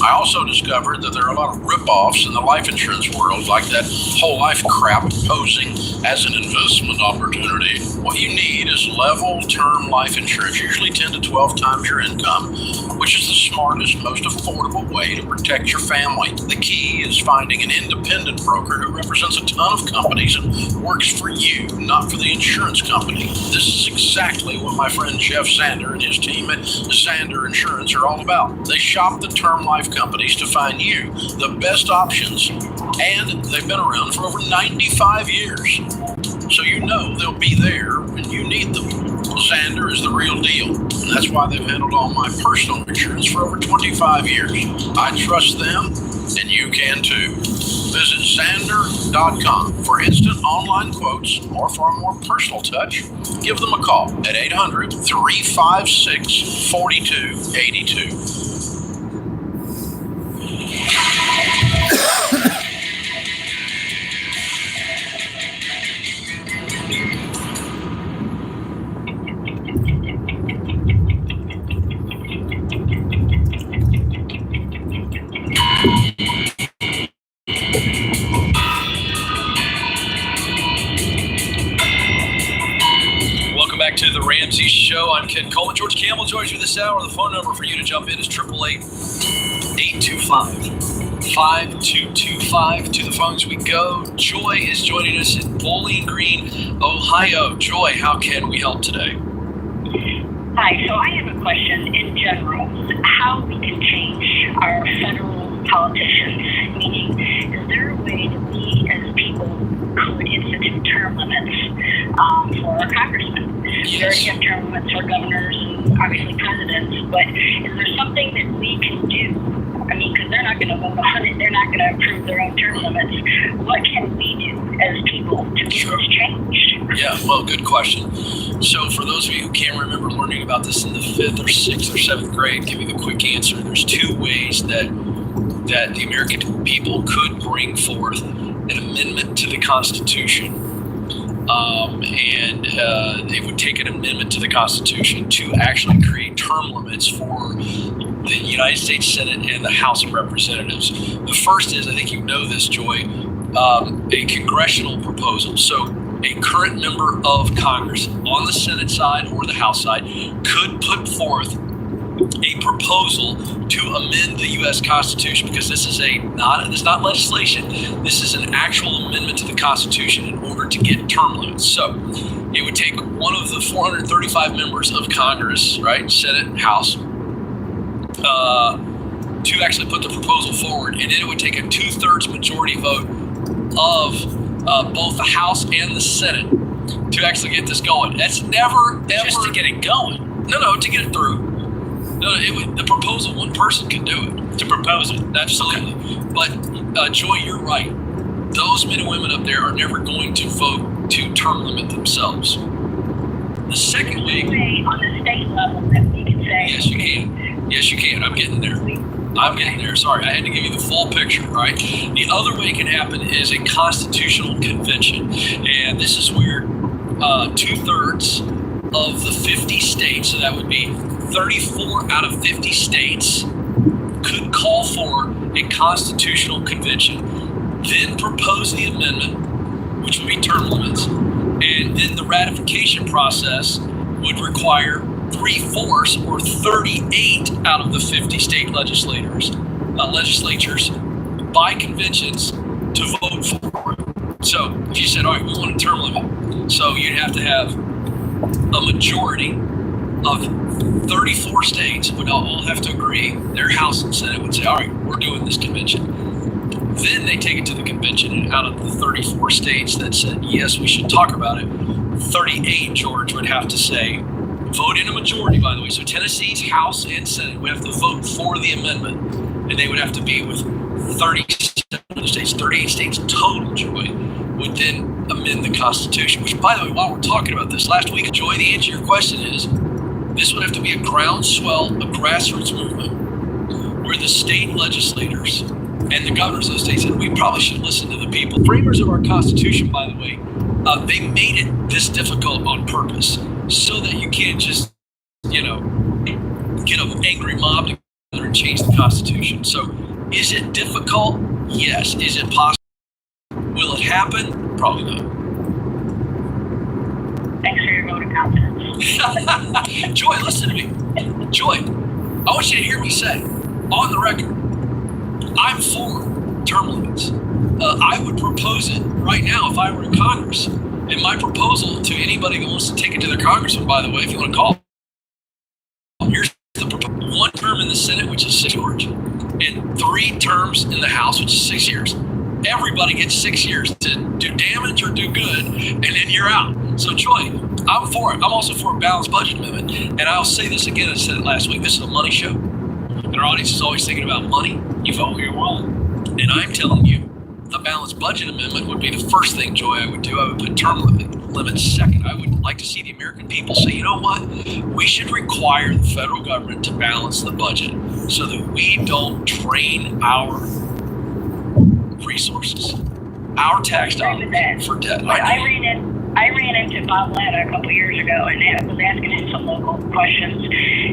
I also discovered that there are a lot of rip-offs in the life insurance world, like that whole life crap posing as an investment opportunity. What you need is level term life insurance, usually 10 to 12 times your income, which is the smartest, most affordable way to protect your family. The key is finding an independent broker who represents a ton of companies and works for you, not for the insurance company. This is exactly what my friend Jeff Sander and his team at Sander Insurance are all about. They shop the term life companies to find you the best options, and they've been around for over 95 years. So you know they'll be there when you need them. Sander is the real deal, and that's why they've handled all my personal insurance for over 25 years. I trust them, and you can too. Visit Sander.com for instant online quotes, or for a more personal touch, give them a call at 800-356-4282. Welcome back to the Ramsey Show. I'm Ken Coleman. George Campbell joins you this hour. The phone number for you to jump in is 888-825-5225. To the phones we go. Joy is joining us in Bowling Green, Ohio. Joy, how can we help today? Hi, so I have a question in general, how we can change our federal politicians, meaning is there a way that we as people could institute term limits for our congressmen? We already have term limits for governors and obviously presidents, but is there something that we can do? I mean, because they're not going to vote on it, they're not going to approve their own term limits. What can we do as people to get this changed? Yeah, well, good question. So for those of you who can't remember learning about this in the 5th or 6th or 7th grade, give you the quick answer. There's two ways that the American people could bring forth an amendment to the Constitution. It would take an amendment to the Constitution to actually create term limits for the United States Senate and the House of Representatives. The first is, I think you know this, Joy, a congressional proposal. So a current member of Congress on the Senate side or the House side could put forth a proposal to amend the U.S. Constitution, because this is not legislation. This is an actual amendment to the Constitution in order to get term limits. So it would take one of the 435 members of Congress, right, Senate, House, to actually put the proposal forward, and then it would take a 2/3 majority vote of both the House and the Senate to actually get this going. That's never, ever... Just to get it going. No, to get it through. No, the proposal, one person can do it. To propose it. Absolutely. But Joy, you're right. Those men and women up there are never going to vote to term limit themselves. The second way, on the state level that we can say. yes, you can. Yes, you can. I'm getting there. I'm getting there. Sorry, I had to give you the full picture, right? The other way it can happen is a constitutional convention. And this is where 2/3 of the 50 states, so that would be 34 out of 50 states, could call for a constitutional convention, then propose the amendment, which would be term limits, and then the ratification process would require 3/4 or 38 out of the 50 state legislatures by conventions to vote for it. So if you said, all right, we want a term limit, so you'd have to have a majority of 34 states would all have to agree. Their House and Senate would say, all right, we're doing this convention. Then they take it to the convention, and out of the 34 states that said, yes, we should talk about it, 38, George, would have to say, vote in a majority, by the way. So Tennessee's House and Senate would have to vote for the amendment, and they would have to be with 37 states, 38 states total, Joy, would then amend the Constitution. Which, by the way, while we're talking about this, last week, Joy, the answer to your question is, this would have to be a groundswell, a grassroots movement, where the state legislators and the governors of the states said, we probably should listen to the people. Framers of our Constitution, by the way, they made it this difficult on purpose so that you can't just, get an angry mob together and change the Constitution. So is it difficult? Yes. Is it possible? Will it happen? Probably not. Thanks for your vote of confidence. Joy, listen to me. Joy, I want you to hear me say, on the record, I'm for term limits. I would propose it right now if I were in Congress. And my proposal to anybody who wants to take it to their congressman, by the way, if you want to call, here's the proposal. 1 term in the Senate, which is 6 years, and 3 terms in the House, which is 6 years. Everybody gets 6 years to do damage or do good, and then you're out. So, Joy, I'm for it. I'm also for a balanced budget amendment. And I'll say this again, I said it last week, this is a money show. And our audience is always thinking about money. You vote where you want. And I'm telling you, a balanced budget amendment would be the first thing, Joy, I would do. I would put term limits second. I would like to see the American people say, you know what? We should require the federal government to balance the budget so that we don't drain our resources, our tax dollars for debt. I ran into Bob Latta a couple years ago, and I was asking him some local questions.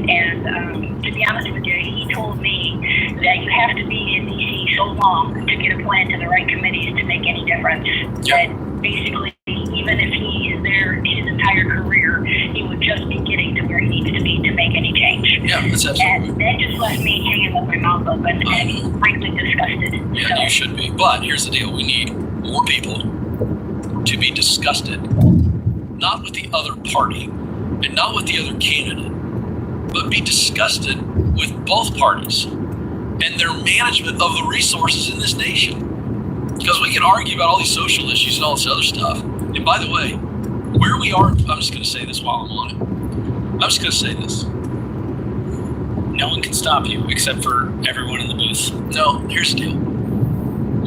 And to be honest with you, he told me that you have to be in D.C. so long to get appointed to the right committees to make any difference. That basically, even if he is there his entire career, he would just be getting to where he needs to be to make any change. Yeah, that's absolutely. And that just left me hanging with my mouth open and frankly disgusted. Yeah, so. You should be. But here's the deal. We need more people to be disgusted, not with the other party and not with the other candidate, but be disgusted with both parties and their management of the resources in this nation. Because we can argue about all these social issues and all this other stuff. And by the way, where we are, I'm just going to say this while I'm on it. I'm just going to say this. No one can stop you except for everyone in the booth. No, here's the deal.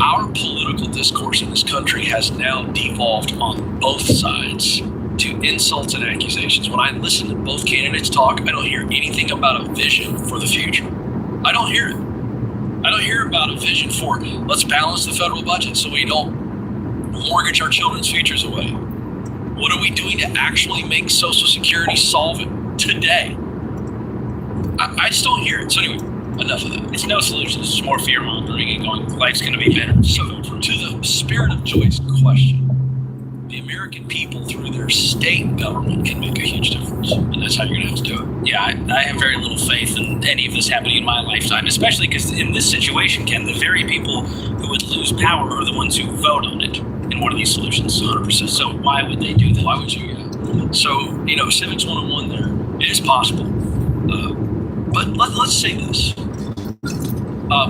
Our political discourse in this country has now devolved on both sides to insults and accusations. When I listen to both candidates talk, I don't hear anything about a vision for the future. I don't hear it. I don't hear about a vision for, let's balance the federal budget so we don't mortgage our children's futures away. What are we doing to actually make Social Security solve it today? I just don't hear it. So anyway, enough of that. It's no solution. It's just more fear mongering and going, life's going to be better. So, to the spirit of Joy's question, the American people through their state government can make a huge difference. And that's how you're going to have to do it. Yeah, I have very little faith in any of this happening in my lifetime, especially because in this situation, Ken, the very people who would lose power are the ones who vote on it in one of these solutions. 100%. So why would they do that? Why would you? So, Civics 101 there, it is possible. But let's say this.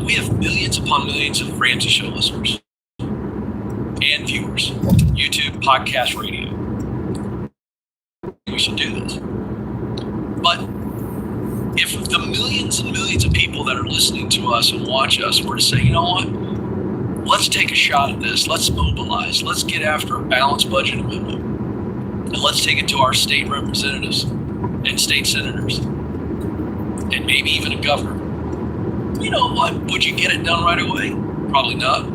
We have millions upon millions of Ramsey Show listeners and viewers, YouTube, podcast, radio. We should do this. But if the millions and millions of people that are listening to us and watch us were to say, you know what, let's take a shot at this. Let's mobilize. Let's get after a balanced budget amendment. And let's take it to our state representatives and state senators and maybe even a governor. You know what? Would you get it done right away? Probably not.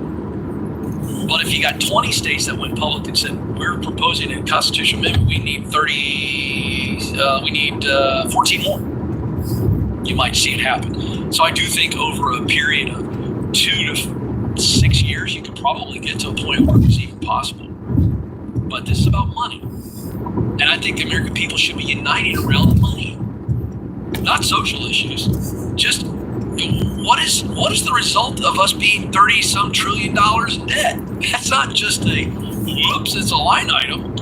But if you got 20 states that went public and said, we're proposing a constitutional amendment, we need 14 more, you might see it happen. So I do think over a period of 2 to 6 years, you could probably get to a point where it's even possible. But this is about money. And I think the American people should be united around money, not social issues. Just what is the result of us being $30-some trillion in debt? That's not just it's a line item.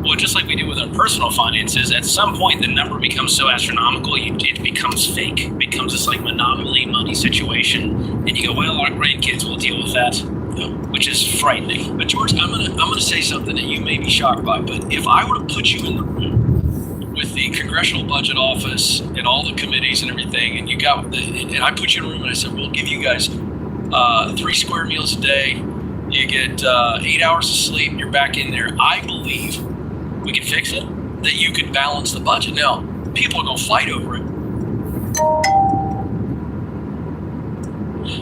Well, just like we do with our personal finances, at some point the number becomes so astronomical, it becomes fake. It becomes this like monopoly money situation, and you go, well, our grandkids will deal with that, which is frightening. But George, I'm gonna say something that you may be shocked by, but if I were to put you in the room with the Congressional Budget Office and all the committees and everything, and and I put you in a room and I said, we'll give you guys 3 square meals a day, you get 8 hours of sleep, you're back in there. I believe we can fix it, that you could balance the budget. Now, people are going to fight over it.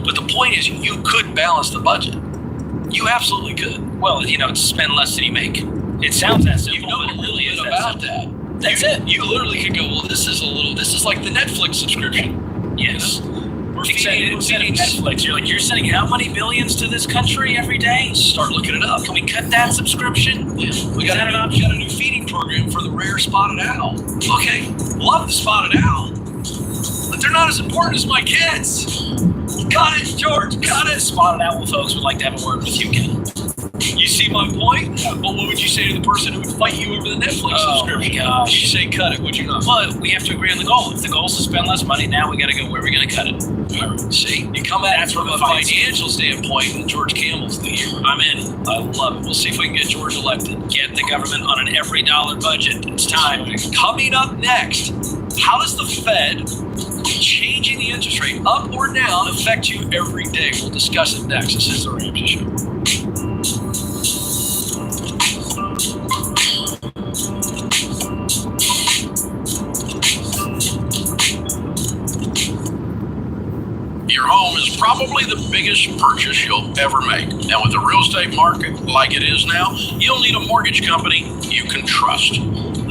But the point is, you could balance the budget. You absolutely could. Well, spend less than you make. It sounds that simple. You know but it really is about that. That's it. You literally could go, well, this is like the Netflix subscription. Yes. Instead of Netflix, you're sending how many billions to this country every day? Start looking it up. Can we cut that subscription? Yeah. We got a new feeding program for the rare spotted owl. Okay, love the spotted owl, but they're not as important as my kids. Got it, George. Got it. Spotted owl folks would like to have a word with you, Ken. You see my point? Well, what would you say to the person who would fight you over the Netflix subscription? Oh, my gosh. You say cut it, would you not? Well, we have to agree on the goal. If the goal is to spend less money, now we got to go, where are we going to cut it? See, you come at it from a financial standpoint, and George Campbell's the hero. I'm in. I love it. We'll see if we can get George elected. Get the government on an every dollar budget. It's time. Coming up next, how does the Fed changing the interest rate up or down affect you every day? We'll discuss it next. This is the Ramsey Show. Your home is probably the biggest purchase you'll ever make. And with the real estate market like it is now, you'll need a mortgage company you can trust.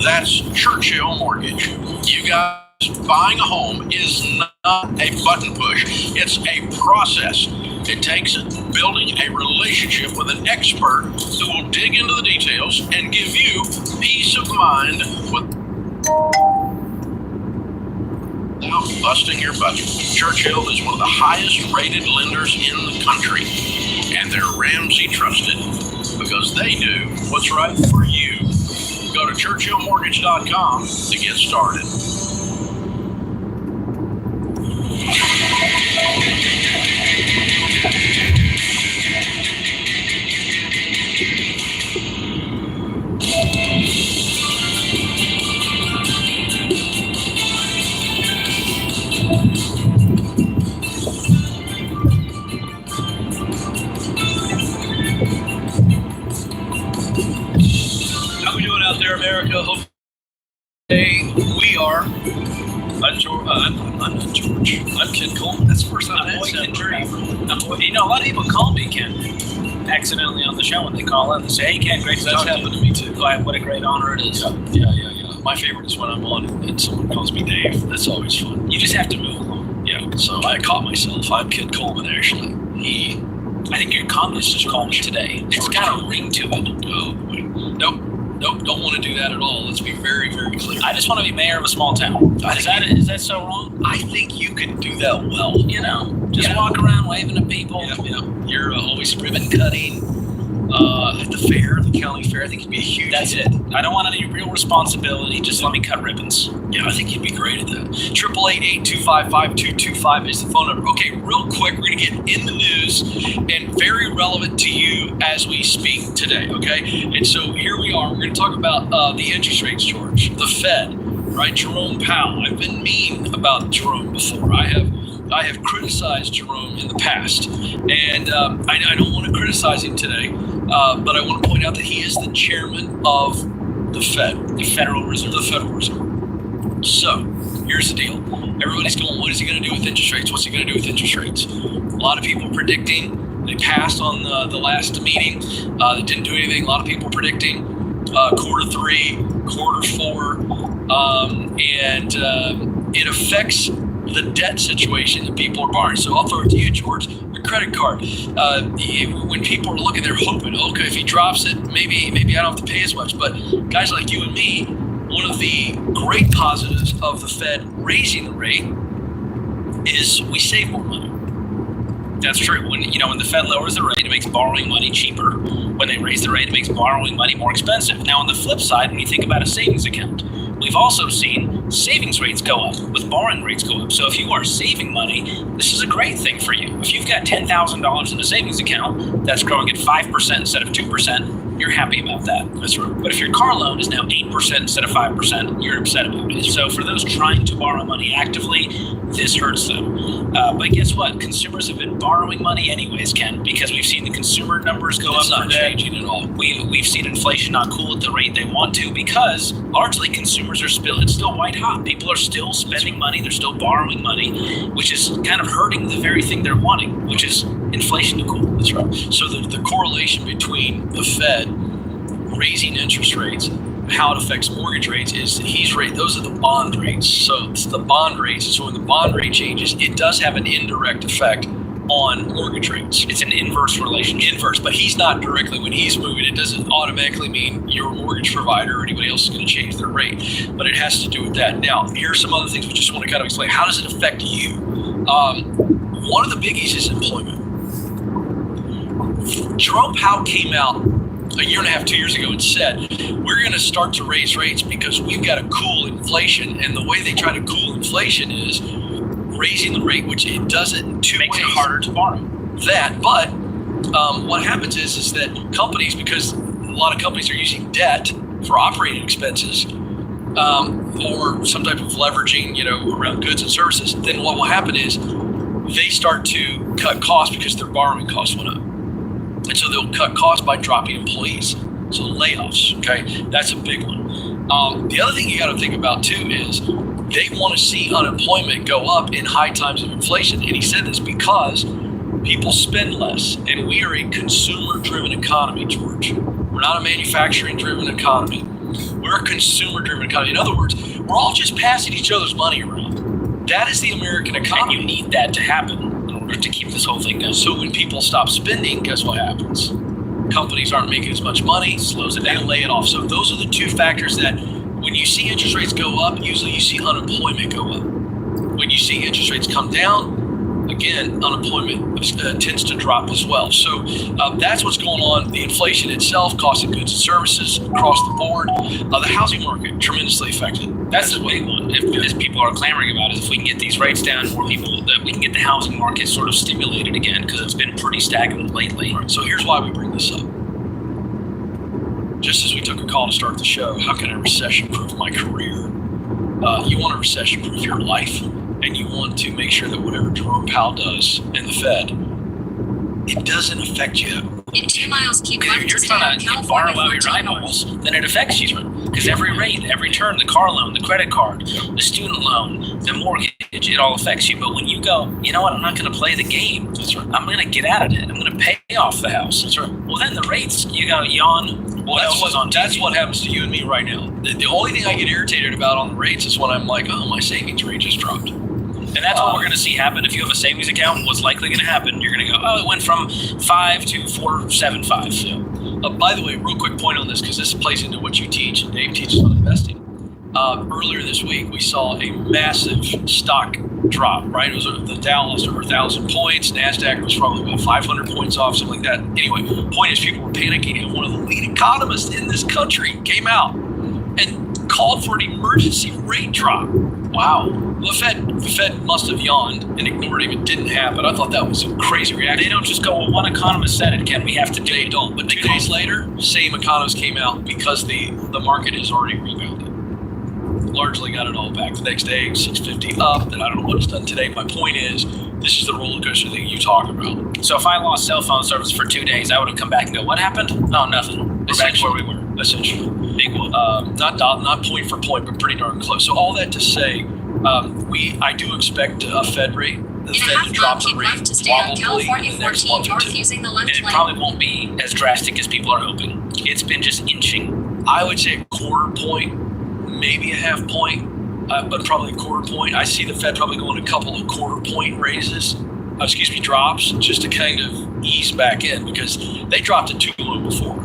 That's Churchill Mortgage. You guys, buying a home is not a button push. It's a process. It takes building a relationship with an expert who will dig into the details and give you peace of mind without busting your budget. Churchill is one of the highest rated lenders in the country, and they're Ramsey trusted because they do what's right for you. Go to churchillmortgage.com to get started. How we doing out there, America? Hope today we are. I'm George. I'm Ken Coleman. That's the first time I've said Ken. A lot of people call me Ken accidentally on the show when they call in. They say, "Hey, Ken, great to talk to you." That's happened to me too. What a great honor it is. Yeah. My favorite is when I'm on and someone calls me Dave. That's always fun. You just have to move along. Yeah. So I caught myself. I'm Ken Coleman, actually. I think your comments just called me today. It's got a ring to it. Oh, boy. Nope, don't want to do that at all. Let's be very, very clear. I just want to be mayor of a small town. Is that so wrong? I think you could do that well. Just walk around waving at people. Yeah. You're always ribbon cutting at the fair, the county fair. I think you'd be a huge. That's it. I don't want any real responsibility. Just let me cut ribbons. Yeah, I think you'd be great at that. 888-825-5225 is the phone number. Okay, real quick, we're going to get in the news and very relevant to you as we speak today, okay? And so here we are. We're going to talk about the interest rates, George. The Fed right? Jerome Powell. I've been mean about Jerome before. I have criticized Jerome in the past, and I don't want to criticize him today, but I want to point out that he is the chairman of the Fed, the Federal Reserve. So here's the deal. Everybody's going, what is he going to do with interest rates? What's he going to do with interest rates? A lot of people predicting. They passed on the last meeting. They didn't do anything. A lot of people predicting quarter 3, quarter 4, and it affects the debt situation that people are borrowing. So I'll throw it to you, George. Your credit card. When people are looking, they're hoping, okay, if he drops it, maybe I don't have to pay as much. But guys like you and me, one of the great positives of the Fed raising the rate is we save more money. That's true. When the Fed lowers the rate, it makes borrowing money cheaper. When they raise the rate, it makes borrowing money more expensive. Now, on the flip side, when you think about a savings account, we've also seen savings rates go up with borrowing rates go up. So if you are saving money, this is a great thing for you. If you've got $10,000 in a savings account that's growing at 5% instead of 2%, you're happy about that. That's right. But if your car loan is now 8% instead of 5%, you're upset about it. So for those trying to borrow money actively, this hurts them. But guess what? Consumers have been borrowing money anyways, Ken, because we've seen the consumer numbers go up. It's not changing at all. We've seen inflation not cool at the rate they want to because largely consumers are it's still white hot. People are still spending money. They're still borrowing money, which is kind of hurting the very thing they're wanting, which is inflation to cool. That's right. So the correlation between the Fed raising interest rates, how it affects mortgage rates is those are the bond rates. So it's the bond rates. So when the bond rate changes, it does have an indirect effect on mortgage rates. It's an inverse relationship. But he's not directly, when he's moving, it doesn't automatically mean your mortgage provider or anybody else is going to change their rate, but it has to do with that. Now, here's some other things we just want to kind of explain. How does it affect you? One of the biggies is employment. Jerome Powell came out a year and a half, 2 years ago and said, we're going to start to raise rates because we've got to cool inflation. And the way they try to cool inflation is raising the rate, which it does it in two ways. Makes it harder to borrow. But what happens is that companies, because a lot of companies are using debt for operating expenses or some type of leveraging, around goods and services, then what will happen is they start to cut costs because their borrowing costs went up. And so they'll cut costs by dropping employees. So layoffs, okay? That's a big one. The other thing you got to think about too is they want to see unemployment go up in high times of inflation. And he said this because people spend less. And we are a consumer-driven economy, George. We're not a manufacturing-driven economy. We're a consumer-driven economy. In other words, we're all just passing each other's money around. That is the American economy. And you need that to happen in order to keep this whole thing going. So when people stop spending, guess what happens? Companies aren't making as much money, slows it down, lay it off. So those are the two factors that when you see interest rates go up, usually you see unemployment go up. When you see interest rates come down, again, unemployment tends to drop as well. So that's what's going on. The inflation itself, cost of goods and services across the board. The housing market, tremendously affected. That's the big one. As people are clamoring about is if we can get these rates down, more people, that we can get the housing market sort of stimulated again because it's been pretty stagnant lately. Right. So here's why we bring this up. Just as we took a call to start the show, how can I recession-proof my career? You want to recession-proof your life, and you want to make sure that whatever Jerome Powell does in the Fed, it doesn't affect you. In 2 miles, keep If left you're to trying stay to on borrow California out your 14 eyeballs, then it affects you. Because every rate, every turn, the car loan, the credit card, the student loan, the mortgage, it all affects you. But when you go, you know what, I'm not going to play the game. That's right. I'm going to get out of it. I'm going to pay off the house. That's right. Well, then the rates, you go, yawn. Well, that's what happens to you and me right now. The only thing I get irritated about on the rates is when I'm like, oh, my savings rate just dropped. And that's what we're going to see happen. If you have a savings account, what's likely going to happen? You're going to go, oh, it went from 5 to 4.75. So, by the way, real quick point on this, because this plays into what you teach, and Dave teaches on investing. Earlier this week, we saw a massive stock drop, right? It was the Dow lost over 1,000 points. NASDAQ was probably about 500 points off, something like that. Anyway, point is people were panicking, and one of the lead economists in this country came out and called for an emergency rate drop. Wow. The Fed must have yawned and ignored him. It didn't happen. I thought that was a crazy reaction. They don't just go, well, one economist said it, Ken, we have to do it. They don't. But 2 days later, same economist came out because the market has already rebounded. largely got it all back. The next day, 650 up, and I don't know what it's done today. My point is, this is the roller coaster that you talk about. So if I lost cell phone service for 2 days, I would have come back and go, what happened? Oh, nothing. We're back where we were. Essentially. Big one. Not point for point, but pretty darn close. So all that to say, I do expect a Fed rate, the Fed to drop the rate probably in the next month or two. And it probably won't be as drastic as people are hoping. It's been just inching. I would say a quarter point, maybe a half point, but probably a quarter point. I see the Fed probably going a couple of quarter point raises, drops, just to kind of ease back in, because they dropped it too low before.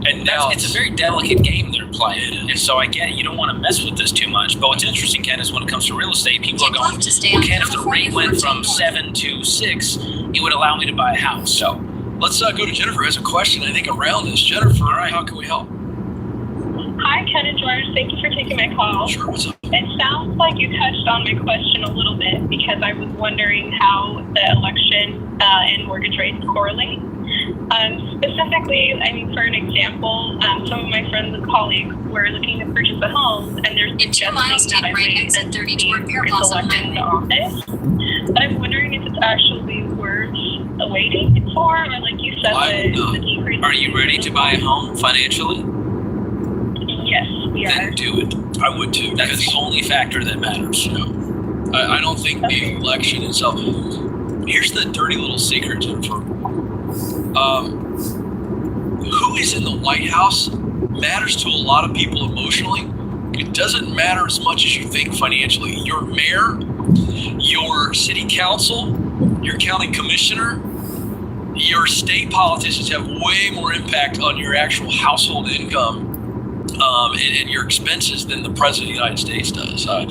And now it's a very delicate game they're playing. And so I get it. You don't want to mess with this too much. But what's interesting, Ken, is when it comes to real estate, people are going, well, Ken, if the rate went from 7 to 6, it would allow me to buy a house. So let's go to Jennifer, who has a question, I think, around this. Jennifer, all right, how can we help? Hi, Ken and George. Thank you for taking my call. Sure, what's up? It sounds like you touched on my question a little bit, because I was wondering how the election and mortgage rates correlate. Specifically, for an example, some of my friends and colleagues were looking to purchase a home, and there's in 2 miles, take right exit 30 toward Beer Blossom in the office. But I'm wondering if it's actually worth waiting for, or like you said, the decrease. Are you ready to buy a home financially? Yes, we are. Then do it. I would too. That's the only factor that matters. I don't think the election itself. Here's the dirty little secret, Jennifer. Who is in the White House matters to a lot of people emotionally. It doesn't matter as much as you think financially. Your mayor, your city council, your county commissioner, your state politicians have way more impact on your actual household income and your expenses than the president of the United States does. I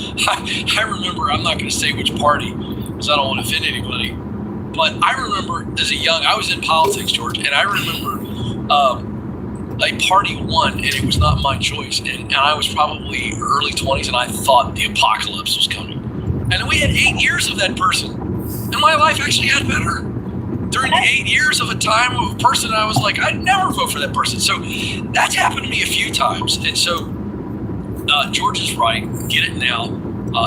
remember, I'm not going to say which party because I don't want to offend anybody, but I remember as a young, I was in politics, George, and I remember a party won, and it was not my choice. And I was probably early 20s, and I thought the apocalypse was coming. And then we had 8 years of that person, and my life actually got better. During the 8 years of a time of a person, I was like, I'd never vote for that person. So that's happened to me a few times. And so George is right. Get it now.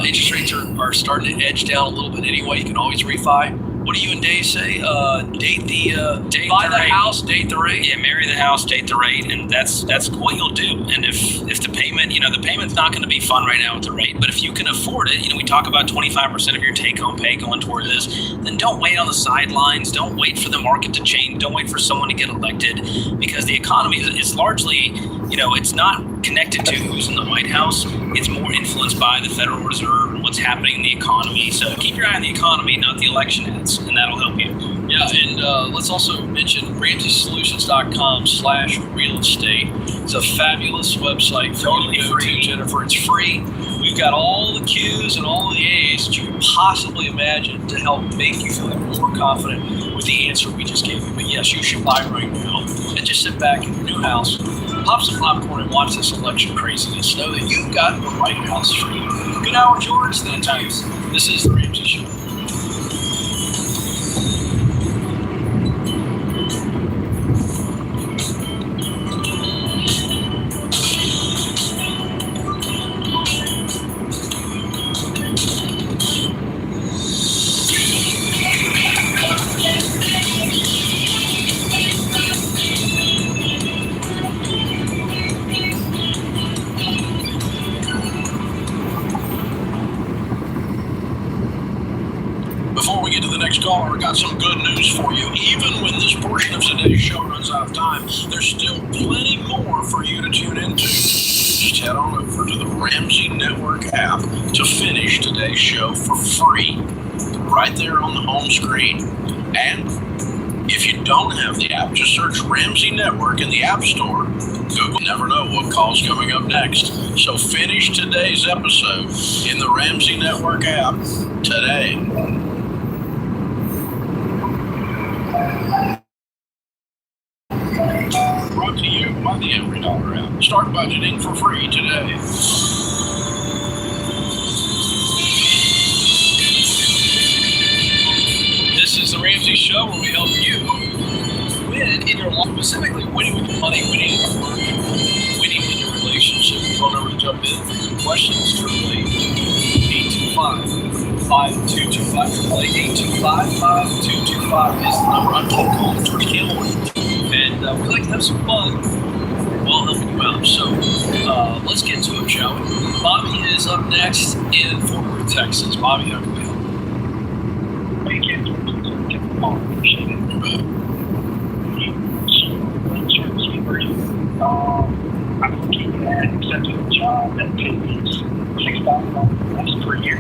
Interest rates are starting to edge down a little bit anyway. You can always refi. What do you and Dave say? Buy the house, date the rate. Yeah, marry the house, date the rate, and that's what you'll do. And if the payment, the payment's not going to be fun right now with the rate, but if you can afford it, we talk about 25% of your take-home pay going toward this, then don't wait on the sidelines. Don't wait for the market to change. Don't wait for someone to get elected, because the economy is largely, it's not connected to who's in the White House. It's more influenced by the Federal Reserve and what's happening in the economy. So keep your eye on the economy, not the election ads, and that'll help you. Yeah, and let's also mention RamseySolutions.com/real estate. It's a fabulous website. Totally free, Jennifer. It's free. We've got all the Q's and all the A's that you could possibly imagine to help make you feel more confident with the answer we just gave you. But yes, you should buy right now and just sit back in your new house, pop some popcorn, and watch this election craziness. Know that you've got the right house for you. Good hour, George. Then times. This is the Ramsey Show. Caller, I got some good news for you. Even when this portion of today's show runs out of time, there's still plenty more for you to tune into. Just head on over to the Ramsey Network app to finish today's show for free, right there on the home screen. And if you don't have the app, just search Ramsey Network in the App Store. Google never know what call's coming up next. So finish today's episode in the Ramsey Network app today. Brought to you by the Every Dollar app. Start budgeting for free today. This is the Ramsey Show, where we help you win in your life, specifically winning with your money, winning in your work, winning in your relationship. Phone number jump in for your questions. 888-825-5225. 888-825-5225 is the number. I'm King Cole, George Campbell, and we like to have some fun while helping you out. So let's get to it, shall we? Bobby is up next in Fort Worth, Texas. Bobby, how can we help? Thank you. Appreciate it. I'm looking at accepting a job that pays $6,000 less per year.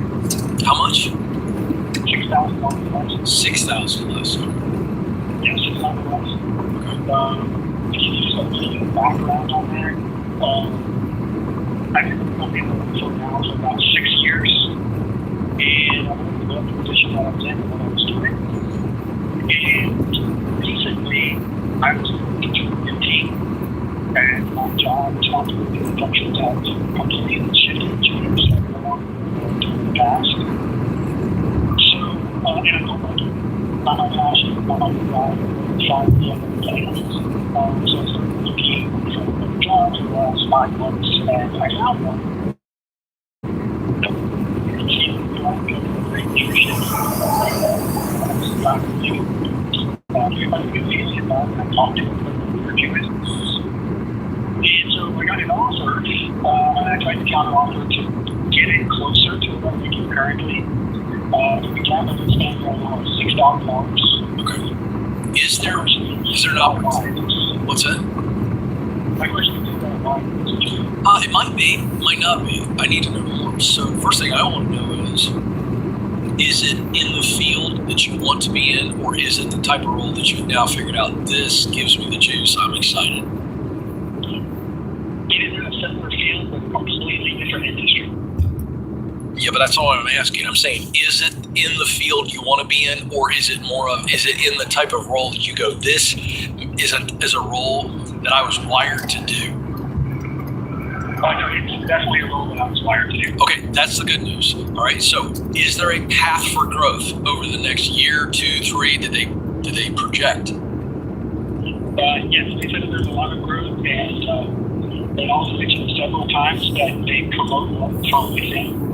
How much? $6,000 less. $6,000 less. Yes, $6,000 less. Okay. Can you just give me a background on that? I've been working for now for about 6 years, and I love the position that I was in and what I was doing. And recently, I was looking to a new team. And my job responsibility and functions have completely shifted and changed along the past. So, and I don't like it. Not my passion, not my desire, trying to get the plans. So I started looking for a job for the last 5 months, and I found one. Great nutrition. Everybody could feel it about it. I talked to them for a few minutes. And so I got an offer, and I tried to counter offer to get it closer to what I'm making currently. The job as it stands right now is $6,000. Okay. Is there an opportunity? What's that? My question is that why? It might be, might not be. I need to know more. So first thing I want to know is it in the field that you want to be in, or is it the type of role that you've now figured out, this gives me the juice, I'm excited? It is in a similar field, but a completely different industry. Yeah, but that's all I'm asking. I'm saying, is it in the field you want to be in, or is it in the type of role that you go, this is a role that I was wired to do? Oh, no, it's definitely a role that I was wired to do. Okay, that's the good news. All right, so is there a path for growth over the next year, 2, 3? Did they project? Yes, they said that there's a lot of growth, and they also mentioned several times that they promote from within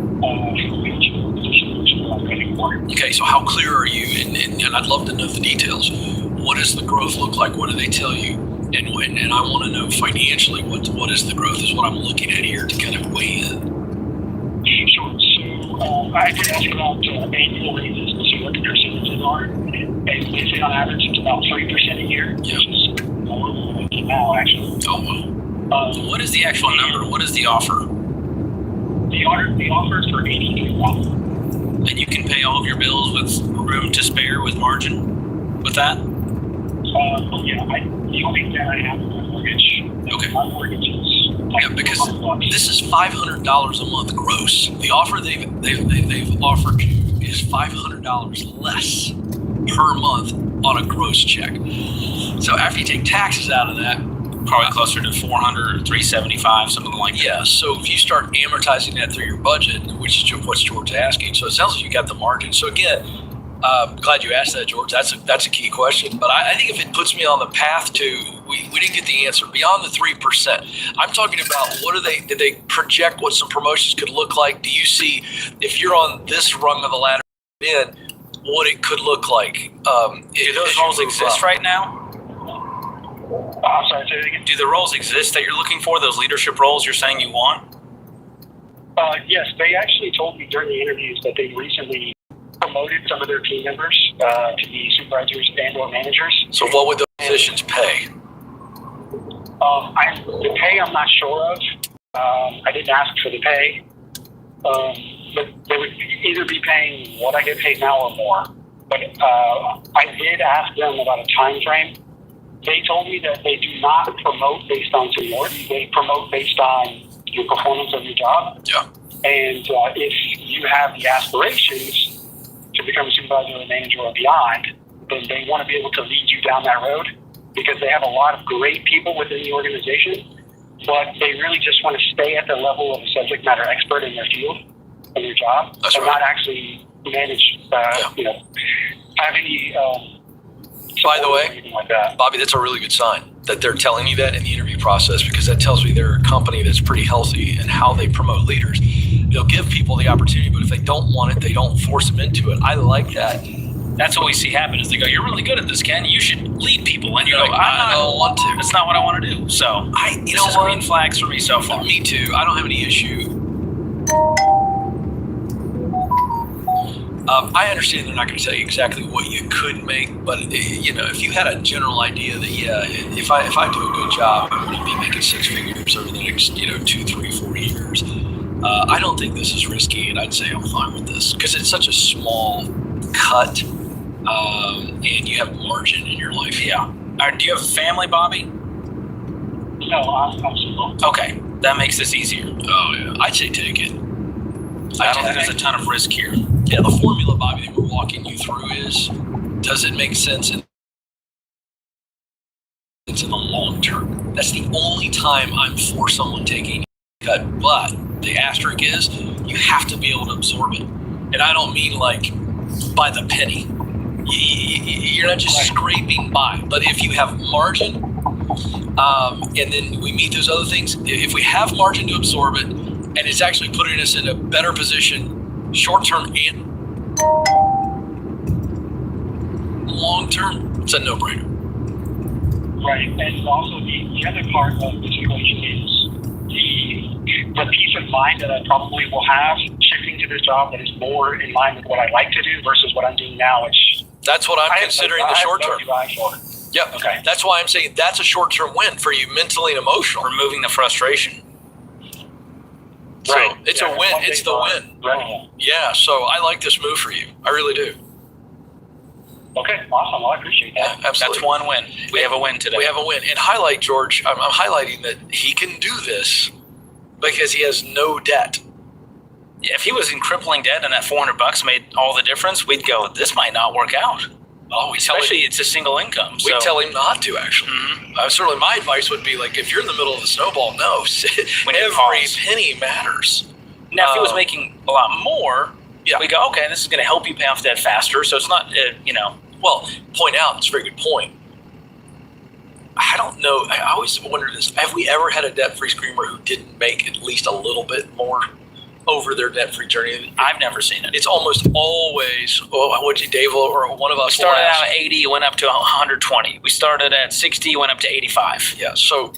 each position, which is what I'm looking for. Okay, so how clear are you? And I'd love to know the details. What does the growth look like? What do they tell you? And I want to know financially what is the growth is what I'm looking at here to kind of weigh in. Sure. So I did ask about annual raises to see what the percentages are. And they say on average it's about 3% a year, which is more than what I get now, actually. Oh, well. What is the actual number? What is the offer? The offer is for $83,000. And you can pay all of your bills with room to spare with margin with that? Yeah, the only debt I have is my mortgage. Okay. My mortgage is because this is $500 a month gross. The offer they've offered you is $500 less per month on a gross check. So after you take taxes out of that, probably closer to 400 or 375, something like that. Yeah, so if you start amortizing that through your budget, which is what George asking, so it sounds like you got the margin. So again, glad you asked that, George. That's a key question. But I think if it puts me on the path to, we didn't get the answer beyond the 3%. I'm talking about did they project what some promotions could look like? Do you see if you're on this rung of the ladder, then what it could look like? Do those roles exist right now? I'm sorry, say it again. Do the roles exist that you're looking for? Those leadership roles you're saying you want? Yes, they actually told me during the interviews that they recently promoted some of their team members to be supervisors and/or managers. So what would those positions pay? The pay I'm not sure of. I didn't ask for the pay, but they would either be paying what I get paid now or more. But I did ask them about a time frame. They told me that they do not promote based on seniority. They promote based on your performance of your job. Yeah. And if you have the aspirations to become a supervisor or a manager or beyond, then they want to be able to lead you down that road, because they have a lot of great people within the organization, but they really just want to stay at the level of a subject matter expert in their field and their job. That's and right. not actually manage, have any By the way, anything like that. Bobby, that's a really good sign that they're telling you that in the interview process, because that tells me they're a company that's pretty healthy in how they promote leaders. They'll give people the opportunity, but if they don't want it, they don't force them into it. I like that. That's what we see happen is they go, you're really good at this, Ken. You should lead people. And you're like, I don't want to. That's not what I want to do. So this is green flags for me so far. Me too. I don't have any issue. I understand they're not going to tell you exactly what you could make, but if you had a general idea that if I do a good job, I'm going to be making six figures over the next 2, 3, 4 years. I don't think this is risky, and I'd say I'm fine with this because it's such a small cut, and you have margin in your life. Yeah. Do you have a family, Bobby? No, I'm single. Okay, that makes this easier. Oh yeah, I'd say take it. I don't think there's a ton of risk here. Yeah, the formula, Bobby, that we're walking you through is, does it make sense in the long term? That's the only time I'm for someone taking a cut. But the asterisk is, you have to be able to absorb it. And I don't mean like by the penny. You're not just scraping by. But if you have margin, and then we meet those other things, if we have margin to absorb it, and it's actually putting us in a better position, short term and long term, it's a no brainer. Right, and also the other part of the situation is the peace of mind that I probably will have shifting to this job that is more in line with what I like to do versus what I'm doing now, which that's what I'm considering the short term. Yep. Okay. That's why I'm saying that's a short term win for you mentally and emotionally. Removing the frustration. So it's a win. It's the win. Right. Yeah. So I like this move for you. I really do. Okay. Awesome. Well, I appreciate that. Yeah, absolutely. That's one win. We have a win today. We have a win. And highlight, George, I'm highlighting that he can do this because he has no debt. If he was in crippling debt and that $400 made all the difference, we'd go, this might not work out. Oh, especially it's a single income. We tell him not to, actually. Mm-hmm. Certainly my advice would be, like, if you're in the middle of the snowball, no. Every penny matters. Now, if he was making a lot more, we go, okay, this is going to help you pay off debt faster. So it's not, Well, point out, it's a very good point. I don't know. I always wonder this. Have we ever had a debt-free screamer who didn't make at least a little bit more over their debt-free journey? I've never seen it. It's almost always, Dave or one of us. We started out at 80, went up to 120. We started at 60, went up to 85. Yeah, so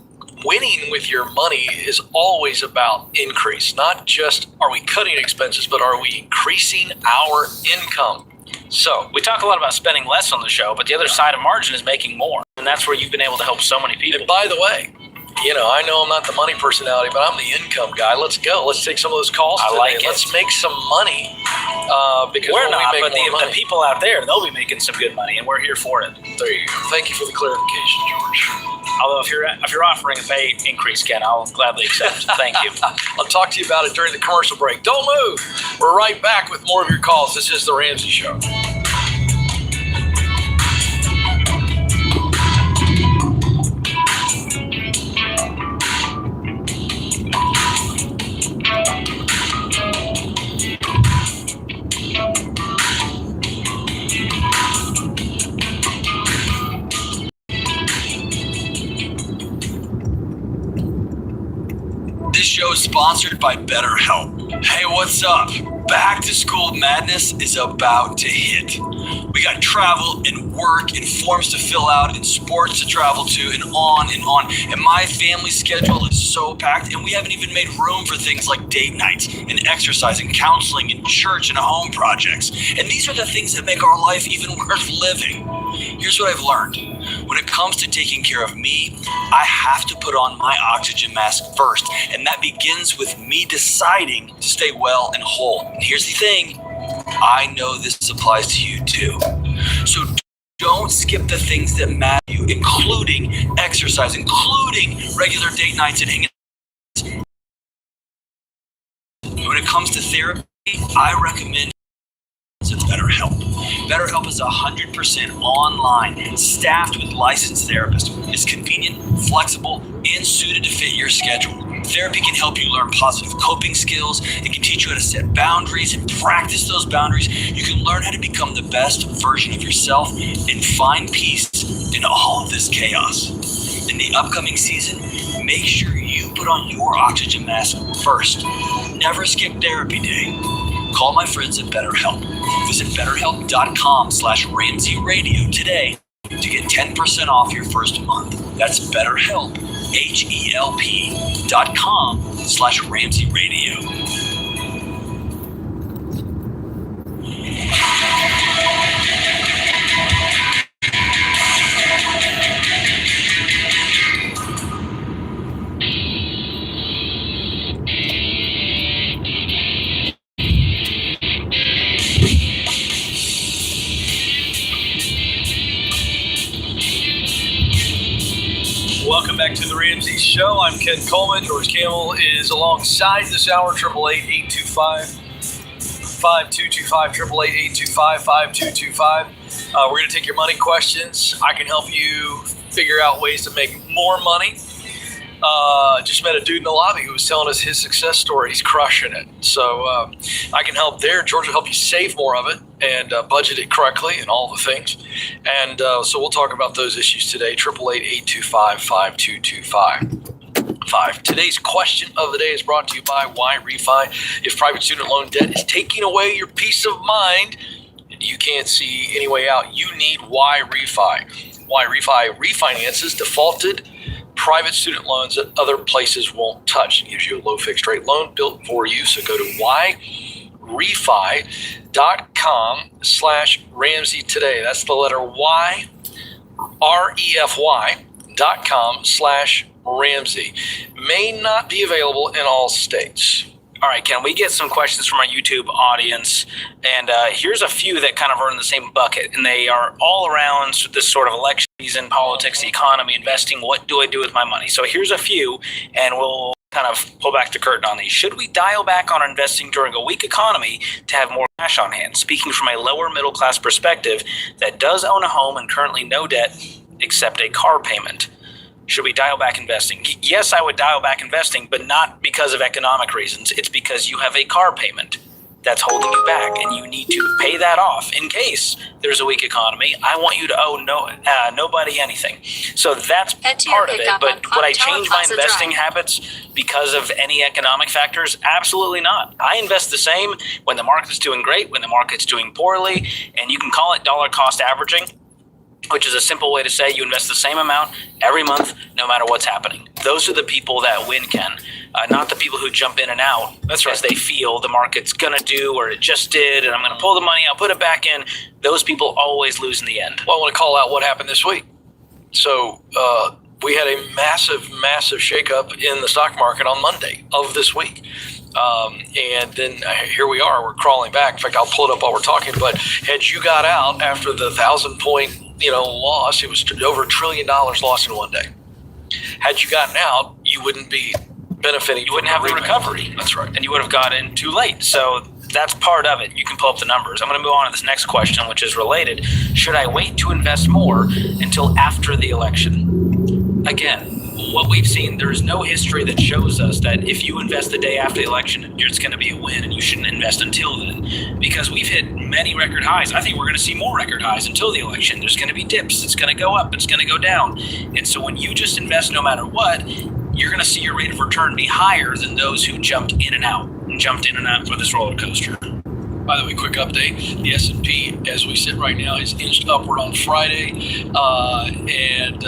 winning with your money is always about increase. Not just are we cutting expenses, but are we increasing our income? So we talk a lot about spending less on the show, but the other side of margin is making more. And that's where you've been able to help so many people. And by the way, I know I'm not the money personality, but I'm the income guy. Let's go. Let's take some of those calls today. Like it. Let's make some money. Because we're not, but the people out there, they'll be making some good money, and we're here for it. There you go. Thank you for the clarification, George. Although if you're offering a pay increase, Ken, I'll gladly accept. Thank you. I'll talk to you about it during the commercial break. Don't move. We're right back with more of your calls. This is The Ramsey Show. This show is sponsored by BetterHelp. Hey, what's up? Back to school madness is about to hit. We got travel and work and forms to fill out and sports to travel to and on and on. And my family schedule is so packed, and we haven't even made room for things like date nights and exercise and counseling and church and home projects. And these are the things that make our life even worth living. Here's what I've learned. When it comes to taking care of me, I have to put on my oxygen mask first. And that begins with me deciding to stay well and whole. And here's the thing, I know this applies to you too. So don't skip the things that matter to you, including exercise, including regular date nights and hanging out. When it comes to therapy, I recommend BetterHelp. BetterHelp is 100% online, staffed with licensed therapists. It's convenient, flexible, and suited to fit your schedule. Therapy can help you learn positive coping skills. It can teach you how to set boundaries and practice those boundaries. You can learn how to become the best version of yourself and find peace in all of this chaos. In the upcoming season, make sure you put on your oxygen mask first. Never skip therapy day. Call my friends at BetterHelp. Visit BetterHelp.com/Ramsey Radio today to get 10% off your first month. That's BetterHelp, HELP.com/Ramsey Radio. Welcome back to the Ramsey Show. I'm Ken Coleman. George Camel is alongside this hour. 888-825-5225. 888-825-5225. We're going to take your money questions. I can help you figure out ways to make more money. Just met a dude in the lobby who was telling us his success story. He's crushing it. So I can help there. George will help you save more of it and budget it correctly and all the things. And so we'll talk about those issues today. 888-825-5225. Today's question of the day is brought to you by Why Refi. If private student loan debt is taking away your peace of mind and you can't see any way out, you need Why Refi. Why Refi refinances defaulted private student loans that other places won't touch. It gives you a low fixed rate loan built for you. So go to yrefi.com/Ramsey today. That's the letter Y, REFY.com/Ramsey. May not be available in all states. All right, Ken, we get some questions from our YouTube audience, and here's a few that kind of are in the same bucket, and they are all around this sort of election season, politics, the economy, investing. What do I do with my money? So here's a few, and we'll kind of pull back the curtain on these. Should we dial back on investing during a weak economy to have more cash on hand? Speaking from a lower middle class perspective that does own a home and currently no debt except a car payment. Should we dial back investing? Yes, I would dial back investing, but not because of economic reasons. It's because you have a car payment that's holding you back, and you need to pay that off in case there's a weak economy. I want you to owe nobody anything. So that's part of it. But would I change my investing habits because of any economic factors? Absolutely not. I invest the same when the market's doing great, when the market's doing poorly, and you can call it dollar cost averaging, which is a simple way to say you invest the same amount every month, no matter what's happening. Those are the people that win, Ken, not the people who jump in and out as they feel the market's going to do or it just did, and I'm going to pull the money out, put it back in. Those people always lose in the end. Well, I want to call out what happened this week. So we had a massive shakeup in the stock market on Monday of this week. And then here we are, we're crawling back. In fact, I'll pull it up while we're talking, but had you got out after the 1,000-point loss, it was over $1 trillion lost in one day. Had you gotten out, you wouldn't be benefiting. You wouldn't have the recovery. That's right. And you would have gotten too late. So that's part of it. You can pull up the numbers. I'm going to move on to this next question, which is related. Should I wait to invest more until after the election? Again, what we've seen, there's no history that shows us that if you invest the day after the election, it's going to be a win and you shouldn't invest until then, because we've hit many record highs. I think we're going to see more record highs until the election. There's going to be dips. It's going to go up. It's going to go down. And so when you just invest no matter what, you're going to see your rate of return be higher than those who jumped in and out for this roller coaster. By the way, quick update, the S&P, as we sit right now, is inched upward on Friday, and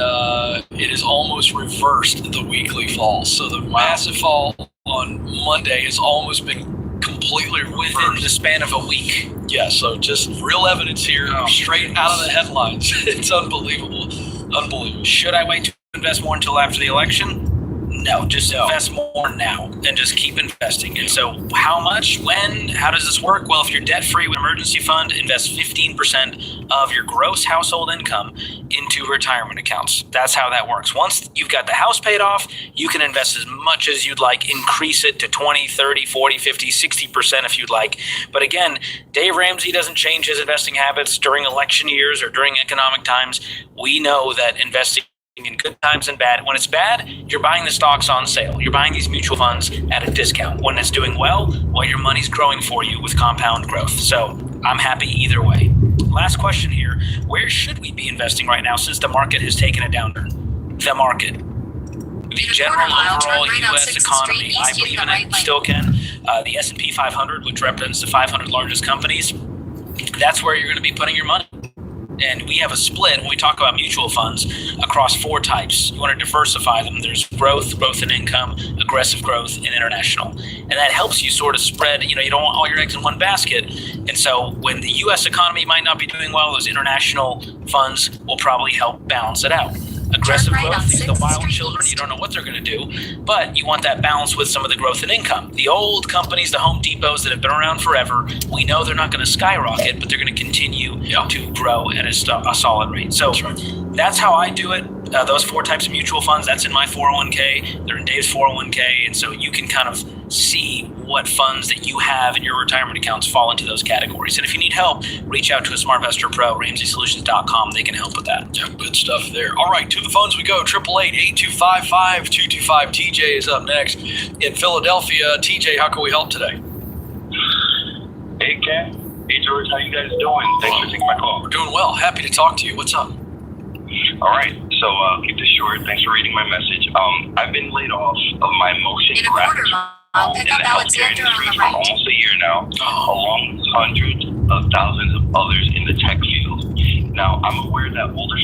it has almost reversed the weekly fall. So the massive fall on Monday has almost been completely within the span of a week. Yeah, so just real evidence here, straight out of the headlines. It's unbelievable. Should I wait to invest more until after the election? No, just invest more now and just keep investing. And so how much, when, how does this work? Well, if you're debt-free with an emergency fund, invest 15% of your gross household income into retirement accounts. That's how that works. Once you've got the house paid off, you can invest as much as you'd like, increase it to 20, 30, 40, 50, 60% if you'd like. But again, Dave Ramsey doesn't change his investing habits during election years or during economic times. We know that investing in good times and bad. When it's bad, you're buying the stocks on sale. You're buying these mutual funds at a discount. When it's doing well, your money's growing for you with compound growth. So I'm happy either way. Last question here. Where should we be investing right now since the market has taken a downturn? The market. The general overall U.S. economy, I believe in it, still can. The S&P 500, which represents the 500 largest companies, that's where you're going to be putting your money. And we have a split when we talk about mutual funds across 4 types. You want to diversify them. There's growth in income, aggressive growth, and international. And that helps you sort of spread, you don't want all your eggs in one basket. And so when the U.S. economy might not be doing well, those international funds will probably help balance it out. Aggressive growth, these are the wild children, you don't know what they're going to do, but you want that balance with some of the growth in income. The old companies, the Home Depots that have been around forever, we know they're not going to skyrocket, but they're going to continue to grow at a solid rate. So that's how I do it. Those 4 types of mutual funds, that's in my 401k. They're in Dave's 401k. And so you can kind of see what funds that you have in your retirement accounts fall into those categories. And if you need help, reach out to a SmartVestor Pro, RamseySolutions.com. They can help with that. Yeah, good stuff there. All right, to the phones we go. 888-8255-225. TJ is up next in Philadelphia. TJ, how can we help today? Hey, Ken. Hey, George. How you guys doing? Thanks for taking my call. We're doing well. Happy to talk to you. What's up? All right. So keep this short. Thanks for reading my message. I've been laid off of my motion graphics in the healthcare industry for almost a year now, along with hundreds of thousands of others in the tech field. Now, I'm aware that older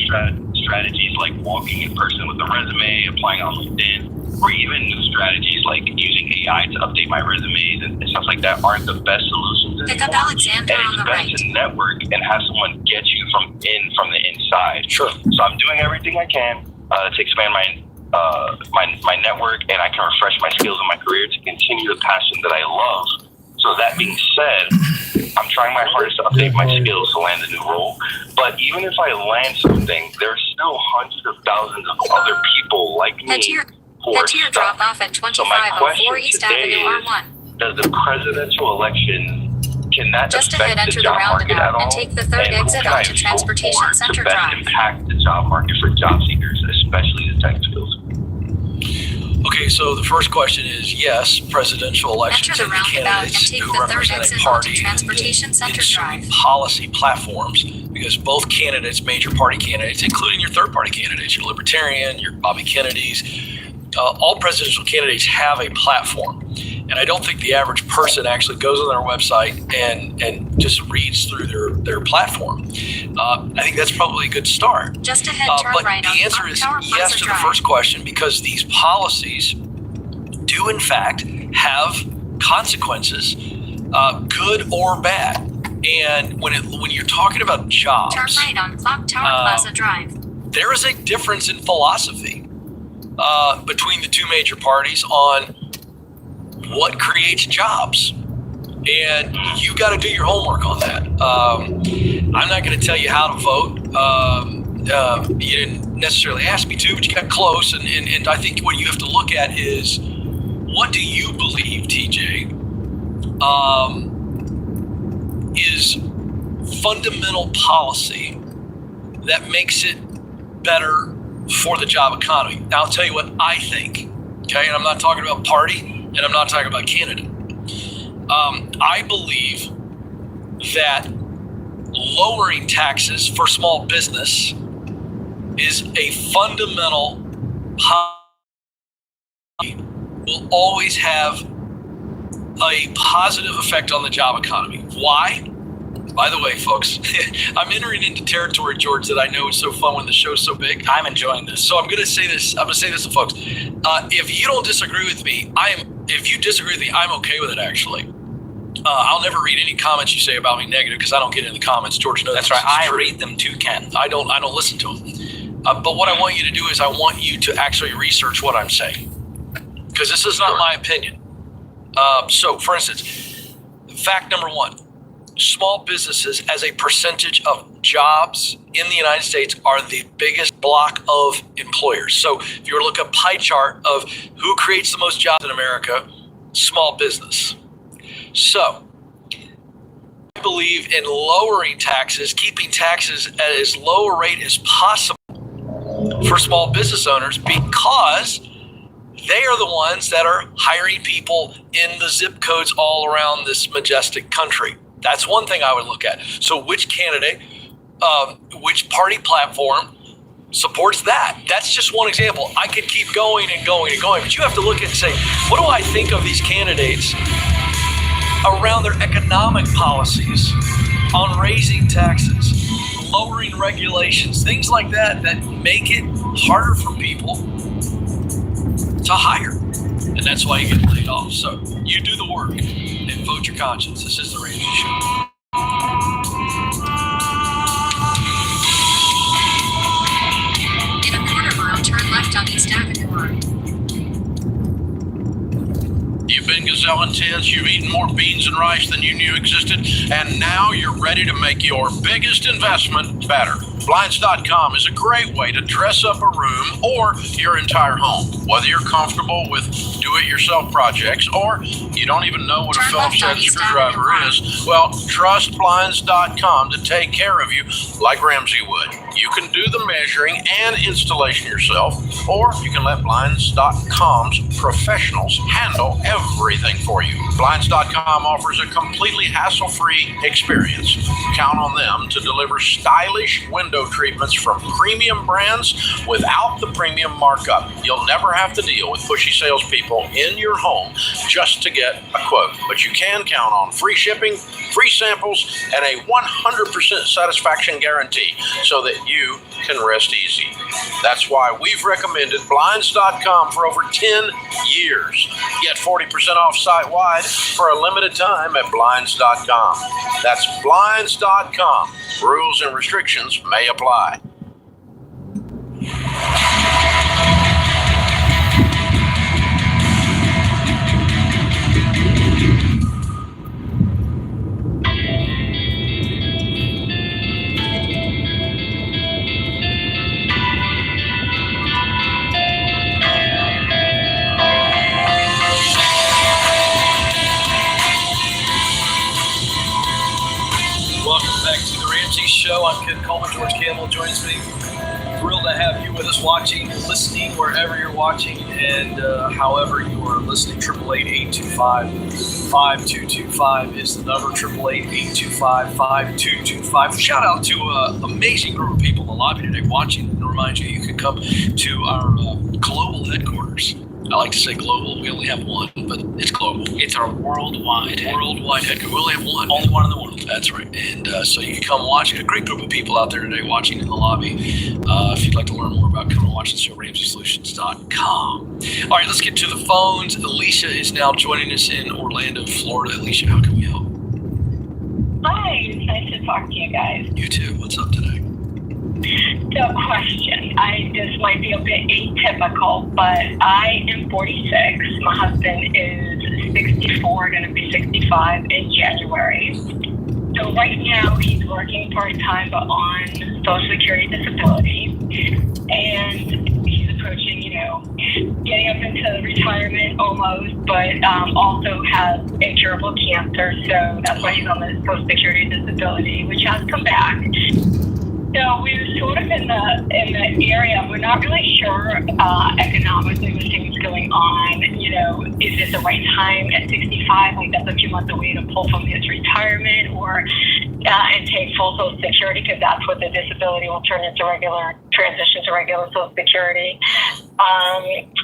strategies like walking in person with a resume, applying on LinkedIn, or even new strategies like using AI to update my resumes and stuff like that aren't the best solutions anymore. And it's best to network and have someone get you from the inside. Sure. So I'm doing everything I can to expand my network, and I can refresh my skills in my career to continue the passion that I love. So that being said, I'm trying my hardest to update my skills to land a new role. But even if I land something, there's still hundreds of thousands of other people like me who are stuck. So my question today is, does the presidential election, can that affect the job market at all? And who can I vote for to best impact the job market for job seekers, especially the tech skills? Okay, so the first question is yes, presidential elections and the candidates who represent a party and policy platforms, because both candidates, major party candidates, including your third-party candidates, your Libertarian, your Bobby Kennedys, all presidential candidates have a platform. And I don't think the average person actually goes on their website and just reads through their platform. I think that's probably a good start. Just ahead, turn but right the on answer is Tower yes Plaza to the Drive. first question, because these policies do in fact have consequences, good or bad. And when you're talking about jobs, Turn right on Clock Tower Plaza Drive. there is a difference in philosophy between the two major parties on what creates jobs. And you got to do your homework on that. I'm not going to tell you how to vote. You didn't necessarily ask me to, but you got close. And I think what you have to look at is, what do you believe, TJ, is fundamental policy that makes it better for the job economy? Now, I'll tell you what I think, okay? And I'm not talking about party, and I'm not talking about candidate. I believe that lowering taxes for small business is a fundamental policy, will always have a positive effect on the job economy. Why? By the way, folks, I'm entering into territory, George, that I know is so fun when the show's so big. I'm enjoying this. So I'm going to say this. I'm going to say this to folks. If you don't disagree with me, if you disagree with me, I'm okay with it, actually. I'll never read any comments you say about me negative, because I don't get in the comments. George knows that's right. I read them too, Ken. I don't listen to them. But what I want you to do is I want you to actually research what I'm saying, because this is not my opinion. So, for instance, fact number one, small businesses as a percentage of jobs in the United States are the biggest block of employers. So if you were to look at a pie chart of who creates the most jobs in America, small business. So I believe in lowering taxes, keeping taxes at as low a rate as possible, for small business owners because they are the ones that are hiring people in the zip codes all around this majestic country. That's one thing I would look at. So which candidate, which party platform supports that? That's just one example. I could keep going and going and going, but you have to look at and say, what do I think of these candidates around their economic policies on raising taxes, lowering regulations, things like that make it harder for people to hire. And that's why you get laid off. So you do the work and vote your conscience. This is the Ramsey Show. In a quarter mile, turn left on East Avenue Road. You've been gazelle intense, you've eaten more beans and rice than you knew existed, and now you're ready to make your biggest investment better. Blinds.com is a great way to dress up a room or your entire home. Whether you're comfortable with do-it-yourself projects or you don't even know what a Phillips head screwdriver is, well, trust Blinds.com to take care of you like Ramsey would. You can do the measuring and installation yourself, or you can let Blinds.com's professionals handle everything for you. Blinds.com offers a completely hassle-free experience. Count on them to deliver stylish window treatments from premium brands without the premium markup. You'll never have to deal with pushy salespeople in your home just to get a quote. But you can count on free shipping, free samples, and a 100% satisfaction guarantee so that you can rest easy. That's why we've recommended Blinds.com for over 10 years. Get 40% off site-wide for a limited time at Blinds.com. That's Blinds.com. Rules and restrictions may apply. Welcome back to the Ramsey Show. I'm Ken Coleman. George Campbell joins me. Thrilled to have you with us watching, listening wherever you're watching, and however you are listening. 888-825-5225 is the number. 888-825-5225. Shout out to an amazing group of people in the lobby today watching. And remind you, you can come to our global headquarters. I like to say global. We only have one, but it's global. It's our worldwide headquarters. We only have one. Only one in the world. That's right. And so you can come watch. A great group of people out there today watching in the lobby. If you'd like to learn more about, come and watch the show, RamseySolutions.com. All right, let's get to the phones. Alicia is now joining us in Orlando, Florida. Alicia, how can we help? Hi, it's nice to talk to you guys. You too. What's up today? So, question. This might be a bit atypical, but I am 46. My husband is 64, going to be 65 in January. So right now he's working part-time, but on Social Security disability. And he's approaching, getting up into retirement almost, but also has incurable cancer. So that's why he's on the Social Security disability, which has come back. So we were sort of in the area. We're not really sure economically with things going on. Is it the right time at 65? Like that's a few months away to pull from his retirement, or and take full Social Security because that's what the disability will transition to regular Social Security.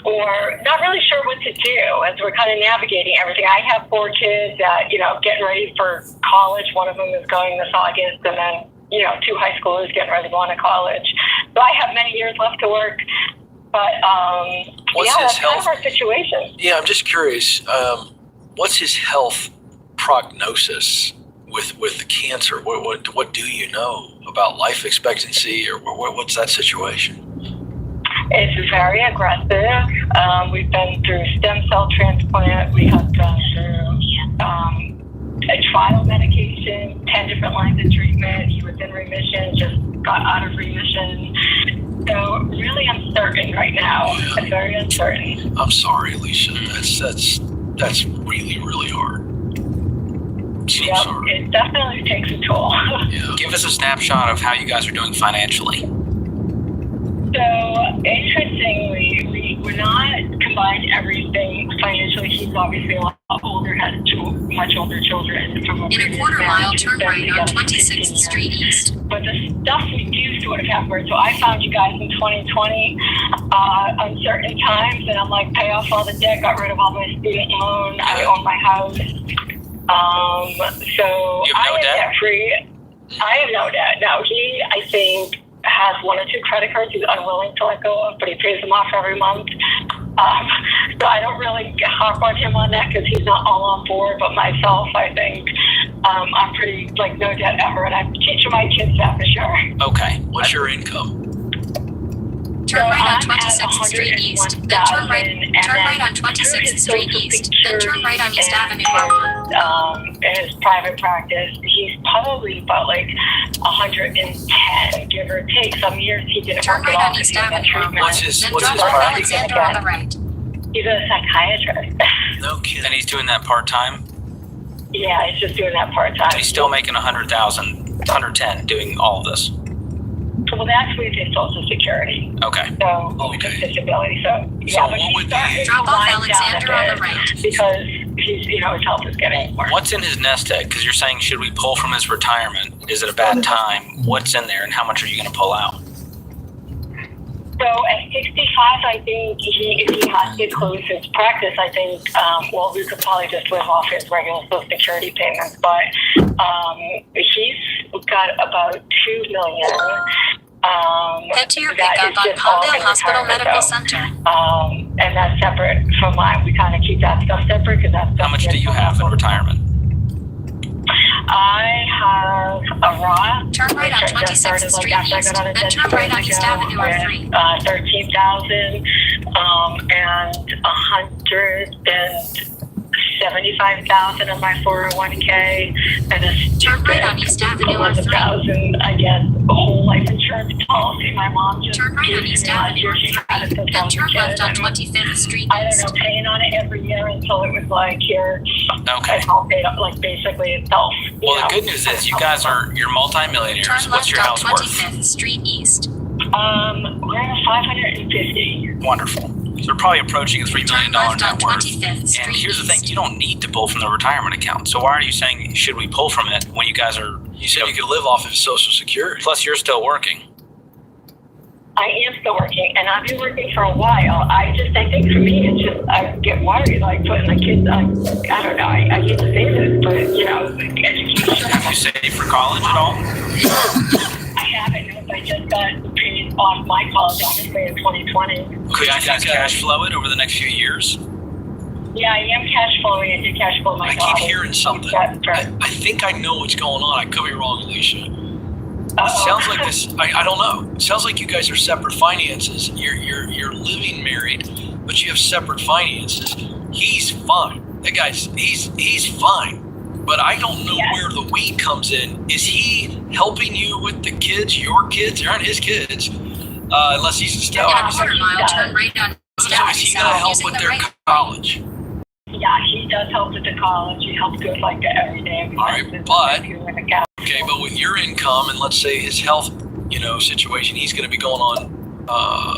Or not really sure what to do as we're kind of navigating everything. I have 4 kids that getting ready for college. One of them is going this August, and then 2 high schoolers getting ready to go on to college. So I have many years left to work. But, that's kind of our situation. Yeah, I'm just curious. What's his health prognosis with the cancer? What do you know about life expectancy, or what's that situation? It's very aggressive. We've been through stem cell transplant. We have gone through a trial medication, 10 different lines of treatment. He was in remission, just got out of remission. So really uncertain right now. I'm very uncertain. I'm sorry, Alicia. That's really, really hard. Sorry. It definitely takes a toll. Yeah. Give us a snapshot of how you guys are doing financially. So interestingly, we're not combined everything financially. He's obviously a lot older, has much older children. From In a quarter mile, turn right on 26th Street East. But the stuff we do sort of have worked. So I found you guys in 2020 uncertain times, and I'm like, pay off all the debt, got rid of all my student loan. I own my house. So You have no I am debt? debt free. I have no debt. Now he, I think, has 1 or 2 credit cards he's unwilling to let go of, but he pays them off every month. So I don't really harp on him on that because he's not all on board. But myself, I think I'm pretty like no debt ever, and I'm teaching my kids that for sure. Okay. What's your income? Turn right on 26th Street East. Then turn right on 26th Street East. Then turn right on East Avenue. His private practice, he's probably about like 110, give or take. Some years he didn't Turn work right at all on because East he had Avenue. treatment. What's his Then practice? drive on Alexander on the right. He's a psychiatrist. No kidding. And he's doing that part-time? Yeah, he's just doing that part time. He's still making 100,000, 110 doing all of this. Well, that's with his Social Security. Okay. So, Okay. disability. So, yeah, So but what would he's be- Drop off lying down Alexander a on the bit right. because he's, his health is getting worse. What's in his nest egg? Because you're saying, should we pull from his retirement? Is it a bad time? What's in there, and how much are you going to pull out? So at 65, I think if he has to close his practice, I think, we could probably just live off his regular Social Security payments. But he's got about $2 million. Head to your that pickup is on just all Palmdale in Hospital retirement, Medical though. Center. And that's separate from mine. We kind of keep that stuff separate because that's How much do you have in retirement? I have a Roth. Turn right on 26th Street East. Then turn right on East Avenue R3. 13,000 and 175,000 of my 401k, and a Turn right on East Avenue R3. 11,000, I guess, a whole life insurance policy. My mom just Turn right on gave East me last Avenue year. She had it R3. since I Then was a turn kid. left on And 25th Street I don't East. know, paying on it every year until it was like here. Okay. It's all paid up, like basically itself. Well, the good news is you guys you're multimillionaires. Turn What's left your on house worth? 25th Street East. We're at 550. Wonderful. So we're probably approaching a $3 million Turn left on net worth. 25th Street And here's the thing, East. you don't need to pull from the retirement account. So why are you saying, should we pull from it when you guys are, You said you could live off of Social Security. plus you're still working? I am still working, and I've been working for a while. I think for me, it's just, I get worried, like putting the kids on, I don't know, I hate to say this, but, education. Have you saved for college at all? I haven't, I just got paid off my college, honestly, in 2020. Could you guys cash flow it over the next few years? Yeah, I am cash flowing. I did cash flow my I daughter. keep hearing something. I think I know what's going on. I could be wrong, Alicia. It sounds like this. I don't know. It sounds like you guys are separate finances. You're living married, but you have separate finances. He's fine. That guy's he's fine. But I don't know where the weed comes in. Is he helping you with the kids? Your kids? They aren't his kids, unless he's just In a quarter mile, turn right on East So Avenue is he gonna South help using with the their right. college? Yeah, he does help with the college. He helps with like the everyday. All right, but okay, but with your income and let's say his health, situation, he's going to be going on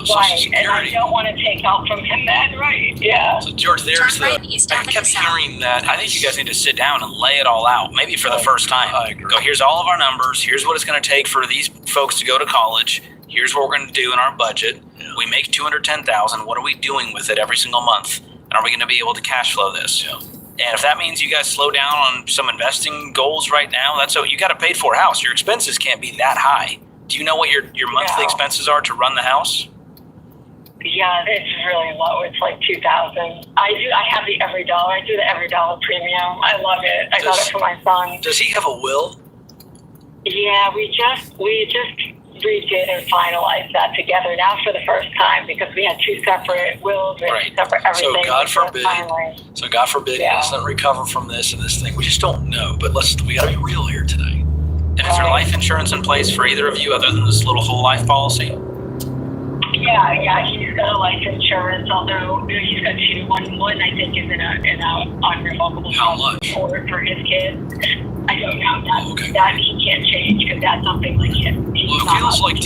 Social Right, and I Security. don't want to take help from him. That's right. Yeah. So George, there's Turn the. right East I Avenue kept South. hearing that. I think you guys need to sit down and lay it all out, maybe for the first time. I agree. Go, here's all of our numbers. Here's what it's going to take for these folks to go to college. Here's what we're going to do in our budget. Yeah. We make $210,000. What are we doing with it every single month? And are we going to be able to cash flow this? Yeah. And if that means you guys slow down on some investing goals right now, that's you got a paid for house. Your expenses can't be that high. Do you know what your monthly No. expenses are to run the house? Yeah, it's really low. It's like $2,000. I have the Every Dollar. I do the Every Dollar premium. I love it. I got it for my son. Does he have a will? Yeah, we just redid and finalized that together now for the first time because we had two separate wills and Right. separate everything. So God before forbid. finally. So God forbid he doesn't recover from this and this thing. We just don't know. But we got to be real here today. And is there life insurance in place for either of you other than this little whole life policy? Yeah, he's got a life insurance. insurance, although he's got two. One I think is in a unrevocable for his kids. I don't know that he can't change because that's something like him. Well, it feels like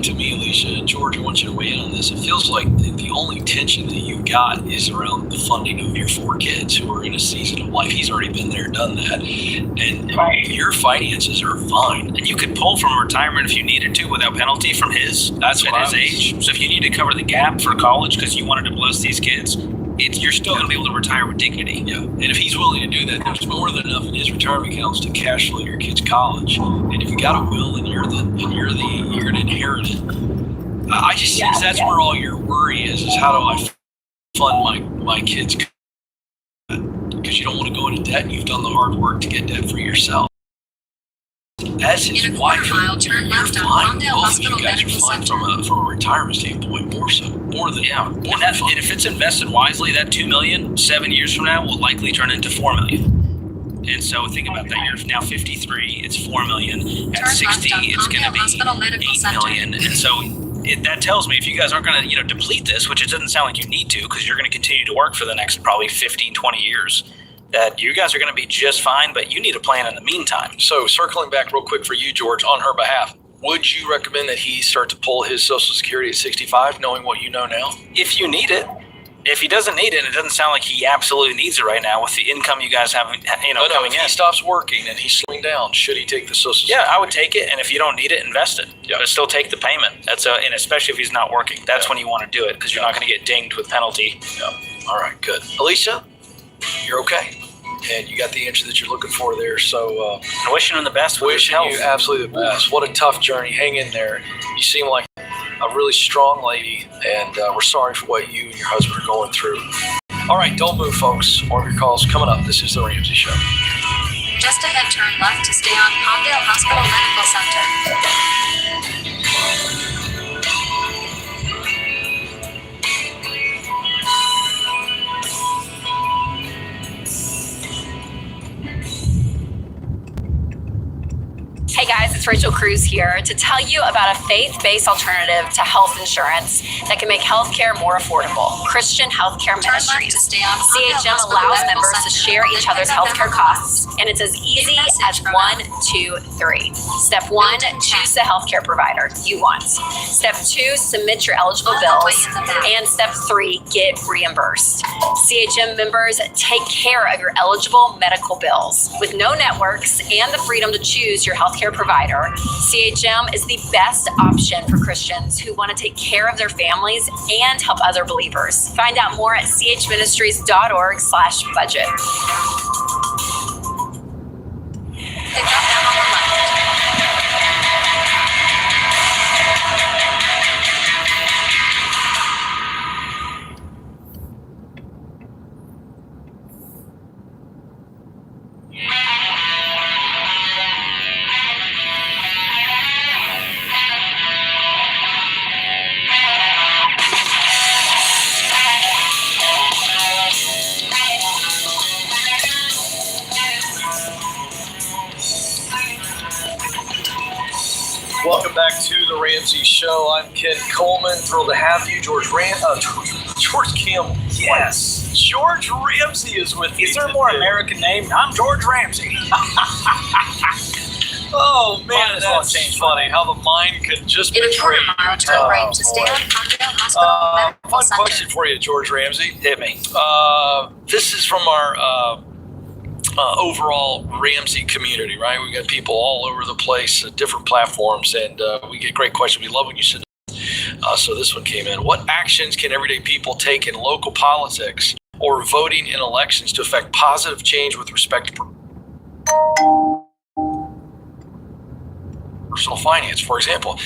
to me, Alicia and George, I want you to weigh in on this. It feels like the only tension that you got is around the funding of your 4 kids who are in a season of life. He's already been there, done that, and your finances are fine. And you could pull from retirement if you needed to without penalty from his. That's at his age. So if you need to cover the gap for college because you wanted to bless these kids, you're still going to be able to retire with dignity. Yeah, and if he's willing to do that, there's more than enough in his retirement accounts to cash flow your kid's college. And if you got a will and you're going to inherit it, I just sense that's where all your worry is how do I fund my kids? Because you don't want to go into debt and you've done the hard work to get debt for yourself. As his wife, you're fine. Both of you guys are fine from a retirement standpoint, more than and if it's invested wisely, that $2 million 7 years from now will likely turn into $4 million. And so think about that. You're now 53. It's $4 million. At 60, it's going to be $8 million. And so that tells me if you guys aren't going to deplete this, which it doesn't sound like you need to, because you're going to continue to work for the next probably 15, 20 years. That you guys are going to be just fine, but you need a plan in the meantime. So circling back real quick for you, George, on her behalf, would you recommend that he start to pull his Social Security at 65, knowing what you know now? If you need it. If he doesn't need it, and it doesn't sound like he absolutely needs it right now with the income you guys have, coming in. If he stops working and he's slowing down, should he take the Social Security? Yeah, I would take it, and if you don't need it, invest it. Yeah. But still take the payment. And especially if he's not working, that's when you want to do it because you're not going to get dinged with penalty. Yeah. All right, good. Alicia, you're okay. And you got the answer that you're looking for there. So wishing him the best. Wishing you absolutely the best. What a tough journey. Hang in there. You seem like a really strong lady, and we're sorry for what you and your husband are going through. All right, don't move, folks. More of your calls coming up. This is The Ramsey Show. Just ahead, turn left to stay on Palmdale Hospital Medical Center. Hey guys, it's Rachel Cruz here to tell you about a faith-based alternative to health insurance that can make healthcare more affordable. Christian Healthcare Ministries. CHM allows members to share each other's healthcare costs, and it's as easy as 1, 2, 3. Step 1, choose the healthcare provider you want. Step 2, submit your eligible bills. And step 3, get reimbursed. CHM members take care of your eligible medical bills. With no networks and the freedom to choose your healthcare provider, CHM is the best option for Christians who want to take care of their families and help other believers. Find out more at chministries.org/budget. Welcome back to The Ramsey Show. I'm Ken Coleman. Thrilled to have you. George Campbell. Yes. George Ramsey is with me. Is there a more American name? I'm George Ramsey. Oh, man, that's funny how the mind can just betray you. Fun question for you, George Ramsey. Hit me. This is from our overall Ramsey community, right? We got people all over the place at different platforms, and we get great questions. We love when you send so this one came in. What actions can everyday people take in local politics or voting in elections to affect positive change with respect to personal finance? For example,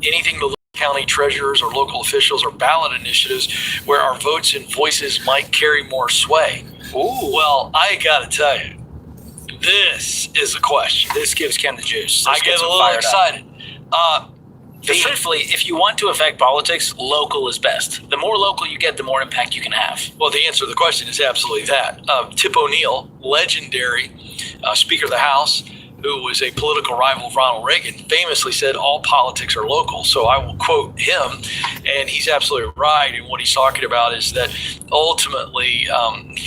anything to county treasurers or local officials or ballot initiatives where our votes and voices might carry more sway. Ooh. Well, I got to tell you, this is a question. This gives Ken the juice. I get a little excited. Truthfully, if you want to affect politics, local is best. The more local you get, the more impact you can have. Well, the answer to the question is absolutely that. Tip O'Neill, legendary Speaker of the House, who was a political rival of Ronald Reagan, famously said all politics are local. So I will quote him, and he's absolutely right. And what he's talking about is that ultimately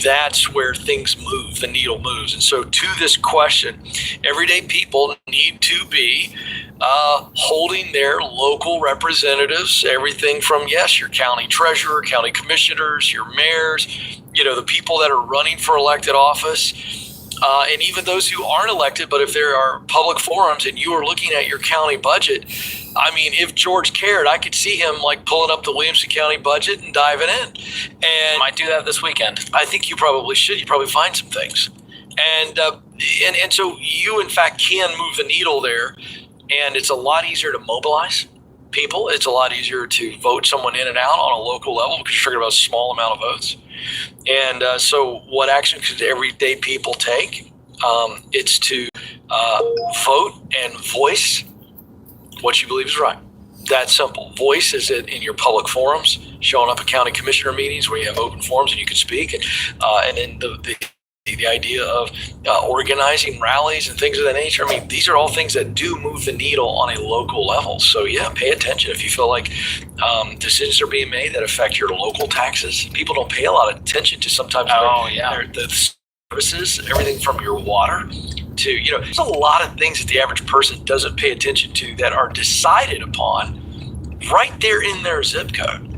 that's where things move, the needle moves. And so to this question, everyday people need to be holding their local representatives, everything from, yes, your county treasurer, county commissioners, your mayors, the people that are running for elected office, and even those who aren't elected, but if there are public forums and you are looking at your county budget, I mean, if George cared, I could see him like pulling up the Williamson County budget and diving in. And might do that this weekend. I think you probably should. You probably find some things. And so you, in fact, can move the needle there. And it's a lot easier to mobilize people. It's a lot easier to vote someone in and out on a local level because you're talking about a small amount of votes. And so what action could everyday people take? It's to vote and voice what you believe is right. That simple. Voice is it in your public forums, showing up at county commissioner meetings where you have open forums and you can speak. And then the idea of organizing rallies and things of that nature. I mean, these are all things that do move the needle on a local level. So yeah, pay attention. If you feel like decisions are being made that affect your local taxes, people don't pay a lot of attention to sometimes the services, everything from your water to, there's a lot of things that the average person doesn't pay attention to that are decided upon right there in their zip code.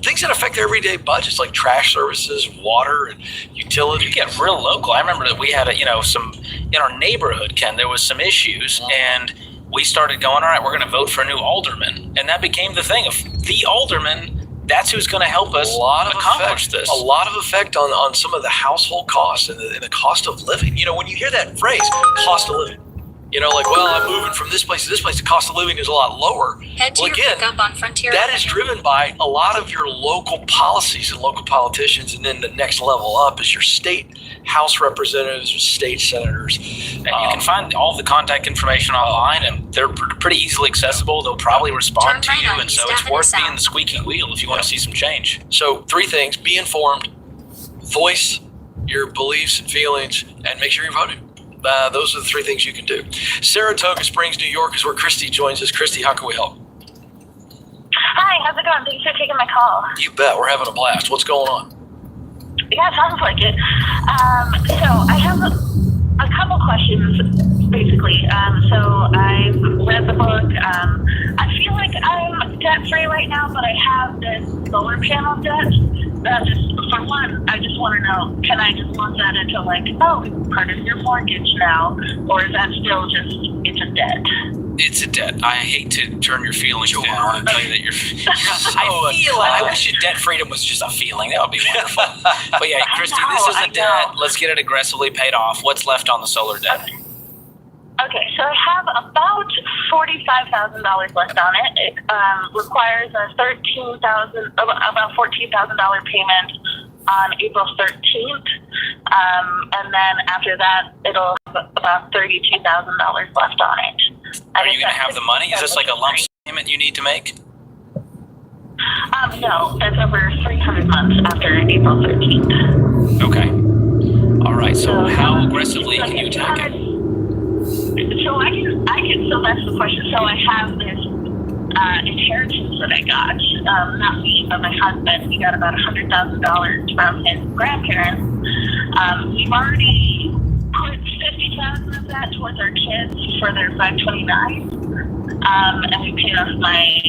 Things that affect their everyday budgets like trash services, water, and utilities. You get real local. I remember that we had some in our neighborhood, Ken, there was some issues, and we started going, all right, we're going to vote for a new alderman. And that became the thing of the alderman. That's who's going to help us accomplish this. A lot of effect on some of the household costs and the cost of living. When you hear that phrase, cost of living, I'm moving from this place to this place. The cost of living is a lot lower. Head to your pickup on Frontier that Avenue. is driven by a lot of your local policies and local politicians. And then the next level up is your state House representatives or state senators. And you can find all the contact information online, and they're pretty easily accessible. They'll probably respond to you. And so it's worth being the squeaky wheel if you want to see some change. So 3 things: be informed, voice your beliefs and feelings, and make sure you're voting. Those are the 3 things you can do. Saratoga Springs, New York is where Christy joins us. Christy, how can we help? Hi, how's it going? Thanks for taking my call. You bet. We're having a blast. What's going on? Yeah, sounds like it. So I have a couple questions, basically. So I've read the book. I feel like I'm debt-free right now, but I have this solar panel debt. For one, I just want to know, can I just lump that into part of your mortgage now? Or is that still just, it's a debt? It's a debt. I hate to turn your feelings down and tell you that you're I wish your debt freedom was just a feeling. That would be wonderful. But yeah, Christy, this is a debt. Let's get it aggressively paid off. What's left on the solar debt? Okay, so I have about $45,000 left on it. It requires a about $14,000 payment on April 13th, and then after that, it'll have about $32,000 left on it. Are you going to have the money? Is this like a lump sum payment you need to make? No, that's over 300 months after April 13th. Okay. All right. So how aggressively can you attack it? So so that's the question. So I have this inheritance that I got, not me, but my husband. He got about $100,000 from his grandparents. We've already put $50,000 of that towards our kids for their 529, and we paid off my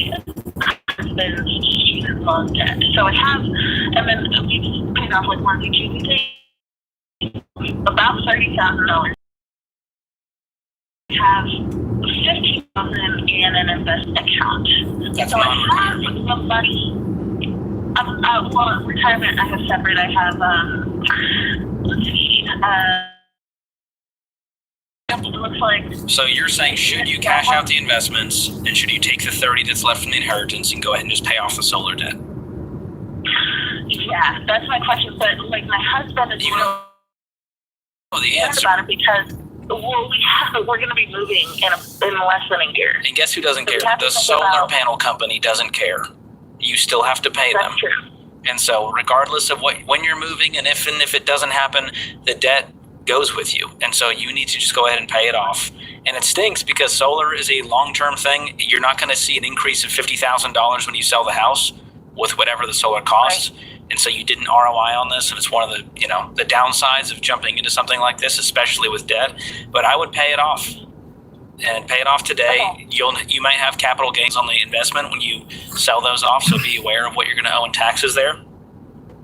husband's student loan debt. So I have, and then we've paid off mortgages. We paid about $30,000. Have $15,000 in an investment account. So I have the money. Retirement I have separate. I have it looks like. So you're saying, should you cash out the investments, and should you take the 30 that's left from the inheritance and go ahead and just pay off the solar debt? Yeah, that's my question. But my husband is the answer about it because. We're going to be moving in less than a year. And guess who doesn't care? The solar panel company doesn't care. You still have to pay them. That's true. And so regardless of when you're moving and if it doesn't happen, the debt goes with you. And so you need to just go ahead and pay it off. And it stinks because solar is a long-term thing. You're not going to see an increase of $50,000 when you sell the house with whatever the solar costs. Right. And so you didn't ROI on this, and it's one of the, the downsides of jumping into something like this, especially with debt. But I would pay it off. And pay it off today. Okay. You might have capital gains on the investment when you sell those off, so be aware of what you're going to owe in taxes there.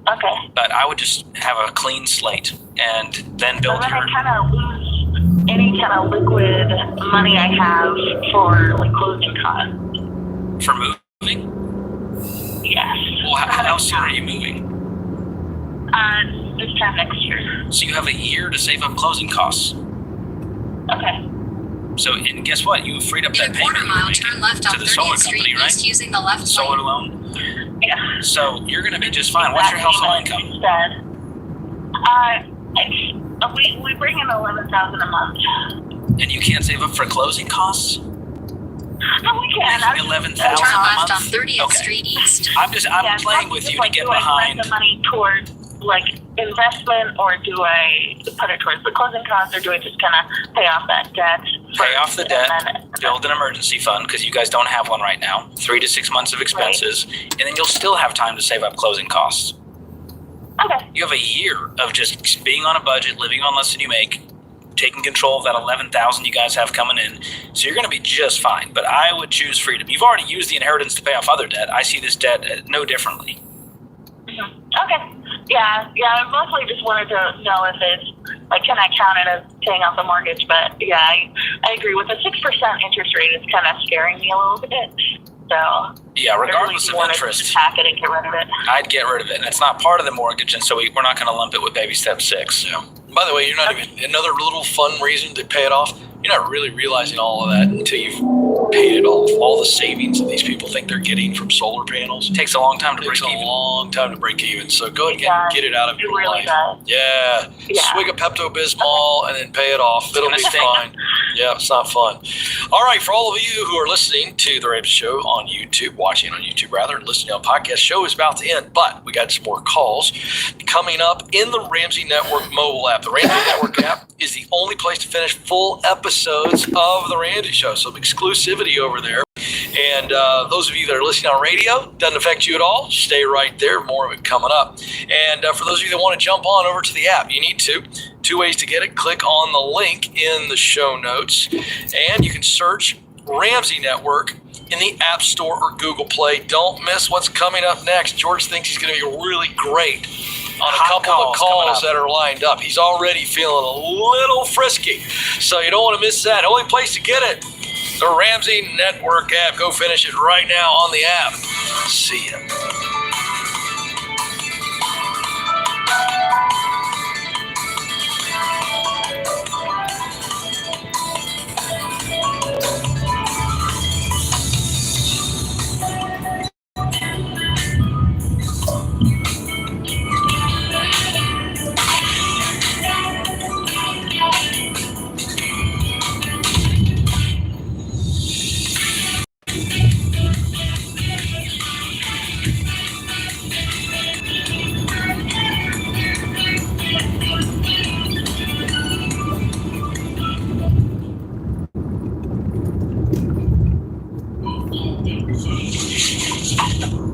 Okay. But I would just have a clean slate and then build your... I kind of lose any kind of liquid money I have for like closing costs. For moving? Yes. Well, how soon are you moving? This time next year. So you have a year to save up closing costs. Okay. So, and guess what? You freed up that payment turn left on to the solar 30th company, Street right? East using the left solar lane. loan. Yeah. So you're going to be just fine. What's your household income? Instead, we bring in $11,000 a month. And you can't save up for closing costs? No, we can. $11,000 a month. Turn left on 30th Street East. I'm playing with you to get behind. Do I spend the money towards like investment, or do I put it towards the closing costs, or do I just kind of pay off that debt? Pay off the debt, build an emergency fund, because you guys don't have one right now, 3 to 6 months of expenses, and then you'll still have time to save up closing costs. Okay. You have a year of just being on a budget, living on less than you make, taking control of that $11,000 you guys have coming in. So you're going to be just fine. But I would choose freedom. You've already used the inheritance to pay off other debt. I see this debt no differently. Okay. Yeah. I mostly just wanted to know if it's like, can I count it as paying off the mortgage? But yeah, I agree with the 6% interest rate is kind of scaring me a little bit. So yeah, regardless of interest, to pack it and get rid of it. I'd get rid of it. And it's not part of the mortgage, and so we're not going to lump it with baby step 6. Yeah. By the way, you're not even another little fun reason to pay it off. You're not really realizing all of that until you've paid it off. All the savings that these people think they're getting from solar panels. It takes a long time to break even. Takes a long time to break even. So go ahead and get it out of your life. Yeah. Swig a Pepto-Bismol and then pay it off. It'll be fine. Yeah, it's not fun. All right, for all of you who are listening to The Ramsey Show on YouTube, watching on YouTube rather, listening on podcast, show is about to end, but we got some more calls coming up in the Ramsey Network mobile app. The Ramsey Network app is the only place to finish full episodes of The Ramsey Show. Some exclusivity over there. And those of you that are listening on radio, doesn't affect you at all. Stay right there. More of it coming up. And for those of you that want to jump on over to the app, you need to. 2 ways to get it. Click on the link in the show notes. And you can search Ramsey Network in the App Store or Google Play. Don't miss what's coming up next. George thinks he's going to be really great on a couple of calls that are lined up. He's already feeling a little frisky. So you don't want to miss that. Only place to get it, the Ramsey Network app. Go finish it right now on the app. See ya.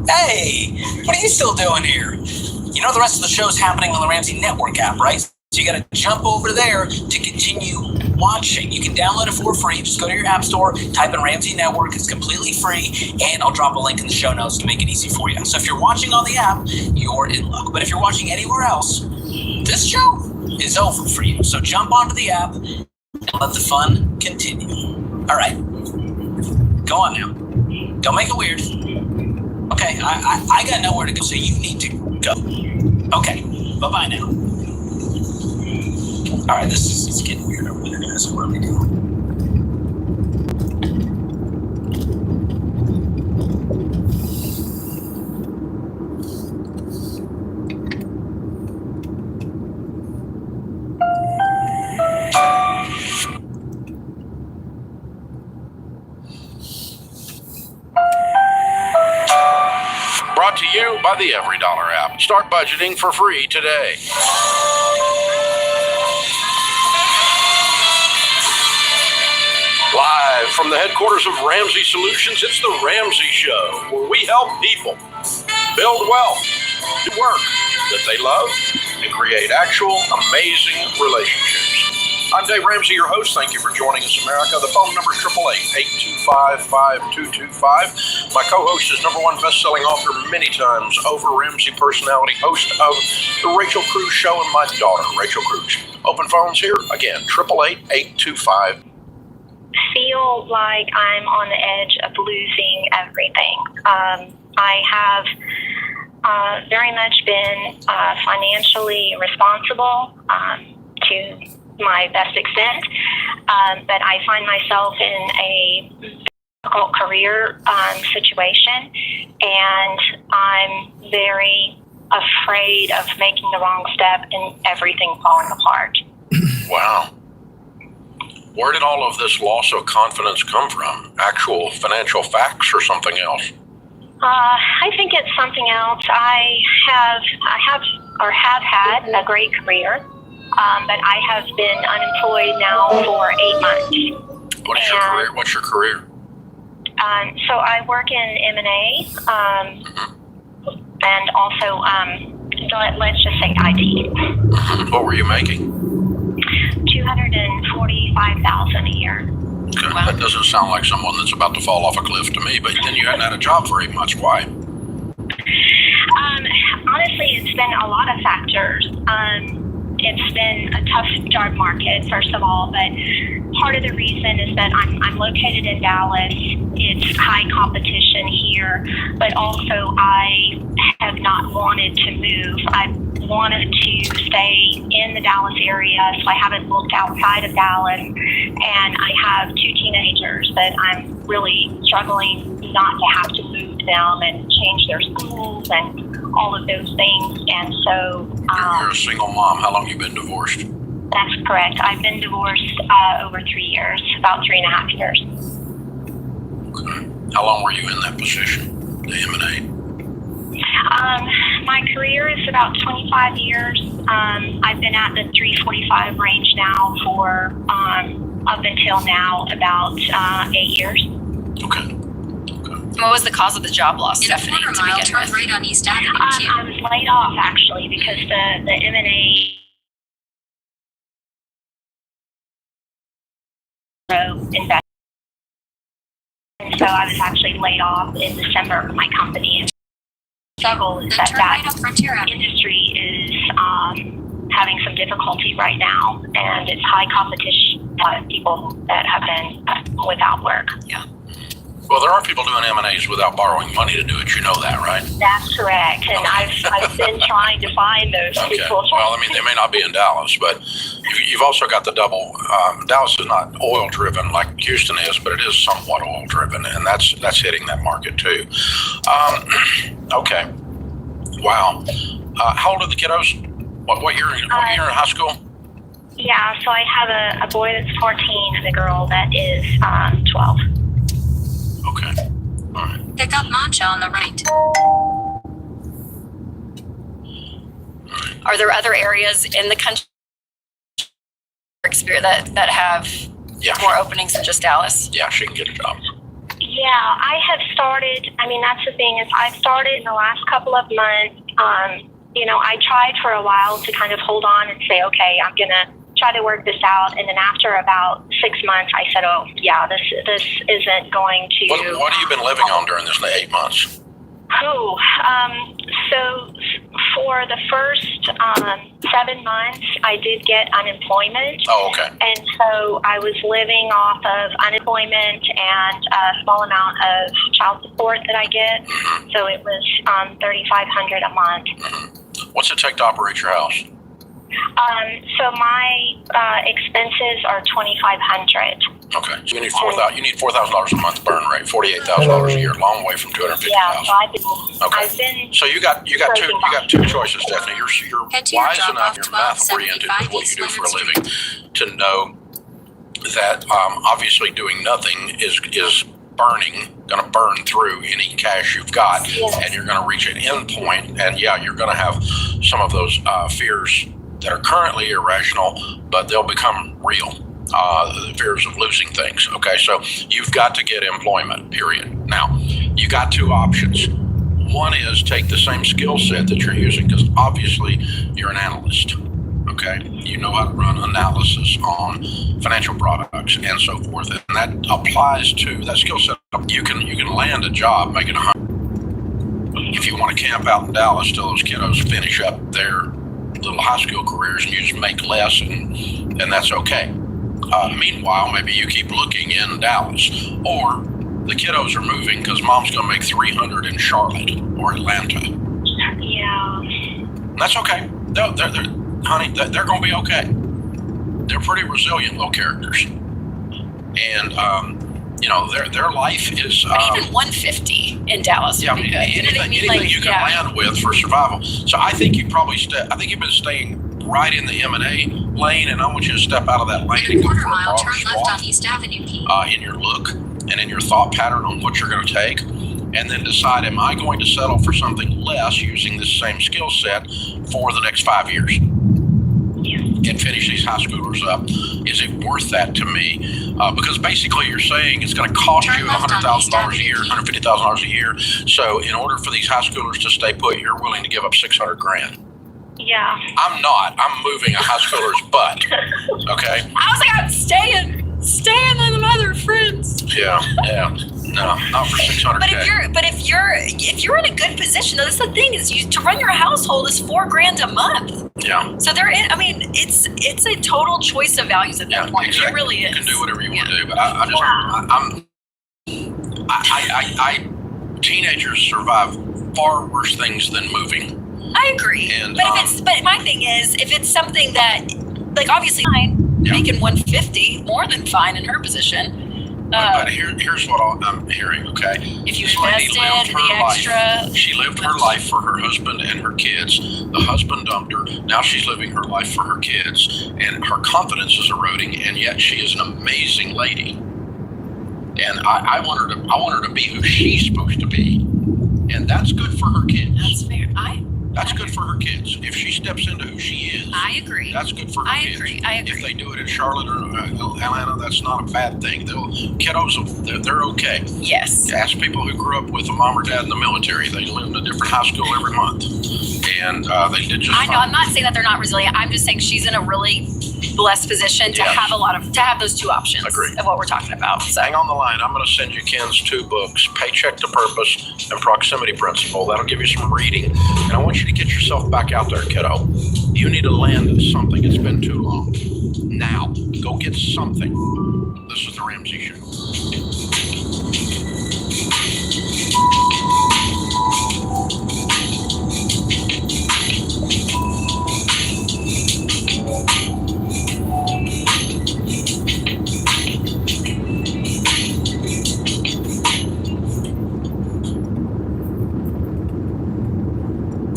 Hey, what are you still doing here? You know the rest of the show's happening on the Ramsey Network app, right? So you got to jump over there to continue watching. You can download it for free. Just go to your app store, type in Ramsey Network. It's completely free, and I'll drop a link in the show notes to make it easy for you. So if you're watching on the app, you're in luck. But if you're watching anywhere else, this show is over for you. So jump onto the app and let the fun continue. All right. Go on now. Don't make it weird. Okay, I got nowhere to go, so you need to go. Okay, bye-bye now. All right, this is getting weird over there, guys. What are we doing? Brought to you by the Every Dollar app. Start budgeting for free today. Live from the headquarters of Ramsey Solutions, it's the Ramsey Show, where we help people build wealth, do work that they love, and create actual amazing relationships. I'm Dave Ramsey, your host. Thank you for joining us, America. The phone number is 888-825-5225. My co-host is #1 best-selling author many times over, Ramsey personality, host of The Rachel Cruz Show, and my daughter, Rachel Cruz. Open phones here. Again, 888-825. Feel like I'm on the edge of losing everything. I have very much been financially responsible to my best extent, but I find myself in a difficult career situation, and I'm very afraid of making the wrong step and everything falling apart. Wow. Where did all of this loss of confidence come from? Actual financial facts or something else? I think it's something else. I have had a great career, but I have been unemployed now for 8 months. What is your career? What's your career? So I work in M&A, and also, let's just say IT. What were you making? $245,000 a year. Okay. Wow. That doesn't sound like someone that's about to fall off a cliff to me, but then you hadn't had a job for 8 months. Why? Honestly, it's been a lot of factors. It's been a tough job market, first of all, but part of the reason is that I'm located in Dallas. It's high competition here, but also I have not wanted to move. I wanted to stay in the Dallas area, so I haven't looked outside of Dallas, and I have 2 teenagers that I'm really struggling not to have to move them and change their schools and all of those things. And so you're a single mom. How long have you been divorced? That's correct. I've been divorced over 3 years, about 3.5 years. Okay. How long were you in that position, the M&A? My career is about 25 years. I've been at the 345 range now for up until now about 8 years. Okay. What was the cause of the job loss, Stephanie? In a quarter mile, turn right on East Avenue. I was laid off actually because the M&A investment. And so I was actually laid off in December from my company. And the struggle is that industry is having some difficulty right now, and it's high competition. People that have been without work. Yeah. Well, there are people doing M&As without borrowing money to do it. You know that, right? That's correct. And I've been trying to find those people. Well, I mean, they may not be in Dallas, but you've also got the double. Dallas is not oil driven like Houston is, but it is somewhat oil driven, and that's hitting that market too. Okay. Wow. How old are the kiddos? What year in high school? Yeah, so I have a boy that's 14 and a girl that is 12. Okay. All right. Pick up Mancha on the right. Are there other areas in the country that have more openings than just Dallas? Yeah, she can get a job. Yeah, I have started. I mean, that's the thing is I've started in the last couple of months. I tried for a while to kind of hold on and say, okay, I'm going to try to work this out. And then after about 6 months, I said, oh, yeah, this isn't going to... What have you been living on during this 8 months? So for the first 7 months, I did get unemployment. Oh, okay. And so I was living off of unemployment and a small amount of child support that I get. Mm-hmm. So it was $3,500 a month. Mm-hmm. What's it take to operate your house? So my expenses are $2,500. Okay, so you need $4,000 a month burn rate, $48,000 a year, long way from $250,000. Yeah, so I've been. So you got two choices, Stephanie. You're wise enough, you're math oriented with what you do for a living, to know that obviously doing nothing is going to burn through any cash you've got, and you're going to reach an end point, and you're going to have some of those fears that are currently irrational, but they'll become real. the fears of losing things. Okay, so you've got to get employment, period. Now, you got two options. One is take the same skill set that you're using, because obviously you're an analyst. Okay, you know how to run analysis on financial products and so forth, and that applies to that skill set. You can land a job making $100. If you want to camp out in Dallas till those kiddos finish up their little high school careers, and you just make less, and that's okay. Meanwhile, maybe you keep looking in Dallas, or the kiddos are moving because mom's going to make $300 in Charlotte or Atlanta. Yeah. And that's okay. Honey, they're going to be okay. They're pretty resilient little characters, and their life is. Even 150 in Dallas. Yeah, would be good. anything you can land with for survival. So I think you probably I think you've been staying right in the M&A lane, and I want you to step out of that lane and go for a broader swath in your look and in your thought pattern on what you're going to take, and then decide, am I going to settle for something less using this same skill set for the next 5 years? And finish these high schoolers up. Is it worth that to me? Because basically you're saying it's going to cost you $100,000 a year, $150,000 a year. So in order for these high schoolers to stay put, you're willing to give up $600,000. Yeah. I'm not. I'm moving a high schooler's butt. Okay. I was like, I'm staying with the mother friends. Yeah. No, not for $600,000. But if you're in a good position, that's the thing, is to run your household is $4,000 a month. Yeah. So it's a total choice of values at that point. Exactly. It really is. You can do whatever you want to do, but teenagers survive far worse things than moving. I agree. And, but my thing is, if it's something that, like, obviously making 150 more than fine in her position. But here's what I'm hearing, okay? If you invested the extra. She lived her life for her husband and her kids. The husband dumped her. Now she's living her life for her kids. And her confidence is eroding, and yet she is an amazing lady. And I want her to be who she's supposed to be. And that's good for her kids. That's fair. That's good for her kids. If she steps into who she is, I agree. That's good for her kids. I agree. If they do it in Charlotte or Atlanta, that's not a bad thing. Kiddos, they're okay. Yes. Ask people who grew up with a mom or dad in the military. They live in a different high school every month, and they did just fine. I know. I'm not saying that they're not resilient. I'm just saying she's in a really blessed position to have those two options of what we're talking about. So hang on the line. I'm going to send you Ken's 2 books, Paycheck to Purpose and Proximity Principle. That'll give you some reading, and I want you to get yourself back out there, kiddo. You need to land something. It's been too long. Now, go get something. This is the Ramsey Show.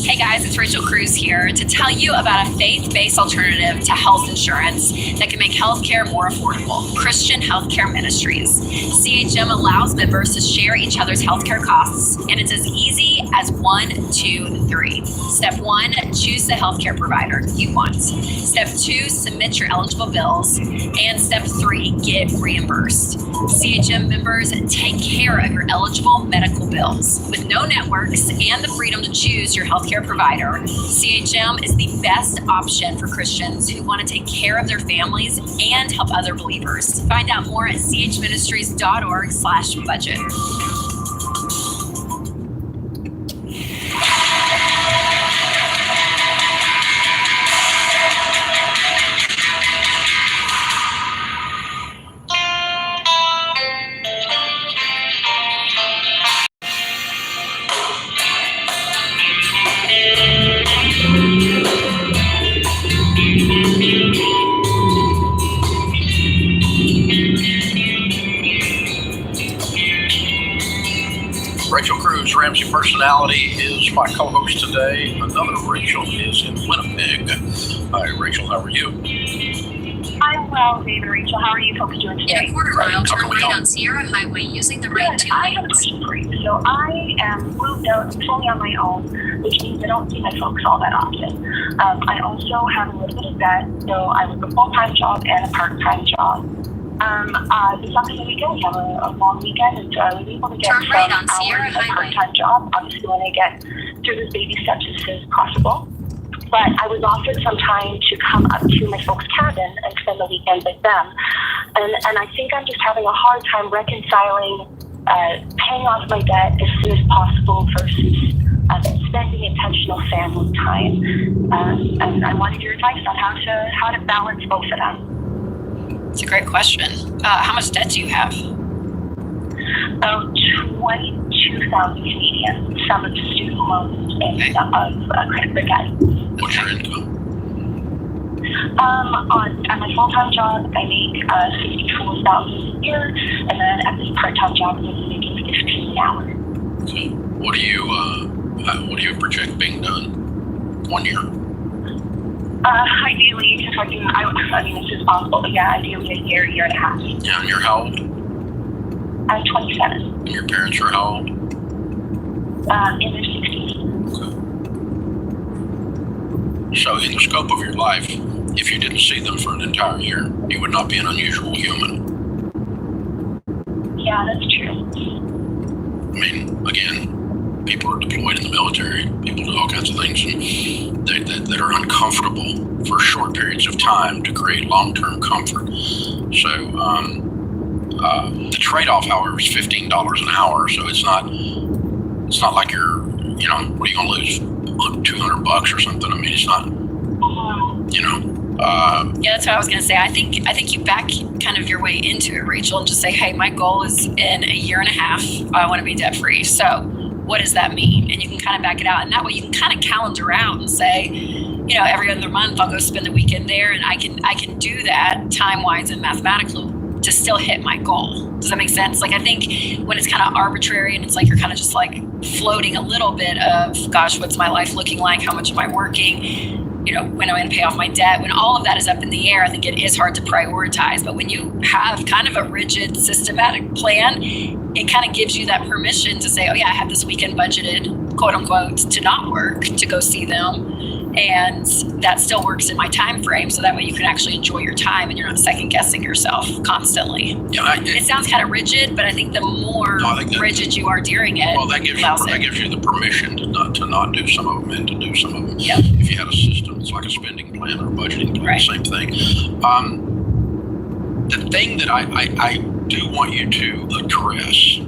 Hey guys, it's Rachel Cruz here to tell you about a faith-based alternative to health insurance that can make healthcare more affordable. Christian Healthcare Ministries. CHM allows members to share each other's healthcare costs, and it's as easy as 1, 2, 3. Step 1, choose the healthcare provider you want. Step 2, submit your eligible bills. And Step 3, get reimbursed. CHM members take care of your eligible medical bills. With no networks and the freedom to choose your healthcare provider, CHM is the best option for Christians who want to take care of their families and help other believers. Find out more at chministries.org/budget. Rachel Cruz, Ramsey Personality, is my co-host today. Another Rachel is in Winnipeg. Hi, Rachel. How are you? I'm well, David and Rachel. How are you folks doing today? In a quarter mile, turn right on Sierra Highway using the right 2 I have a question for you. So I am moved out fully on my own. which means I don't see my folks all that often. I also have a little bit of debt, so I work a full-time job and a part-time job. This upcoming weekend, we have a long weekend, and so I was able to get some hours at a part-time job. Obviously, when I get through this baby steps as soon as possible. But I was offered some time to come up to my folks' cabin and spend the weekend with them. And I think I'm just having a hard time reconciling paying off my debt as soon as possible versus spending intentional family time. And I wanted your advice on how to balance both of them. It's a great question. How much debt do you have? About 22,000 Canadian, some of student loans and some of credit card debt. What's your income? At my full-time job, I make $64,000 a year, and then at this part-time job, I'm making $15 an hour. Okay. What do you project being done? 1 year? Ideally, if I mean, this is possible, but yeah, ideally a year and a half. Yeah, and you're how old? I'm 27. And your parents are how old? In their 60s. So in the scope of your life, if you didn't see them for an entire year, you would not be an unusual human. Yeah, that's true. I mean, again, people are deployed in the military, people do all kinds of things and that are uncomfortable for short periods of time to create long-term comfort. So the trade-off, however, is $15 an hour, so it's not like you're, what are you going to lose? $200 or something. I mean, it's not, Yeah, that's what I was going to say. I think you back kind of your way into it, Rachel, and just say, hey, my goal is in a year and a half, I want to be debt free. So what does that mean? And you can kind of back it out. And that way you can kind of calendar out and say, every other month I'll go spend the weekend there, and I can do that time-wise and mathematically to still hit my goal. Does that make sense? Like, I think when it's kind of arbitrary and it's like you're kind of just like floating a little bit of, gosh, what's my life looking like? How much am I working? When am I going to pay off my debt? When all of that is up in the air, I think it is hard to prioritize. But when you have kind of a rigid, systematic plan, it kind of gives you that permission to say, oh yeah, I have this weekend budgeted, quote unquote, to not work, to go see them. And that still works in my time frame, so that way you can actually enjoy your time and you're not second guessing yourself constantly. Yeah, it sounds kind of rigid, but I think the more rigid you are during it, that gives you the permission to not do some of them and to do some of them. Yeah. If you had a system, it's like a spending plan or a budgeting plan, right. Same thing. The thing that I do want you to address,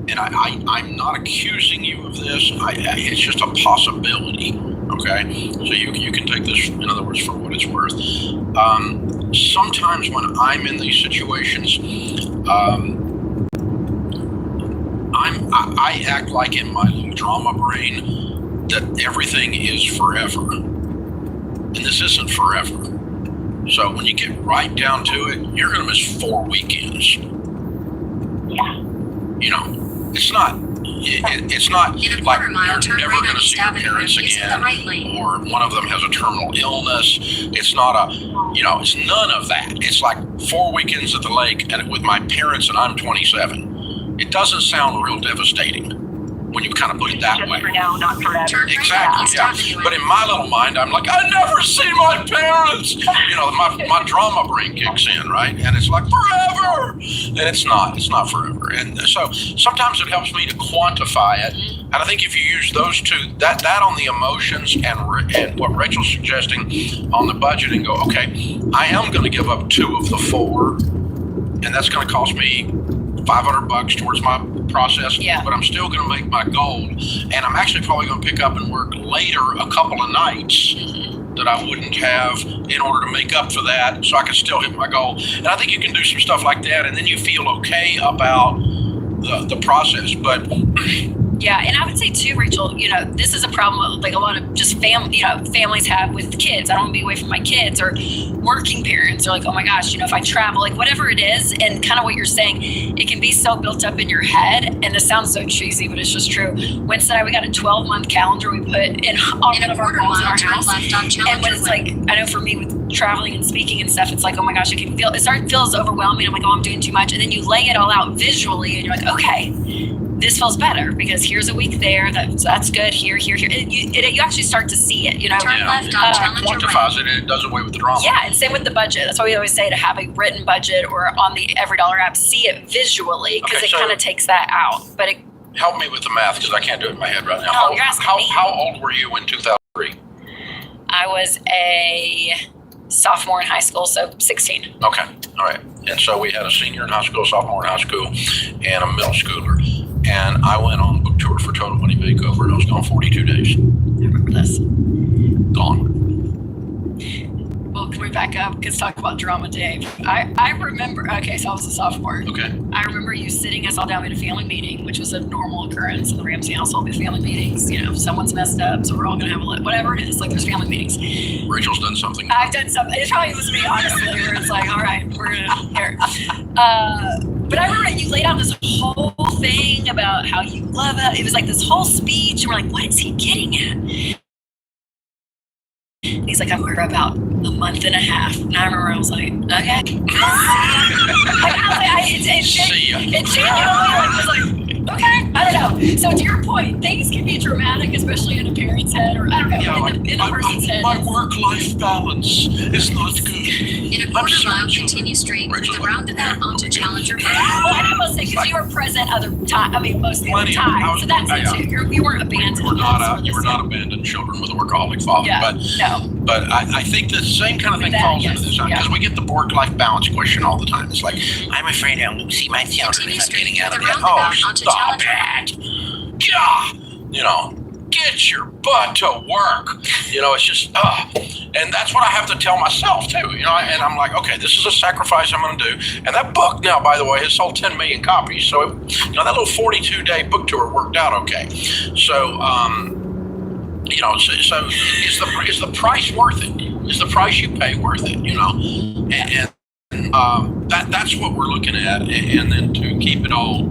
and I'm not accusing you of this. It's just a possibility. Okay, so you can take this, in other words, for what it's worth. Sometimes when I'm in these situations, I act like in my little drama brain that everything is forever, and this isn't forever. So when you get right down to it, you're going to miss 4 weekends. Yeah. It's not like you're never going to see your parents again, or one of them has a terminal illness. It's not it's none of that. It's like 4 weekends at the lake and with my parents, and I'm 27. It doesn't sound real devastating when you kind of put it that just way. For now, not forever. Exactly, yeah. But in my little mind, I'm like, I never see my parents. My drama brain kicks in, right? And it's like forever, and it's not forever. And so sometimes it helps me to quantify it. And I think if you use those two, that on the emotions and what Rachel's suggesting on the budget, and go, okay, I am going to give up 2 of the 4, and that's going to cost me $500 towards my process, but I'm still going to make my goal, and I'm actually probably going to pick up and work later a couple of nights that I wouldn't have in order to make up for that, so I can still hit my goal. And I think you can do some stuff like that, and then you feel okay about the process. But yeah, and I would say too, Rachel, this is a problem like a lot of just families have with kids. I don't want to be away from my kids, or working parents are like, oh my gosh, if I travel, like whatever it is, and kind of what you're saying, it can be so built up in your head, and this sounds so cheesy, but it's just true. Winston and I, we got a 12-month calendar we put in all of our goals in our house, and when it's like, I know for me with traveling and speaking and stuff, it's like, oh my gosh, it feels overwhelming. I'm like, oh, I'm doing too much, and then you lay it all out visually, and you're like, okay, this feels better because here's a week there. That's good. Here. You actually start to see it. Turn left on It Challenger quantifies Road. it and it does away with the drama. Yeah, and same with the budget. That's why we always say to have a written budget or on the Every Dollar app, see it visually because Okay, it so- kind of takes that out. But it, Help me with the math because I can't do it in my head right now. Oh, you're asking me. How old were you in 2003? I was a sophomore in high school, so 16. Okay, all right. And so we had a senior in high school, sophomore in high school, and a middle schooler. And I went on book tour for Total Money Makeover, and I was gone 42 days. I remember this. Gone. Well, can we back up? Let's talk about drama, Dave. I remember, okay, so I was a sophomore. Okay. I remember you sitting us all down at a family meeting, which was a normal occurrence in the Ramsey household with family meetings. Someone's messed up, so we're all going to have whatever it is, like there's family meetings. Rachel's done something. I've done something. It probably was me, honestly, where it's like, all right, we're going to here. But I remember you laid out this whole thing about how you love it. It was like this whole speech, and we're like, what is he getting at? And he's like, I'm here about a month and a half. And I remember I was like, okay. It genuinely was like, okay, I don't know. So to your point, things can be dramatic, especially in a parent's head, or I don't know, in a person's head. My work-life balance is not good. In a quarter mile, continue straight with the roundabout onto Challenger Road. Well, and I will say, because you were present other time, most of the time, so that's it too. You weren't abandoned. You were not abandoned children with a workaholic father. Yeah, but I think the same kind of thing falls into this because we get the work-life balance question all the time. It's like, I'm afraid I'll see my children if I'm getting out of that. Oh, stop it. Yeah. Get your butt to work. It's just, and that's what I have to tell myself too, and I'm like, okay, this is a sacrifice I'm going to do. And that book now, by the way, has sold 10 million copies. So, that little 42-day book tour worked out okay. So, so is the price worth it? Is the price you pay worth it? And that's what we're looking at. And then to keep it all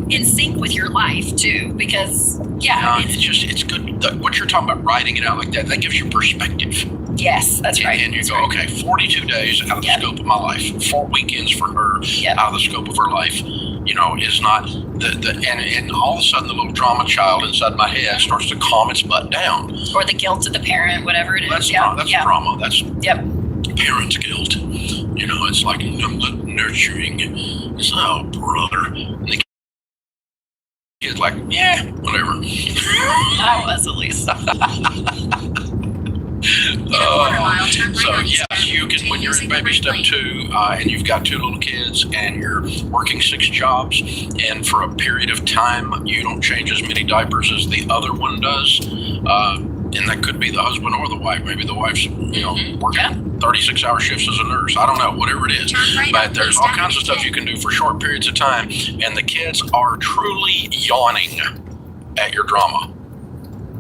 in sync with your life too, because it's good. What you're talking about, writing it out like that gives you perspective. Yes, that's right. And you go, okay, 42 days out of the scope of my life, 4 weekends for her out of the scope of her life, is not and all of a sudden the little drama child inside my head starts to calm its butt down. Or the guilt of the parent, whatever it is. That's drama. That's parent's guilt. It's like, I'm not nurturing. It's, oh, brother. And the kid's like, yeah, whatever. I was at least. So yes, you can, when you're in baby step 2 and you've got 2 little kids and you're working 6 jobs and for a period of time you don't change as many diapers as the other one does, and that could be the husband or the wife. Maybe the wife's working 36-hour shifts as a nurse. I don't know, whatever it is. But there's all kinds of stuff you can do for short periods of time, and the kids are truly yawning at your drama.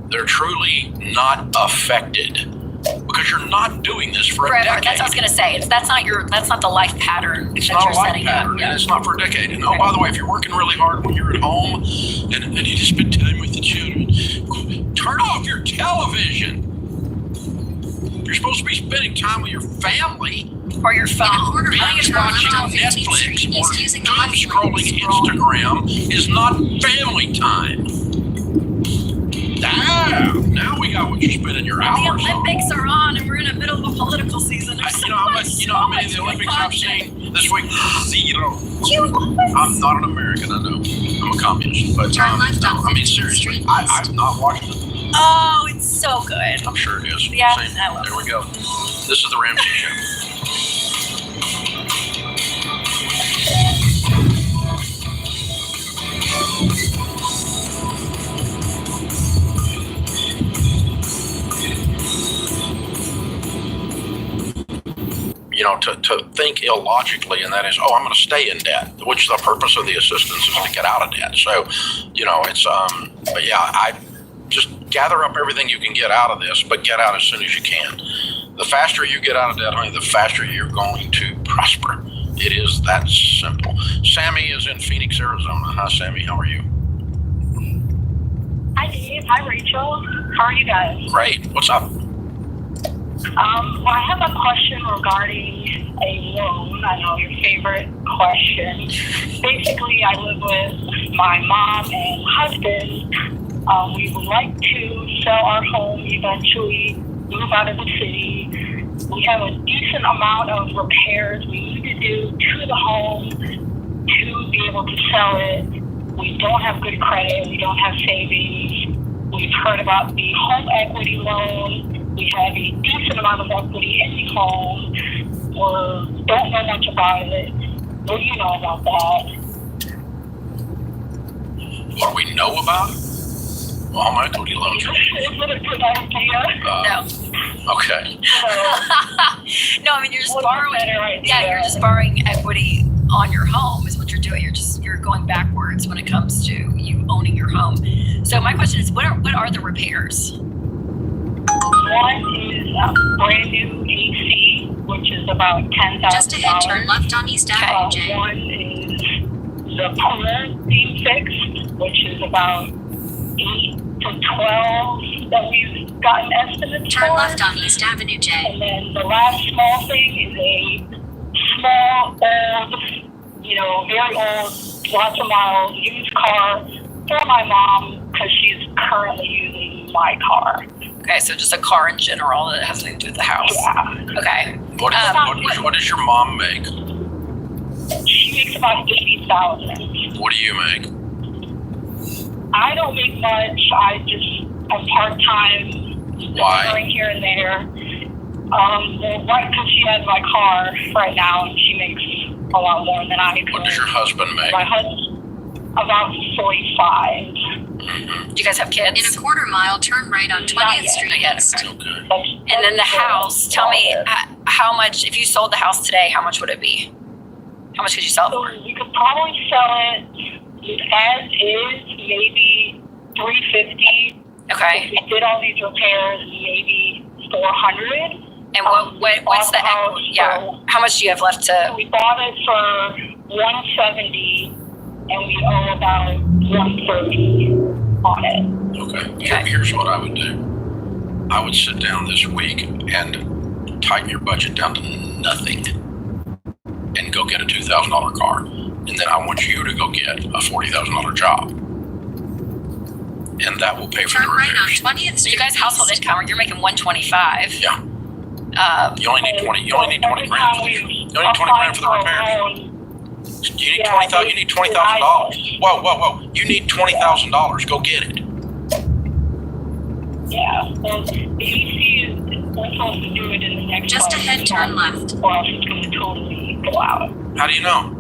They're truly not affected because you're not doing this for a decade. That's what I was going to say. That's not the life pattern. It's not a life pattern, and it's not for a decade. And by the way, if you're working really hard when you're at home and you just spend time with the children, turn off your television. You're supposed to be spending time with your family. Or your phone. Binge watching Netflix or doom scrolling Instagram is not family time. Now we got what you're spending your hours on. The Olympics are on, and we're in the middle of a political season. You know how many of the Olympics I've seen this week? 0. I'm not an American, I know. I'm a communist. But seriously, I've not watched it. Oh, it's so good. I'm sure it is. Yeah, there we go. This is the Ramsey Show. To think illogically, and that is, I'm going to stay in debt, which the purpose of the assistance is to get out of debt. So, it's, but yeah, I just gather up everything you can get out of this, but get out as soon as you can. The faster you get out of debt, honey, the faster you're going to prosper. It is that simple. Sammy is in Phoenix, Arizona. Hi, Sammy. How are you? Hi, Dave. Hi, Rachel. How are you guys? Great. What's up? Well, I have a question regarding a loan. I know your favorite question. Basically, I live with my mom and husband. We would like to sell our home eventually, move out of the city. We have a decent amount of repairs we need to do to the home to be able to sell it. We don't have good credit. We don't have savings. We've heard about the home equity loan. We have a decent amount of equity in the home. We don't know much about it. What do you know about that? What do we know about it? Well, home equity loans. Is it a good idea? No. Okay. No, I mean, you're just What's borrowing. a better idea? Yeah, you're just borrowing equity on your home is what you're doing. You're going backwards when it comes to you owning your home. So my question is, what are the repairs? One is a brand new AC, which is about $10,000. Just ahead, turn left on East Avenue, J. One is the pool being fixed, which is about 8 to 12 that we've gotten estimates Turn for. left on East Avenue, J. And then the last small thing is a small, old, very old, lots of miles, used car for my mom because she's currently using my car. Okay, so just a car in general that has nothing to do with the house. Yeah. Okay. What does your mom make? She makes about $80,000. What do you make? I don't make much. I'm part-time. Why? Going here and there. Well, right, because she has my car right now, and she makes a lot more than I do. What does your husband make? My husband, about 45. Do you guys have kids? In a quarter mile, turn right on 20th Street East. And then the house, tell me how much, if you sold the house today, how much would it be? How much could you sell it for? You could probably sell it as is, maybe $350. Okay. If we did all these repairs, maybe $400. And what's the equity? Yeah. How much do you have left to? We bought it for $170, and we owe about $130 on it. Okay. Here's what I would do. I would sit down this week and tighten your budget down to nothing and go get a $2,000 car. And then I want you to go get a $40,000 job. And that will pay for the repairs. Right on 20th Street. So you guys household income, you're making $125. Yeah. You only need 20 grand for the repairs. You need $20,000. You need $20,000. Whoa! You need $20,000. Go get it. Yeah. Well, the AC is we're supposed to do it in the next. Just ahead, turn left. Or else it's going to totally go out. How do you know?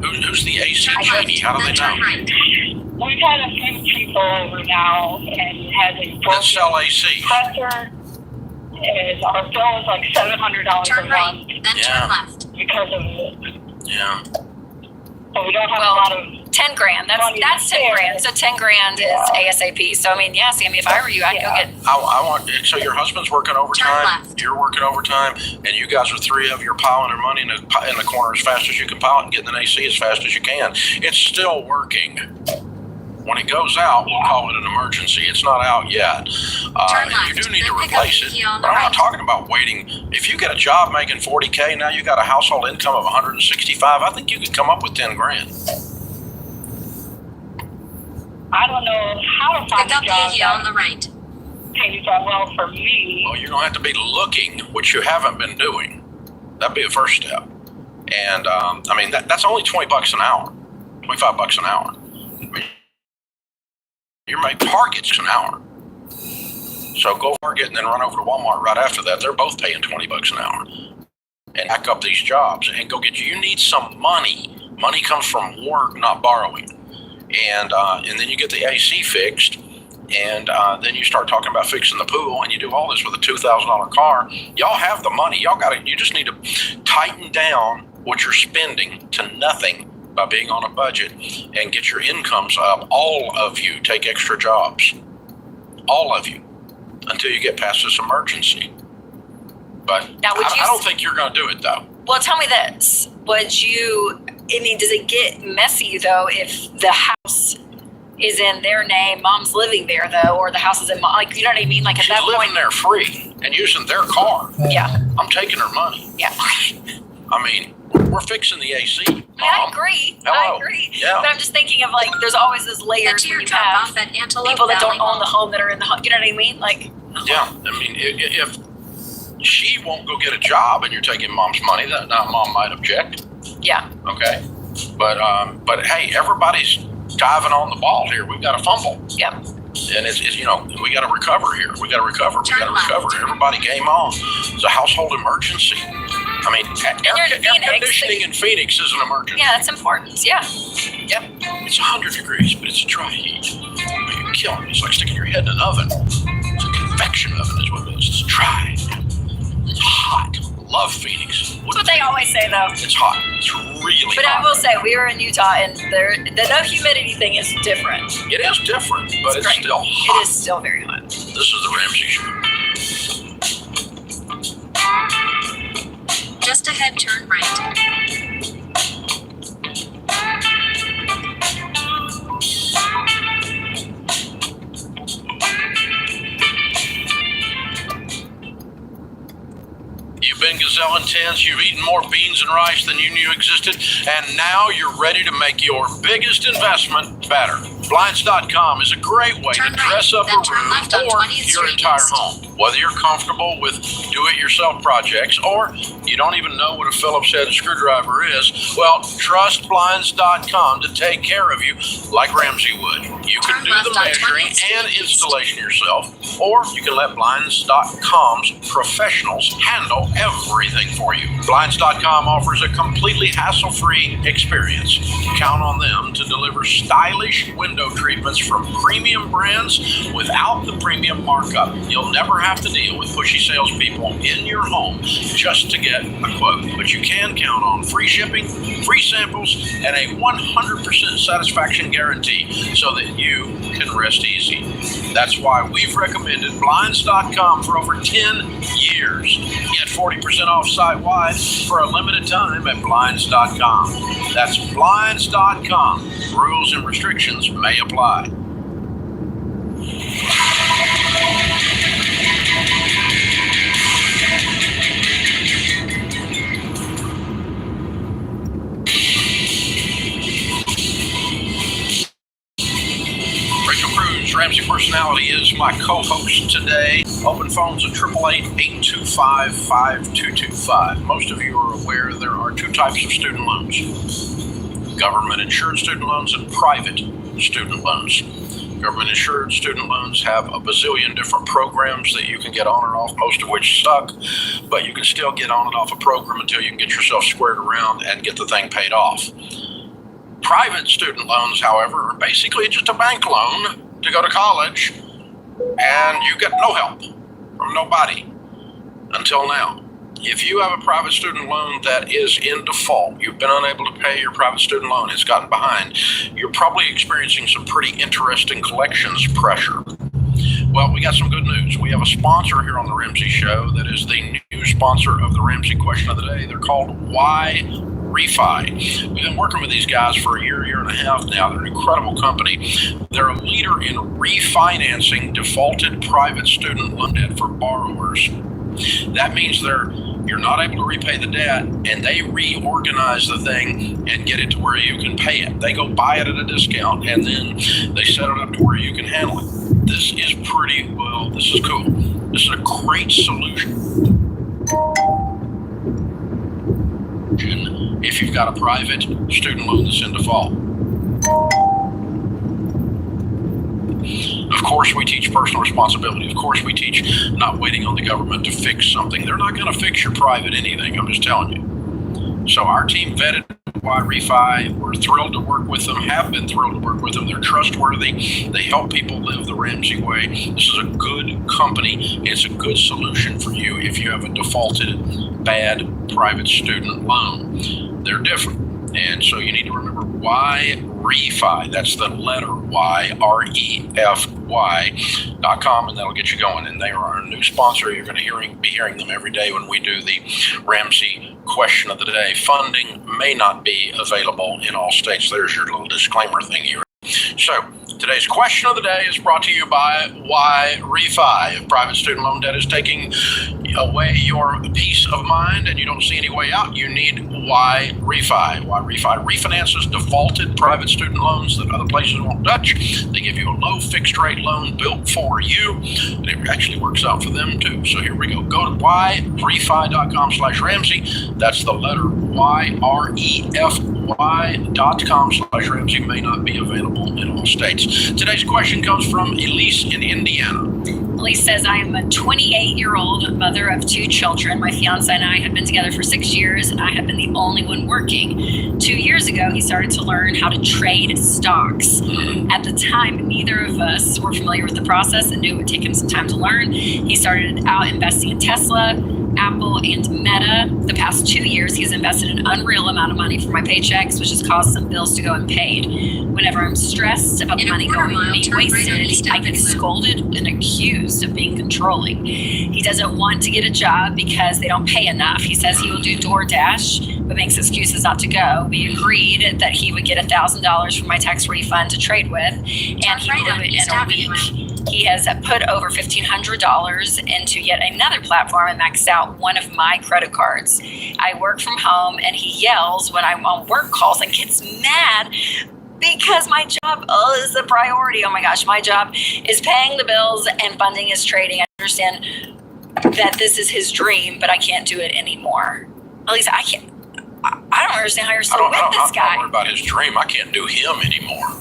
Who's the AC genie? How do they know? We've had a few people over now, and it has a broken sell AC. compressor. And our bill is like $700 Turn a right, month then turn left. because of it. Yeah. So we don't have a lot of 10 grand. That's 10 grand. So 10 grand is ASAP. So I mean, yeah, Sammy, if I were you, I'd go get. I want. So your husband's working overtime. You're working overtime, and you guys are three of you are piling their money in the corner as fast as you can pile it and getting an AC as fast as you can. It's still working. When it goes out, we'll call it an emergency. It's not out yet. You do need to replace it. But I'm not talking about waiting. If you get a job making $40K, now you got a household income of $165. I think you could come up with 10 grand. I don't know how to find Pick up a job the on the right. pays that well for me. Well, you're going to have to be looking, which you haven't been doing. That'd be the first step. And, I mean, that's only $20 an hour, $25 an hour. You make Target's an hour. So go Target and then run over to Walmart right after that. They're both paying $20 an hour. And back up these jobs and go get you need some money. Money comes from work, not borrowing. And then you get the AC fixed. And then you start talking about fixing the pool, and you do all this with a $2,000 car. Y'all have the money. You just need to tighten down what you're spending to nothing by being on a budget and get your incomes up. All of you take extra jobs. All of you. Until you get past this emergency. But now, I don't think you're going to do it, though. Well, tell me this. Does it get messy, though, if the house is in their name. Mom's living there though, or the house is in like, you know what I mean? Like at She's that living point, there free and using their car. yeah, I'm taking her money. yeah. I mean, we're fixing the AC. I mean, I agree. Hello. I agree. Yeah. But I'm just thinking of like, there's always those layers when you have people that don't own the home that are in the home. You know what I mean? Like, Yeah. I mean, if she won't go get a job and you're taking mom's money, then now mom might object. yeah. Okay. But hey, everybody's diving on the ball here. We've got a fumble. Yep. And it's we got to recover here. We got to recover. Everybody game on. It's a household emergency. I mean, air conditioning in Phoenix is an emergency. Yeah, that's important. Yeah. Yep. It's 100 degrees, but it's a dry heat. You're killing me. It's like sticking your head in an oven. It's a convection oven is what it is. It's dry. It's hot. Love Phoenix. That's what they always say though. It's hot. It's really But hot. I will say, we were in Utah and the no humidity thing is different. It is different, but it's still hot. It is still very hot. This is the Ramsey Show. Just ahead, turn right. You've been gazelle intense, you've eaten more beans and rice than you knew existed, and now you're ready to make your biggest investment better. Blinds.com is a great way to dress up a room or your entire home. Whether you're comfortable with do-it-yourself projects or you don't even know what a Phillips head screwdriver is, well, trust Blinds.com to take care of you like Ramsey would. You can do the measuring and installation yourself, or you can let Blinds.com's professionals handle everything for you. Blinds.com offers a completely hassle-free experience. Count on them to deliver stylish window treatments from premium brands without the premium markup. You'll never have to deal with pushy salespeople in your home just to get a quote. But you can count on free shipping, free samples, and a 100% satisfaction guarantee so that you can rest easy. That's why we've recommended Blinds.com for over 10 years. Get 40% off site-wide for a limited time at Blinds.com. That's Blinds.com. Rules and restrictions may apply. Ramsey Personality is my co-host today. Open phones at 888-825-5225. Most of you are aware there are two types of student loans: government-insured student loans and private student loans. Government-insured student loans have a bazillion different programs that you can get on or off, most of which suck, but you can still get on and off a program until you can get yourself squared around and get the thing paid off. Private student loans, however, are basically just a bank loan to go to college, and you get no help from nobody until now. If you have a private student loan that is in default, you've been unable to pay your private student loan, it's gotten behind, you're probably experiencing some pretty interesting collections pressure. Well, we got some good news. We have a sponsor here on the Ramsey Show that is the new sponsor of the Ramsey Question of the Day. They're called Why Refi. We've been working with these guys for a year and a half now. They're an incredible company. They're a leader in refinancing defaulted private student loan debt for borrowers. That means you're not able to repay the debt, and they reorganize the thing and get it to where you can pay it. They go buy it at a discount, and then they set it up to where you can handle it. This is this is cool. This is a great solution if you've got a private student loan that's in default. Of course, we teach personal responsibility. Of course, we teach not waiting on the government to fix something. They're not going to fix your private anything, I'm just telling you. So our team vetted Why Refi. We're thrilled to work with them, have been thrilled to work with them. They're trustworthy. They help people live the Ramsey way. This is a good company. It's a good solution for you if you have a defaulted, bad private student loan. They're different. And so you need to remember Why Refi. That's the letter Y, REFY.com, and that'll get you going. And they are our new sponsor. You're going to be hearing them every day when we do the Ramsey Question of the Day. Funding may not be available in all states. There's your little disclaimer thing here. So today's question of the day is brought to you by Why Refi. If private student loan debt is taking away your peace of mind and you don't see any way out, you need Why Refi. Why Refi refinances defaulted private student loans that other places won't touch. They give you a low fixed rate loan built for you, and it actually works out for them too. So here we go. Go to whyrefi.com/Ramsey. That's the letter YREFY.com/Ramsey. May not be available in all states. Today's question comes from Elise in Indiana. Elise says, I am a 28-year-old mother of 2 children. My fiance and I have been together for 6 years, and I have been the only one working. 2 years ago, he started to learn how to trade stocks. At the time, neither of us were familiar with the process and knew it would take him some time to learn. He started out investing in Tesla, Apple, and Meta. The past 2 years, he's invested an unreal amount of money for my paychecks, which has caused some bills to go unpaid. Whenever I'm stressed about the money going being wasted, I get scolded and accused of being controlling. He doesn't want to get a job because they don't pay enough. He says he will do DoorDash, but makes excuses not to go. We agreed that he would get $1,000 from my tax refund to trade with, and he will do it in a week. He has put over $1,500 into yet another platform and maxed out one of my credit cards. I work from home and he yells when I'm on work calls and gets mad because my job is a priority. Oh my gosh, my job is paying the bills and funding his trading. I understand that this is his dream, but I can't do it anymore. At least I can't. I don't understand how you're still with this guy. I'm not worried about his dream. I can't do him anymore.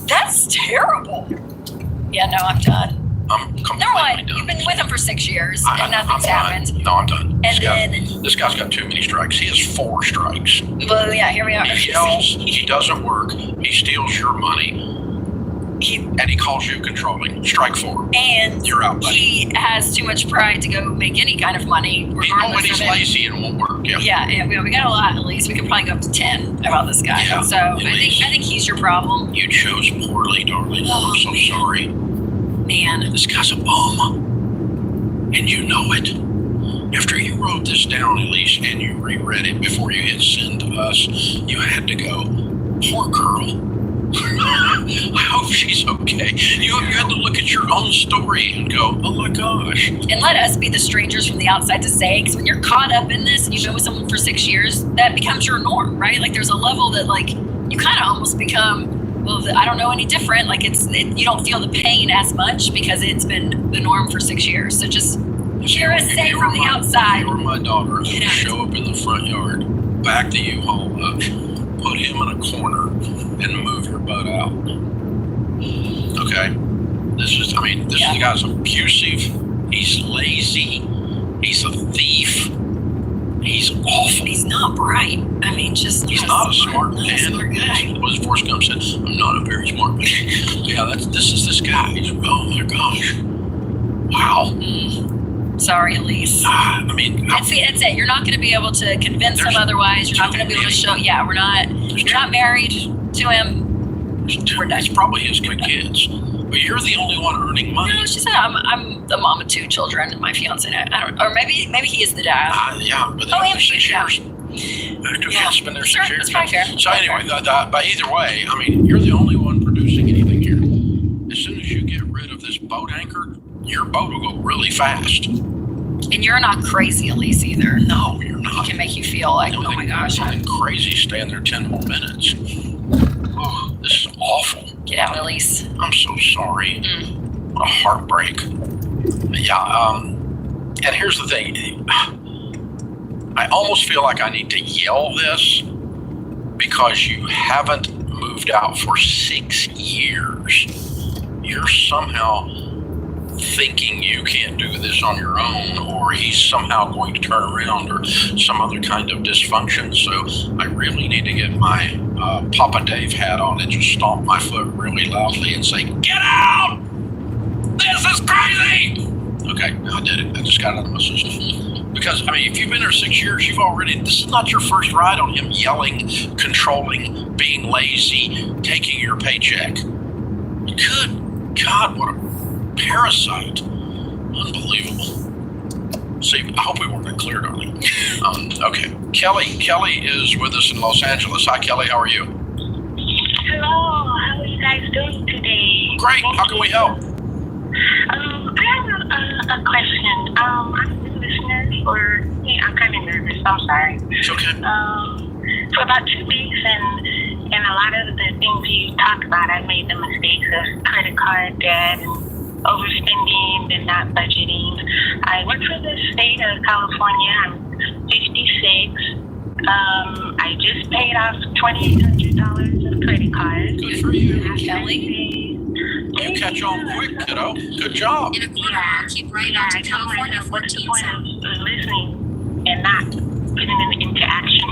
That's terrible. Yeah, no, I'm done. I'm completely done. You've been with him for 6 years and nothing's happened. No, I'm done. And This guy's got too many strikes. He has 4 strikes. Well, yeah, here we are. He yells, he doesn't work, he steals your money, and he calls you controlling. Strike 4. And you're out, buddy. He has too much pride to go make any kind of money. When he's lazy and won't work. Yeah, we got a lot at least. We could probably go up to 10 about this guy. Yeah, so I think he's your problem. You chose poorly, darling. I'm so sorry. Man. This guy's a bum. And you know it. After you wrote this down, Elise, and you reread it before you hit send to us, you had to go, poor girl. I hope she's okay. You had to look at your own story and go, oh my gosh. And let us be the strangers from the outside to say, because when you're caught up in this and you've been with someone for 6 years, that becomes your norm, right? Like there's a level that like you kind of almost become, well, I don't know any different. Like you don't feel the pain as much because it's been the norm for 6 years. So just hear us say from the outside. If you were my daughter, I would show up in the front yard, back the U-Haul up, put him in a corner, and move your butt out. Okay? This guy's abusive. He's lazy. He's a thief. He's awful. He's not bright. I mean, he's not a smart man. Well, his voice comes in, I'm not a very smart man. Yeah, this is this guy. Oh my gosh. Wow. Sorry, Elise. That's it. You're not going to be able to convince him otherwise. You're not going to be able to show. Yeah, you're not married to him. It's probably his good kids. But you're the only one earning money. No, she said I'm the mom of 2 children, and my fiance. I don't, or maybe he is the dad. Yeah, but they've been 6 years. After kids been there 6 years. That's probably fair. So anyway, but either way, you're the only one producing anything here. As soon as you get rid of this boat anchor, your boat will go really fast. And you're not crazy, Elise, either. No, you're not. It can make you feel like, oh my gosh. Something crazy staying there 10 more minutes. Oh, this is awful. Get out, Elise. I'm so sorry. What a heartbreak. Yeah, and here's the thing. I almost feel like I need to yell this because you haven't moved out for 6 years. You're somehow thinking you can't do this on your own, or he's somehow going to turn around, or some other kind of dysfunction. So I really need to get my Papa Dave hat on and just stomp my foot really loudly and say, get out! This is crazy! Okay, I did it. I just got it out of my system. Because, if you've been there 6 years, this is not your first ride on him yelling, controlling, being lazy, taking your paycheck. Good God, what a parasite. Unbelievable. See, I hope we weren't that clear, darling. Okay. Kelly is with us in Los Angeles. Hi, Kelly. How are you? Hello. How are you? guys doing today? Great. How can we help? I have a question. I'm a new listener for, I'm kind of nervous. I'm sorry. It's okay. For about 2 weeks, and a lot of the things you talked about, I made the mistakes of credit card debt and overspending and not budgeting. I work for the state of California. I'm 56. I just paid off $2,800 of credit cards. Good for you, Kelly. You catch on quick, kiddo. Good job. In a quarter, keep right onto California 14 South. Listening and not putting it into action.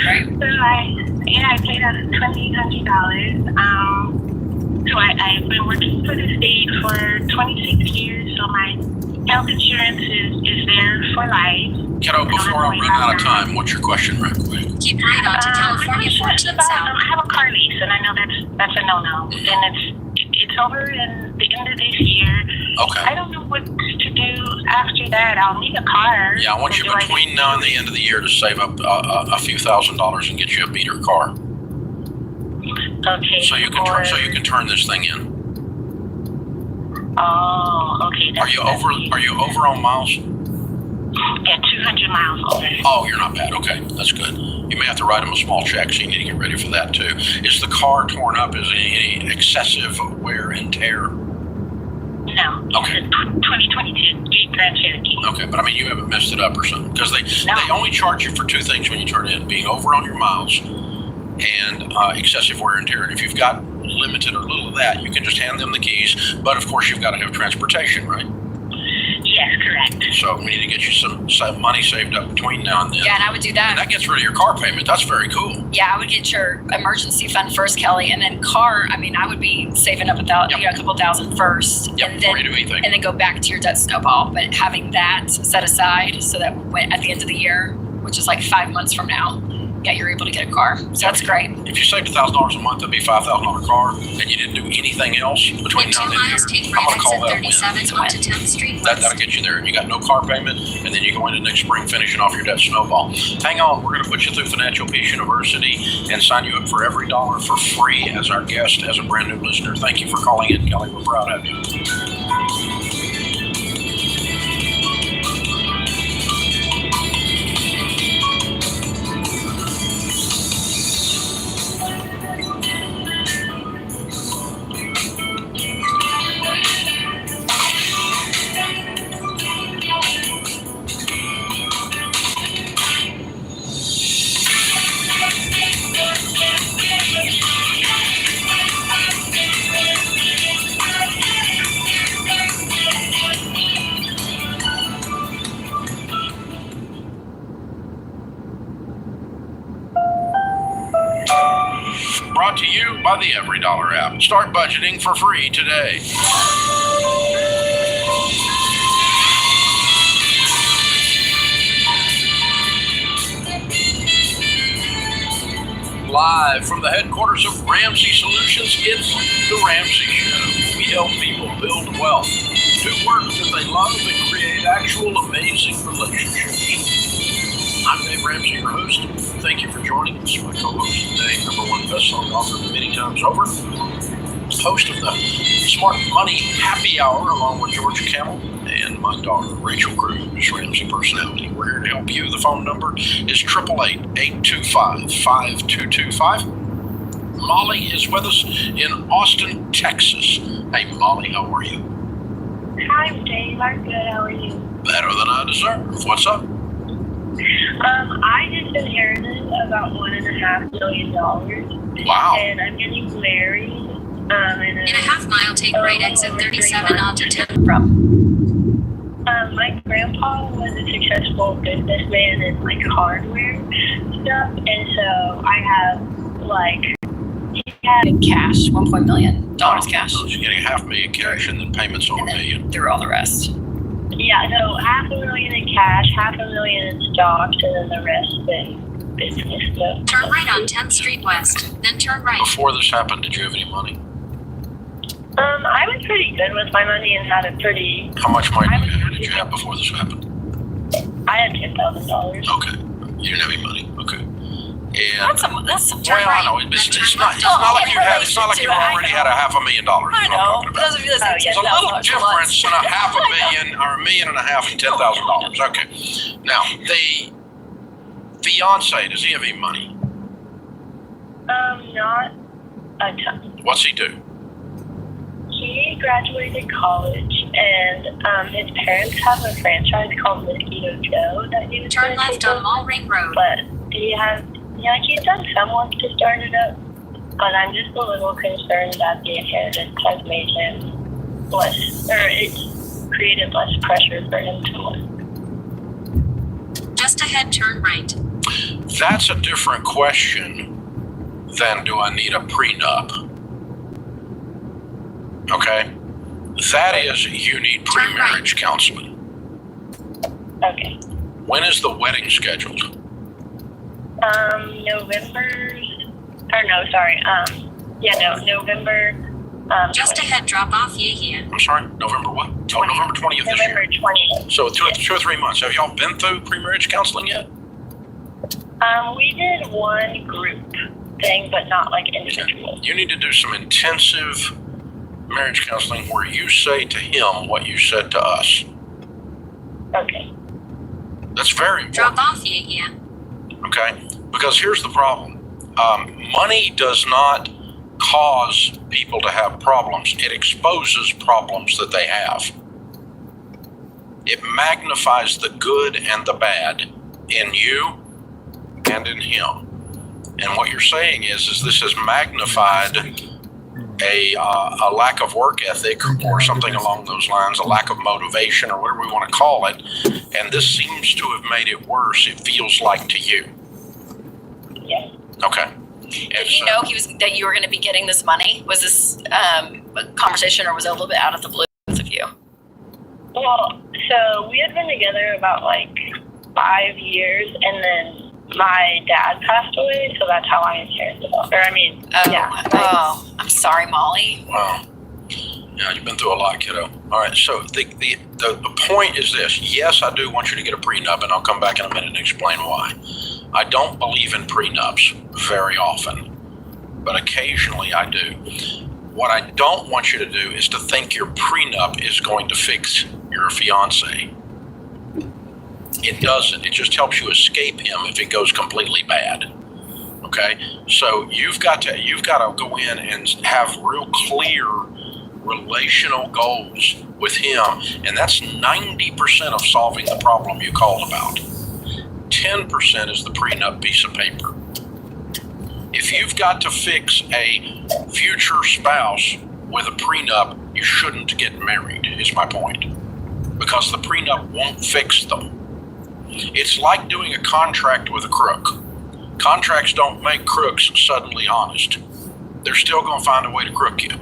Right. So I paid out $2,800. So I've been working for the state for 26 years. So my health insurance is there for life. Kiddo, before I run out of time, what's your question, right quick? Keep right onto California 14 South. I have a car lease, and I know that's a no-no. And it's over in the end of this year. Okay. I don't know what to do after that. I'll need a car. Yeah, I want you between now and the end of the year to save up a few $1,000s and get you a beater car. Okay. So you can turn this thing in. Oh, okay. Are you over on miles? Yeah, 200 miles over. Oh, you're not bad. Okay, that's good. You may have to write them a small check, so you need to get ready for that too. Is the car torn up? Is any excessive wear and tear? No. Okay. It's a 2022 Jeep Grand Cherokee. Okay, but I mean, you haven't messed it up or something, because they only charge you for two things when you turn it in: being over on your miles and excessive wear and tear. And if you've got limited or little of that, you can just hand them the keys. But of course, you've got to have transportation, right? Yes, correct. So we need to get you some money saved up between now and then. Yeah, and I would do that. And that gets rid of your car payment. That's very cool. Yeah, I would get your emergency fund first, Kelly, and then car. I mean, I would be saving up a couple thousand first, Yep, and before then you do anything. and then go back to your debt snowball. But having that set aside so that when, at the end of the year, which is like 5 months from now, yeah, you're able to get a car. So that's great. If you saved $1,000 a month, that'd be a $5,000 car, and you didn't do anything else between now and then. I'm gonna call that a win. 37 onto 10th Street West. That'll get you there, and you got no car payment, and then you go into next spring finishing off your debt snowball. Hang on, we're going to put you through Financial Peace University and sign you up for every dollar for free as our guest, as a brand new listener. Thank you for calling in, Kelly. We're proud of you. Brought to you by the Every Dollar app. Start budgeting for free today. Live from the headquarters of Ramsey Solutions, it's The Ramsey Show. We help people build wealth, do work that they love, and create actual amazing relationships. I'm Dave Ramsey, your host. Thank you for joining us. My co-host today, #1 best-selling author many times over, host of the Smart Money Happy Hour, along with Georgia Camel and my daughter, Rachel Cruz, Ramsey Personality. We're here to help you. The phone number is 888-825-5225. Molly is with us in Austin, Texas. Hey, Molly, how are you? Hi, Dave. I'm good. How are you? Better than I deserve. What's up? I just inherited about $1.5 million. Wow. And I'm getting married. In a half mile, take right exit 37 onto 10. My grandpa was a successful businessman in like hardware stuff, and so I have in cash, $1 million cash. So you're getting $500,000 cash and then payments on $1 million. Through all the rest. Yeah, so $500,000 in cash, $500,000 in stocks, and then the rest in business stuff. Turn right on 10th Street West, then turn right. Before this happened, did you have any money? I was pretty good with my money and had a pretty... How much money did you have before this happened? I had $10,000. Okay. You didn't have any money. Okay. And That's some well, I know it's not like you have. It's not like you already had $500,000. I know. Those of you that say There's a little difference in $500,000 or $1.5 million and $10,000. Okay. Now the fiance, does he have any money? Not a ton. What's he do? He graduated college, and his parents have a franchise called Mosquito Joe that he was Turn left on Mall Ring Road. But he has, he's done some work to start it up. But I'm just a little concerned that the inheritance has made him less, or it's created less pressure for him to work. Just ahead, turn right. That's a different question than do I need a prenup? Okay? That is, you need pre-marriage counseling. Okay. When is the wedding scheduled? November. Just ahead, drop off here. I'm sorry, November what? Oh, November 20th this year. November 20th. So 2 or 3 months. Have y'all been through pre-marriage counseling yet? We did one group thing, but not like individual. You need to do some intensive marriage counseling where you say to him what you said to us. Okay. That's very important. Drop off here. Okay? Because here's the problem. Money does not cause people to have problems. It exposes problems that they have. It magnifies the good and the bad in you and in him. And what you're saying is this has magnified a lack of work ethic or something along those lines, a lack of motivation or whatever we want to call it. And this seems to have made it worse, it feels like, to you. Yeah. Okay. Did he know that you were going to be getting this money? Was this a conversation, or was it a little bit out of the blue with of you? Well, so we had been together about 5 years, and then my dad passed away, so that's how I inherited it. Yeah. Oh, I'm sorry, Molly. Wow. Yeah, you've been through a lot, kiddo. All right, so the point is this. Yes, I do want you to get a prenup, and I'll come back in a minute and explain why. I don't believe in prenups very often, but occasionally I do. What I don't want you to do is to think your prenup is going to fix your fiance. It doesn't. It just helps you escape him if it goes completely bad. Okay? So you've got to go in and have real clear relational goals with him, and that's 90% of solving the problem you called about. 10% is the prenup piece of paper. If you've got to fix a future spouse with a prenup, you shouldn't get married, is my point. Because the prenup won't fix them. It's like doing a contract with a crook. Contracts don't make crooks suddenly honest. They're still going to find a way to crook you.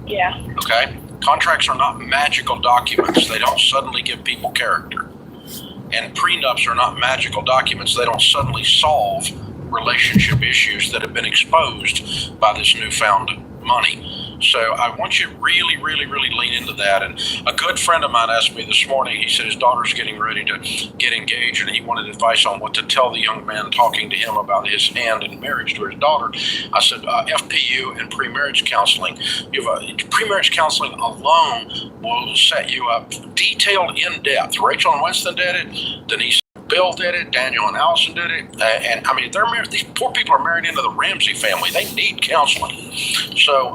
Yeah. Okay? Contracts are not magical documents. They don't suddenly give people character. And prenups are not magical documents. They don't suddenly solve relationship issues that have been exposed by this newfound money. So I want you to really, really, really lean into that. And a good friend of mine asked me this morning, he said his daughter's getting ready to get engaged, and he wanted advice on what to tell the young man talking to him about his hand in marriage to his daughter. I said, FPU and pre-marriage counseling. Pre-marriage counseling alone will set you up detailed, in-depth. Rachel and Winston did it. Denise Bill did it. Daniel and Allison did it. And I mean, they're married. These poor people are married into the Ramsey family. They need counseling. So,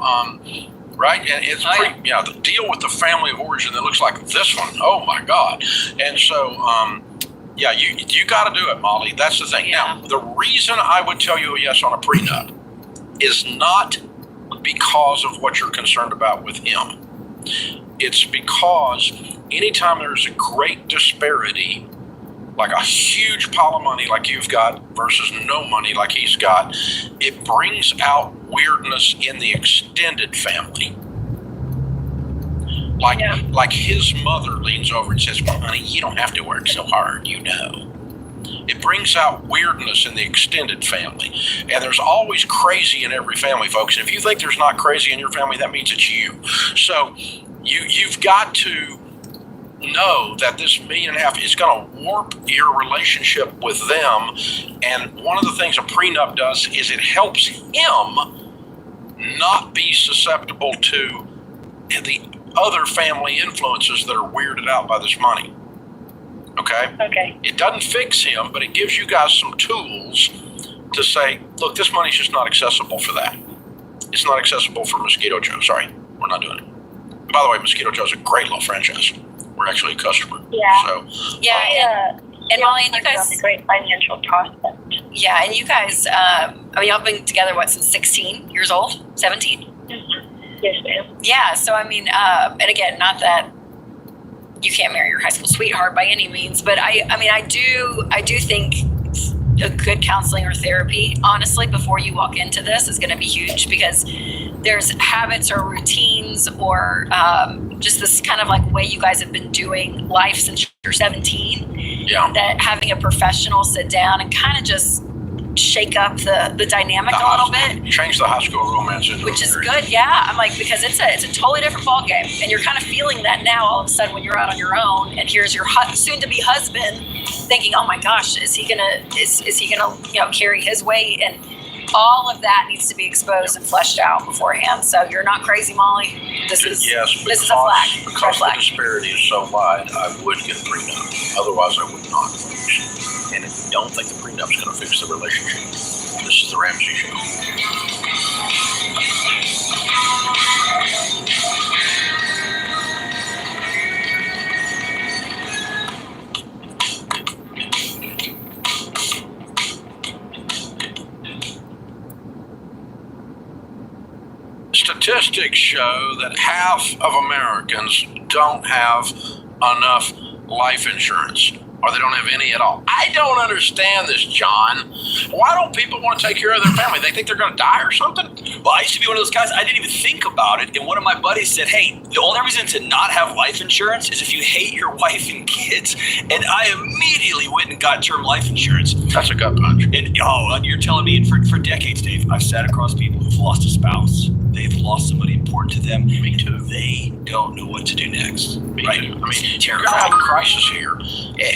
right? And it's the deal with the family of origin that looks like this one. Oh my God. And so, you got to do it, Molly. That's the thing. Yeah. Now, the reason I would tell you a yes on a prenup is not because of what you're concerned about with him. It's because anytime there's a great disparity, like a huge pile of money like you've got versus no money like he's got, it brings out weirdness in the extended family. Like his mother leans over and says, well, honey, you don't have to work so hard, you know. It brings out weirdness in the extended family. And there's always crazy in every family, folks. And if you think there's not crazy in your family, that means it's you. So you've got to know that this $1.5 million is going to warp your relationship with them. And one of the things a prenup does is it helps him not be susceptible to the other family influences that are weirded out by this money. Okay? Okay. It doesn't fix him, but it gives you guys some tools to say, look, this money's just not accessible for that. It's not accessible for Mosquito Joe. Sorry, we're not doing it. And by the way, Mosquito Joe's a great little franchise. We're actually a customer. Yeah. So, And Molly, and you guys, a great financial prospect. yeah, and you guys, y'all been together, since 16 years old? 17? Yes, ma'am. Yeah, so and again, not that you can't marry your high school sweetheart by any means, but I do think a good counseling or therapy, honestly, before you walk into this is going to be huge, because there's habits or routines or just this kind of like way you guys have been doing life since you're 17. Yeah. That having a professional sit down and kind of just shake up the dynamic a little bit. Change the high school romance into Which is good, yeah. I'm like, because it's a totally different ball game, and you're kind of feeling that now all of a sudden when you're out on your own, and here's your soon-to-be husband thinking, oh my gosh, is he gonna carry his weight, and all of that needs to be exposed and fleshed out beforehand. So you're not crazy, Molly. This is a flag. Because the disparity is so wide, I would get a prenup. Otherwise, I would not. And if you don't think the prenup's going to fix the relationship, this is the Ramsey Show. Statistics show that half of Americans don't have enough life insurance, or they don't have any at all. I don't understand this, John. Why don't people want to take care of their family? They think they're going to die or something? Well, I used to be one of those guys, I didn't even think about it. And one of my buddies said, hey, the only reason to not have life insurance is if you hate your wife and kids. And I immediately went and got term life insurance. That's a gut punch. And you're telling me for decades, Dave, I've sat across people who've lost a spouse. They've lost somebody important to them. Me too. They don't know what to do next. Me too. I mean, you're going to have a crisis here.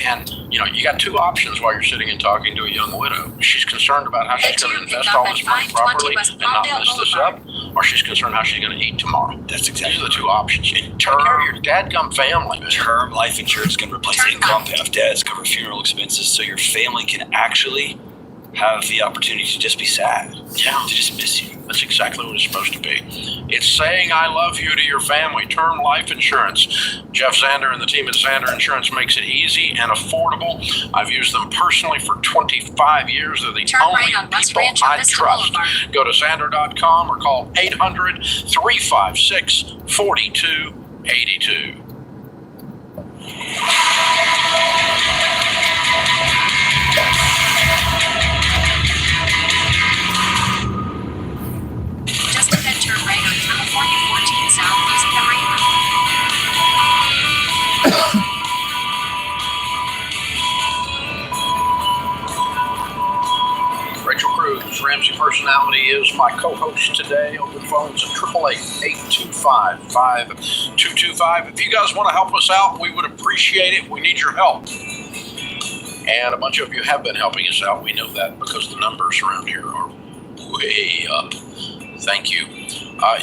And, you got two options while you're sitting and talking to a young widow. She's concerned about how she's going to invest all this money properly and not mess this up, or she's concerned how she's going to eat tomorrow. That's exactly the two options. And take care of your dadgum family. Term life insurance can replace income, have debts, cover funeral expenses, so your family can actually have the opportunity to just be sad. Yeah. To just miss you. That's exactly what it's supposed to be. It's saying I love you to your family. Term life insurance. Jeff Zander and the team at Zander Insurance makes it easy and affordable. I've used them personally for 25 years. They're the only people I trust. Go to Zander.com or call 800-356-4282. Just ahead, turn right on California 14 South using the rainbow. Rachel Cruz, Ramsey Personality, is my co-host today. Open phones at 888-825-5225. If you guys want to help us out, we would appreciate it. We need your help. And a bunch of you have been helping us out. We know that because the numbers around here are way up. Thank you.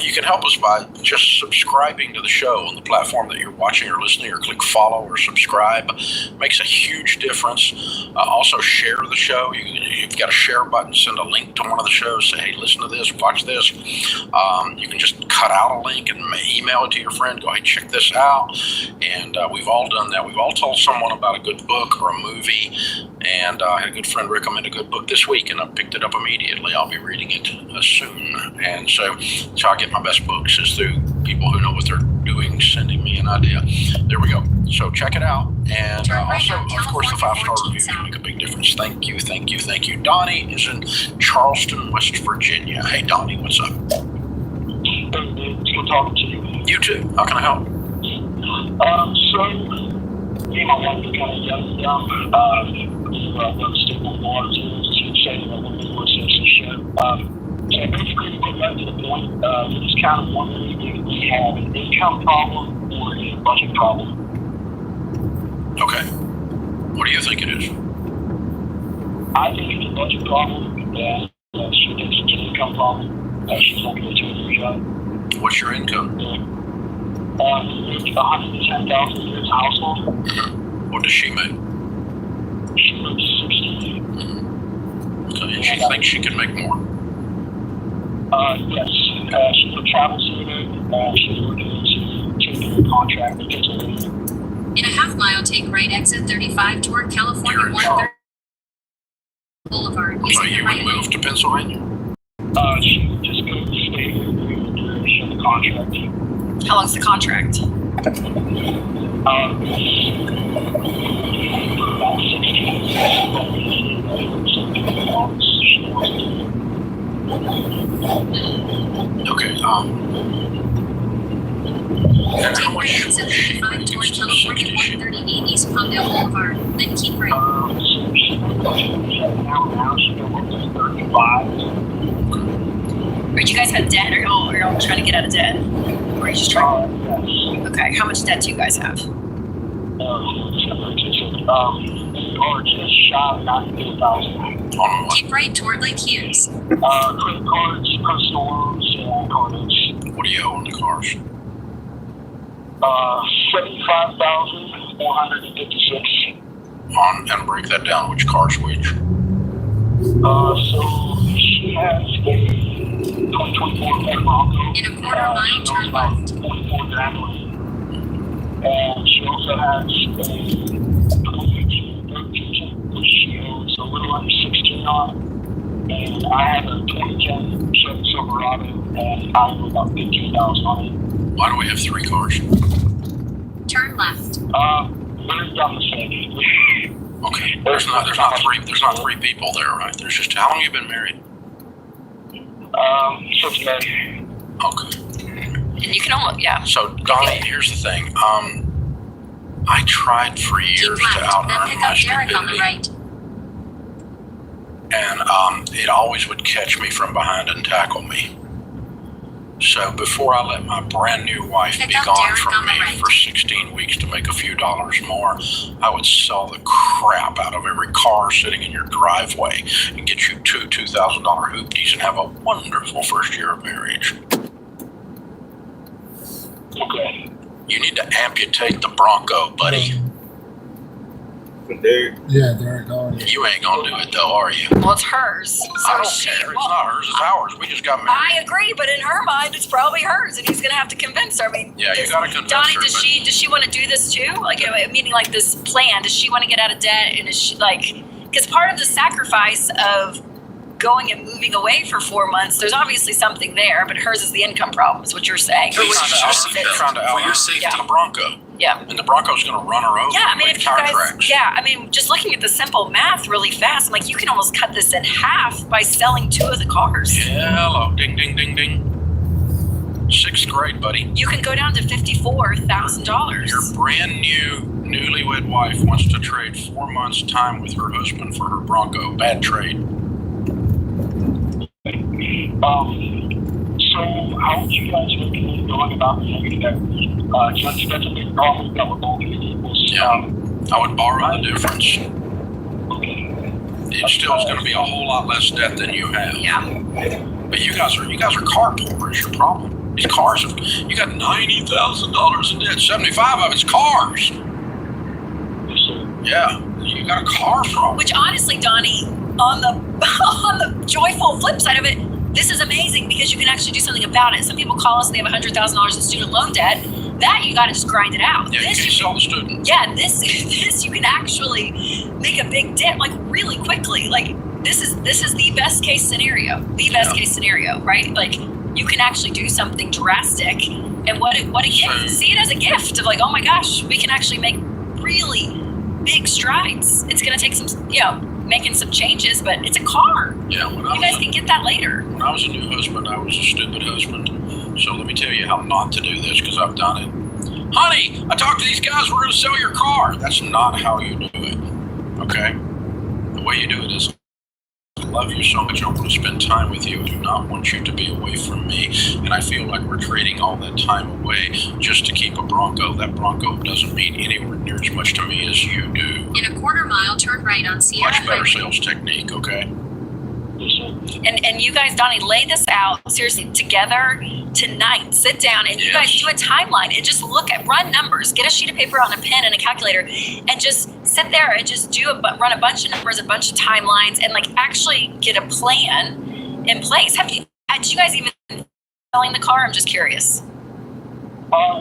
You can help us by just subscribing to the show on the platform that you're watching or listening, or click follow or subscribe. Makes a huge difference. Also, share the show. You've got a share button. Send a link to one of the shows. Say, hey, listen to this, watch this. You can just cut out a link and email it to your friend. Go, hey, check this out. And we've all done that. We've all told someone about a good book or a movie. And I had a good friend recommend a good book this week, and I picked it up immediately. I'll be reading it soon. And so I get my best books is through people who know what they're doing, sending me an idea. There we go. So check it out. And also, of course, the 5-star review can make a big difference. Thank you, thank you, thank you. Donnie is in Charleston, West Virginia. Hey, Donnie, what's up? Good talking to you. You too. How can I help? So, me and my wife are kind of young. We're stable water tools to say that we're going to do a show. So basically, we're right to the point. We're just kind of wondering if we have an income problem or a budget problem. Okay. What do you think it is? I think it's a budget problem, and she thinks it's an income problem. She's working a 2-year job. What's your income? It's $110,000 in this household. What does she make? She makes 60. Okay, and she thinks she can make more. Yes. She's a travel student. She's working into a 2-year contract with Pennsylvania. In a half mile, take right exit 35 toward California 130 Boulevard. So you would move to Pennsylvania? She would just go to the state with the duration of the contract. How long's the contract? About 16. Okay, and how much should she make to 60? 138 East Palmdale Boulevard. Then keep right. So she now she can work to 35. Or you guys have debt, or y'all trying to get out of debt? Or are you just trying? Yes. Okay, how much debt do you guys have? Or just shy of $98,000. Keep right toward Lake Hughes. Credit cards, personal loans, and cards. What do you owe on the cars? $75,456. And break that down. Which car's which? So she has a 2024 Ford Bronco. In a quarter mile, turn left. 44 grand. And she also has a 2013, which she owes a little under 16 on. And I have a 2010 Chevy Silverado, and I owe about 15,000 on it. Why do we have 3 cars? Turn left. They're done the same. Okay. There's not three people there, right? There's just how long you been married? Since May. Okay. And you can almost, yeah. So Donnie, here's the thing. I tried for years to out earn my Derek on the stupidity, right. and it always would catch me from behind and tackle me. So before I let my brand new wife be gone from me for 16 weeks to make a few dollars more, I would sell the crap out of every car sitting in your driveway and get you two $2,000 hoopties and have a wonderful first year of marriage. Okay. You need to amputate the Bronco, buddy. Derek. Yeah, Derek. You ain't gonna do it though, are you? Well, it's hers. So I don't she, care. It's well, not hers. It's ours. We just got married. I agree, but in her mind, it's probably hers, and he's gonna have to convince her. I mean, Yeah, you gotta convince Donnie, her. does she want to do this too? Like, meaning like this plan? Does she want to get out of debt? And is she like, because part of the sacrifice of going and moving away for 4 months, there's obviously something there, but hers is the income problem, is what you're saying. Or She's trying to out the Bronco. Yeah. And the Bronco's going to run her over. Yeah, I mean, with if you guys, contracts. yeah, I mean, just looking at the simple math really fast, I'm like, you can almost cut this in half by selling 2 of the cars. Yeah, hello. Ding, ding, ding, ding. 6th grade, buddy. You can go down to $54,000. Your brand new, newlywed wife wants to trade 4 months' time with her husband for her Bronco. Bad trade. So how would you guys recommend going about the negative equity? That's a big problem that we're both equals. I would borrow the difference. It still is going to be a whole lot less debt than you have. Yeah. But you guys are car poor. Is your problem? These cars have. You got $90,000 in debt. 75 of it's cars. Yeah, you got a car problem. Which honestly, Donnie, on the joyful flip side of it, this is amazing because you can actually do something about it. Some people call us and they have $100,000 in student loan debt. That you got to just grind it out. Yeah, you can sell the student. Yeah, this you can actually make a big dent like really quickly. Like this is the best case scenario. The best case scenario, right? Like you can actually do something drastic. And what a gift. See it as a gift of like, oh my gosh, we can actually make really big strides. It's gonna take some, making some changes, but it's a car. Yeah, you guys can get that later. When I was a new husband, I was a stupid husband. So let me tell you how not to do this because I've done it. Honey, I talked to these guys. We're going to sell your car. That's not how you do it. Okay? The way you do it is love you so much. I want to spend time with you. I do not want you to be away from me. And I feel like we're trading all that time away just to keep a Bronco. That Bronco doesn't mean anywhere near as much to me as you do. In a quarter mile, turn right on Sierra Much better Highway. sales technique, okay? And you guys, Donnie, lay this out seriously together tonight. Sit down and you guys do a timeline and just run numbers. Get a sheet of paper on a pen and a calculator, and just sit there and just run a bunch of numbers, a bunch of timelines, and like actually get a plan in place. Had you guys even selling the car? I'm just curious.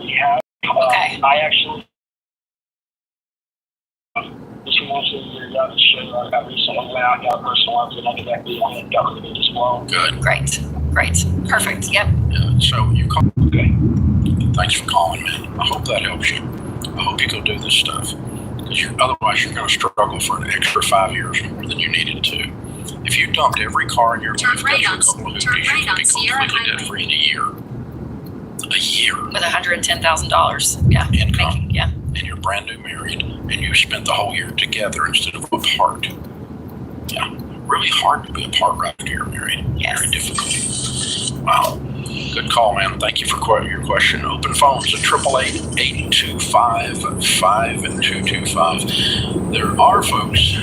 We have. Okay. I actually. You mentioned your young show. I recently went out and got a personal loans and I did that deal and got rid of it as well. Good. Great. Perfect. Yep. Yeah, so you call. Okay. Thanks for calling, man. I hope that helps you. I hope you go do this stuff. Because otherwise you're going to struggle for an extra 5 years more than you needed to. If you dumped every car in your life, Right on, you could Sierra be completely debt free in a year. A year. With $110,000. Yeah. Income. Yeah. And you're brand new married, and you spent the whole year together instead of apart. Yeah. Really hard to be apart right after you're married. Yes. Very difficult. Wow. Good call, man. Thank you for your question. Open phones at 888-825-5225. There are folks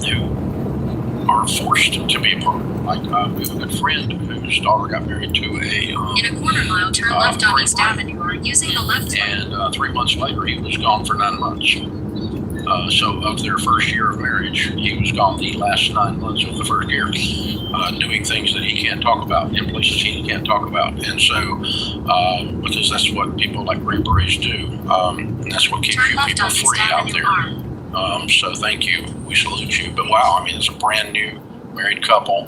who are forced to be apart. Like we have a good friend whose daughter got married to a In a quarter mile, turn left on East Avenue or using the left lane. and 3 months later he was gone for 9 months. So of their first year of marriage, he was gone the last 9 months of the first year, doing things that he can't talk about in places he can't talk about. And so, because that's what people like Ray Berets do, and that's what keeps you people free out there. So thank you. We salute you. But wow, I mean, it's a brand new married couple.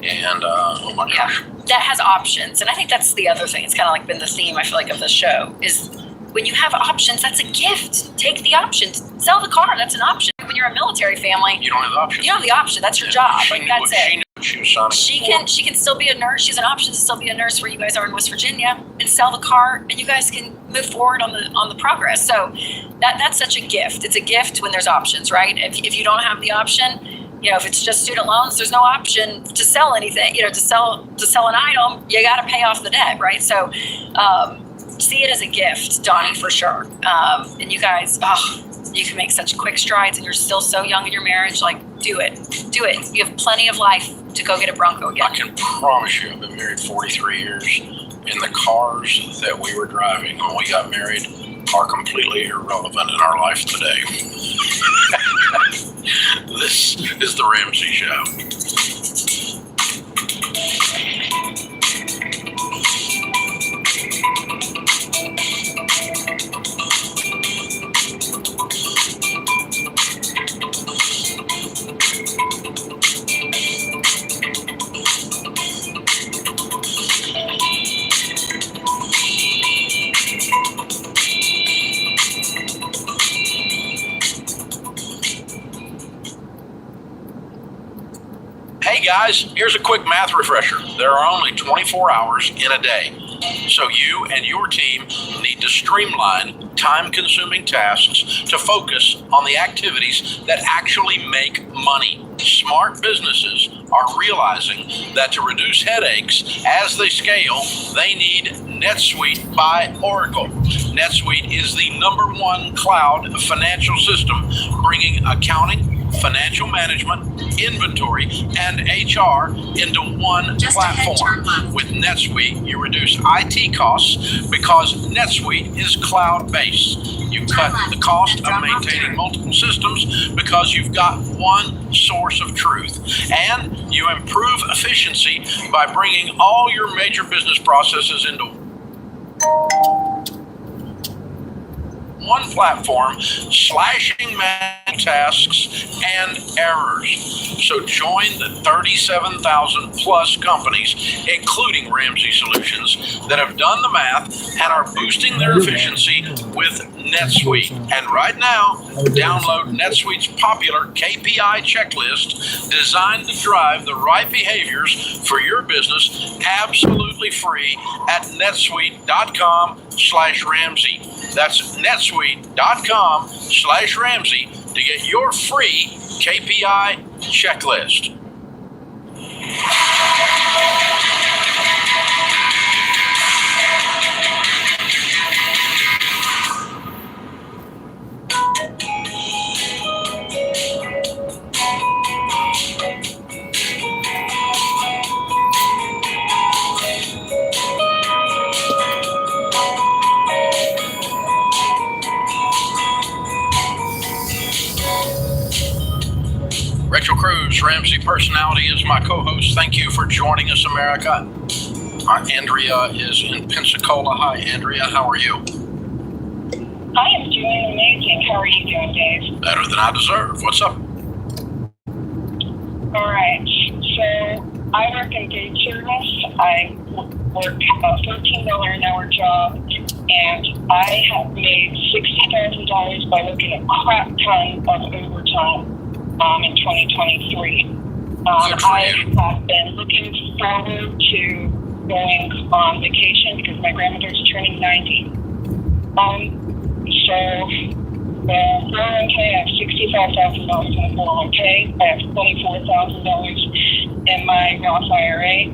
And oh my gosh. That has options. And I think that's the other thing. It's kind of like been the theme, I feel like, of the show is when you have options, that's a gift. Take the options. Sell the car. That's an option. When you're a military family, you don't have the option. You don't have the option. That's your job. She Like knew that's what it. she knew what she was signing She can still be a nurse. She's an option to still be a nurse where you guys are in West Virginia and sell the car, and you guys can move forward on the progress. So that's such a gift. It's a gift when there's options, right? If you don't have the option, if it's just student loans, there's no option to sell anything. To sell an item, you got to pay off the debt, right? So see it as a gift, Donnie, for sure. And you guys, you can make such quick strides, and you're still so young in your marriage. Like, do it. You have plenty of life to go get a Bronco again. I can promise you, I've been married 43 years, and the cars that we were driving when we got married are completely irrelevant in our life today. This is the Ramsey Show. Hey guys, here's a quick math refresher. There are only 24 hours in a day. So you and your team need to streamline time-consuming tasks to focus on the activities that actually make money. Smart businesses are realizing that to reduce headaches as they scale, they need NetSuite by Oracle. NetSuite is the #1 cloud financial system, bringing accounting, financial management, inventory, and HR into one platform. With NetSuite, you reduce IT costs because NetSuite is cloud-based. You cut the cost of maintaining multiple systems because you've got one source of truth. And you improve efficiency by bringing all your major business processes into one platform, slashing manual tasks and errors. So join the 37,000 plus companies, including Ramsey Solutions, that have done the math and are boosting their efficiency with NetSuite. And right now, download NetSuite's popular KPI checklist designed to drive the right behaviors for your business absolutely free at netsuite.com/Ramsey. That's netsuite.com/Ramsey to get your free KPI checklist. Rachel Cruz, Ramsey Personality, is my co-host. Thank you for joining us, America. Andrea is in Pensacola. Hi, Andrea. How are you? I am doing amazing. How are you doing, Dave? Better than I deserve. What's up? All right. So I work in food service. I work a $13 an hour job, and I have made $60,000 by working a crap ton of overtime in 2023. I have been looking forward to going on vacation because my grandmother's turning 90. So the 401k, I have $65,000 in the 401k. I have $24,000 in my Roth IRA,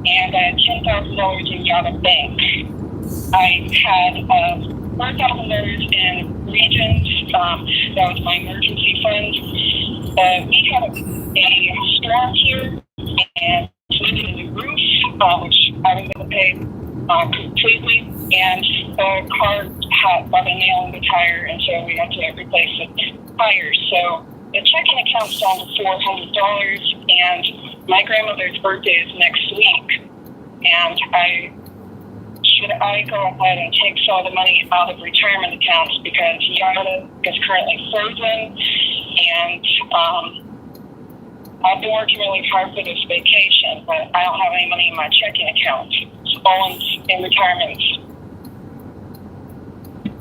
and I have $10,000 in Yada Bank. I had $4,000 in Regions. That was my emergency fund. We had a storm here, and we needed a new roof, which I was going to pay completely, and the car had got a nail in the tire, and so we had to replace the tires. So the checking account's down to $400, and my grandmother's birthday is next week, and should I go ahead and take some of the money out of retirement accounts because Yada is currently frozen, and I've been working really hard for this vacation, but I don't have any money in my checking account. It's all in retirement.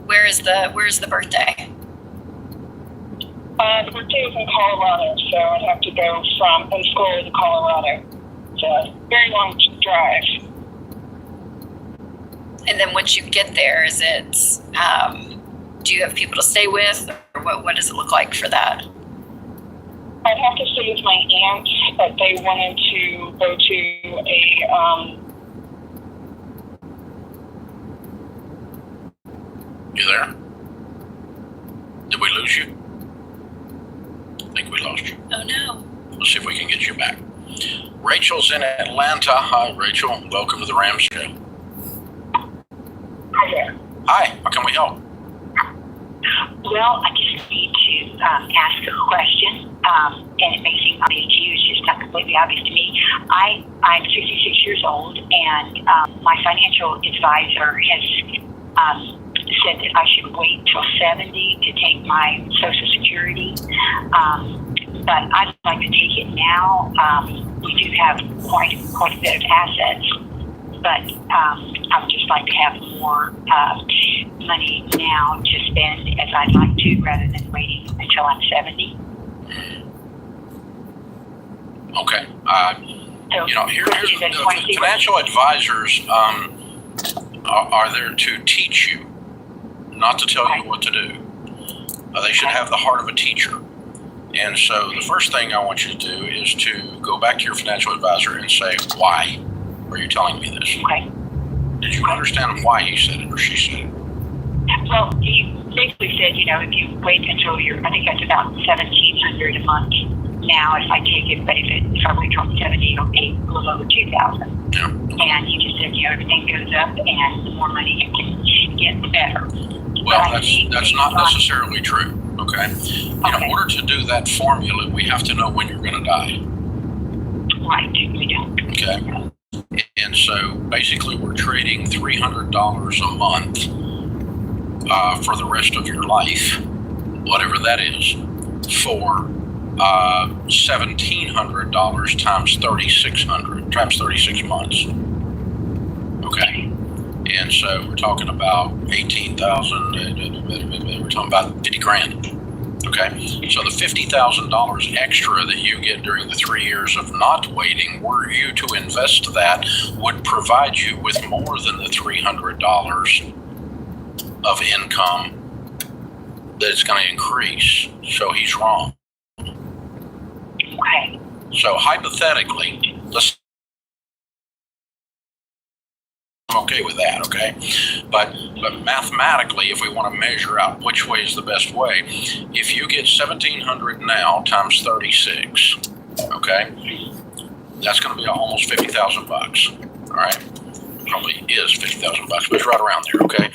Where's the birthday? The birthday is in Colorado, so I'd have to go from Pensacola to Colorado. It's a very long drive. And then once you get there, is it, do you have people to stay with, or what does it look like for that? I'd have to stay with my aunt, but they wanted to go to a, You there? Did we lose you? I think we lost you. Oh no. Let's see if we can get you back. Rachel's in Atlanta. Hi, Rachel. Welcome to the Rams Show. Hi there. Hi, how can we help? Well, I just need to ask a question, and it may seem obvious to you. It's just not completely obvious to me. I'm 66 years old, and my financial advisor has said that I should wait till 70 to take my Social Security, but I'd like to take it now. We do have quite a bit of assets, but I would just like to have more money now to spend as I'd like to, rather than waiting until I'm 70. Okay. Here's the financial advisors are there to teach you, not to tell you what to do. They should have the heart of a teacher. And so the first thing I want you to do is to go back to your financial advisor and say, why are you telling me this? Okay. Did you understand why he said it or she said it? Well, he basically said, if you wait until I think that's about $1,700 a month now if I take it, but if I wait till I'm 70, it'll be a little over $2,000. Yeah. And he just said, everything goes up, and the more money you can get, the better. Well, that's not necessarily true. Okay. In order to do that formula, we have to know when you're going to die. Right. We don't. Okay. And so basically, we're trading $300 a month for the rest of your life, whatever that is, for $1,700 times 3,600 times 36 months. Okay. And so we're talking about 18,000. We're talking about 50 grand. Okay. So the $50,000 extra that you get during the 3 years of not waiting, were you to invest that, would provide you with more than the $300 of income that it's going to increase. So he's wrong. Okay. So hypothetically, I'm okay with that, okay? But mathematically, if we want to measure out which way is the best way, if you get 1,700 now times 36, okay, that's going to be almost 50,000 bucks. All right, probably is 50,000 bucks, but it's right around there, okay?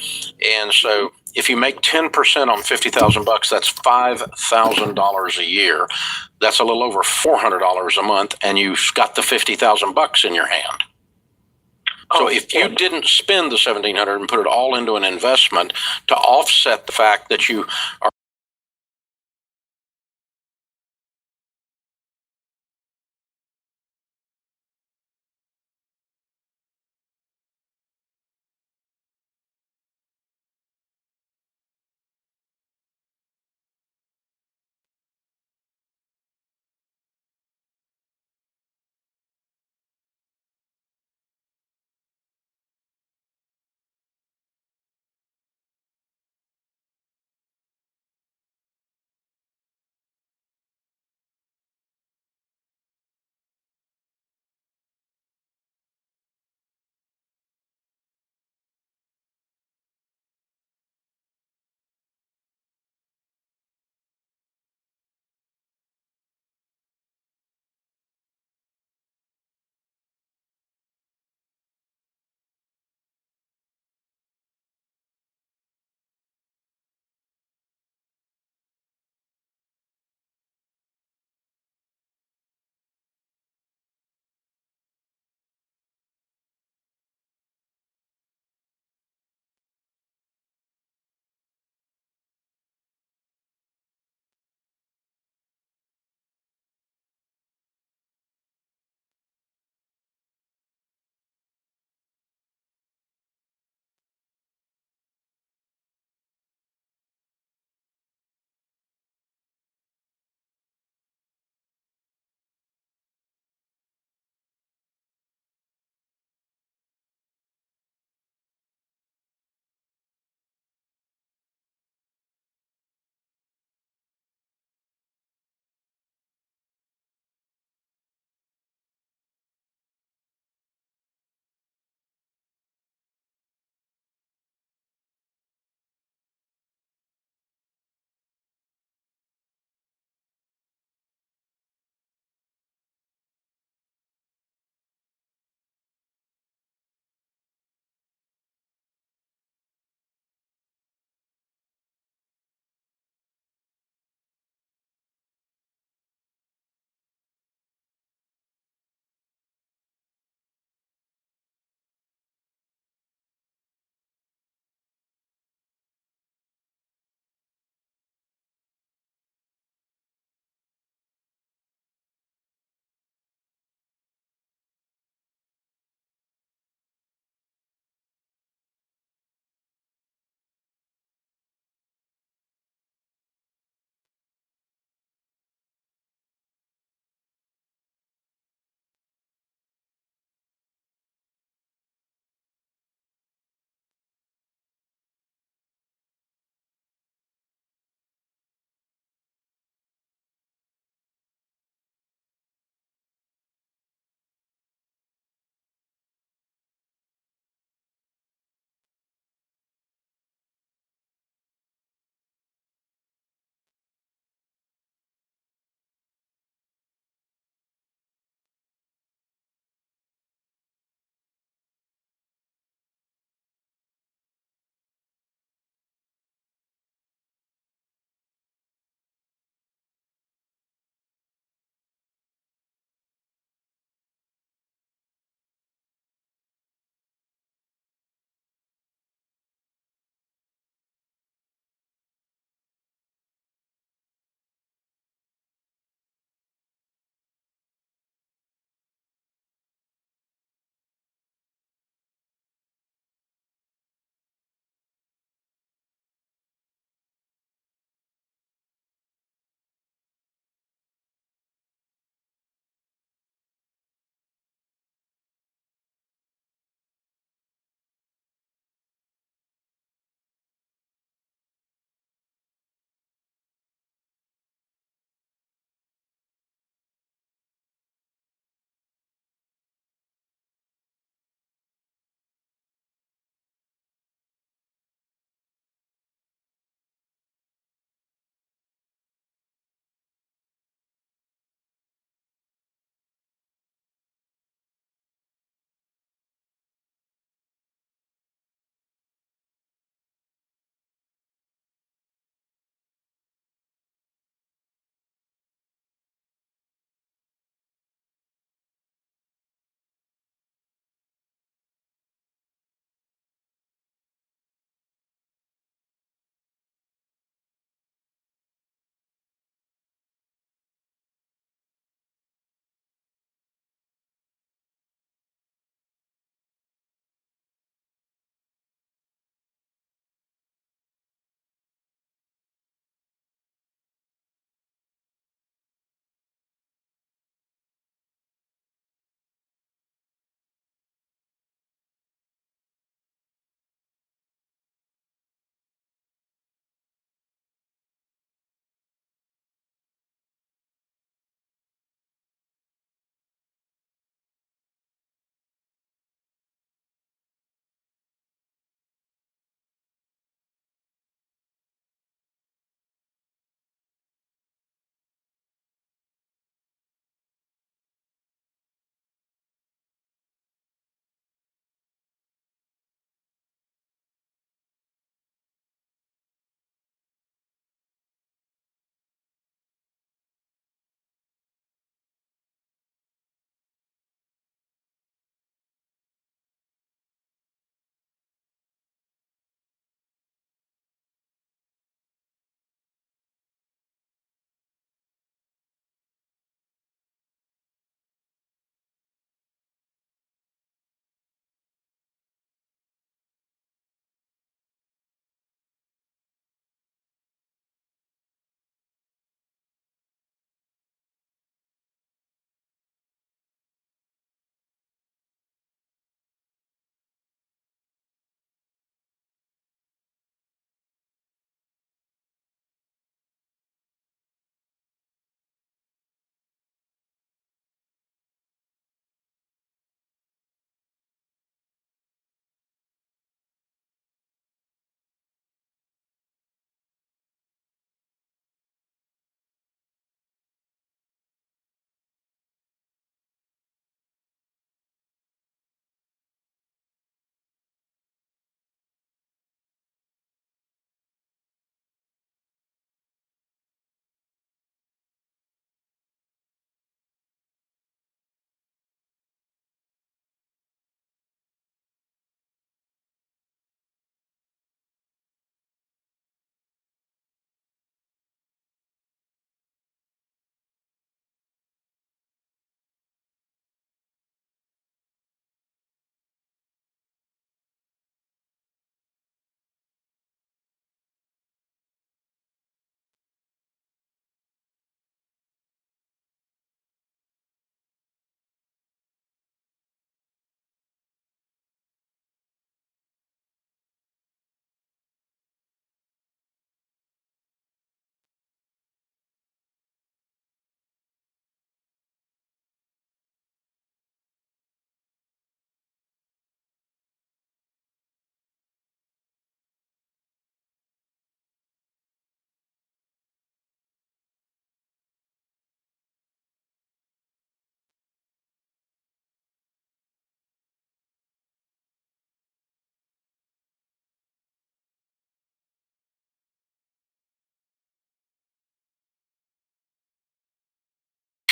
And so if you make 10% on 50,000 bucks, that's $5,000 a year. That's a little over $400 a month, and you've got the 50,000 bucks in your hand. So if you didn't spend the 1,700 and put it all into an investment to offset the fact that you are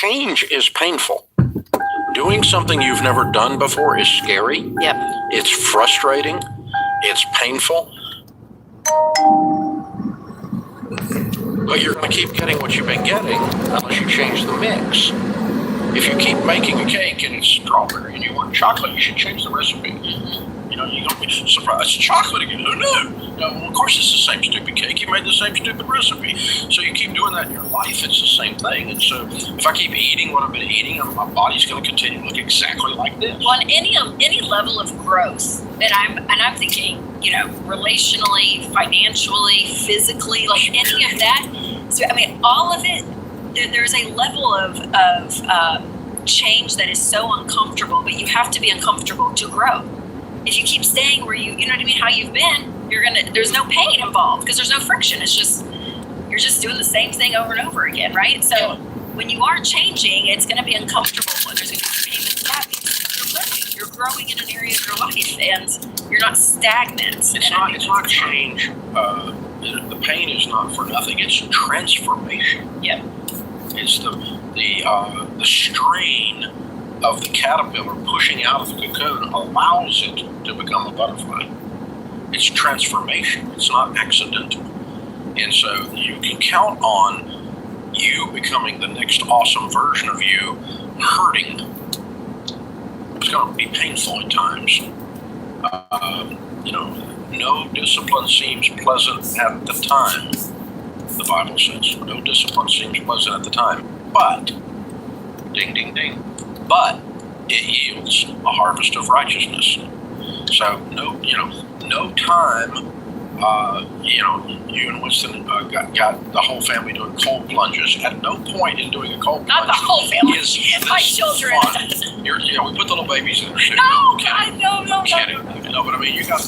change is painful. Doing something you've never done before is scary. Yep. It's frustrating. It's painful. But you're going to keep getting what you've been getting unless you change the mix. If you keep making a cake and it's strawberry and you want chocolate, you should change the recipe. You know, you're going to be surprised. It's chocolate again. Who knew? No, well, of course it's the same stupid cake. You made the same stupid recipe. So you keep doing that in your life, it's the same thing. And so if I keep eating what I've been eating, my body's going to continue to look exactly like this. Well, any level of growth that I'm thinking, you know, relationally, financially, physically, like any of that. So I mean, all of it. There's a level of change that is so uncomfortable, but you have to be uncomfortable to grow. If you keep staying where you know what I mean, how you've been, there's no pain involved because there's no friction. It's just, you're just doing the same thing over and over again, right? So when you are changing, it's going to be uncomfortable. And there's going to be pain. That means you're growing in an area of your life, and you're not stagnant. It's not change. The pain is not for nothing. It's transformation. Yep. It's the strain of the caterpillar pushing out of the cocoon allows it to become a butterfly. It's transformation. It's not accidental. And so you can count on you becoming the next awesome version of you hurting. It's going to be painful at times. You know, no discipline seems pleasant at the time. The Bible says no discipline seems pleasant at the time, but ding, ding, ding, but it yields a harvest of righteousness. So no time. You and Winston got the whole family doing cold plunges. At no point in doing a cold plunge. Not the whole family. Is my children. We put the little babies in there too. No, no, kidding. No, but I mean, you got.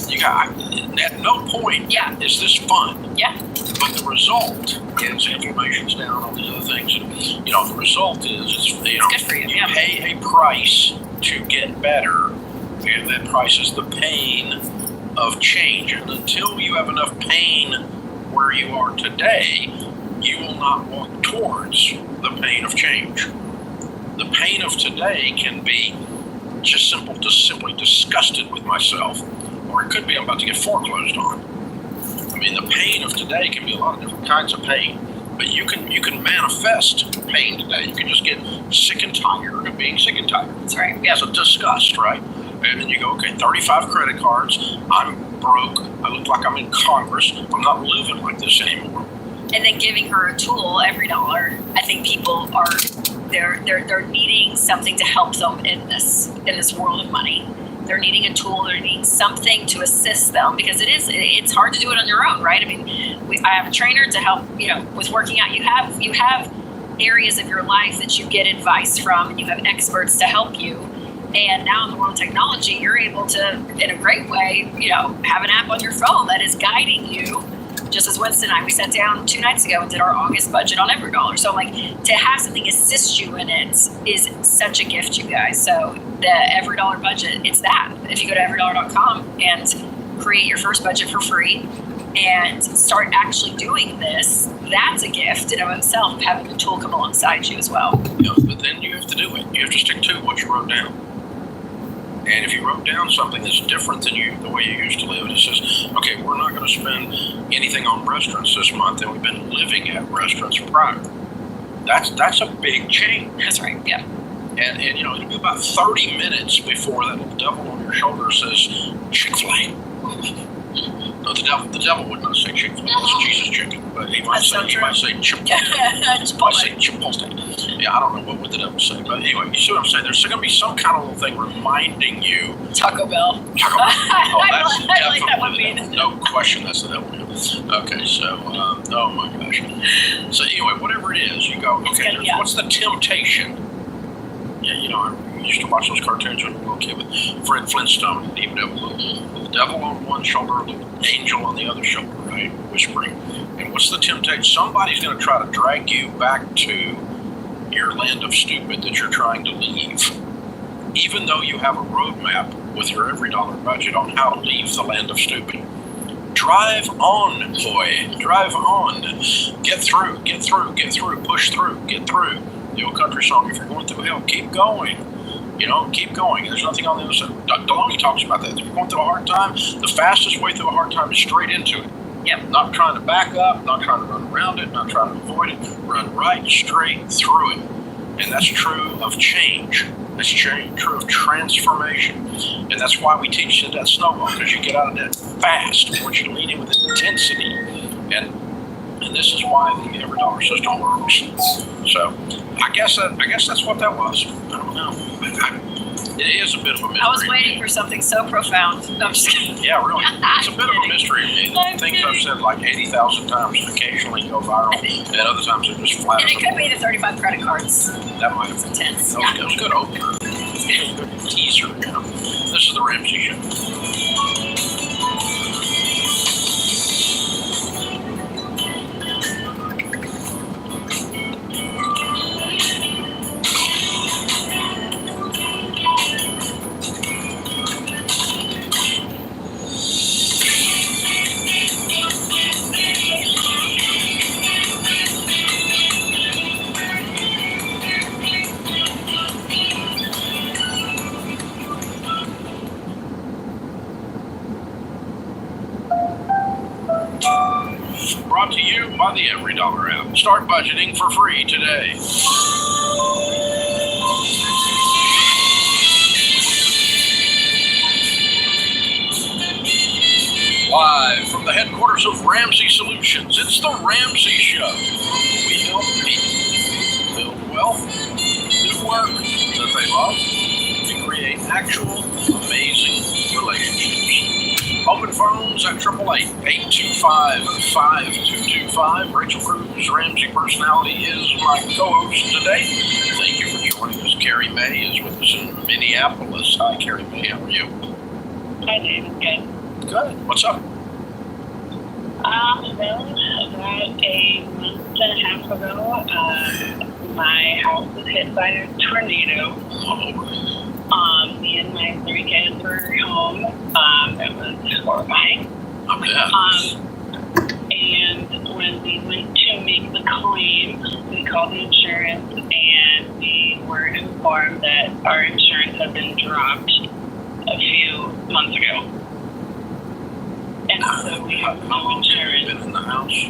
At no point is this fun. Yeah. But the result is inflammation's down, all these other things. And, the result is it's good for you. You pay a price to get better, and that price is the pain of change. And until you have enough pain where you are today, you will not walk towards the pain of change. The pain of today can be just simply disgusted with myself, or it could be I'm about to get foreclosed on. I mean, the pain of today can be a lot of different kinds of pain, but you can manifest pain today. You can just get sick and tired of being sick and tired. That's right. It's a disgust, right? And then you go, okay, 35 credit cards. I'm broke. I look like I'm in Congress. I'm not living like this anymore. And then giving her a tool every dollar. I think people are they're needing something to help them in this world of money. They're needing a tool. They're needing something to assist them because it's hard to do it on your own, right? I mean, I have a trainer to help with working out. You have areas of your life that you get advice from, and you have experts to help you. And now in the world of technology, you're able to, in a great way, have an app on your phone that is guiding you. Just as Winston and I, we sat down 2 nights ago and did our August budget on EveryDollar. So to have something assist you in it is such a gift, you guys. So the EveryDollar budget, it's that. If you go to everydollar.com and create your first budget for free and start actually doing this, that's a gift in of itself of having the tool come alongside you as well. But then you have to do it. You have to stick to what you wrote down. And if you wrote down something that's different than the way you used to live, and it says, okay, we're not going to spend anything on restaurants this month, and we've been living at restaurants prior. That's a big change. That's right, yeah. And it'll be about 30 minutes before that little devil on your shoulder says, Chick-fil-A. No, the devil would not say Chick-fil-A. It's Jesus chicken. But he might say Chipotle. Yeah, I don't know what would the devil say. But anyway, you see what I'm saying? There's going to be some kind of little thing reminding you. Taco Bell. Oh, that's I like that one being. No question, that's the devil. Okay, so, oh my gosh. So anyway, whatever it is, you go, okay, what's the temptation? Yeah, I used to watch those cartoons when I was a little kid with Fred Flintstone. He would have a little devil on one shoulder, a little angel on the other shoulder, right? Whispering. And what's the temptation? Somebody's going to try to drag you back to your land of stupid that you're trying to leave. Even though you have a roadmap with your EveryDollar budget on how to leave the land of stupid. Drive on, boy. Drive on. Get through, push through, get through. a country song. If you're going through hell, keep going. Keep going. There's nothing on the other side. Deloney talks about that. If you're going through a hard time, the fastest way through a hard time is straight into it. Yep. Not trying to back up, not trying to run around it, not trying to avoid it. Run right straight through it. And that's true of change. That's true of transformation. And that's why we teach you that snowball, because you get out of that fast. We want you to lean in with intensity. And this is why the every dollar system works. So I guess that's what that was. I don't know. It is a bit of a mystery. I was waiting for something so profound. No, I'm just kidding. Yeah, really. It's a bit of a mystery. Things I've said like 80,000 times occasionally go viral, and other times they're just flat. And it could be the 35 credit cards. That might have It's intense. That was good opener. Good teaser. This is the Ramsey Show. Brought to you by the Every Dollar app. Start budgeting for free today. Live from the headquarters of Ramsey Solutions, it's the Ramsey Show. We help people build wealth, do work that they love, and create actual amazing relationships. Open phones at 888-825-5225. Rachel Cruz, Ramsey Personality, is my co-host today. Thank you for joining us. Carrie May is with us in Minneapolis. Hi, Carrie May. How are you? Hi, David. Good. Good. What's up? Well, about a month and a half ago, my house was hit by a tornado. Me and my 3 kids were home. It was horrifying. And when we went to make the claim, we called the insurance and we were informed that our insurance had been dropped a few months ago. And so we have no insurance. Been in the house?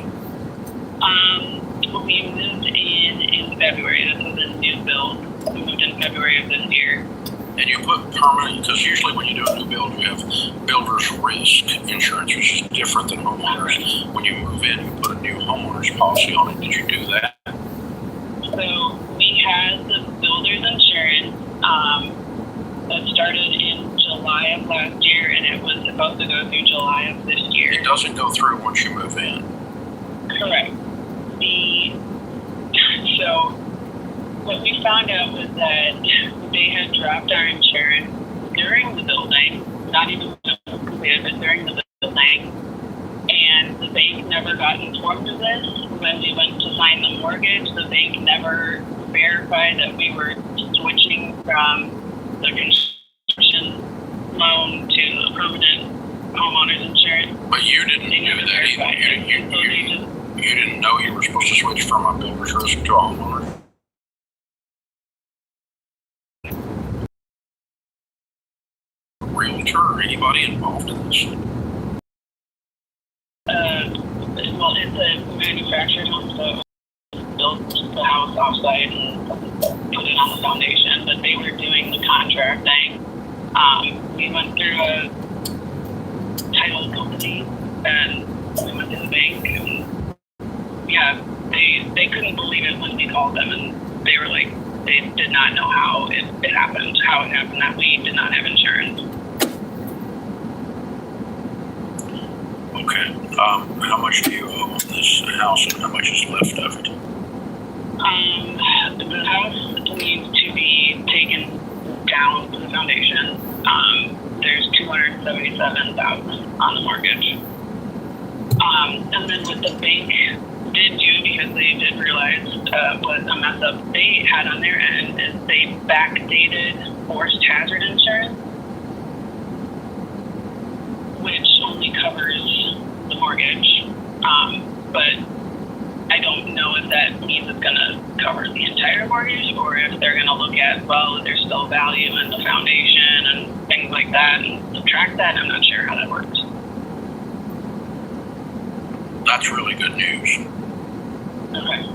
We moved in February. This was a new build. We moved in February of this year. And you put permanent, because usually when you do a new build, you have builder's risk insurance, which is different than homeowners. When you move in, you put a new homeowner's policy on it. Did you do that? So we had the builder's insurance that started in July of last year, and it was supposed to go through July of this year. It doesn't go through once you move in. Correct. So what we found out was that they had dropped our insurance during the building, not even completed, but during the building. And the bank never got informed of this. When we went to sign the mortgage, the bank never verified that we were switching from the construction loan to a permanent homeowner's insurance. But you didn't do that either. You didn't know you were supposed to switch from a builder's risk to a homeowner? Realtor or anybody involved in this? Well, it's a manufactured home, so built the house offsite and put it on the foundation, but they were doing the contracting. We went through a title company and we went to the bank, and yeah, they couldn't believe it when we called them, and they were like, they did not know how it happened, that we did not have insurance. Okay. How much do you owe on this house, and how much is left of it? The house needs to be taken down to the foundation. There's $277,000 on the mortgage. And then what the bank did do, because they did realize was a mess up they had on their end, is they backdated forced hazard insurance, which only covers the mortgage. But I don't know if that means it's going to cover the entire mortgage. numbers, or if they're going to look at, well, there's still value in the foundation and things like that and subtract that. I'm not sure how that works. That's really good news. Okay.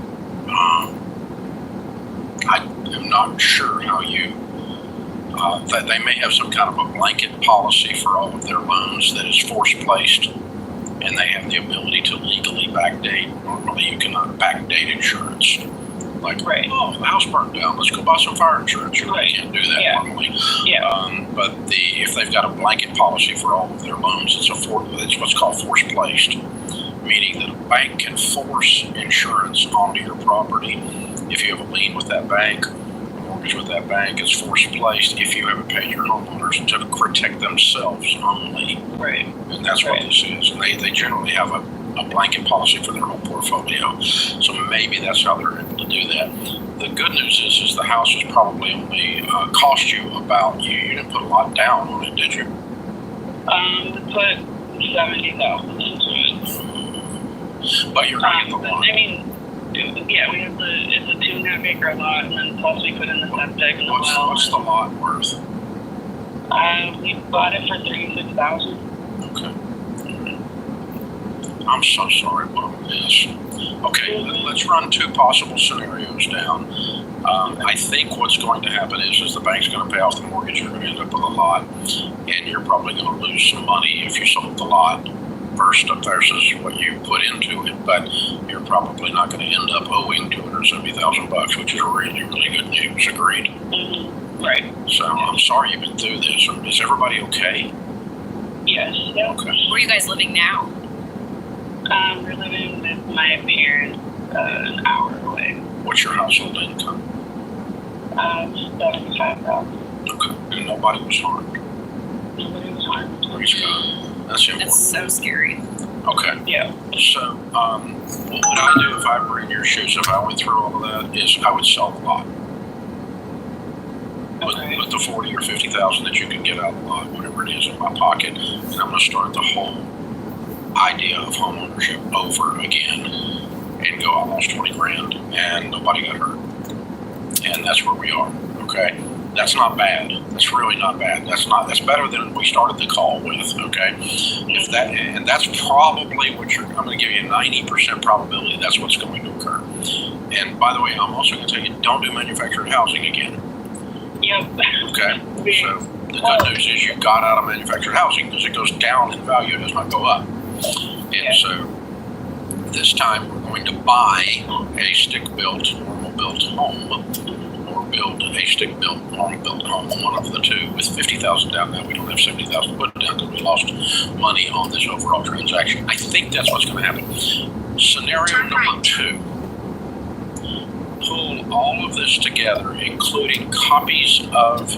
I am not sure how you. That they may have some kind of a blanket policy for all of their loans that is force placed, and they have the ability to legally backdate. Normally, you cannot backdate insurance. Like, oh, the house burned down, let's go buy some fire insurance. You really can't do that normally. Yeah. But if they've got a blanket policy for all of their loans, it's what's called force placed, meaning that a bank can force insurance onto your property. If you have a lien with that bank, a mortgage with that bank, it's force placed if you haven't paid your homeowners to protect themselves only. Right. And that's what this is. And they generally have a blanket policy for their whole portfolio. So maybe that's how they're able to do that. The good news is the house was probably only cost you about, you didn't put a lot down on it, did you? We put 70,000 into it. But you're going to get the lot. I mean, yeah, we have it's a 2.5 acre lot, and then plus we put in the septic and the well. What's the lot worth? We bought it for $36,000. Okay. I'm so sorry about this. Okay, let's run two possible scenarios down. I think what's going to happen is the bank's going to pay off the mortgage. You're going to end up with a lot, and you're probably going to lose some money if you sold the lot versus what you put into it. But you're probably not going to end up owing $270,000, which is really, really good news. Agreed? Mm-hmm. Right. So I'm sorry you've been through this. Is everybody okay? Yes. Yeah. Okay. Where are you guys living now? We're living with my parents an hour away. What's your household income? 75,000. Okay. And nobody was harmed? Nobody was harmed. Praise God. That's important. That's so scary. Okay. Yeah. So, what would I do if I were in your shoes, if I went through all of that, is I would sell the lot. Okay. With the 40 or 50,000 that you can get out of the lot, whatever it is, in my pocket, and I'm going to start the whole idea of home ownership over again and go, I lost 20 grand and nobody got hurt. And that's where we are. Okay. That's not bad. That's really not bad. That's better than we started the call with. Okay. And that's probably what I'm going to give you a 90% probability that's what's going to occur. And by the way, I'm also going to tell you, don't do manufactured housing again. Yep. Okay. So the good news is you got out of manufactured housing because it goes down in value, it does not go up. And so this time we're going to buy a stick-built, normal-built home, or build a stick-built, normal-built home, one of the two, with $50,000 down. Now we don't have $70,000 put down because we lost money on this overall transaction. I think that's what's going to happen. Scenario number 2. Pull all of this together, including copies of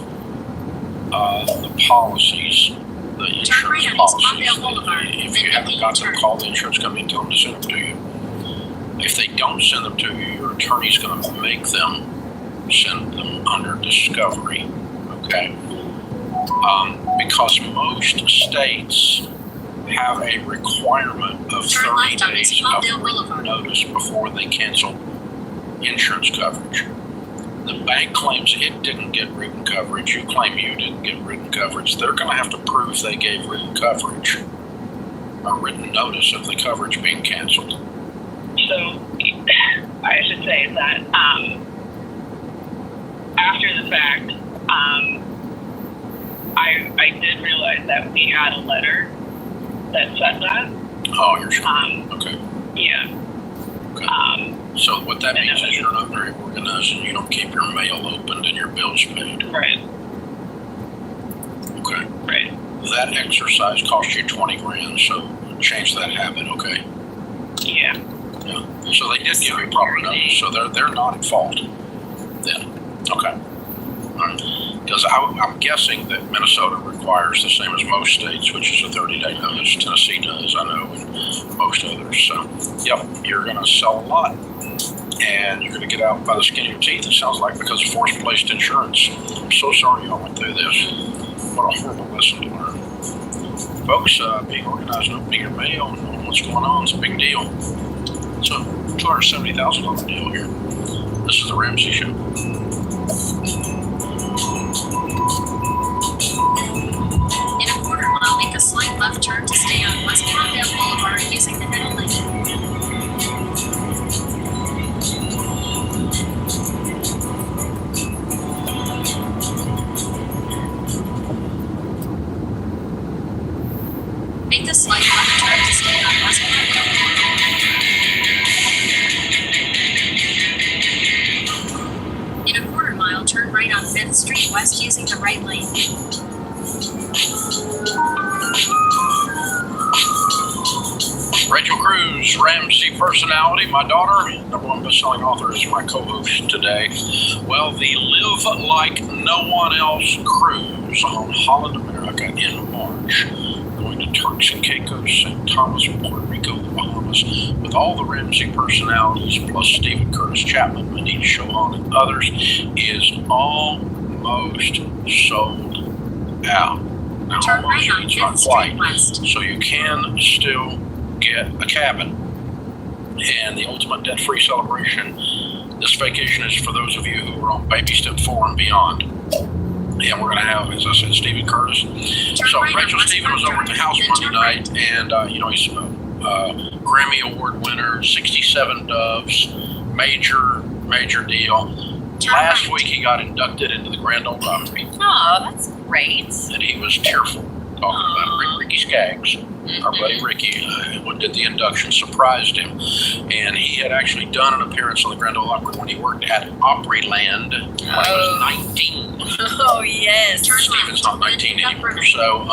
the policies, the insurance policies. If you haven't got them, call the insurance company and tell them to send them to you. If they don't send them to you, your attorney's going to make them send them under discovery. Okay? Because most states have a requirement of 30 days of written notice before they cancel insurance coverage. The bank claims it didn't get written coverage. You claim you didn't get written coverage. They're going to have to prove they gave written coverage or written notice of the coverage being canceled. So I should say that after the fact, I did realize that we had a letter that said that. Oh, you're sure? Okay. Yeah. Okay. So what that means is you're not very organized and you don't keep your mail opened and your bills paid. Right. Okay. Right. That exercise cost you 20 grand, so change that habit, okay? Yeah. Yeah. So they did give you proper notice, so they're not at fault then. Okay. All right. Because I'm guessing that Minnesota requires the same as most states, which is a 30-day notice. Tennessee does, I know, and most others. So, yep, you're going to sell a lot, and you're going to get out by the skin of your teeth, it sounds like, because of force-placed insurance. I'm so sorry y'all went through this. What a horrible lesson to learn. Folks, being organized and opening your mail and knowing what's going on is a big deal. It's a $270,000 deal here. This is the Ramsey Show. In a quarter mile, make a slight left turn to stay on West Palmdale Boulevard using the middle lane. Make a slight left turn to stay on West Palmdale Boulevard. In a quarter mile, turn right on 5th Street West using the right lane. Rachel Cruz, Ramsey personality, my daughter, #1 best-selling author, is my co-host today. Well, the Live Like No One Else cruise on Holland America in March, going to Turks and Caicos, St. Thomas, Puerto Rico, the Bahamas, with all the Ramsey personalities, plus Stephen Curtis Chapman, Manita Chauhan, and others, is almost sold out. Now, almost, it's not quite. So you can still get a cabin. And the ultimate debt-free celebration, this vacation is for those of you who are on baby step 4 and beyond. And we're going to have, as I said, Stephen Curtis. So Rachel Stephen was over at the house Monday night, and he's a Grammy Award winner, 67 Doves, major deal. Last week he got inducted into the Grand Ole Opry. Oh, that's great. And he was tearful, talking about Ricky Skaggs. Our buddy Ricky, who did the induction, surprised him. And he had actually done an appearance on the Grand Ole Opry when he worked at Opryland when he was 19. Oh, yes. Stephen's not 19 anymore. So,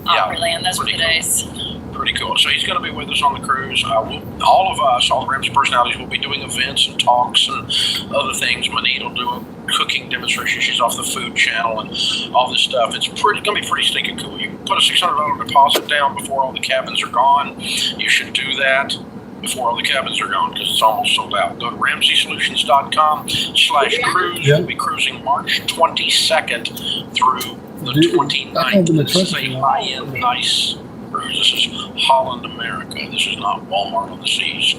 Opryland, those were the days. Pretty cool. So he's going to be with us on the cruise. All of us, all the Ramsey personalities, will be doing events and talks and other things. Manita will do a cooking demonstration. She's off the Food Channel and all this stuff. It's going to be pretty stinking cool. You can put a $600 deposit down before all the cabins are gone. You should do that before all the cabins are gone because it's almost sold out. Go to RamseySolutions.com/cruise. We'll be cruising March 22nd through the 29th. This is a high-end, nice cruise. This is Holland America. This is not Walmart on the Seas.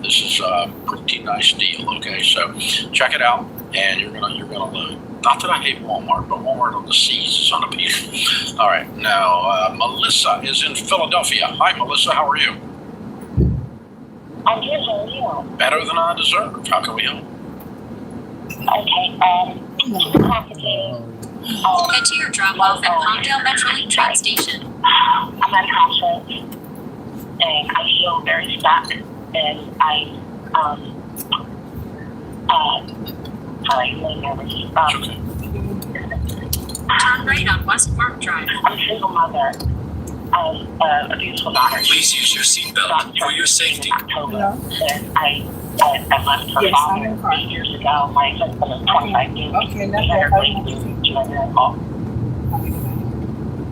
This is a pretty nice deal. Okay, so check it out, and you're gonna love it. Not that I hate Walmart, but Walmart on the Seas is unappealing. All right, now Melissa is in Philadelphia. Hi, Melissa. How are you? I'm good. How are you? Better than I deserve. How can we help? Okay. Super complicated. Head to your drop-off at Palmdale Metrolink train station. I'm at a crossroads, and I feel very stuck, and I'm sorry, I'm really nervous. Turn right on West Park Drive. I'm a single mother of a beautiful daughter. Please use your seatbelt for your safety. October, and I left her father 8 years ago. My husband was 25 years. Okay, that's to a miracle.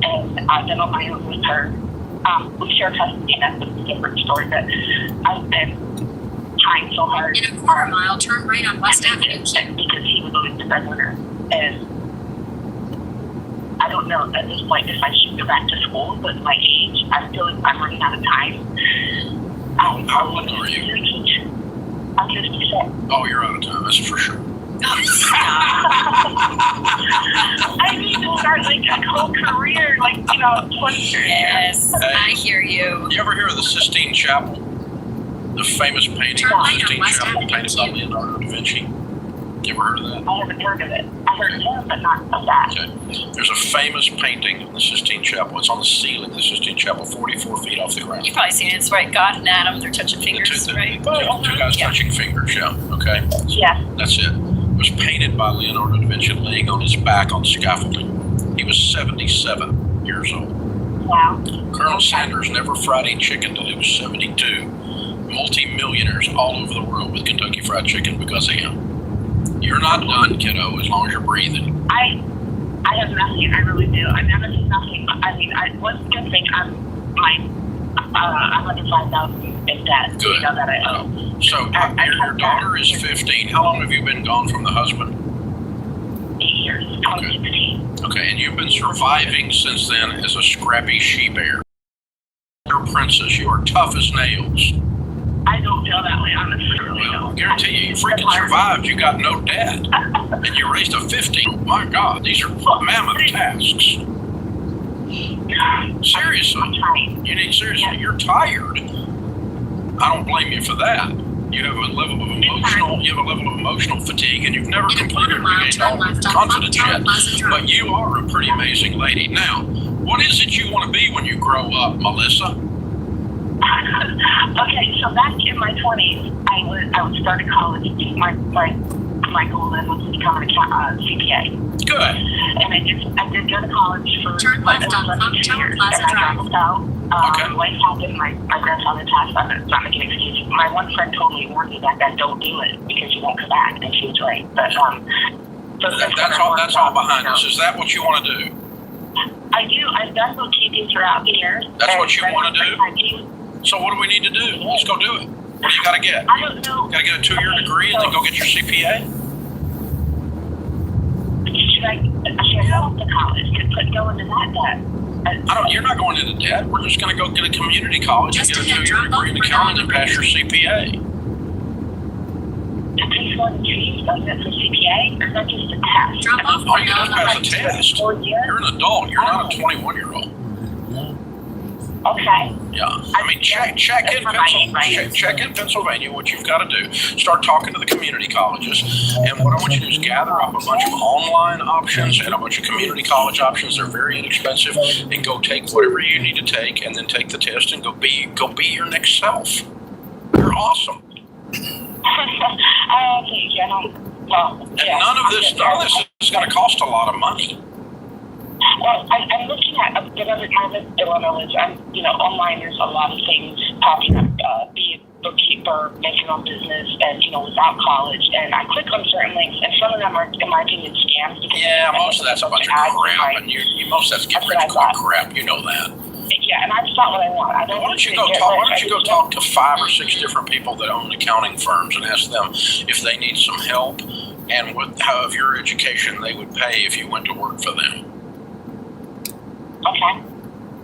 And I've been on my own with her. We share custody, and that's a different story, but I've been trying so hard. In a quarter mile, turn right on West Avenue. Because he was always the breadwinner. And I don't know at this point if I should go back to school, but my age, I feel like I'm running out of time. How old are you? I'm 56. Oh, you're out of time, that's for sure. I need to start like a whole career, 20 years. Yes, I hear you. You ever hear of the Sistine Chapel? The famous painting of the Sistine Chapel painted by Leonardo da Vinci? You ever heard of that? I haven't heard of it. I heard of him, but not of that. Okay. There's a famous painting of the Sistine Chapel. It's on the ceiling of the Sistine Chapel, 44 feet off the ground. You've probably seen it. It's right. God and Adam, they're touching fingers, right? Two guys touching fingers, yeah. Okay? Yeah. That's it. It was painted by Leonardo da Vinci laying on his back on scaffolding. He was 77 years old. Wow. Colonel Sanders never fried a chicken till he was 72. Multi-millionaires all over the world with Kentucky Fried Chicken because of him. You're not done, kiddo, as long as you're breathing. I have nothing. I really do. I never see nothing. I mean, one good thing, I'm under 5,000 in debt. Good. You know that I owe. So your daughter is 15. How long have you been gone from the husband? 8 years. 2016. Okay, and you've been surviving since then as a scrappy she-bear. You're a princess. You are tough as nails. I don't feel that way, honestly. Well, guarantee you freaking survived. You got no debt. And you raised a 50. My God, these are mammoth tasks. Seriously. You're tired. I don't blame you for that. You have a level of emotional fatigue, and you've never completed regained all confidence yet. But you are a pretty amazing lady. Now, what is it you want to be when you grow up, Melissa? Okay, so back in my 20s, I would start at college. My goal then was to become a CPA. Good. And I did go to college for like 2 years, and I dropped out. Life happened. My grandfather passed. I'm not making excuses. My one friend told me warned me back then, don't do it because you won't come back, and she was right. But that's all behind us. Is that what you want to do? I do. I've done bookkeeping throughout the years. That's what you want to do? So what do we need to do? Let's go do it. What do you got to get? I don't know. Got to get a 2-year degree and then go get your CPA? Should I go up to college to go into that debt? You're not going into debt. We're just going to go get a community college and get a 2-year degree in accounting and pass your CPA. It takes more than 2 years, doesn't it, for CPA? Or is that just a test? All you do is pass a test. You're an adult. You're not a 21-year-old. Okay. Yeah. I mean, check in Pennsylvania what you've got to do. Start talking to the community colleges. And what I want you to do is gather up a bunch of online options and a bunch of community college options. They're very inexpensive. And go take whatever you need to take and then take the test and go be your next self. You're awesome. Okay, Jen. None of this is going to cost a lot of money. Well, I'm looking at a bit of it. My dilemma is, online there's a lot of things popping up, be it bookkeeper, make your own business, and, without college. And I click on certain links, and some of them are, in my opinion, scams. Yeah, most of that's a bunch of crap, and most of that's get rich quick crap. You know that. Yeah, and that's not what I want. Why don't you go talk to 5 or 6 different people that own accounting firms and ask them if they need some help and how of your education they would pay if you went to work for them. Okay.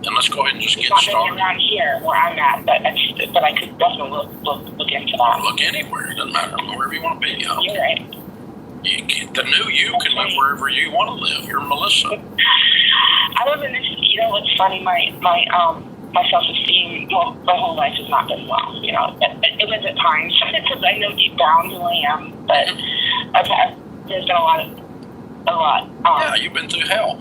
And let's go ahead and just get started. Around here where I'm at, but I could definitely look into that. Look anywhere. It doesn't matter. Wherever you want to be. You're right. The new you can live wherever you want to live. You're Melissa. I live in this. What's funny? My self-esteem. Well, my whole life has not been well. It was at times because I know deep down who I am, but there's been a lot. Yeah, you've been through hell.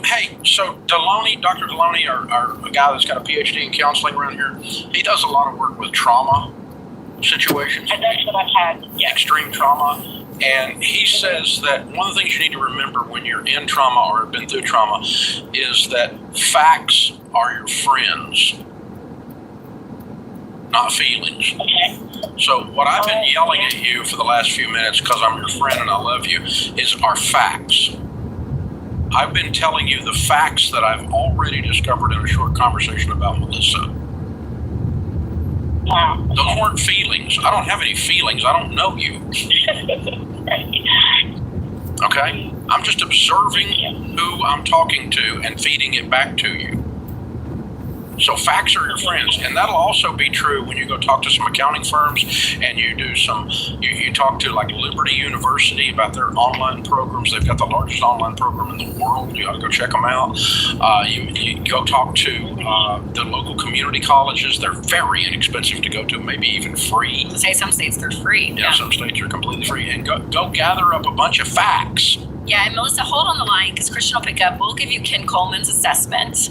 Hey, so Dr. Deloney, our guy that's got a PhD in counseling around here, he does a lot of work with trauma situations. And that's what I've had. Yeah. Extreme trauma. And he says that one of the things you need to remember when you're in trauma or have been through trauma is that facts are your friends, not feelings. Okay. So what I've been yelling at you for the last few minutes, because I'm your friend and I love you, is our facts. I've been telling you the facts that I've already discovered in a short conversation about Melissa. Wow. Those weren't feelings. I don't have any feelings. I don't know you. Okay? I'm just observing who I'm talking to and feeding it back to you. So facts are your friends, and that'll also be true when you go talk to some accounting firms and you do you talk to like Liberty University about their online programs. They've got the largest online program in the world. You ought to go check them out. You go talk to the local community colleges. They're very inexpensive to go to, maybe even free. Say some states they're free. Yeah, some states are completely free. And go gather up a bunch of facts. Yeah, and Melissa, hold on the line because Christian will pick up. We'll give you Ken Coleman's assessment.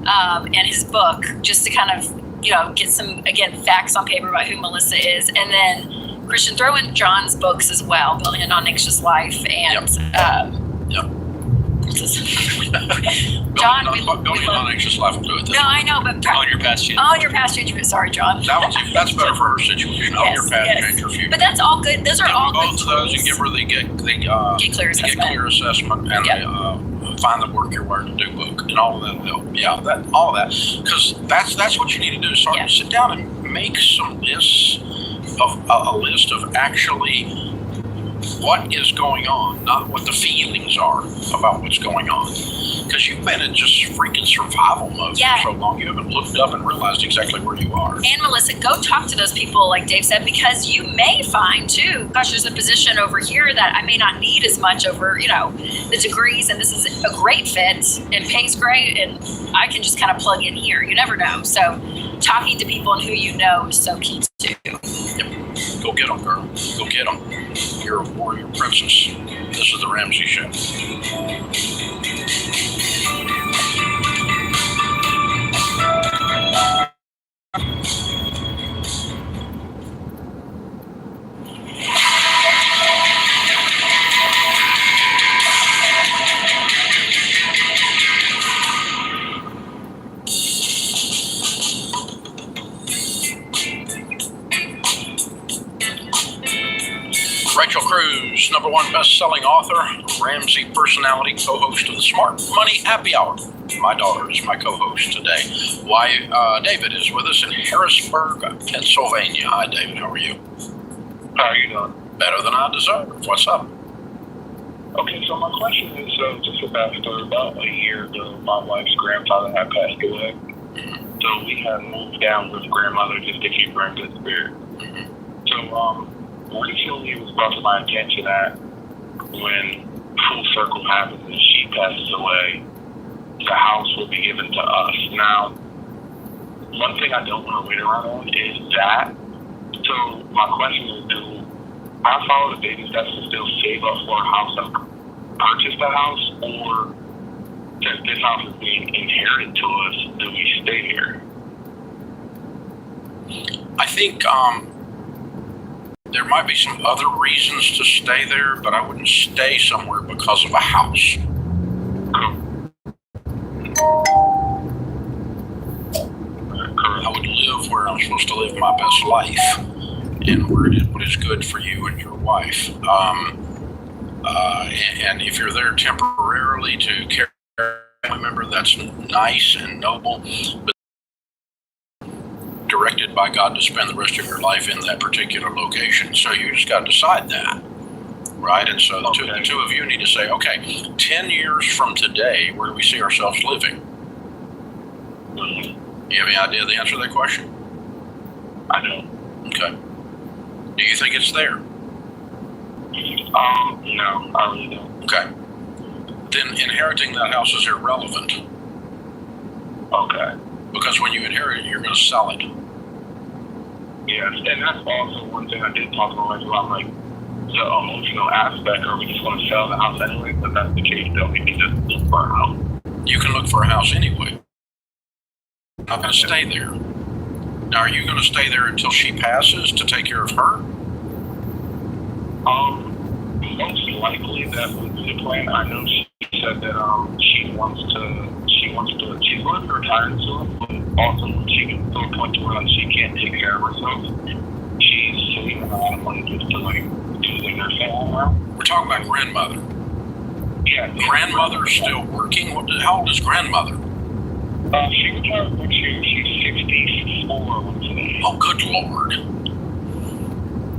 And his book, just to kind of, get some, again, facts on paper about who Melissa is. And then, Christian, throw in John's books as well, Building a Non-Anxious Life. And, John, Building a Non-Anxious Life will do it. No, I know, but... On Your Past Change. On Your Past Change. Sorry, John. That's better for her situation. On Your Past Change Your Future. But that's all good. Those are all good both of those and give her the Get Clear Assessment and the Find the Work You're Wired to Do book and all of that will help. Yeah, all of that. Because that's what you need to do. So sit down and make some lists of a list of actually what is going on, not what the feelings are about what's going on. Because you've been in just freaking survival mode for so long, you haven't looked up and realized exactly where you are. And Melissa, go talk to those people, like Dave said, because you may find too, gosh, there's a position over here that I may not need as much over, the degrees, and this is a great fit and pays great, and I can just kind of plug in here. You never know. So talking to people and who you know is so key too. Yep. Go get them, girl. Go get them. You're a warrior princess. This is the Ramsey Show. Rachel Cruz, #1 best-selling author, Ramsey personality, co-host of the Smart Money Happy Hour. My daughter is my co-host today. David is with us in Harrisburg, Pennsylvania. Hi, David. How are you? How are you doing? Better than I deserve. What's up? Okay, so my question is just about a year ago, my wife's grandfather had passed away. So we had moved down with grandmother just to keep her in good spirits. So, recently it was brought to my attention that when full circle happens and she passes away, the house will be given to us. Now, one thing I don't want to wait around on is that. So my question is, do I follow the baby steps to still save up for a house and purchase the house, or since this house is being inherited to us, do we stay here? I think there might be some other reasons to stay there, but I wouldn't stay somewhere because of a house. I would live where I'm supposed to live my best life, and where it is what is good for you and your wife. And if you're there temporarily to care for a family member, that's nice and noble, but directed by God to spend the rest of your life in that particular location. So you just got to decide that, right? And so the two of you need to say, okay, 10 years from today, where do we see ourselves living? You have any idea of the answer to that question? I don't. Okay. Do you think it's there? No, I really don't. Okay. Then inheriting that house is irrelevant. Okay. Because when you inherit it, you're going to sell it. Yes, and that's also one thing I did talk to my wife about, like the emotional aspect. Or we just want to sell the house anyway? But that's the case, though. We can just look for a house. You can look for a house anyway. You're not going to stay there. Now, are you going to stay there until she passes to take care of her? Most likely that would be the plan. I know she said that she's going to retire soon, but also when she gets to a point where she can't take care of herself, she's saving a lot of money just to do the nursing home now. We're talking about grandmother. Yeah. Grandmother's still working? How old is grandmother? She retired next year. She's 64 today. Oh, good Lord.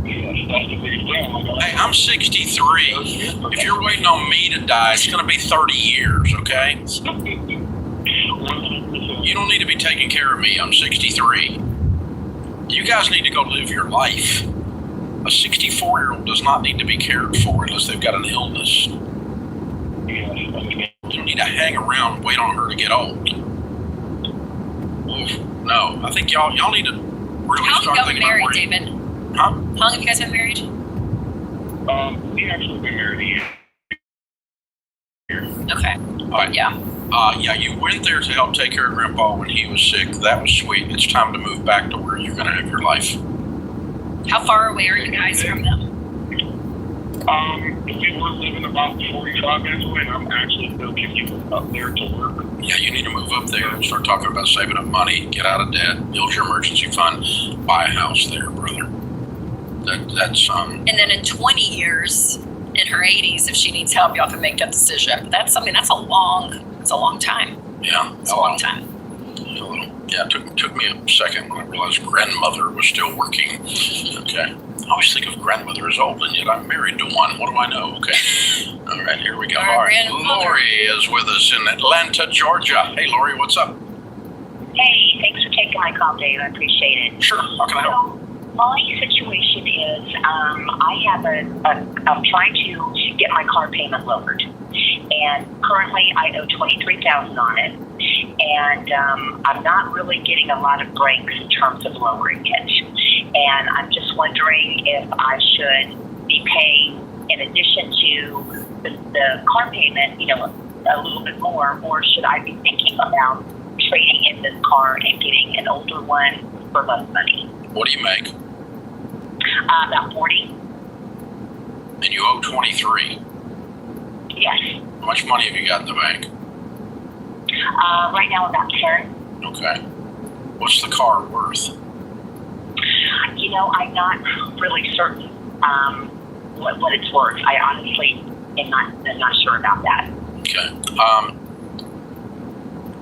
Yes, that's the big thing. Hey, I'm 63. If you're waiting on me to die, it's going to be 30 years, okay? You don't need to be taking care of me. I'm 63. You guys need to go live your life. A 64-year-old does not need to be cared for unless they've got an illness. You don't need to hang around and wait on her to get old. Oof, no, I think y'all need to really start thinking about married, David? Huh? How long have you guys been married? We actually been married a year. Okay. All right. Yeah. Yeah, you went there to help take care of Grandpa when he was sick. That was sweet. It's time to move back to where you're going to have your life. How far away are you guys from them? We were living about 45 minutes away, and I'm actually still commuting up there to work. Yeah, you need to move up there and start talking about saving up money, get out of debt, build your emergency fund, buy a house there, brother. That's And then in 20 years, in her 80s, if she needs help, y'all can make that decision. That's a long time. Yeah, it's a long time. Yeah, it took me a second when I realized grandmother was still working. Okay. I always think of grandmother as old, and yet I'm married to one. What do I know? Okay. All right, here we go. All right. Lori is with us in Atlanta, Georgia. Hey, Lori, what's up? Hey, thanks for taking my call, Dave. I appreciate it. Sure. How can I help? So, my situation is I'm trying to get my car payment lowered. And currently I owe $23,000 on it. And I'm not really getting a lot of breaks in terms of lowering it. And I'm just wondering if I should be paying, in addition to the car payment, a little bit more, or should I be thinking about trading in this car and getting an older one for less money? What do you make? About 40. And you owe 23. Yes. How much money have you got in the bank? Right now about 10. Okay. What's the car worth? I'm not really certain what it's worth. I honestly am not sure about that. Okay.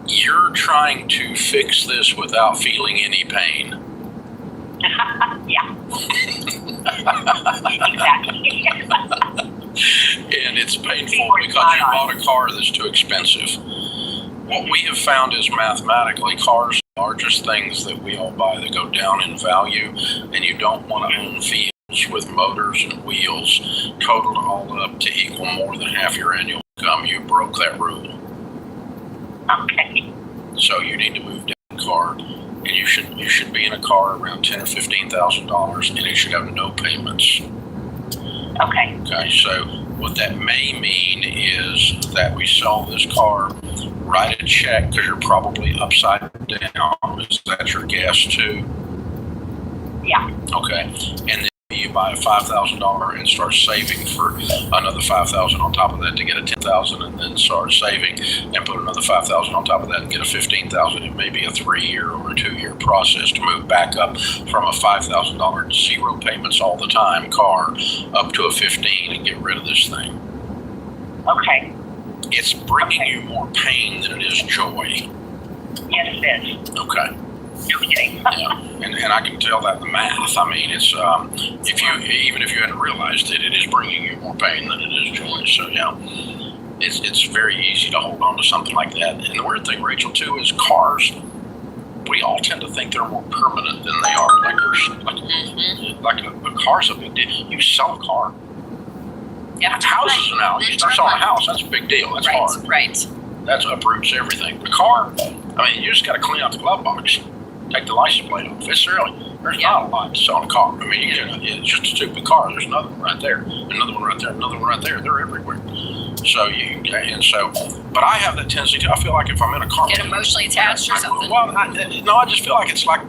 You're trying to fix this without feeling any pain. Yeah. Exactly. And it's painful because you bought a car that's too expensive. What we have found is mathematically cars are the largest things that we all buy that go down in value, and you don't want to own vehicles with motors and wheels totaled all up to equal more than half your annual income. You broke that rule. Okay. So you need to move down the car, and you should be in a car around $10,000 or $15,000, and it should have no payments. Okay. Okay. So what that may mean is that we sell this car, write a check because you're probably upside down. Is that your guess too? Yeah. Okay. And then you buy a $5,000 and start saving for another $5,000 on top of that to get a $10,000, and then start saving and put another $5,000 on top of that and get a $15,000. It may be a 3-year or a 2-year process to move back up from a $5,000 zero payments all the time car up to a 15 and get rid of this thing. Okay. It's bringing you more pain than it is joy. Yes, it is. Okay. Okay. Yeah, and I can tell that in the math. I mean, it's even if you hadn't realized it, it is bringing you more pain than it is joy. So yeah, it's very easy to hold on to something like that. And the weird thing, Rachel, too, is cars. We all tend to think they're more permanent than they are. Like a car's a big deal. You sell a car. Yeah. Houses now. You start selling a house. That's a big deal. That's hard. Right. That uproots everything. The car. I mean, you just got to clean out the glove box. Take the license plate off. There's not a lot to sell in a car. I mean, it's just a stupid car. There's another one right there, another one right there, another one right there. They're everywhere. But I have that tendency to. I feel like if I'm in a car, get emotionally attached or something. Well, I just feel like it's like a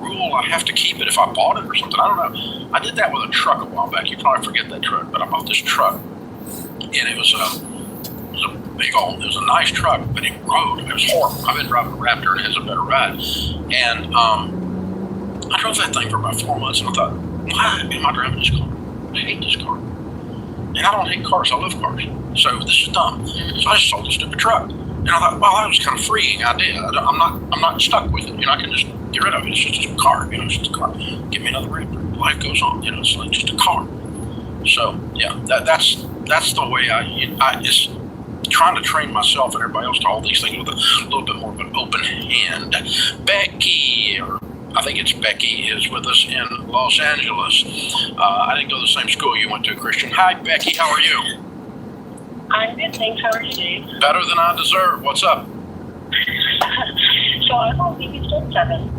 rule. I have to keep it if I bought it or something. I don't know. I did that with a truck a while back. You probably forget that truck, but I bought this truck, and it was it was a nice truck, but it rode. It was horrible. I've been driving a Raptor, and it has a better ride. And I drove that thing for about 4 months, and I thought, why am I driving this car? I hate this car. And I don't hate cars. I love cars. So this is dumb. So I just sold the stupid truck. And I thought, well, that was kind of freeing idea. I'm not stuck with it. I can just get rid of it. It's just a car. It's just a car. Give me another Raptor. Life goes on. It's like just a car. So yeah, that's the way I just trying to train myself and everybody else to hold these things with a little bit more of an open hand. Becky, or I think it's Becky, is with us in Los Angeles. I didn't go to the same school you went to, Christian. Hi, Becky. How are you? I'm good, thanks. How are you, Dave? Better than I deserve. What's up? So I'm on baby step 7.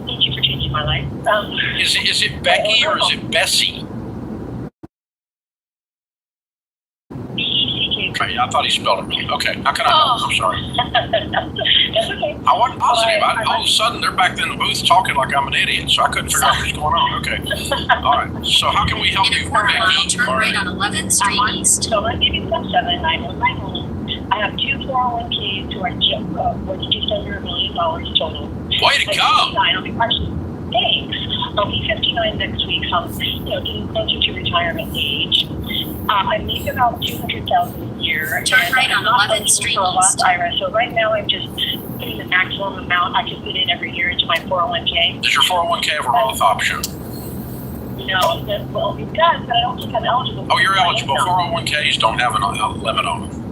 Thank you for changing my life. Is it Becky or is it Bessie? Okay, I thought he spelled it wrong. Okay, how can I help? I'm sorry. That's okay. I wasn't positive. All of a sudden, they're back there in the booth talking like I'm an idiot, so I couldn't figure out what's going on. Okay. All right. So how can we help you? Turn right on 11th Street East. So I'm baby step 7. I own my home. I have 2 401ks who are worth just under $1 million total. Way to go! Thanks. I'll be 59 next week, so I'm getting closer to retirement age. I make about $200,000 a year. Turn right on 11th Street East. So right now I'm just putting the maximum amount I can put in every year into my 401k. Does your 401k have a Roth option? know. I said, well, it does, but I don't think I'm eligible. Oh, you're eligible. 401ks don't have a limit on them.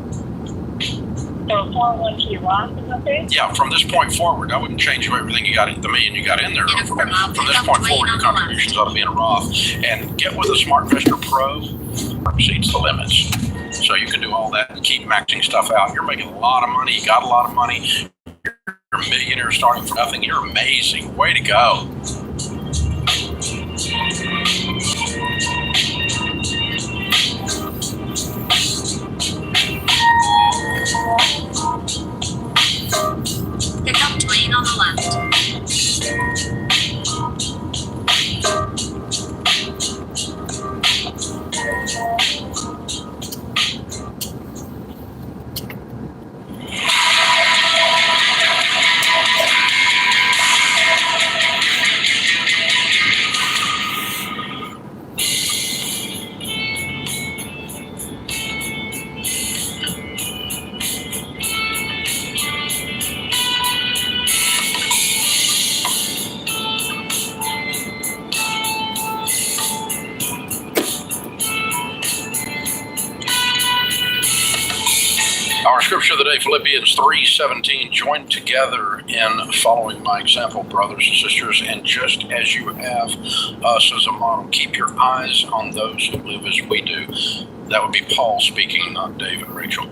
So 401k Roth is okay? Yeah, from this point forward, I wouldn't change everything you got, the million you got in there. From this point forward, your contributions ought to be in a Roth. And get with a SmartVestor Pro, exceeds the limits. So you can do all that and keep maxing stuff out. You're making a lot of money. You got a lot of money. You're a millionaire starting from nothing. You're amazing. Way to go. Pick up lane on the left. Our scripture of the day, Philippians 3:17, join together in following my example, brothers and sisters, and just as you have us as a model, keep your eyes on those who live as we do. That would be Paul speaking, not Dave and Rachel.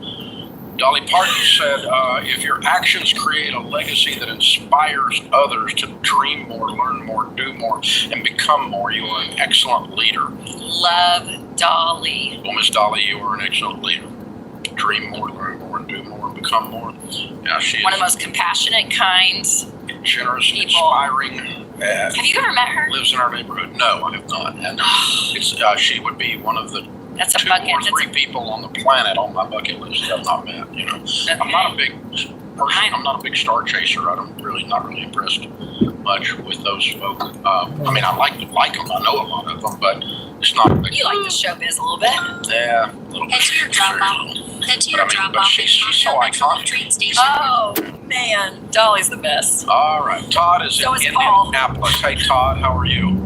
Dolly Parton said, if your actions create a legacy that inspires others to dream more, learn more, do more, and become more, you are an excellent leader. Love Dolly. Well, Miss Dolly, you are an excellent leader. Dream more, learn more, and do more, and become more. Yeah, she One is of the most compassionate, kind generous, people. Inspiring. Have you ever met her? Lives in our neighborhood. No, I have not. And it's she would be one of the That's a two bucket. or three people on the planet on my bucket list that I've not met. You know, I'm not a big person. I'm not a big star chaser. I'm really not really impressed much with those folk. I mean, I like them. I know a lot of them, but it's not. You like the showbiz a little bit. Yeah, a little Head bit. to your drop off. Head to your drop But off. she's so iconic. Train station. Oh man, Dolly's the best. All right, Todd is So in is Paul. Indianapolis. Hey, Todd, how are you?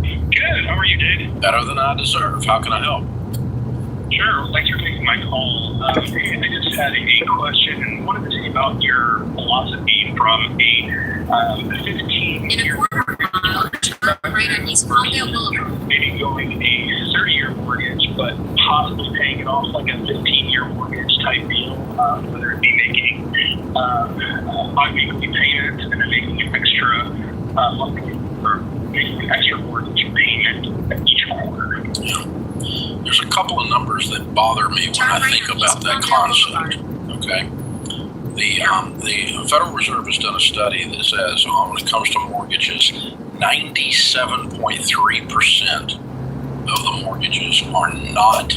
Good. How are you, Dave? Better than I deserve. How can I help? Sure. Well, thanks for taking my call. I just had a question and wanted to see about your philosophy from a 15-year Right on East Palmdale Boulevard. maybe going a 30-year mortgage, but possibly paying it off like a 15-year mortgage type deal, whether it be making bi-weekly payments and then making an extra monthly or making an extra mortgage payment each quarter. There's a couple of numbers that bother me when I think about that concept. Okay, the Federal Reserve has done a study that says when it comes to mortgages, 97.3% of the mortgages are not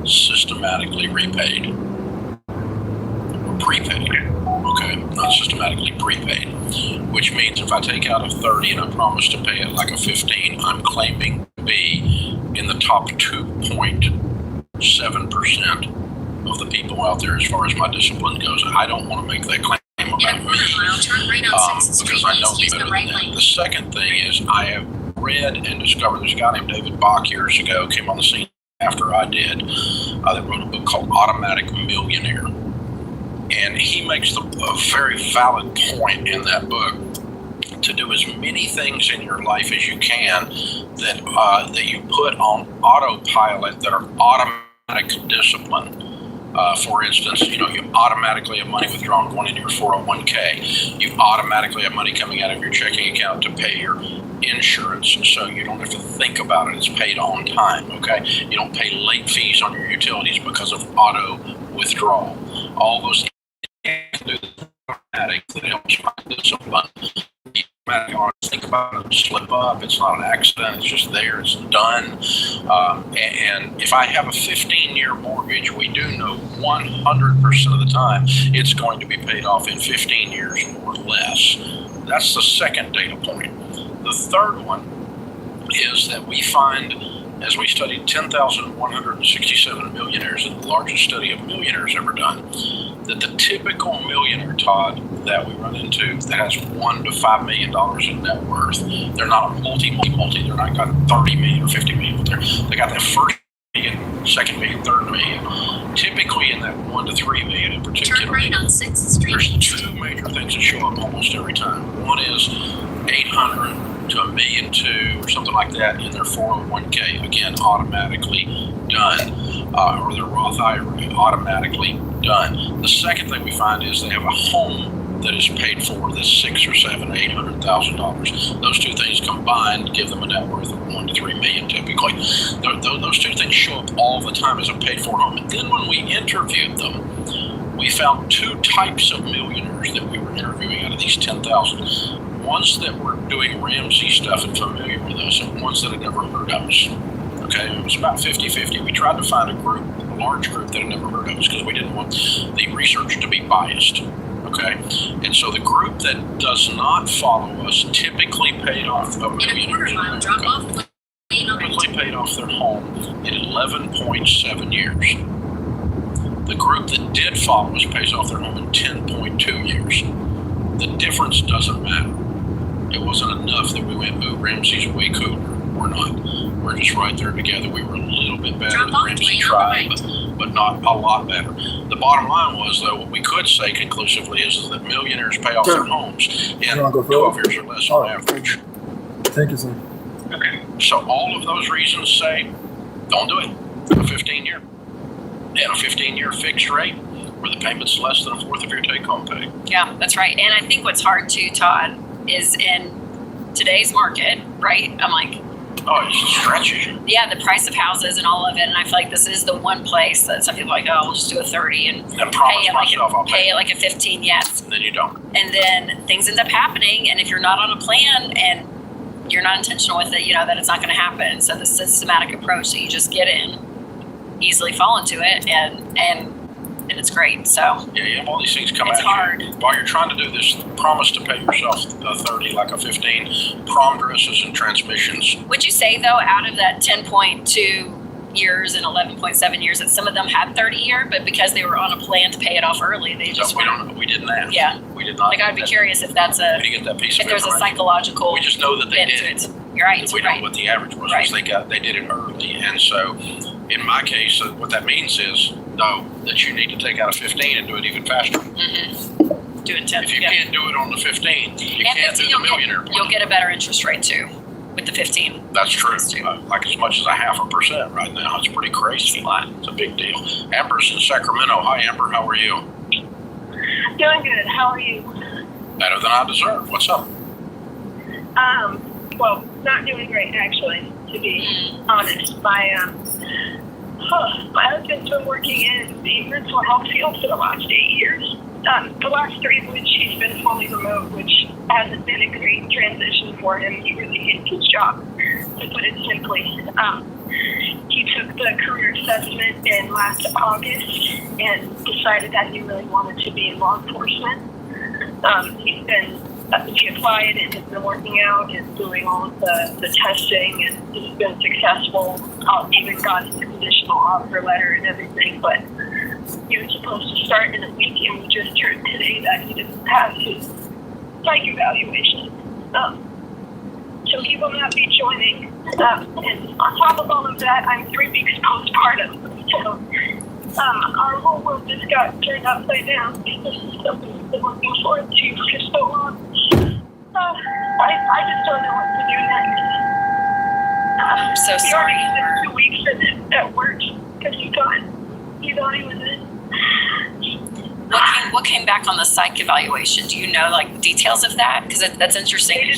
systematically repaid or prepaid. Okay, not systematically prepaid, which means if I take out a 30 and I promise to pay it like a 15, I'm claiming to be in the top 2.7% of the people out there as far as my discipline goes. I don't want to make that claim about me because I know better than that. The second thing is I have read and discovered there's a guy named David Bach years ago, came on the scene after I did, that wrote a book called Automatic Millionaire. And he makes a very valid point in that book to do as many things in your life as you can that you put on autopilot that are automatic discipline. For instance, you automatically have money withdrawn going into your 401k. You automatically have money coming out of your checking account to pay your insurance, so you don't have to think about it. It's paid on time, okay? You don't pay late fees on your utilities because of auto withdrawal. All those things you can do automatic that helps my discipline. Think about it, slip up. It's not an accident. It's just there. It's done. And if I have a 15-year mortgage, we do know 100% of the time it's going to be paid off in 15 years or less. That's the second data point. The third one is that we find, as we studied 10,167 millionaires in the largest study of millionaires ever done, that the typical millionaire, Todd, that we run into that has $1 to $5 million in net worth. They're not a multi. They're not got 30 million or 50 million. They got that first million, second million, third million. Typically in that 1 to 3 million in particular. Turn right on 6th Street. There's two major things that show up almost every time. One is 800 to $1.2 million or something like that in their 401k. Again, automatically done, or their Roth IRA, automatically done. The second thing we find is they have a home that is paid for that's $600,000 or $700,000, $800,000. Those two things combined give them a net worth of 1 to 3 million typically. Those two things show up all the time as a paid for home. And then when we interviewed them, we found two types of millionaires that we were interviewing out of these 10,000. Ones that were doing Ramsey stuff and familiar with us, and ones that had never heard of us. Okay, it was about 50-50. We tried to find a large group that had never heard of us because we didn't want the research to be biased. Okay, and so the group that does not follow us typically paid off a millionaire. Typically paid off their home in 11.7 years. The group that did follow us pays off their home in 10.2 years. The difference doesn't matter. It wasn't enough that we went, oh, Ramsey's way cooler. We're not. We're just right there together. We were a little bit better than Ramsey tried, but not a lot better. The bottom line was, though, what we could say conclusively is that millionaires pay off their homes in 12 years or less on average. Thank you, sir. Okay. So all of those reasons say, don't do it. A 15-year. And a 15-year fixed rate where the payment's less than a fourth of your take-home pay. Yeah, that's right. And I think what's hard too, Todd, is in today's market, right? I'm like, oh, it stretches you. Yeah, the price of houses and all of it. And I feel like this is the one place that some people are like, oh, we'll just do a 30 and pay it like a 15, yes. And then you don't. And then things end up happening. And if you're not on a plan and you're not intentional with it, you know that it's not going to happen. So the systematic approach that you just get in, easily fall into it, and it's great. So yeah, you have all these things come at it's hard. You while you're trying to do this. Promise to pay yourself a 30, like a 15. Prom dresses and transmissions. Would you say though, out of that 10.2 years and 11.7 years, that some of them had 30-year, but because they were on a plan to pay it off early, they just we didn't ask. Yeah, we did not. Like I'd be curious if that's a we didn't get that piece if of there's a psychological. We just know that they did it. You're right. We know what the average was. Right. They did it early, and so in my case, what that means is that you need to take out a 15 and do it even faster. Mm-hmm. Do it 10. If you can't do it on the 15, you can't do the millionaire plan. You'll get a better interest rate too with the 15. That's true. Like as much as 0.5% right now. It's pretty crazy. It's a big deal. Amber's in Sacramento. Hi, Amber. How are you? Doing good. How are you? Better than I deserve. What's up? Well, not doing great actually, to be honest. My husband's been working in the mental health field for the last 8 years. The last 3 of which he's been fully remote, which hasn't been a great transition for him. He really hates his job, to put it simply. He took the career assessment in last August and decided that he really wanted to be in law enforcement. He applied and has been working out and doing all of the testing, and he's been successful. Even got his conditional offer letter and everything, but he was supposed to start in a week, and we just heard today that he didn't pass his psych evaluation. So he will not be joining. And on top of all of that, I'm 3 weeks postpartum. So our whole world just got turned upside down. This is something we've been looking forward to for so long. I just don't know what to do next. I'm so sorry. He already spent 2 weeks at work because he thought he was in. What came back on the psych evaluation? Do you know like details of that? Because that's interesting.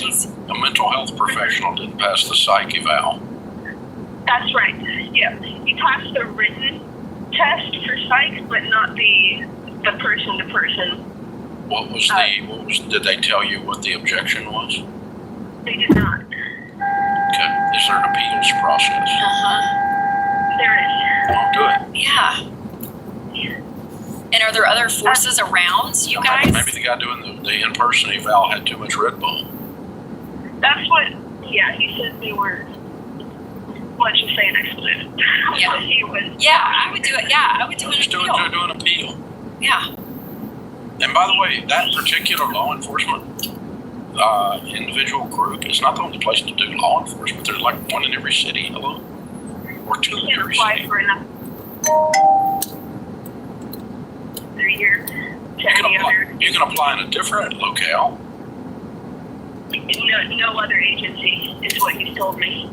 A mental health professional didn't pass the psych eval. That's right. Yeah, he passed the written test for psych, but not the person to person. Did they tell you what the objection was? They did not. Okay. Is there an appeals process? There is. I'll do it. Yeah. And are there other forces around you guys? Maybe the guy doing the in-person eval had too much Red Bull. That's what, he said they were, let's just say an expletive. Yeah. He was. Yeah, I would do it. Yeah, I would do an appeal. Do an appeal. Yeah. And by the way, that particular law enforcement individual group is not the only place to do law enforcement. There's like one in every city, hello? Or two in every city. For enough 3 years. You can apply in a different locale. No other agency is what you told me.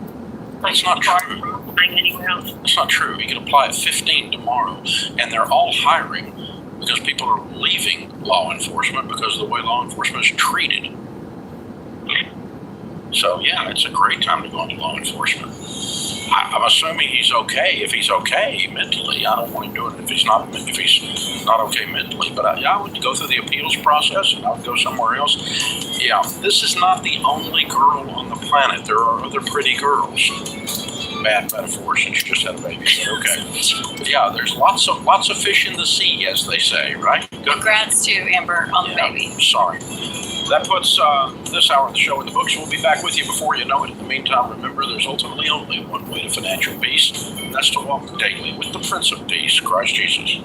That's not true. Applying anywhere else. That's not true. You can apply at 15 tomorrow, and they're all hiring because people are leaving law enforcement because of the way law enforcement is treated. So yeah, it's a great time to go into law enforcement. I'm assuming he's okay. If he's okay mentally, I don't want him doing it if he's not okay mentally. But I would go through the appeals process, and I would go somewhere else. Yeah, this is not the only girl on the planet. There are other pretty girls. Bad metaphor since you just had a baby, but okay. Yeah, there's lots of fish in the sea, as they say, right? Good. Congrats to Amber on the baby. Sorry. That puts this hour of the show in the books. We'll be back with you before you know it. In the meantime, remember, there's ultimately only one way to financial peace. And that's to walk daily with the Prince of Peace, Christ Jesus.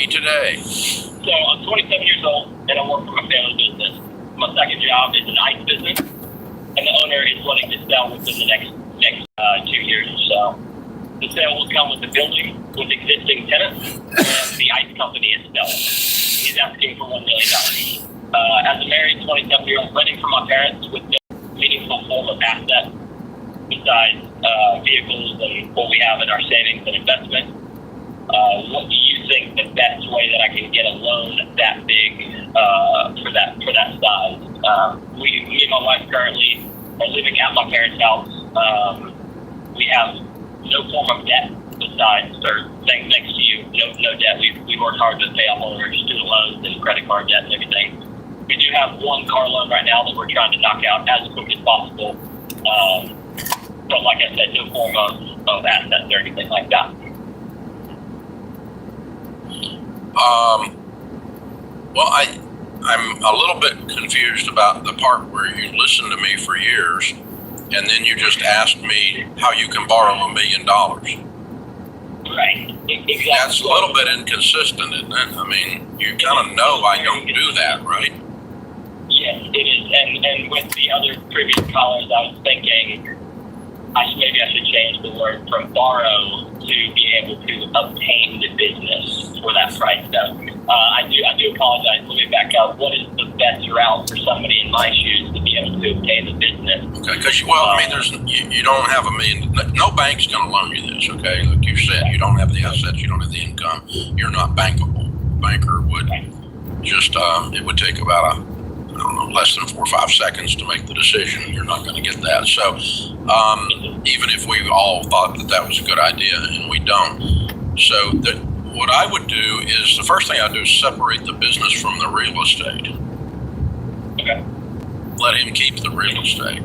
Today. So I'm 27 years old and I work for my family business. My second job is an ice business, and the owner is wanting to sell within the next 2 years or so. The sale will come with the building with existing tenants, and the ice company is selling. He's asking for $1 million. As a married 27-year-old, renting from my parents with no meaningful form of asset besides vehicles and what we have in our savings and investments. What do you think the best way that I can get a loan that big for that size? Me and my wife currently are living at my parents' house. We have no form of debt besides, or thanks to you, no debt. We worked hard to pay off all our student loans and credit card debt and everything. We do have one car loan right now that we're trying to knock out as quick as possible. But like I said, no form of assets or anything like that. Well, I'm a little bit confused about the part where you listened to me for years, and then you just asked me how you can borrow $1 million. Right. Exactly. That's a little bit inconsistent, isn't it? I mean, you kind of know I don't do that, right? Yes, it is. And with the other previous callers, I was thinking maybe I should change the word from borrow to be able to obtain the business for that price. So I do apologize. Let me back up. What is the best route for somebody in my shoes to be able to obtain the business? Okay, because you don't have $1 million. No bank's going to loan you this. Okay, like you said, you don't have the assets, you don't have the income, you're not bankable. banker would just, it would take about less than 4 or 5 seconds to make the decision. You're not going to get that. So even if we all thought that was a good idea, and we don't. So what I would do is, the first thing I'd do is separate the business from the real estate. Okay. Let him keep the real estate.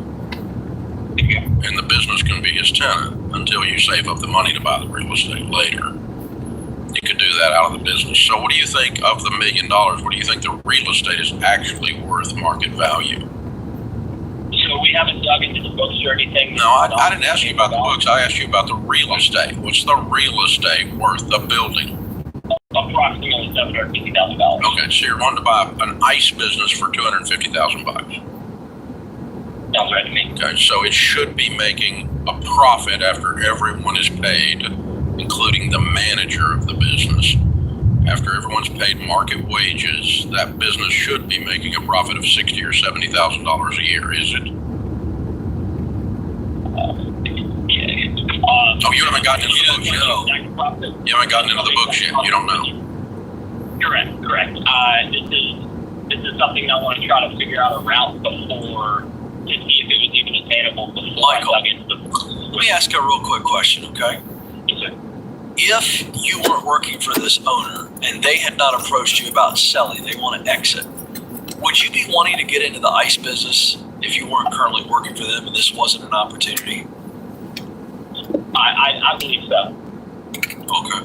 And the business can be his tenant until you save up the money to buy the real estate later. You could do that out of the business. So what do you think of the $1 million? What do you think the real estate is actually worth market value? So we haven't dug into the books or anything? No, I didn't ask you about the books. I asked you about the real estate. What's the real estate worth, the building? Approximately $750,000. Okay, so you're wanting to buy an ice business for $250,000. Sounds right to me. Okay, so it should be making a profit after everyone is paid, including the manager of the business. After everyone's paid market wages, that business should be making a profit of $60,000 or $70,000 a year, is it? Oh, you haven't gotten into the books yet. You haven't gotten into the books yet. You don't know. Correct. This is something I want to try to figure out a route before, to see if it was even attainable before Michael, I dug into the books. Let me ask a real quick question, okay? Yes, sir. If you weren't working for this owner and they had not approached you about selling, they want to exit, would you be wanting to get into the ice business if you weren't currently working for them and this wasn't an opportunity? I believe so. Okay.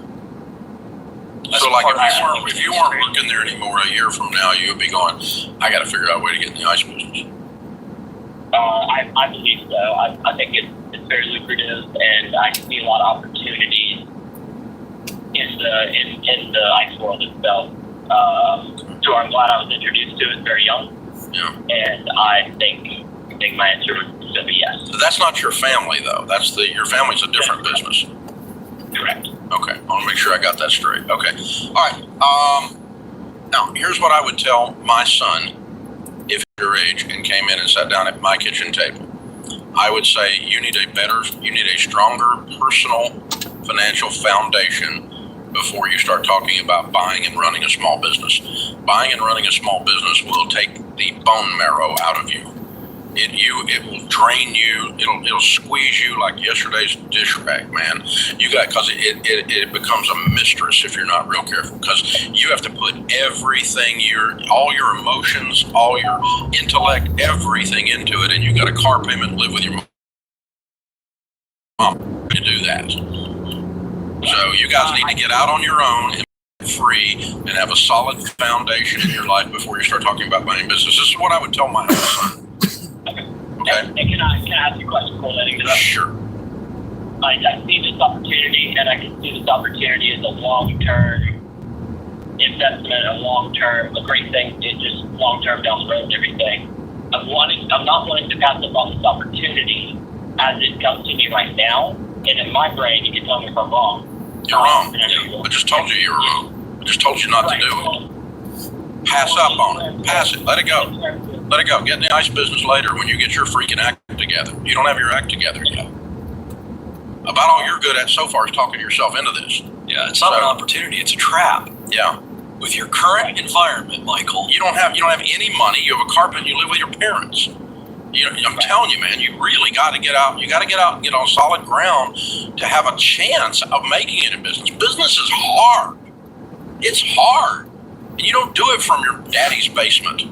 So like if you weren't working there anymore a year from now, you would be going, I got to figure out a way to get in the ice business. I believe so. I think it's very lucrative, and I see a lot of opportunities in the ice world itself. So I'm glad I was introduced to it very young. Yeah. And I think my answer would still be yes. So that's not your family though. Your family's a different business. Correct. Okay. I want to make sure I got that straight. Okay. All right. Now here's what I would tell my son if your age and came in and sat down at my kitchen table. I would say you need a stronger personal financial foundation before you start talking about buying and running a small business. Buying and running a small business will take the bone marrow out of you. It will drain you. It'll squeeze you like yesterday's dish rag, man. Because it becomes a mistress if you're not real careful. Because you have to put everything, all your emotions, all your intellect, everything into it, and you got a car payment, live with your mom to do that. So you guys need to get out on your own and be free and have a solid foundation in your life before you start talking about buying business. This is what I would tell my son. Okay. And can I ask you a question before letting it up? Sure. I see this opportunity, and I can see this opportunity as a long-term investment, a great thing, it's just long-term down the road and everything. I'm not wanting to pass up on this opportunity as it comes to me right now, and in my brain, you can tell me if I'm wrong. You're wrong. I just told you were wrong. I just told you not to do it. Pass up on it. Pass it. Let it go. Let it go. Get in the ice business later when you get your freaking act together. You don't have your act together yet. About all you're good at so far is talking yourself into this. Yeah, it's not an opportunity. It's a trap. Yeah. With your current environment, Michael. You don't have any money. You have a carpet. You live with your parents. I'm telling you, man, you really got to get out. You got to get out and get on solid ground to have a chance of making it in business. Business is hard. It's hard. And you don't do it from your daddy's basement.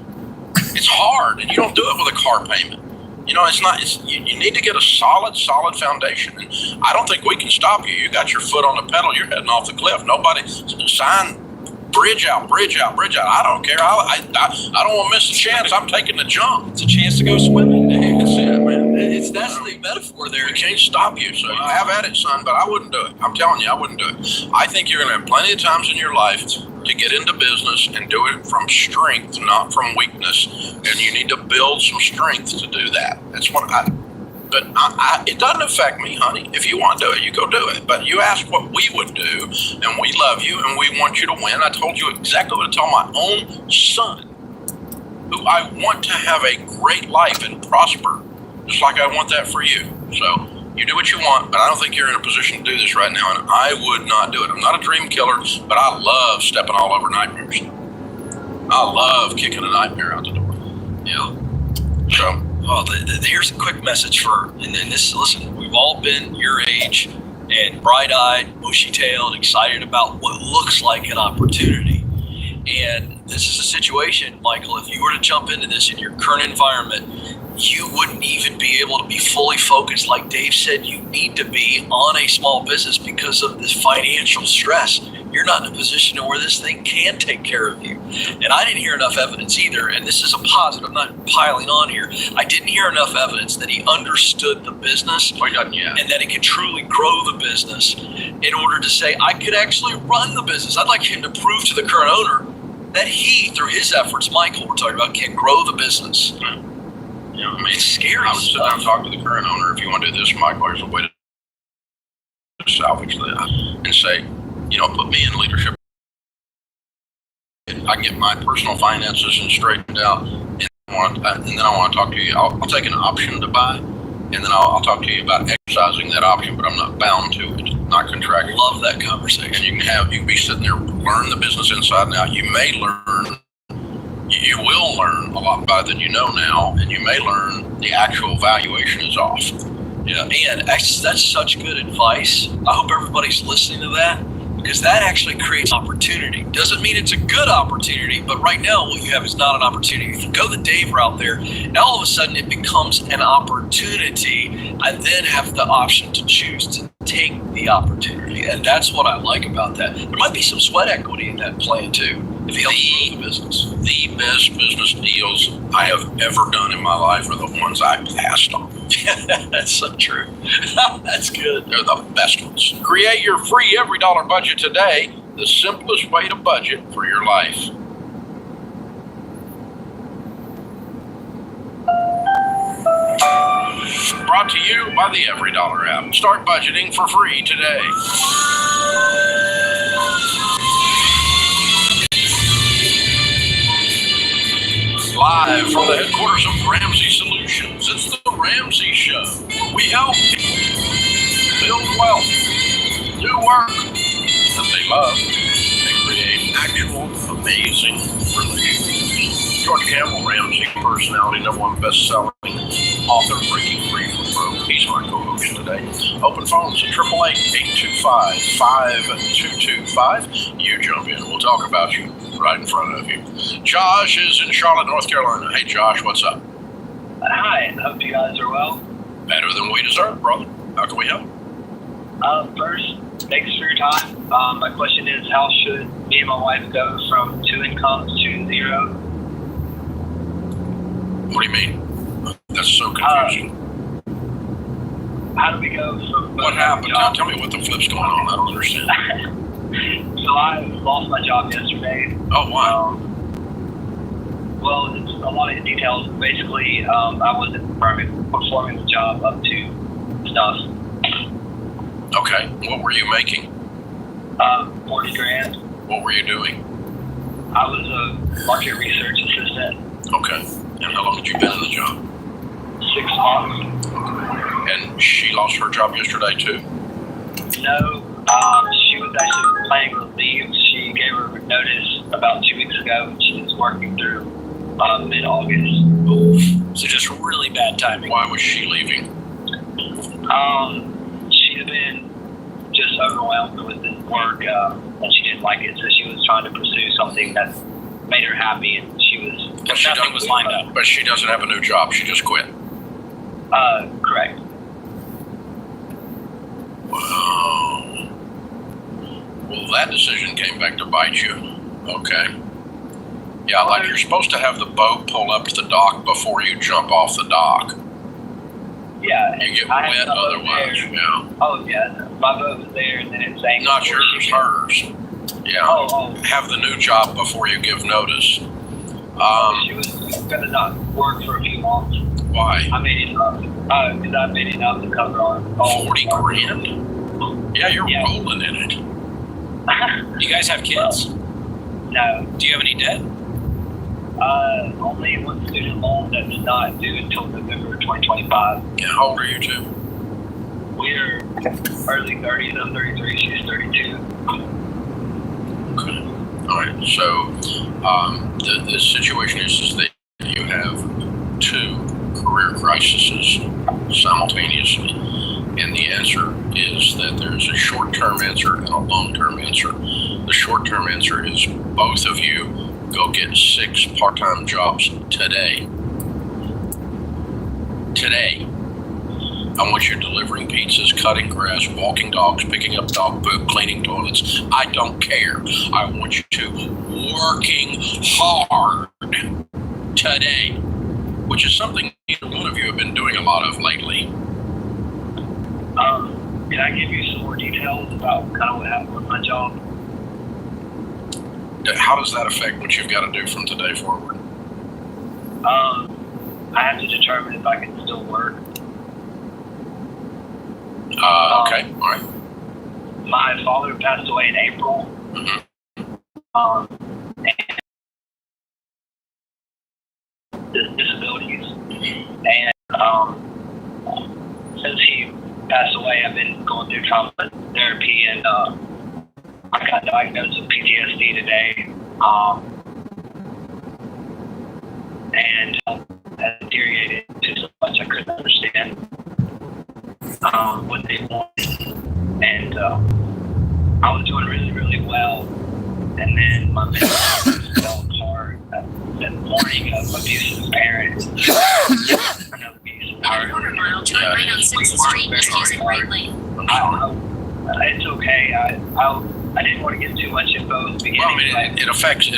It's hard, and you don't do it with a car payment. You need to get a solid foundation. And I don't think we can stop you. You got your foot on the pedal. You're heading off the cliff. Nobody sign bridge out. I don't care. I don't want to miss the chance. I'm taking the jump. It's a chance to go swimming. That's it, man. That's the metaphor there. We can't stop you. So have at it, son, but I wouldn't do it. I'm telling you, I wouldn't do it. I think you're going to have plenty of times in your life to get into business and do it from strength, not from weakness. And you need to build some strength to do that. That's what it doesn't affect me, honey. If you want to do it, you go do it. But you asked what we would do, and we love you, and we want you to win. I told you exactly what to tell my own son, who I want to have a great life and prosper, just like I want that for you. So You do what you want, but I don't think you're in a position to do this right now, and I would not do it. I'm not a dream killer, but I love stepping all over nightmares. I love kicking a nightmare out the door. Yeah. So, here's a quick message and this, listen, we've all been your age and bright-eyed, bushy-tailed, excited about what looks like an opportunity. And this is a situation, Michael, if you were to jump into this in your current environment, you wouldn't even be able to be fully focused. Like Dave said, you need to be on a small business because of this financial stress. You're not in a position where this thing can take care of you. And I didn't hear enough evidence either, and this is a positive, I'm not piling on here. I didn't hear enough evidence that he understood the business and that he could truly grow the business in order to say, I could actually run the business. I'd like him to prove to the current owner that he, through his efforts, Michael, we're talking about, can grow the business. You know, I mean, it's scary. I would sit down and talk to the current owner. If you want to do this, Michael, there's a way to salvage that and say, you know, put me in leadership. I can get my personal finances straightened out, and then I want to talk to you. I'll take an option to buy, and then I'll talk to you about exercising that option, but I'm not bound to it, not contractual. Love that conversation. And you can be sitting there, learn the business inside and out. You may learn. You will learn a lot better than you know now, and you may learn the actual valuation is off. Yeah, and that's such good advice. I hope everybody's listening to that, because that actually creates opportunity. Doesn't mean it's a good opportunity, but right now what you have is not an opportunity. If you go the Dave route there, now all of a sudden it becomes an opportunity. I then have the option to choose to take the opportunity, and that's what I like about that. There might be some sweat equity in that plan too, if he helps grow the business. The best business deals I have ever done in my life are the ones I passed on. That's so true. That's good. They're the best ones. Create your free every dollar budget today, the simplest way to budget for your life. Brought to you by the Every Dollar app. Start budgeting for free today. Live from the headquarters of Ramsey Solutions, it's the Ramsey Show. We help people build wealth, do work that they love, and create actual amazing relationships. George Campbell, Ramsey personality, #1 best-selling author, Breaking Free from Broke. He's my co-host today. Open phones at 888-825-5225. You jump in. We'll talk about you right in front of you. Josh is in Charlotte, North Carolina. Hey, Josh, what's up? Hi, hope you guys are well. Better than we deserve, brother. How can we help? First, thanks for your time. My question is, how should me and my wife go from 2 incomes to 0? What do you mean? That's so confusing. How do we go from... What happened? Tell me what the flip's going on. I don't understand. So I lost my job yesterday. Oh, wow. Well, it's a lot of details. Basically, I wasn't performing the job up to stuff. Okay. What were you making? $40,000. What were you doing? I was a market research assistant. Okay. And how long had you been in the job? 6 months. And she lost her job yesterday too? No. She was actually planning to leave. She gave her notice about 2 weeks ago, and she was working through mid-August. So just really bad timing. Why was she leaving? She's been just overwhelmed with the work, and she didn't like it, so she was trying to pursue something that made her happy, and she was... But nothing was lined up. But she doesn't have a new job. She just quit. Correct. Wow. Well, that decision came back to bite you. Okay. Yeah, like you're supposed to have the boat pull up to the dock before you jump off the dock. Yeah. You get wet otherwise, yeah. Oh, yeah. My boat was there, and then it sank. Not yours, it's hers. Yeah. Have the new job before you give notice. She was going to not work for a few months. Why? I made it up. Because I made it up to cover our... $40,000? Yeah, you're rolling in it. You guys have kids? No. Do you have any debt? Only one student loan that's not due until November 2025. Yeah, how old are you two? We're early 30s. I'm 33. She's 32. Okay. All right. So the situation is that you have two career crises simultaneously, and the answer is that there's a short-term answer and a long-term answer. The short-term answer is both of you go get 6 part-time jobs today. Today. I want you delivering pizzas, cutting grass, walking dogs, picking up dog poop, cleaning toilets. I don't care. I want you to working hard today, which is something neither one of you have been doing a lot of lately. Can I give you some more details about kind of what happened with my job? How does that affect what you've got to do from today forward? I have to determine if I can still work. Okay, all right. My father passed away in April. Mm-hmm. And disabilities. And since he passed away, I've been going through trauma therapy, and I got diagnosed with PTSD today. And has deteriorated to so much I couldn't understand what they wanted. And I was doing really, really well. And then my mental health fell apart. The morning of abusive parents. Another abusive parent. Mile, turn right on 6th Street, east using right lane. It's okay. I didn't want to get too much info at the beginning. Well, I mean, it affects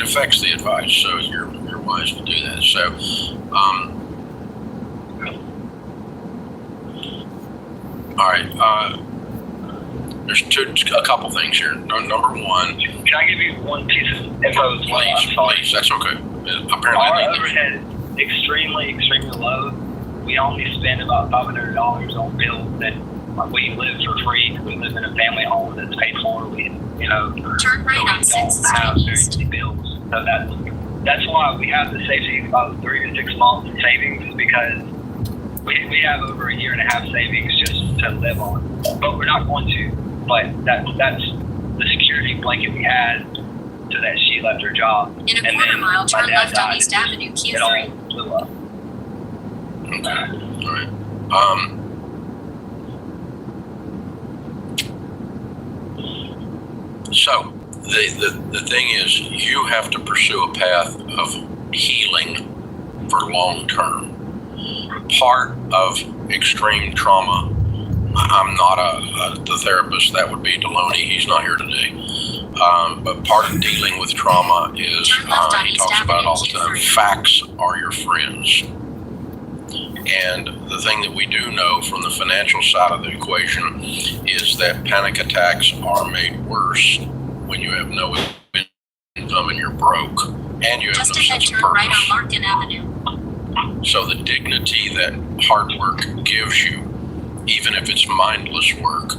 the advice, so you're wise to do that. So, all right. There's a couple things here. Number one. Can I give you one piece of info? Please. That's okay. Apparently, our overhead is extremely, extremely low. We only spend about $500 on bills that we live for free. We live in a family home that's paid for. Turn right on 6th Street east. Bills. So that's why we have the safety of 3 to 6 months savings, is because we have over 1.5 years savings just to live on. But we're not going to. But that's the security blanket we had so that she left her job. In a quarter mile, turn left on East Avenue, Q3. It all blew up. Okay. All right. So the thing is, you have to pursue a path of healing for long term. Part of extreme trauma, I'm not the therapist, that would be Deloney. He's not here today. But part of dealing with trauma is, he talks about it all the time, facts are your friends. And the thing that we do know from the financial side of the equation is that panic attacks are made worse when you have no income and you're broke and you have no sense of purpose. Right on Larkin Avenue. So the dignity that hard work gives you, even if it's mindless work,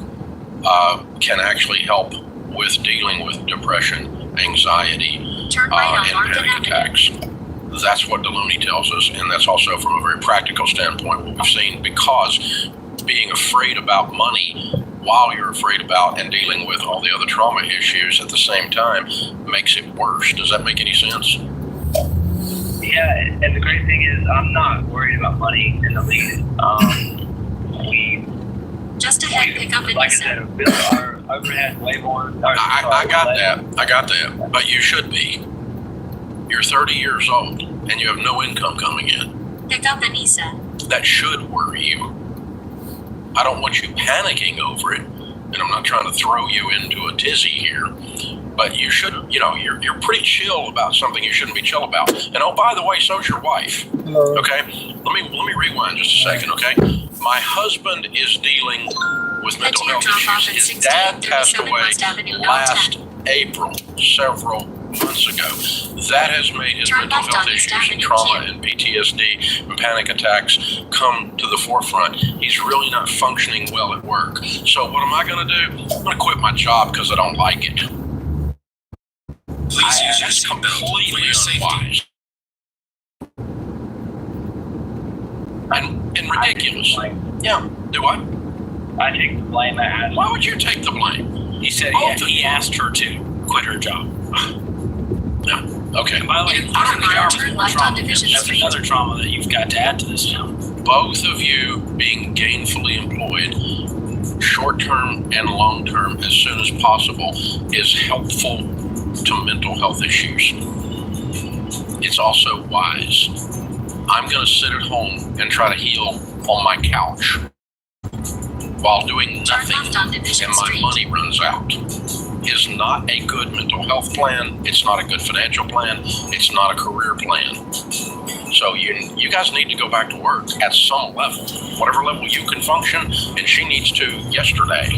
can actually help with dealing with depression, anxiety, and panic attacks. That's what Deloney tells us, and that's also from a very practical standpoint what we've seen, because being afraid about money while you're afraid about and dealing with all the other trauma issues at the same time makes it worse. Does that make any sense? Yeah, and the great thing is I'm not worried about money in the least. Just ahead, pick up in like I said, our overhead way more. I got that. But you should be. You're 30 years old and you have no income coming in. Pick up Anissa. That should worry you. I don't want you panicking over it, and I'm not trying to throw you into a tizzy here, but you should, you're pretty chill about something you shouldn't be chill about. And oh, by the way, so's your wife. Hello. Okay? Let me rewind just a second, okay? My husband is dealing with mental health issues. His dad passed away last April, several months ago. That has made his mental health issues and trauma and PTSD and panic attacks come to the forefront. He's really not functioning well at work. So what am I going to do? I'm going to quit my job because I don't like it. Please use your That's completely unwise. And ridiculous. Yeah. Do what? I take the blame as. Why would you take the blame? He said he asked her to quit her job. Yeah. Okay. And by the way, Turn left on Division that's Street. another trauma that you've got to add to this. Both of you being gainfully employed, short-term and long-term, as soon as possible, is helpful to mental health issues. It's also wise. I'm going to sit at home and try to heal on my couch while doing nothing and my money runs out. Is not a good mental health plan. It's not a good financial plan. It's not a career plan. So you guys need to go back to work at some level, whatever level you can function, and she needs to yesterday.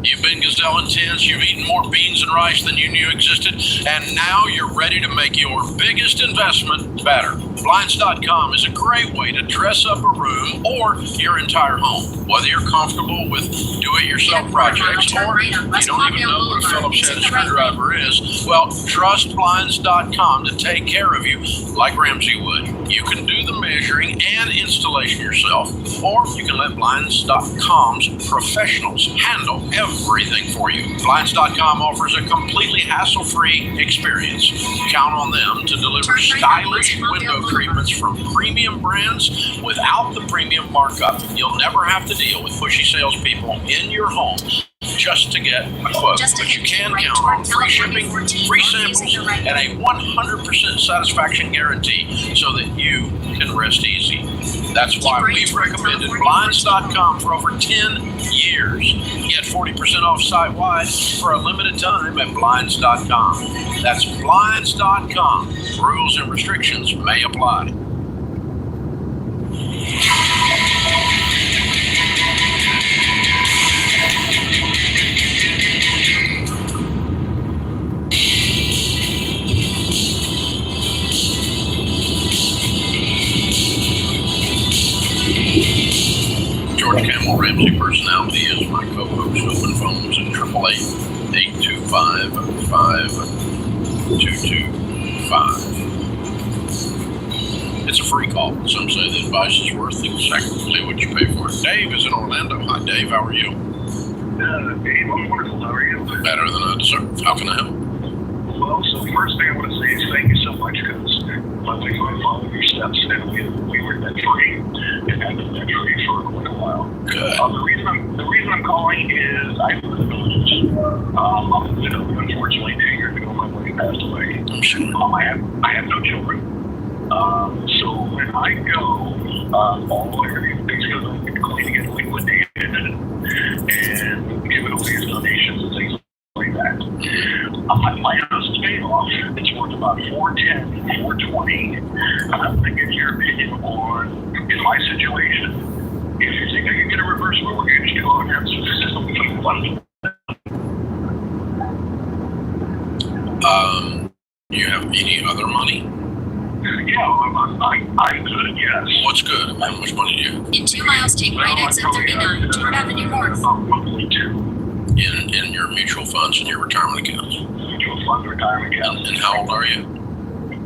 You've been gazelle intense, you've eaten more beans and rice than you knew existed, and now you're ready to make your biggest investment better. Blinds.com is a great way to dress up a room or your entire home. Whether you're comfortable with do-it-yourself projects or you don't even know what a Phillips head screwdriver is, well, trust Blinds.com to take care of you like Ramsey would. You can do the measuring and installation yourself, or you can let Blinds.com's professionals handle everything for you. Blinds.com offers a completely hassle-free experience. Count on them to deliver stylish window treatments from premium brands without the premium markup. You'll never have to deal with pushy salespeople in your home just to get a quote. But you can count on free shipping, free samples, and a 100% satisfaction guarantee so that you can rest easy. That's why we've recommended Blinds.com for over 10 years. Get 40% off site-wide for a limited time at Blinds.com. That's Blinds.com. Rules and restrictions may apply. George Campbell, Ramsey Personality, is my co-host. Open phones at 888-825-5225. It's a free call. Some say the advice is worth exactly what you pay for it. Dave is in Orlando. Hi, Dave. How are you? Dave, I'm wonderful. How are you? Better than I deserve. How can I help? Well, so first thing I want to say is thank you so much, because my wife and I followed your steps, and we were debt-free and have been debt-free for quite a while. Good. The reason I'm calling is I live in the village. I'm a widow, unfortunately. 2 years ago, my wife passed away. I have no children. So when I go, everything's going to get liquidated and given away as donations and things like that. My house is paid off. It's worth about $410, $420. And I want to get your opinion on, in my situation, if you think I can get a reverse mortgage, go on and you have any other money? Yeah, I'm good, yes. What's good? How much money do you have? In 2 miles, take right exit 39, Jordan Avenue North. About 1.2. In your mutual funds and your retirement accounts? Mutual fund, retirement accounts. And how old are you?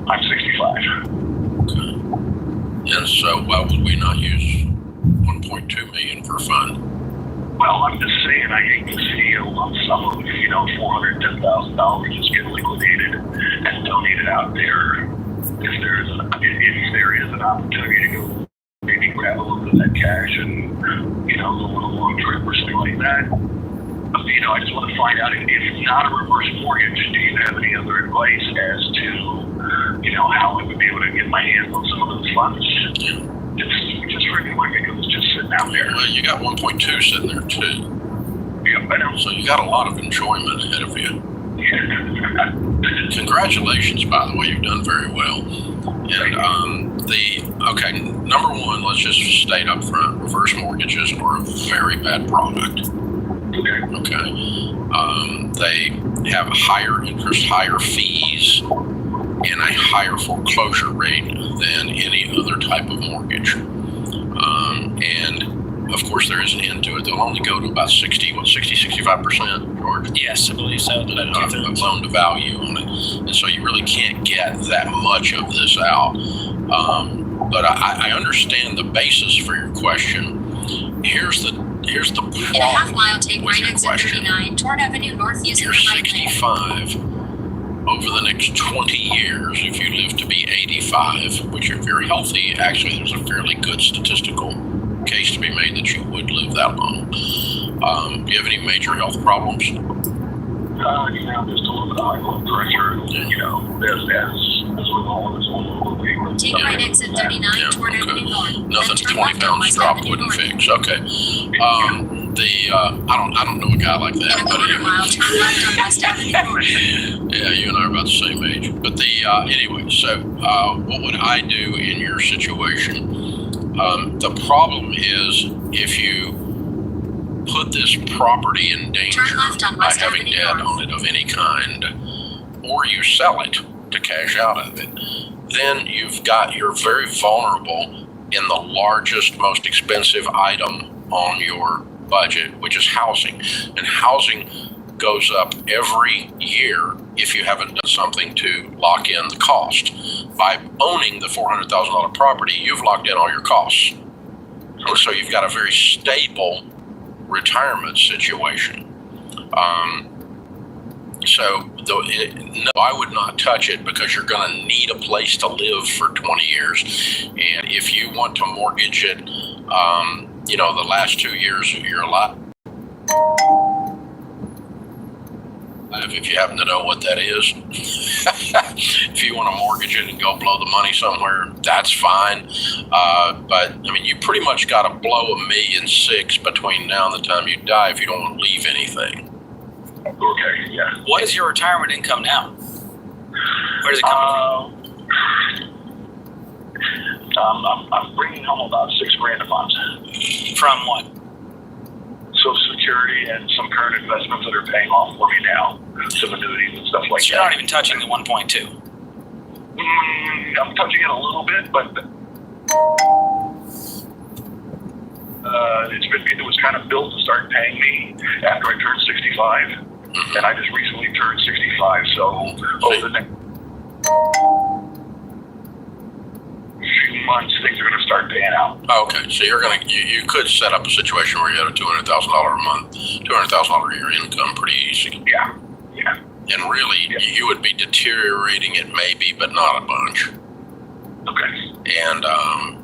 I'm 65. Okay. And so why would we not use $1.2 million per fund? Well, I'm just saying, I hate to see a lump sum of, $410,000 just get liquidated and donated out there. If there is an opportunity to go maybe grab a little bit of that cash and, go on a long trip or something like that. I just want to find out, if not a reverse mortgage, do you have any other advice as to, how I would be able to get my hands on some of those funds? Just freaking like it was just sitting out there. Well, you got 1.2 sitting there too. Yeah, I know. So you got a lot of enjoyment ahead of you. Congratulations, by the way, you've done very well. And number one, let's just state up front, reverse mortgages are a very bad product. Okay. They have higher interest, higher fees, and a higher foreclosure rate than any other type of mortgage. And Of course, there is an end to it. They'll only go to about 65%, George? Yes, I believe so. Of loan to value on it. And so you really can't get that much of this out. But I understand the basis for your question. Here's the problem. In a half mile, take with right your exit question. 39, Torn Avenue North using You're the right lane. 65. Over the next 20 years, if you live to be 85, which are very healthy, actually there's a fairly good statistical case to be made that you would live that long. Do you have any major health problems? Just a little bit of high blood pressure, as with all of this overweight. Take right exit 39, Torn Avenue North. Nothing Then turn 20 left on pounds West drop Avenue wouldn't North. fix. Okay. I don't know a guy like that. In a quarter mile, turn left on West Avenue North. Yeah, you and I are about the same age. But anyway, so what would I do in your situation? The problem is if you put this property in danger by having debt on it of any kind, or you sell it to cash out of it, then you're very vulnerable in the largest, most expensive item on your budget, which is housing. And housing goes up every year if you haven't done something to lock in the cost. By owning the $400,000 property, you've locked in all your costs. And so you've got a very stable retirement situation. No, I would not touch it because you're going to need a place to live for 20 years. And if you want to mortgage it, the last 2 years of your life, if you happen to know what that is, if you want to mortgage it and go blow the money somewhere, that's fine. But I mean, you pretty much got to blow $1.6 million between now and the time you die if you don't want to leave anything. Okay, yeah. What is your retirement income now? Where does it come from? I'm bringing home about $6,000 a month. From what? Social Security and some current investments that are paying off for me now, some annuities and stuff like So that. you're not even touching the 1.2. I'm touching it a little bit, but it was kind of built to start paying me after I turned 65, and I just recently turned 65. So over the next few months, things are going to start paying out. Okay, so you could set up a situation where you had a $200,000 a month, $200,000 a year income pretty easy. Yeah. And really, you would be deteriorating it maybe, but not a bunch. Okay. And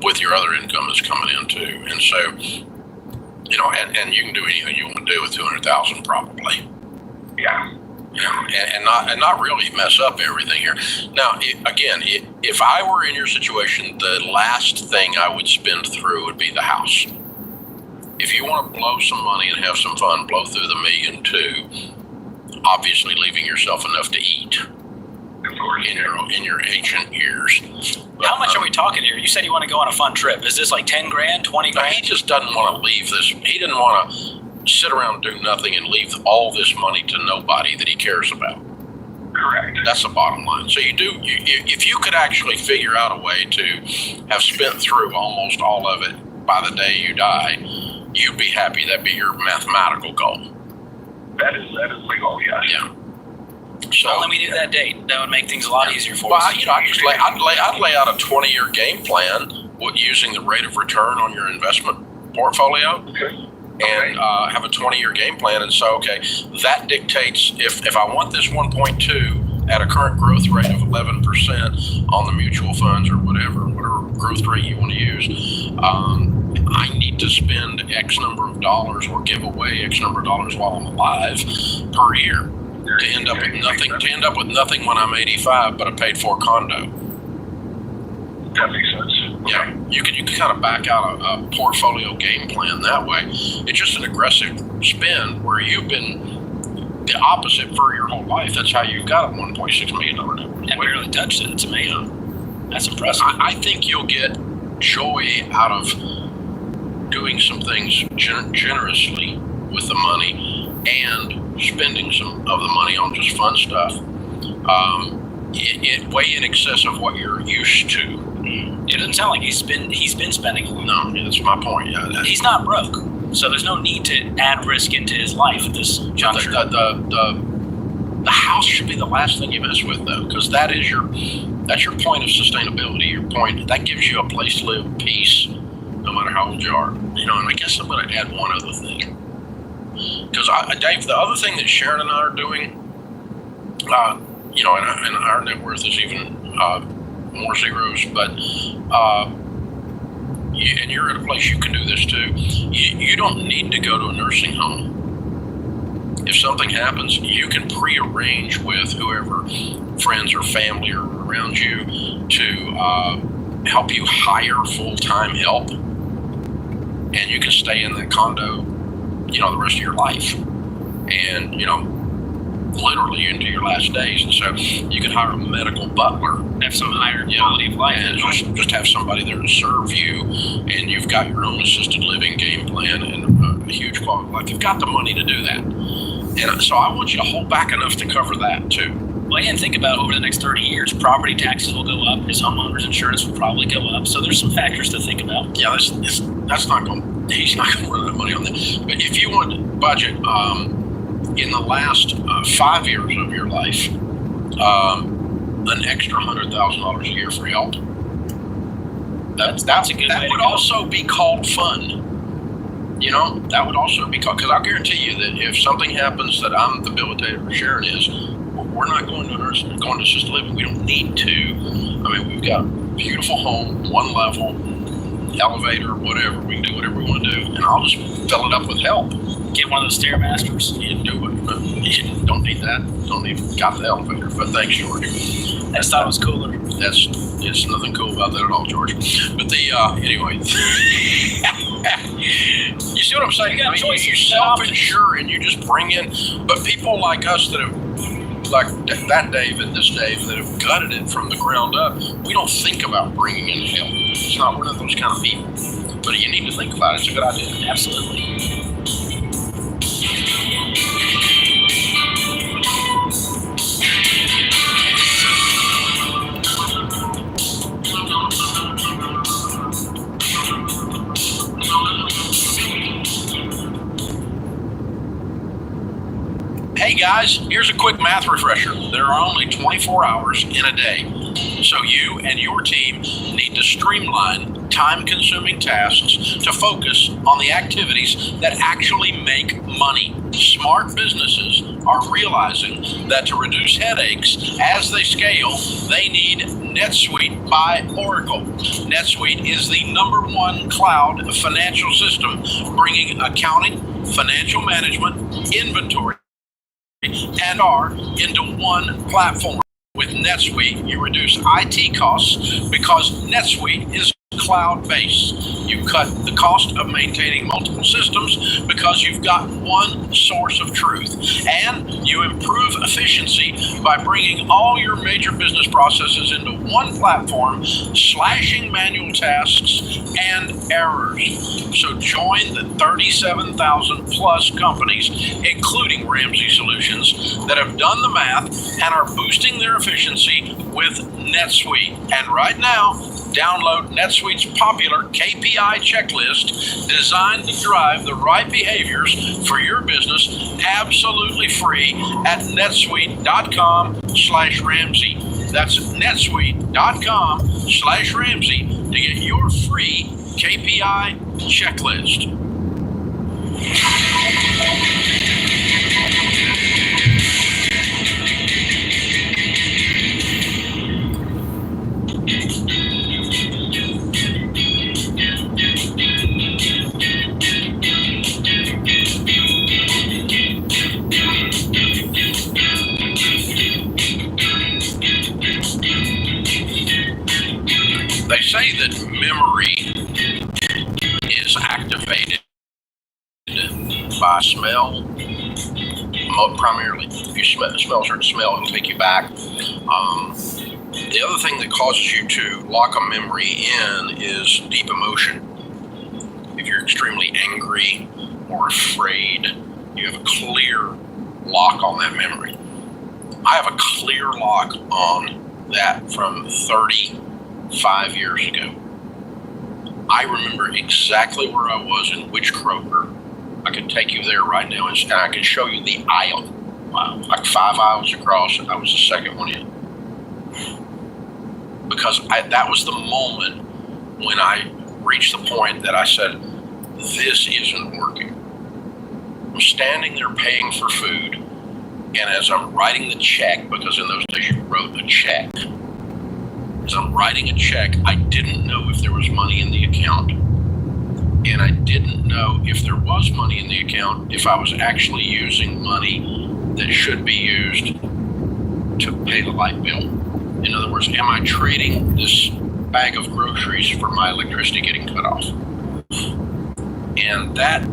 with your other income that's coming in too, and so and you can do anything you want to do with $200,000 probably. Yeah. And not really mess up everything here. Now, if I were in your situation, the last thing I would spend through would be the house. If you want to blow some money and have some fun, blow through the $1.2 million, obviously leaving yourself enough to eat in your ancient years. How much are we talking here? You said you want to go on a fun trip. Is this like 10 grand, 20 grand? He just doesn't want to leave this. He didn't want to sit around and do nothing and leave all this money to nobody that he cares about. Correct. That's the bottom line. So if you could actually figure out a way to have spent through almost all of it by the day you die, you'd be happy. That'd be your mathematical goal. That is my goal, yes. Yeah. So only we knew that date. That would make things a lot easier for us. I'd lay out a 20-year game plan using the rate of return on your investment portfolio. Okay. And have a 20-year game plan. And so, that dictates if I want this 1.2 at a current growth rate of 11% on the mutual funds or whatever growth rate you want to use, I need to spend X number of dollars or give away X number of dollars while I'm alive per year to end up with nothing. To end up with nothing when I'm 85, but a paid-for condo. That makes sense. Yeah, you can kind of back out a portfolio game plan that way. It's just an aggressive spend where you've been the opposite for your whole life. That's how you've got a $1.6 million network. I barely touched it. It's amazing. That's impressive. I think you'll get joy out of doing some things generously with the money and spending some of the money on just fun stuff. Way in excess of what you're used to. It doesn't sound like he's been spending a lot. No, that's my point. Yeah, he's not broke, so there's no need to add risk into his life at this juncture. The house should be the last thing you mess with, though, because that's your point of sustainability. Your point that gives you a place to live, peace, no matter how old you are. You know, and I guess I'm going to add one other thing, because Dave, the other thing that Sharon and I are doing, you know, and our net worth is even more zeros, but and you're at a place you can do this too. You don't need to go to a nursing home. If something happens, you can pre-arrange with whoever, friends or family or around you, to help you hire full-time help, and you can stay in that condo, you know, the rest of your life, and you know, literally into your last days. And so you can hire a medical butler, have some higher quality of life, and just have somebody there to serve you, and you've got your own assisted living game plan and a huge quality of life. You've got the money to do that, and so I want you to hold back enough to cover that too. Well, and think about over the next 30 years, property taxes will go up, his homeowner's insurance will probably go up. So there's some factors to think about. Yeah, that's not going. He's not going to run out of money on that. But if you want to budget in the last 5 years of your life, an extra $100,000 a year for help. That's a good. That would also be called fun. You know, that would also be called, because I'll guarantee you that if something happens that I'm debilitated or Sharon is, we're not going to nursing, going to assisted living. We don't need to. I mean, we've got a beautiful home, one level, elevator, whatever. We can do whatever we want to do, and I'll just fill it up with help. Get one of those Stairmasters. You do it, but you don't need that. Don't even got the elevator. But thanks, George. I just thought it was cooler. It's nothing cool about that at all, George. But anyway. You see what I'm saying? I mean, you self-insure and you just bring in, but people like us that have, like that Dave and this Dave, that have gutted it from the ground up, we don't think about bringing in help. It's not one of those kind of people. But you need to think about it. It's a good idea. Absolutely. Hey guys, here's a quick math refresher. There are only 24 hours in a day. So you and your team need to streamline time-consuming tasks to focus on the activities that actually make money. Smart businesses are realizing that to reduce headaches as they scale, they need NetSuite by Oracle. NetSuite is the #1 cloud financial system, bringing accounting, financial management, inventory, and are into one platform. With NetSuite, you reduce IT costs because NetSuite is cloud-based. You cut the cost of maintaining multiple systems because you've got one source of truth. And you improve efficiency by bringing all your major business processes into one platform, slashing manual tasks and errors. So join the 37,000 plus companies, including Ramsey Solutions, that have done the math and are boosting their efficiency with NetSuite. And right now, download NetSuite's popular KPI checklist designed to drive the right behaviors for your business absolutely free at netsuite.com/Ramsey. That's netsuite.com/Ramsey to get your free KPI checklist. They say that memory is activated by smell, primarily. If you smell a certain smell, it'll take you back. The other thing that causes you to lock a memory in is deep emotion. If you're extremely angry or afraid, you have a clear lock on that memory. I have a clear lock on that from 30 5 years ago. I remember exactly where I was in which Kroger. I could take you there right now, and I could show you the aisle. Wow, like 5 aisles across, and I was the second one in. Because that was the moment when I reached the point that I said, this isn't working. I'm standing there paying for food, and as I'm writing the check, because in those days you wrote a check, as I'm writing a check, I didn't know if there was money in the account. And I didn't know if there was money in the account, if I was actually using money that should be used to pay the light bill. In other words, am I trading this bag of groceries for my electricity getting cut off? And that,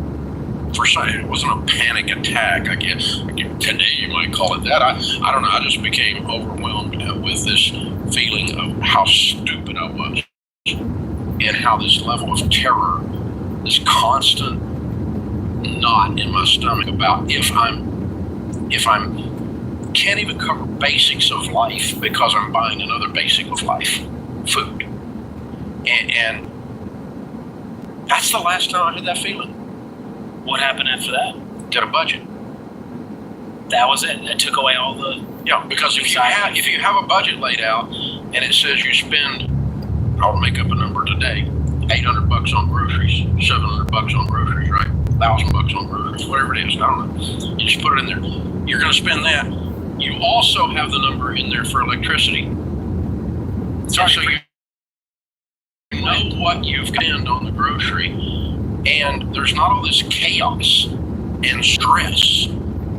first, it wasn't a panic attack, I guess. Today you might call it that. I don't know. I just became overwhelmed with this feeling of how stupid I was, and how this level of terror, this constant knot in my stomach about if I'm can't even cover basics of life because I'm buying another basic of life, food. And that's the last time I had that feeling. What happened after that? Did a budget. That was it. That took away all the. Yeah, because if you have a budget laid out and it says you spend, I'll make up a number today, $800 on groceries, $700 on groceries, right? $1,000 on groceries, whatever it is. I don't know. You just put it in there. You're going to spend that. You also have the number in there for electricity. So you know what you've spent on the grocery, and there's not all this chaos and stress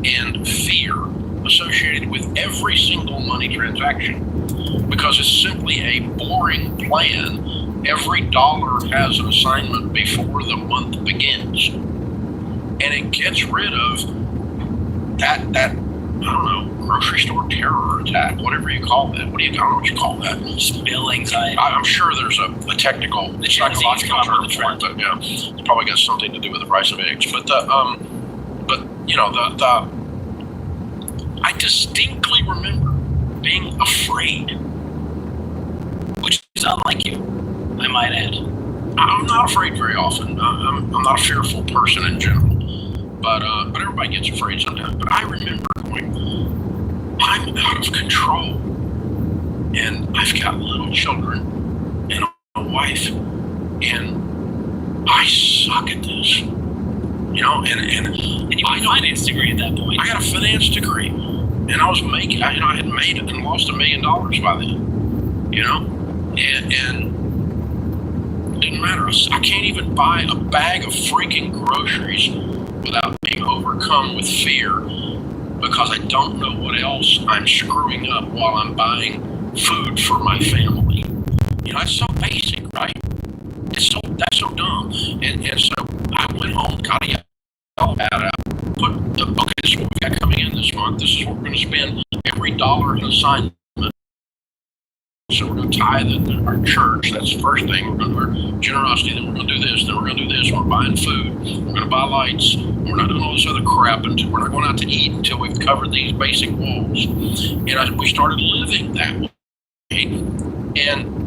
and fear associated with every single money transaction, because it's simply a boring plan. Every dollar has an assignment before the month begins, and it gets rid of that I don't know, grocery store terror attack, whatever you call that. I don't know what you call that. Just bill anxiety. I'm sure there's a technical, psychological term for it, but yeah, it's probably got something to do with the price of eggs. But you know, I distinctly remember being afraid, which is unlike you, I might add. I'm not afraid very often. I'm not a fearful person in general, but everybody gets afraid sometimes. But I remember going, I'm out of control, and I've got little children and a wife, and I suck at this. You know, and you had a finance degree at that point. I got a finance degree, and I was making, I had made it and lost $1 million by then. You know, and it didn't matter. I can't even buy a bag of freaking groceries without being overcome with fear, because I don't know what else I'm screwing up while I'm buying food for my family. You know, it's so basic, right? That's so dumb. And so I went home, got a yell at it, put okay, this is what we've got coming in this month. This is what we're going to spend. Every dollar in assignment. So we're going to tithe our church. That's the first thing. We're going to do our generosity. Then we're going to do this. Then we're going to do this. We're buying food. We're going to buy lights. We're not doing all this other crap. Until we're not going out to eat until we've covered these basic walls. And we started living that way. And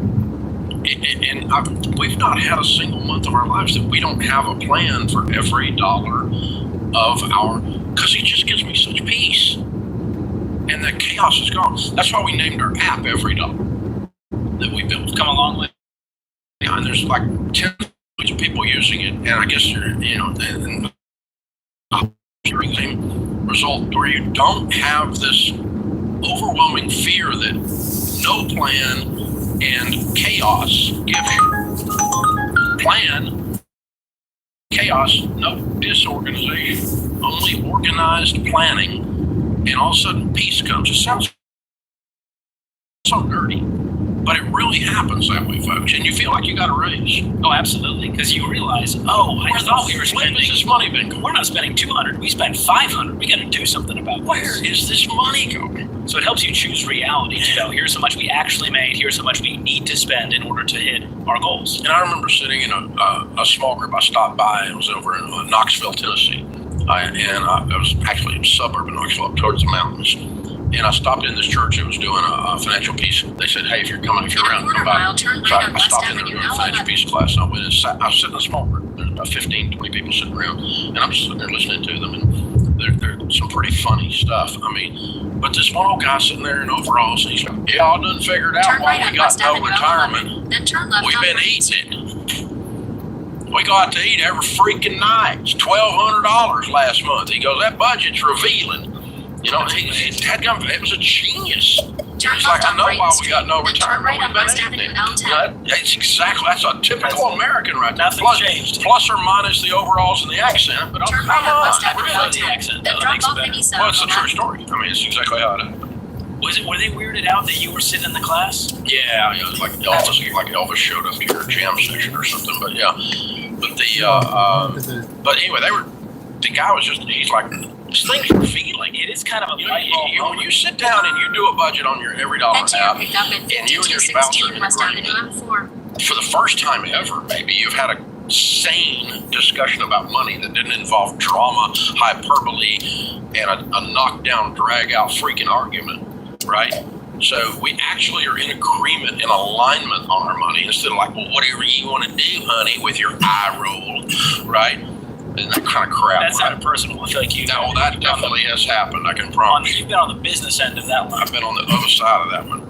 we've not had a single month of our lives that we don't have a plan for every dollar of our, because it just gives me such peace. And the chaos is gone. That's why we named our app Every Dollar that we built. Come a long way. Yeah, and there's like 10 million people using it, and I guess you're, you know, and same result where you don't have this overwhelming fear that no plan and chaos gives you. Plan, chaos, no disorganization, only organized planning, and all of a sudden peace comes. It sounds so nerdy, but it really happens that way, folks, and you feel like you got a raise. Oh, absolutely, because you realize, I thought we were spending. Where is this money been going? We're not spending $200. We spent $500. We got to do something about this. Where is this money going? So it helps you choose reality. You know, here's how much we actually made. Here's how much we need to spend in order to hit our goals. And I remember sitting in a small group. I stopped by. It was over in Knoxville, Tennessee, I was actually in suburban Knoxville, up towards the mountains. And I stopped in this church that was doing a financial peace. They said, hey, if you're around, come by. So I stopped in there doing a financial peace class. And I went and I was sitting in a small group. There's about 15, 20 people sitting around, and I'm just sitting there listening to them. And there's some pretty funny stuff. I mean, but this one old guy sitting there in overalls, he's like, y'all done figured out why we got no retirement. We've been eating it. We got to eat every freaking night. It's $1,200 last month. He goes, that budget's revealing. You know, it was a genius. It's like, I know why we got no retirement. We've been eating it. That's a typical American right there. Nothing's changed. Plus or minus the overalls and the accent. But come on. Really, the accent makes it better. Well, it's a true story. I mean, it's exactly how it happened. Were they weirded out that you were sitting in the class? Yeah, it was like Elvis showed up to your jam session or something. But yeah, but anyway, the guy was just, he's like, this thing's revealing. It is kind of a when you sit down and you do a budget on your every dollar app, and you and your spouse are in agreement, for the first time ever, maybe you've had a sane discussion about money that didn't involve drama, hyperbole, and a knockdown, drag-out freaking argument, right? So we actually are in agreement and alignment on our money instead of like, well, whatever you want to do, honey, with your eye roll, right? And that kind of crap. That's not personal. I feel like you. No, that definitely has happened. I can promise you. You've been on the business end of that one. I've been on the other side of that one.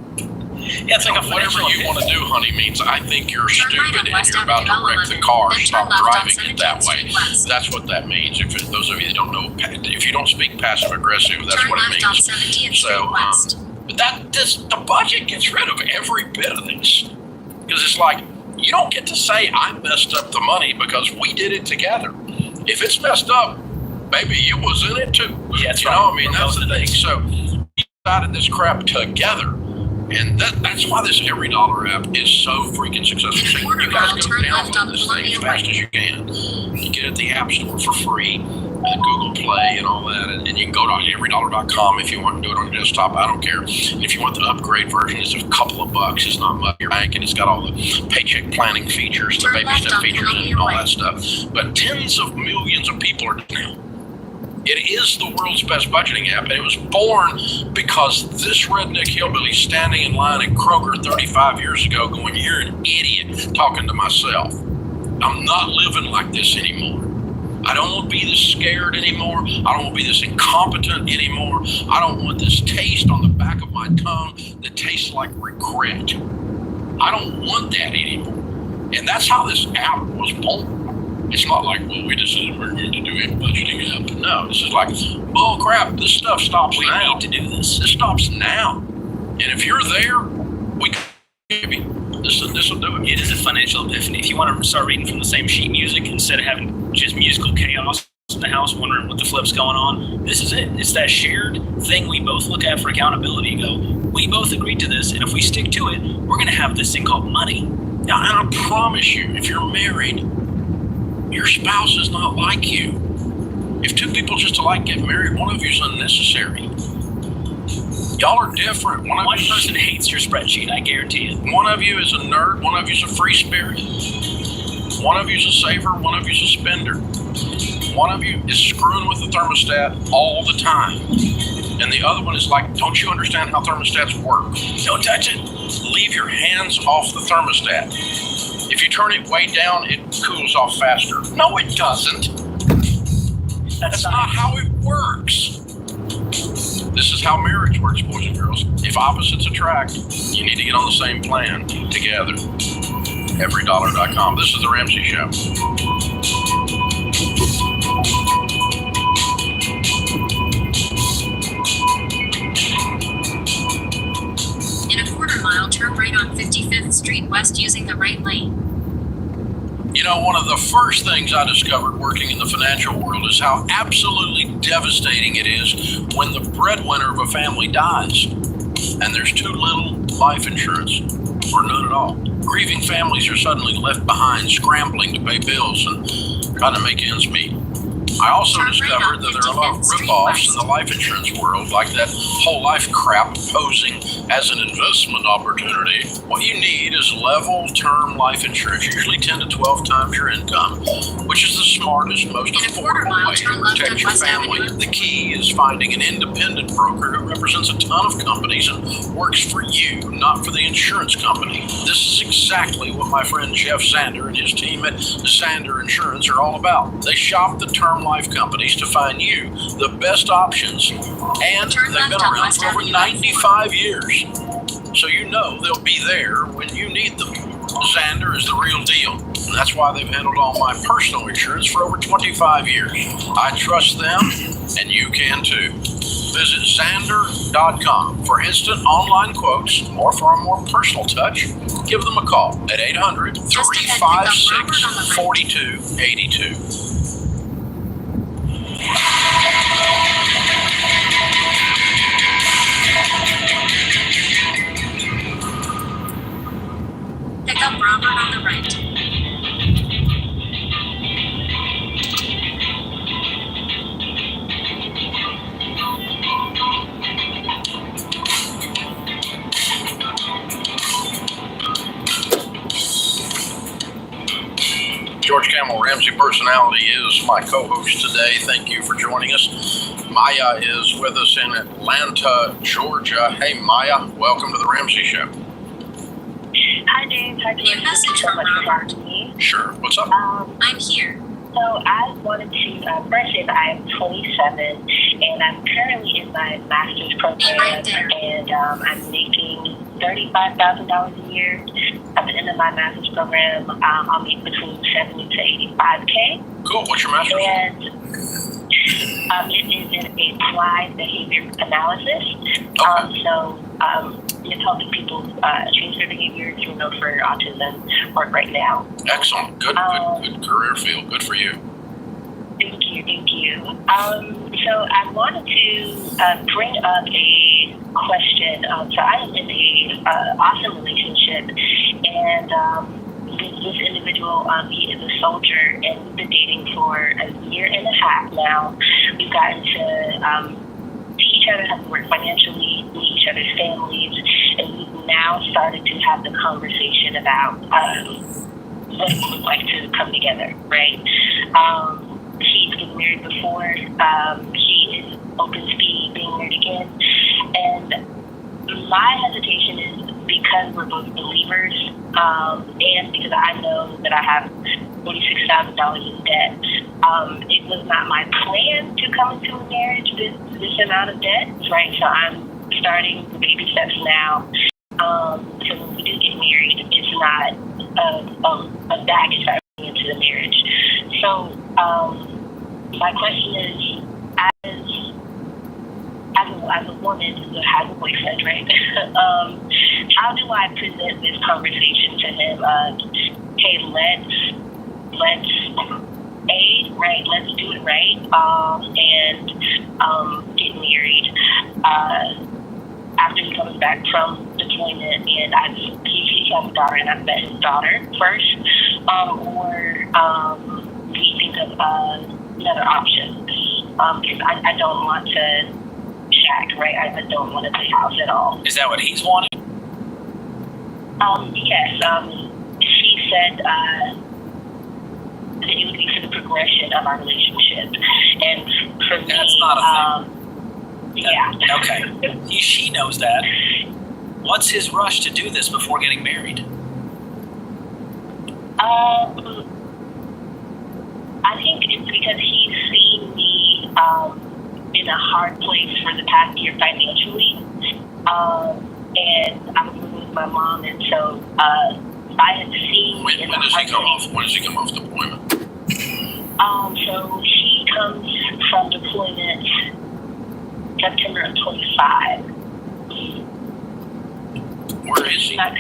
Yeah, it's like whatever you want to do, honey, means I think you're stupid and you're about to wreck the car. Stop driving it that way. That's what that means. If those of you that don't know, if you don't speak passive aggressive, that's what it means. So, but the budget gets rid of every bit of this, because it's like you don't get to say I messed up the money because we did it together. If it's messed up, maybe you was in it too. Yeah, that's right. I mean, that's the thing. So we decided this crap together. And that's why this Every Dollar app is so freaking successful. So you guys go download this thing as fast as you can. You get it at the App Store for free, and Google Play and all that. And you can go to everydollar.com if you want to do it on your desktop. I don't care. And if you want the upgrade version, it's a couple of bucks. It's not much. Your bank, and it's got all the paycheck planning features, the baby step features, and all that stuff. But tens of millions of people are doing it. It is the world's best budgeting app, and it was born because this redneck hillbilly standing in line at Kroger 35 years ago going, you're an idiot, talking to myself. I'm not living like this anymore. I don't want to be this scared anymore. I don't want to be this incompetent anymore. I don't want this taste on the back of my tongue that tastes like regret. I don't want that anymore. And that's how this app was born. It's not like, well, we decided we're going to do a budgeting app. No, this is like, oh crap, this stuff stops now. We need to do this. This stops now. And if you're there, we can maybe this will do it. It is a financial epiphany. If you want to start reading from the same sheet music instead of having just musical chaos in the house, wondering what the flip's going on, this is it. It's that shared thing we both look at for accountability. Go, we both agreed to this, and if we stick to it, we're going to have this thing called money. Now, and I promise you, if you're married, your spouse is not like you. If two people just alike get married, one of you's unnecessary. Y'all are different. One person hates your spreadsheet, I guarantee it. One of you is a nerd, one of you's a free spirit. One of you's a saver, one of you's a spender. One of you is screwing with the thermostat all the time. And the other one is like, don't you understand how thermostats work? Don't touch it. Leave your hands off the thermostat. If you turn it way down, it cools off faster. No, it doesn't. That's not how it works. This is how marriage works, boys and girls. If opposites attract, you need to get on the same plan together. Everydollar.com. This is The Ramsey Show. In a quarter mile, turn right on 55th Street West using the right lane. You know, one of the first things I discovered working in the financial world is how absolutely devastating it is when the breadwinner of a family dies and there's too little life insurance or none at all. Grieving families are suddenly left behind, scrambling to pay bills and trying to make ends meet. I also discovered that there are a lot of rip-offs in the life insurance world, like that whole life crap posing as an investment opportunity. What you need is level term life insurance, usually 10 to 12 times your income, which is the smartest, most affordable way to protect your family. The key is finding an independent broker who represents a ton of companies and works for you, not for the insurance company. This is exactly what my friend Jeff Sander and his team at Sander Insurance are all about. They shop the term life companies to find you the best options, and they've been around for over 95 years. So you know they'll be there when you need them. Sander is the real deal. And that's why they've handled all my personal insurance for over 25 years. I trust them, and you can too. Visit Sander.com for instant online quotes, or for a more personal touch, give them a call at 800-356-4282. Pick up Robert on the right. George Camel Ramsey Personality is my co-host today. Thank you for joining us. Maya is with us in Atlanta, Georgia. Hey, Maya, welcome to the Ramsey Show. Hi, James. Hi, George. Thank you so much for having me. Sure. What's up? I'm here. So I wanted to first say that I'm 27 and I'm currently in my master's program, and I'm making $35,000 a year. At the end of my master's program, I'll make between 70 to 85K. Cool. What's your master's? And it is in applied behavior analysis. It's helping people change their behaviors, for autism work right now. Excellent. Good career field. Good for you. Thank you. So I wanted to bring up a question. So I am in a awesome relationship, and this individual, he is a soldier, and we've been dating for a year and a half now. We've gotten to see each other, have to work financially, meet each other's families, and we've now started to have the conversation about what it would look like to come together, right? He's been married before. He is open to being married again. And my hesitation is because we're both believers, and because I know that I have $46,000 in debt. It was not my plan to come into a marriage with this amount of debt, right? So I'm starting the baby steps now. So when we do get married, it's not a baggage that I bring into the marriage. So my question is, as a woman who has a boyfriend, right? How do I present this conversation to him? Hey, let's do it right, and get married. After he comes back from deployment, and he has a daughter, and I've met his daughter first, or we think of another option, because I don't want to shack, right? I don't want to play house at all. Is that what he's wanting? Yes. She said that it would be for the progression of our relationship, and for me, that's not a thing. Yeah. Okay. She knows that. What's his rush to do this before getting married? I think it's because he's seen me in a hard place for the past year financially, and I'm living with my mom, and so I had seen. When does he come off deployment? So he comes from deployment September of 25. Where is he? He's not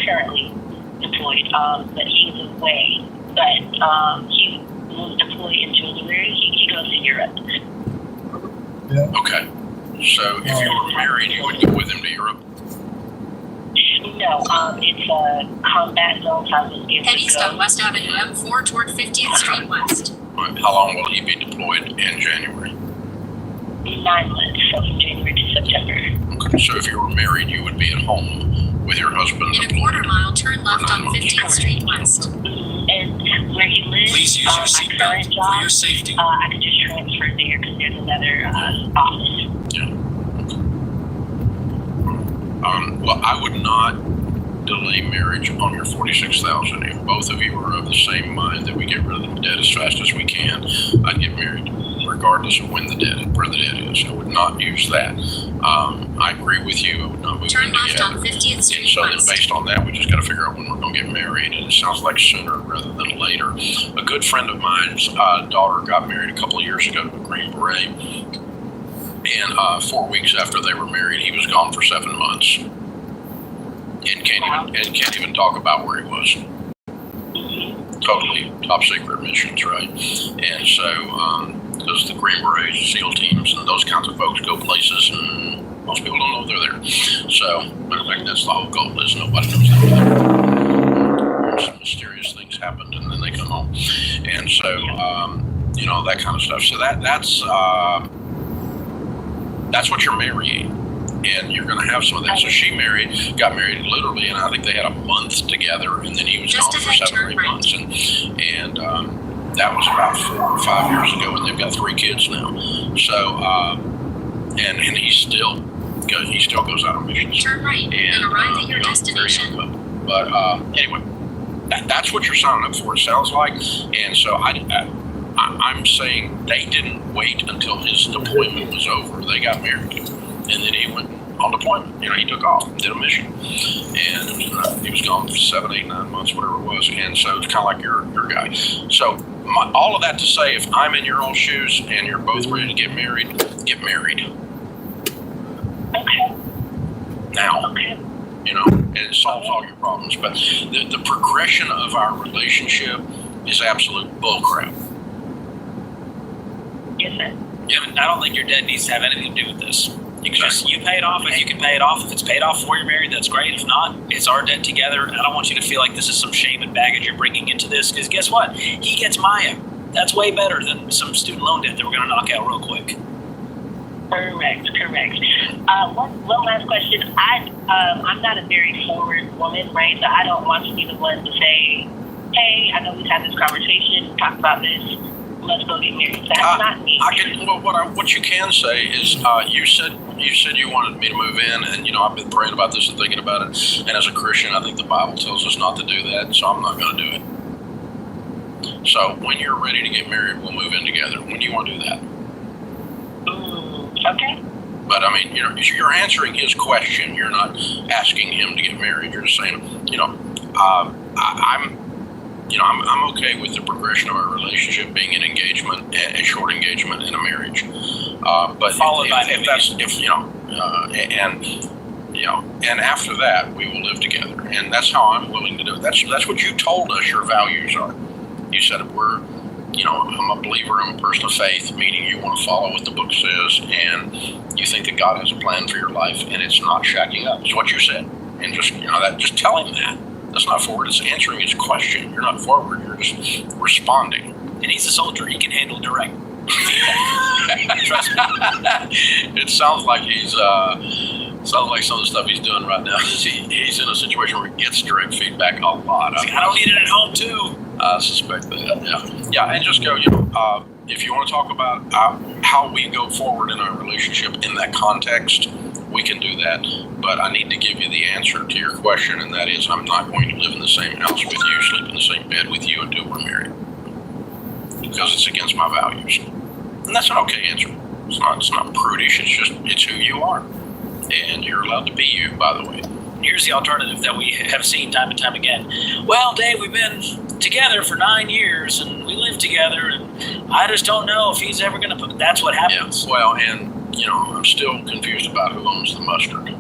currently deployed, but he's away. But he will deploy in January. He goes to Europe. Yeah. Okay. So if you were married, you would go with him to Europe? No, it's a combat zone. Head east on West Avenue M4 toward 50th Street West. How long will he be deployed in January? 9 months, so from January to September. Okay, so if you were married, you would be at home with your husband In a deployed. quarter-mile, turn left on 15th Street West. And where he lives, Please use your my seatbelt current for job, your safety. I could just transfer there because there's another office. Well, I would not delay marriage on your $46,000. If both of you are of the same mind that we get rid of the debt as fast as we can, I'd get married, regardless of where the debt is. I would not use that. I agree with you. I would not move Turn in left together. on 50th Street And so then, West. based on that, we just got to figure out when we're going to get married. And it sounds like sooner rather than later. A good friend of mine's daughter got married a couple of years ago to a Green Beret. And 4 weeks after they were married, he was gone for 7 months. And can't even talk about where he was. Totally top secret missions, right? And so, because the Green Berets, SEAL teams, and those kinds of folks go places, and most people don't know they're there. So, matter of fact, that's the whole goal, is nobody knows they're there. Some mysterious things happened, and then they come home. And so, that kind of stuff. So that's what you're marrying. And you're going to have some of that. So she got married literally, and I think they had a month together, and then he was gone for 7 or 8 months. And that was about 4 or 5 years ago, and they've got 3 kids now. So, and he still goes out on missions. Turn right and arrive at your destination. But anyway, that's what you're signing up for, it sounds like. And so I'm saying they didn't wait until his deployment was over. They got married. And then he went on deployment. He took off, did a mission, and he was gone for 7, 8, 9 months, whatever it was. And so it's kind of like your guy. So all of that to say, if I'm in your old shoes and you're both ready to get married, get married. Okay. Now. Okay. And it solves all your problems. But the progression of our relationship is absolute bullcrap. Yes, sir. Yeah, I don't think your debt needs to have anything to do with this. You pay it off if you can pay it off. If it's paid off before you're married, that's great. If not, it's our debt together. I don't want you to feel like this is some shame and baggage you're bringing into this, because guess what? He gets Maya. That's way better than some student loan debt that we're going to knock out real quick. Correct. One last question. I'm not a very forward woman, right? So I don't want to be the one to say, hey, I know we've had this conversation, talk about this. Let's go get married. That's not me. What you can say is, you said you wanted me to move in, and I've been praying about this and thinking about it. And as a Christian, I think the Bible tells us not to do that, so I'm not going to do it. So when you're ready to get married, we'll move in together. When do you want to do that? Okay. But I mean, you're answering his question. You're not asking him to get married. You're just saying, I'm okay with the progression of our relationship being an engagement, a short engagement, and a marriage. But and after that, we will live together, and that's how I'm willing to do it. That's what you told us your values are. You said I'm a believer, I'm a person of faith, meaning you want to follow what the book says, and you think that God has a plan for your life, and it's not shacking up. It's what you said, and just tell him that. That's not forward. It's answering his question. You're not forward. You're just responding. And he's a soldier. He can handle direct. Trust me. It sounds like some of the stuff he's doing right now. He's in a situation where he gets direct feedback a lot. I don't need it at home too. I suspect that. Yeah, and just go. If you want to talk about how we go forward in our relationship in that context, we can do that. But I need to give you the answer to your question, and that is, I'm not going to live in the same house with you, sleep in the same bed with you until we're married, because it's against my values. And that's an okay answer. It's not prudish. It's who you are, and you're allowed to be you. By the way. Here's the alternative that we have seen time and time again. Well, Dave, we've been together for 9 years, and we live together, and I just don't know if he's ever going to put. That's what happens. Yeah. Well, and I'm still confused about who owns the mustard.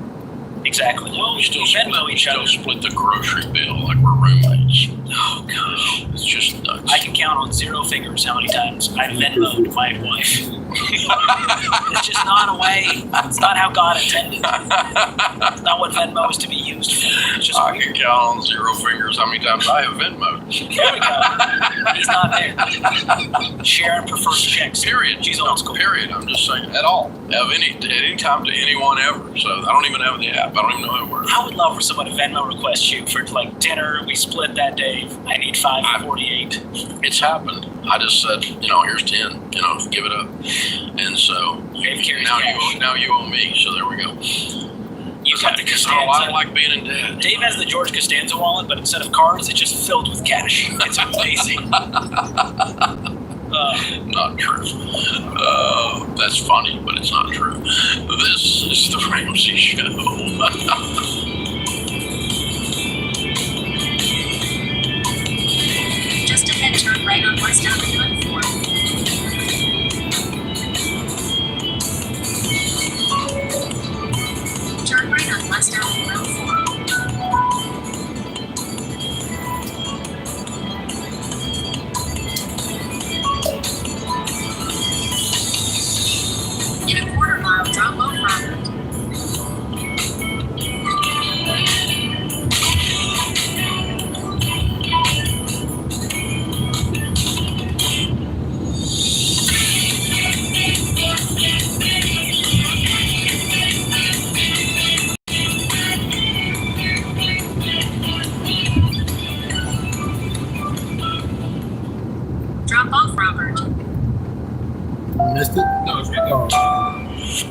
Exactly. Well, we still split the grocery bill like we're roommates. Oh gosh, it's just nuts. I can count on 0 fingers how many times I Venmo'd my wife. It's just not a way. It's not how God intended. It's not what Venmo is to be used for. It's just I can count on 0 fingers how many times I have Venmo. There we go. He's not there. Sharon prefers checks. Period. She's old school. Period. I'm just saying at all. At any time to anyone ever. So I don't even have the app. I don't even know how it works. I would love for someone to Venmo request you for like dinner. We split that day. I need 548. It's happened. I just said, here's 10. Give it up. And so now you owe me. So there we go. You got the Costanza. I don't like being in debt. Dave has the George Costanza wallet, but instead of cards, it's just filled with cash. It's amazing. Not true. That's funny, but it's not true. This is the Ramsey Show. Just ahead, turn right on West Avenue and 4. Turn right on West Avenue and 4. In a quarter mile, drop off Robert. Drop off Robert. Missed it? No,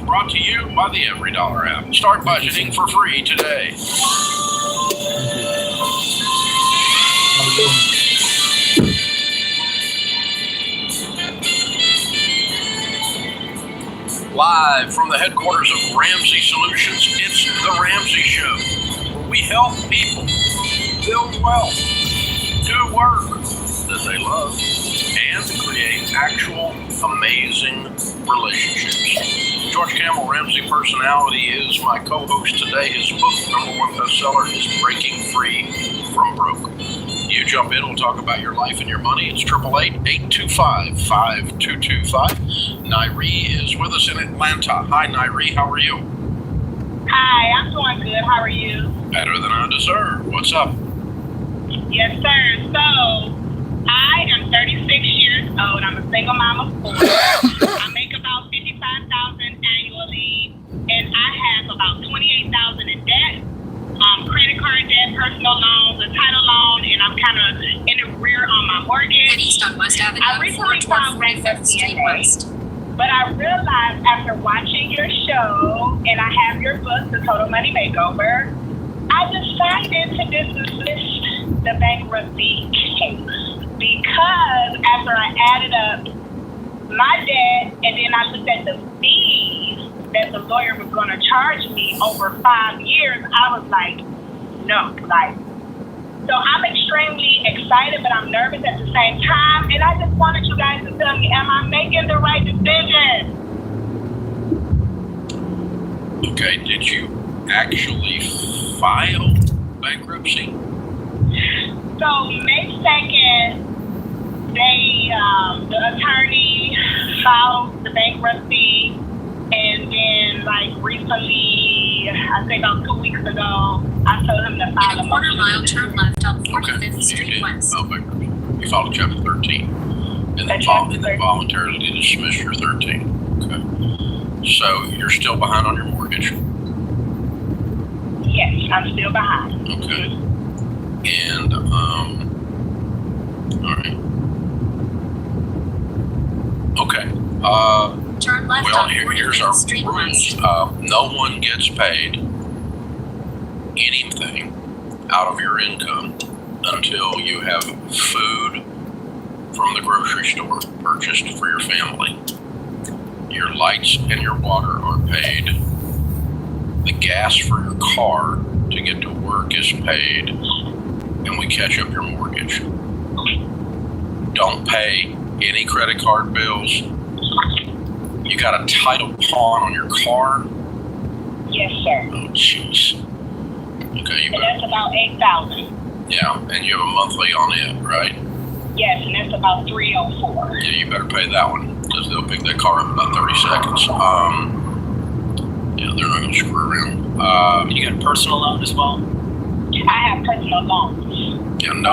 brought to you by the Every Dollar app. Start budgeting for free today. Live from the headquarters of Ramsey Solutions, it's the Ramsey Show, where we help people build wealth, do work that they love, and create actual amazing relationships. George Campbell, Ramsey Personality, is my co-host today. His book, #1 bestseller, is Breaking Free from Broke. You jump in, we'll talk about your life and your money. It's 888-825-5225. Nairi is with us in Atlanta. Hi, Nairi, how are you? Hi, I'm doing good. How are you? Better than I deserve. What's up? Yes, sir. So, I am 36 years old. I'm a single mom of 4. I make about $55,000 annually, and I have about $28,000 in debt. Credit card debt, personal loans, a title loan, and I'm kind of in the rear on my mortgage. East on West Avenue. I recently filed bankruptcy in May, but I realized after watching your show, and I have your book, The Total Money Makeover, I decided to dismiss the bankruptcy case because after I added up my debt and then I looked at the fees that the lawyer was going to charge me over 5 years, I was like, no, so I'm extremely excited, but I'm nervous at the same time, and I just wanted you guys to tell me, am I making the right decision? Okay, did you actually file bankruptcy? So May 2nd, the attorney filed the bankruptcy, and then recently, I think about 2 weeks ago, I told him to file a quarter mile, turn left on 45th You Street did West. file bankruptcy. You filed a Chapter 13, and then voluntarily dismissed your 13. Okay. So you're still behind on your mortgage? Yes, I'm still behind. Okay. And, all right. Okay. Turn left Well, on here's our 45th Street rules. West. No one gets paid anything out of your income until you have food from the grocery store purchased for your family. Your lights and your water are paid. The gas for your car to get to work is paid, and we catch up your mortgage. Don't pay any credit card bills. You got a title pawn on your car? Yes, sir. Oh, jeez. Okay, And that's about $8,000. yeah, and you have a monthly on it, right? Yes, and that's about $304. Yeah, you better pay that one because they'll pick that car up in about 30 seconds. Yeah, they're not going to screw around. You got a personal loan as well? I have personal loans. Yeah, no,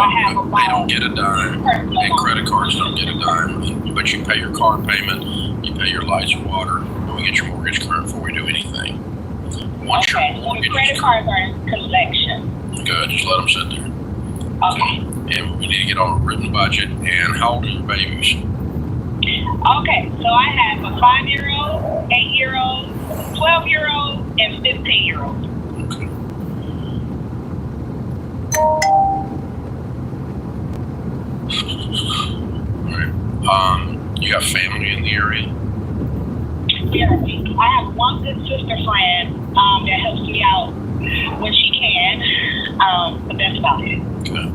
they don't get a dime, and credit cards don't get a dime. But you pay your car payment, you pay your lights and water, and we get your mortgage current before we do anything. Once Okay, your so the mortgage credit is cards are in collection. good, just let them sit there. Okay. And we need to get on a written budget. And how old are your babies? Okay, so I have a 5-year-old, 8-year-old, 12-year-old, and 15-year-old. You have family in the area? Yeah, I have one good sister friend that helps me out when she can, but that's about it. Okay.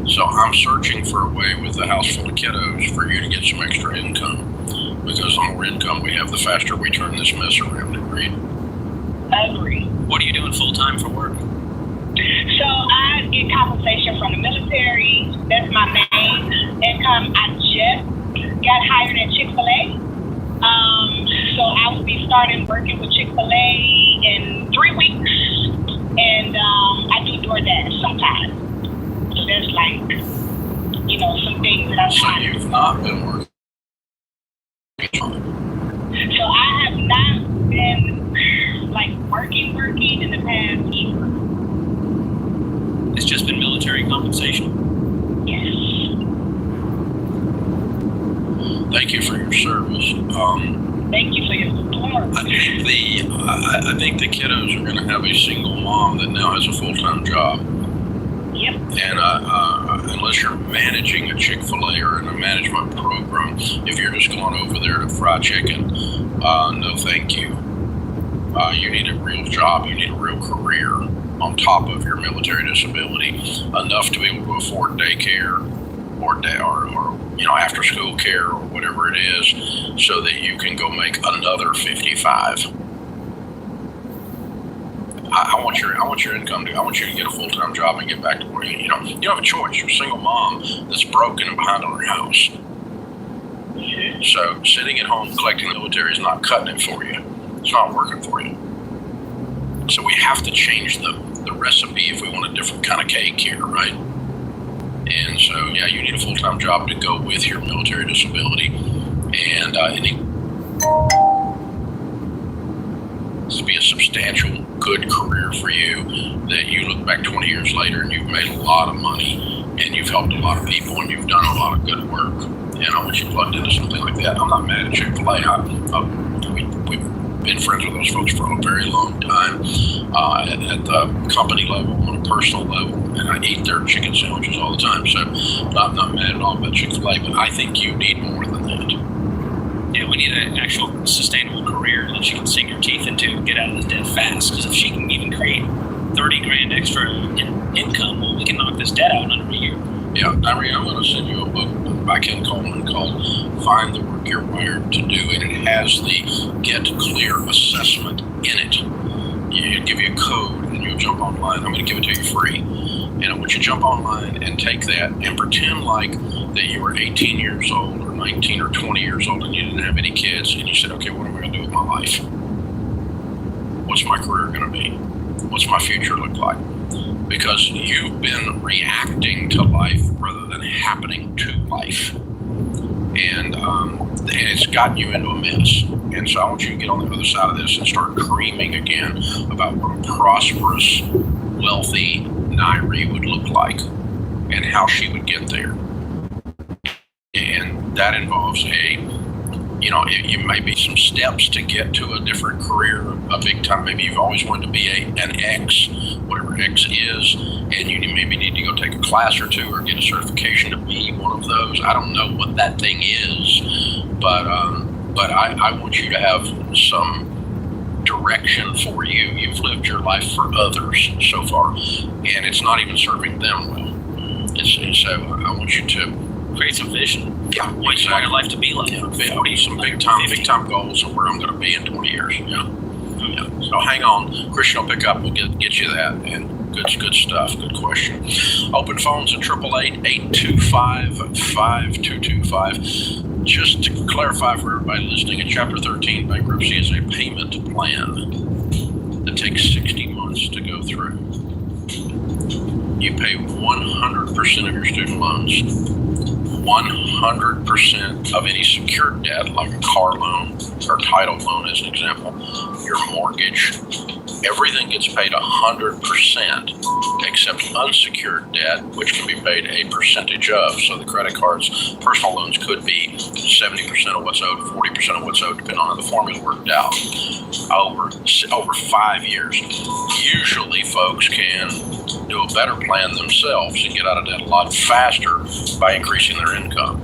So I'm searching for a way with a house full of kiddos for you to get some extra income. Because the more income we have, the faster we turn this mess around. Agreed? Agree. What are you doing full time for work? So I get compensation from the military. That's my main income. I just got hired at Chick-fil-A. So I will be starting working with Chick-fil-A in 3 weeks. And I do DoorDash sometimes. So there's like, some things that I'm trying to do. You've not been working. So I have not been working in the past year. It's just been military compensation. Yes. Thank you for your service. Thank you for your support. I think the kiddos are going to have a single mom that now has a full-time job. Yep. And unless you're managing a Chick-fil-A or in a management program, if you're just going over there to fry chicken, no thank you. You need a real job. You need a real career on top of your military disability, enough to be able to afford daycare or after school care or whatever it is, so that you can go make another 55. I want your income. I want you to get a full-time job and get back to work. You don't have a choice. You're a single mom that's broken and behind on her house. So sitting at home collecting the military is not cutting it for you. It's not working for you. So we have to change the recipe if we want a different kind of cake here, right? And so, yeah, you need a full-time job to go with your military disability. And it needs to be a substantial, good career for you that you look back 20 years later and you've made a lot of money and you've helped a lot of people and you've done a lot of good work. And I want you plugged into something like that. I'm not mad at Chick-fil-A. We've been friends with those folks for a very long time at the company level, on a personal level, and I eat their chicken sandwiches all the time. So I'm not mad at all about Chick-fil-A, but I think you need more than that. Yeah, we need an actual sustainable career that she can sink her teeth into and get out of this debt fast. Because if she can even create $30,000 extra income, well, we can knock this debt out in under a year. Yeah, Irene, I'm going to send you a book by Ken Coleman called Find the Work You're Wired to Do, and it has the Get Clear assessment in it. It'll give you a code, and you'll jump online. I'm going to give it to you free. And I want you to jump online and take that and pretend like that you were 18 years old or 19 or 20 years old and you didn't have any kids, and you said, okay, what am I going to do with my life? What's my career going to be? What's my future look like? Because you've been reacting to life rather than happening to life. And it's gotten you into a mess. And so I want you to get on the other side of this and start dreaming again about what a prosperous, wealthy Nairi would look like and how she would get there. And that involves it may be some steps to get to a different career, a big time. Maybe you've always wanted to be an X, whatever X is, and you maybe need to go take a class or two or get a certification to be one of those. I don't know what that thing is, but I want you to have some direction for you. You've lived your life for others so far, and it's not even serving them well. So I want you to create some vision. Yeah, what you want your life to be like. Yeah, some big time goals of where I'm going to be in 20 years. Yeah. So hang on, Christian will pick up. We'll get you that, and good stuff. Good question. Open phones at 888-825-5225. Just to clarify for everybody listening, in Chapter 13, bankruptcy is a payment plan. takes 60 months to go through. You pay 100% of your student loans, 100% of any secured debt, like a car loan or title loan as an example, your mortgage, everything gets paid 100% except unsecured debt, which can be paid a percentage of. So the credit cards, personal loans could be 70% of what's owed, 40% of what's owed, depending on how the formula worked out over 5 years. Usually folks can do a better plan themselves and get out of debt a lot faster by increasing their income.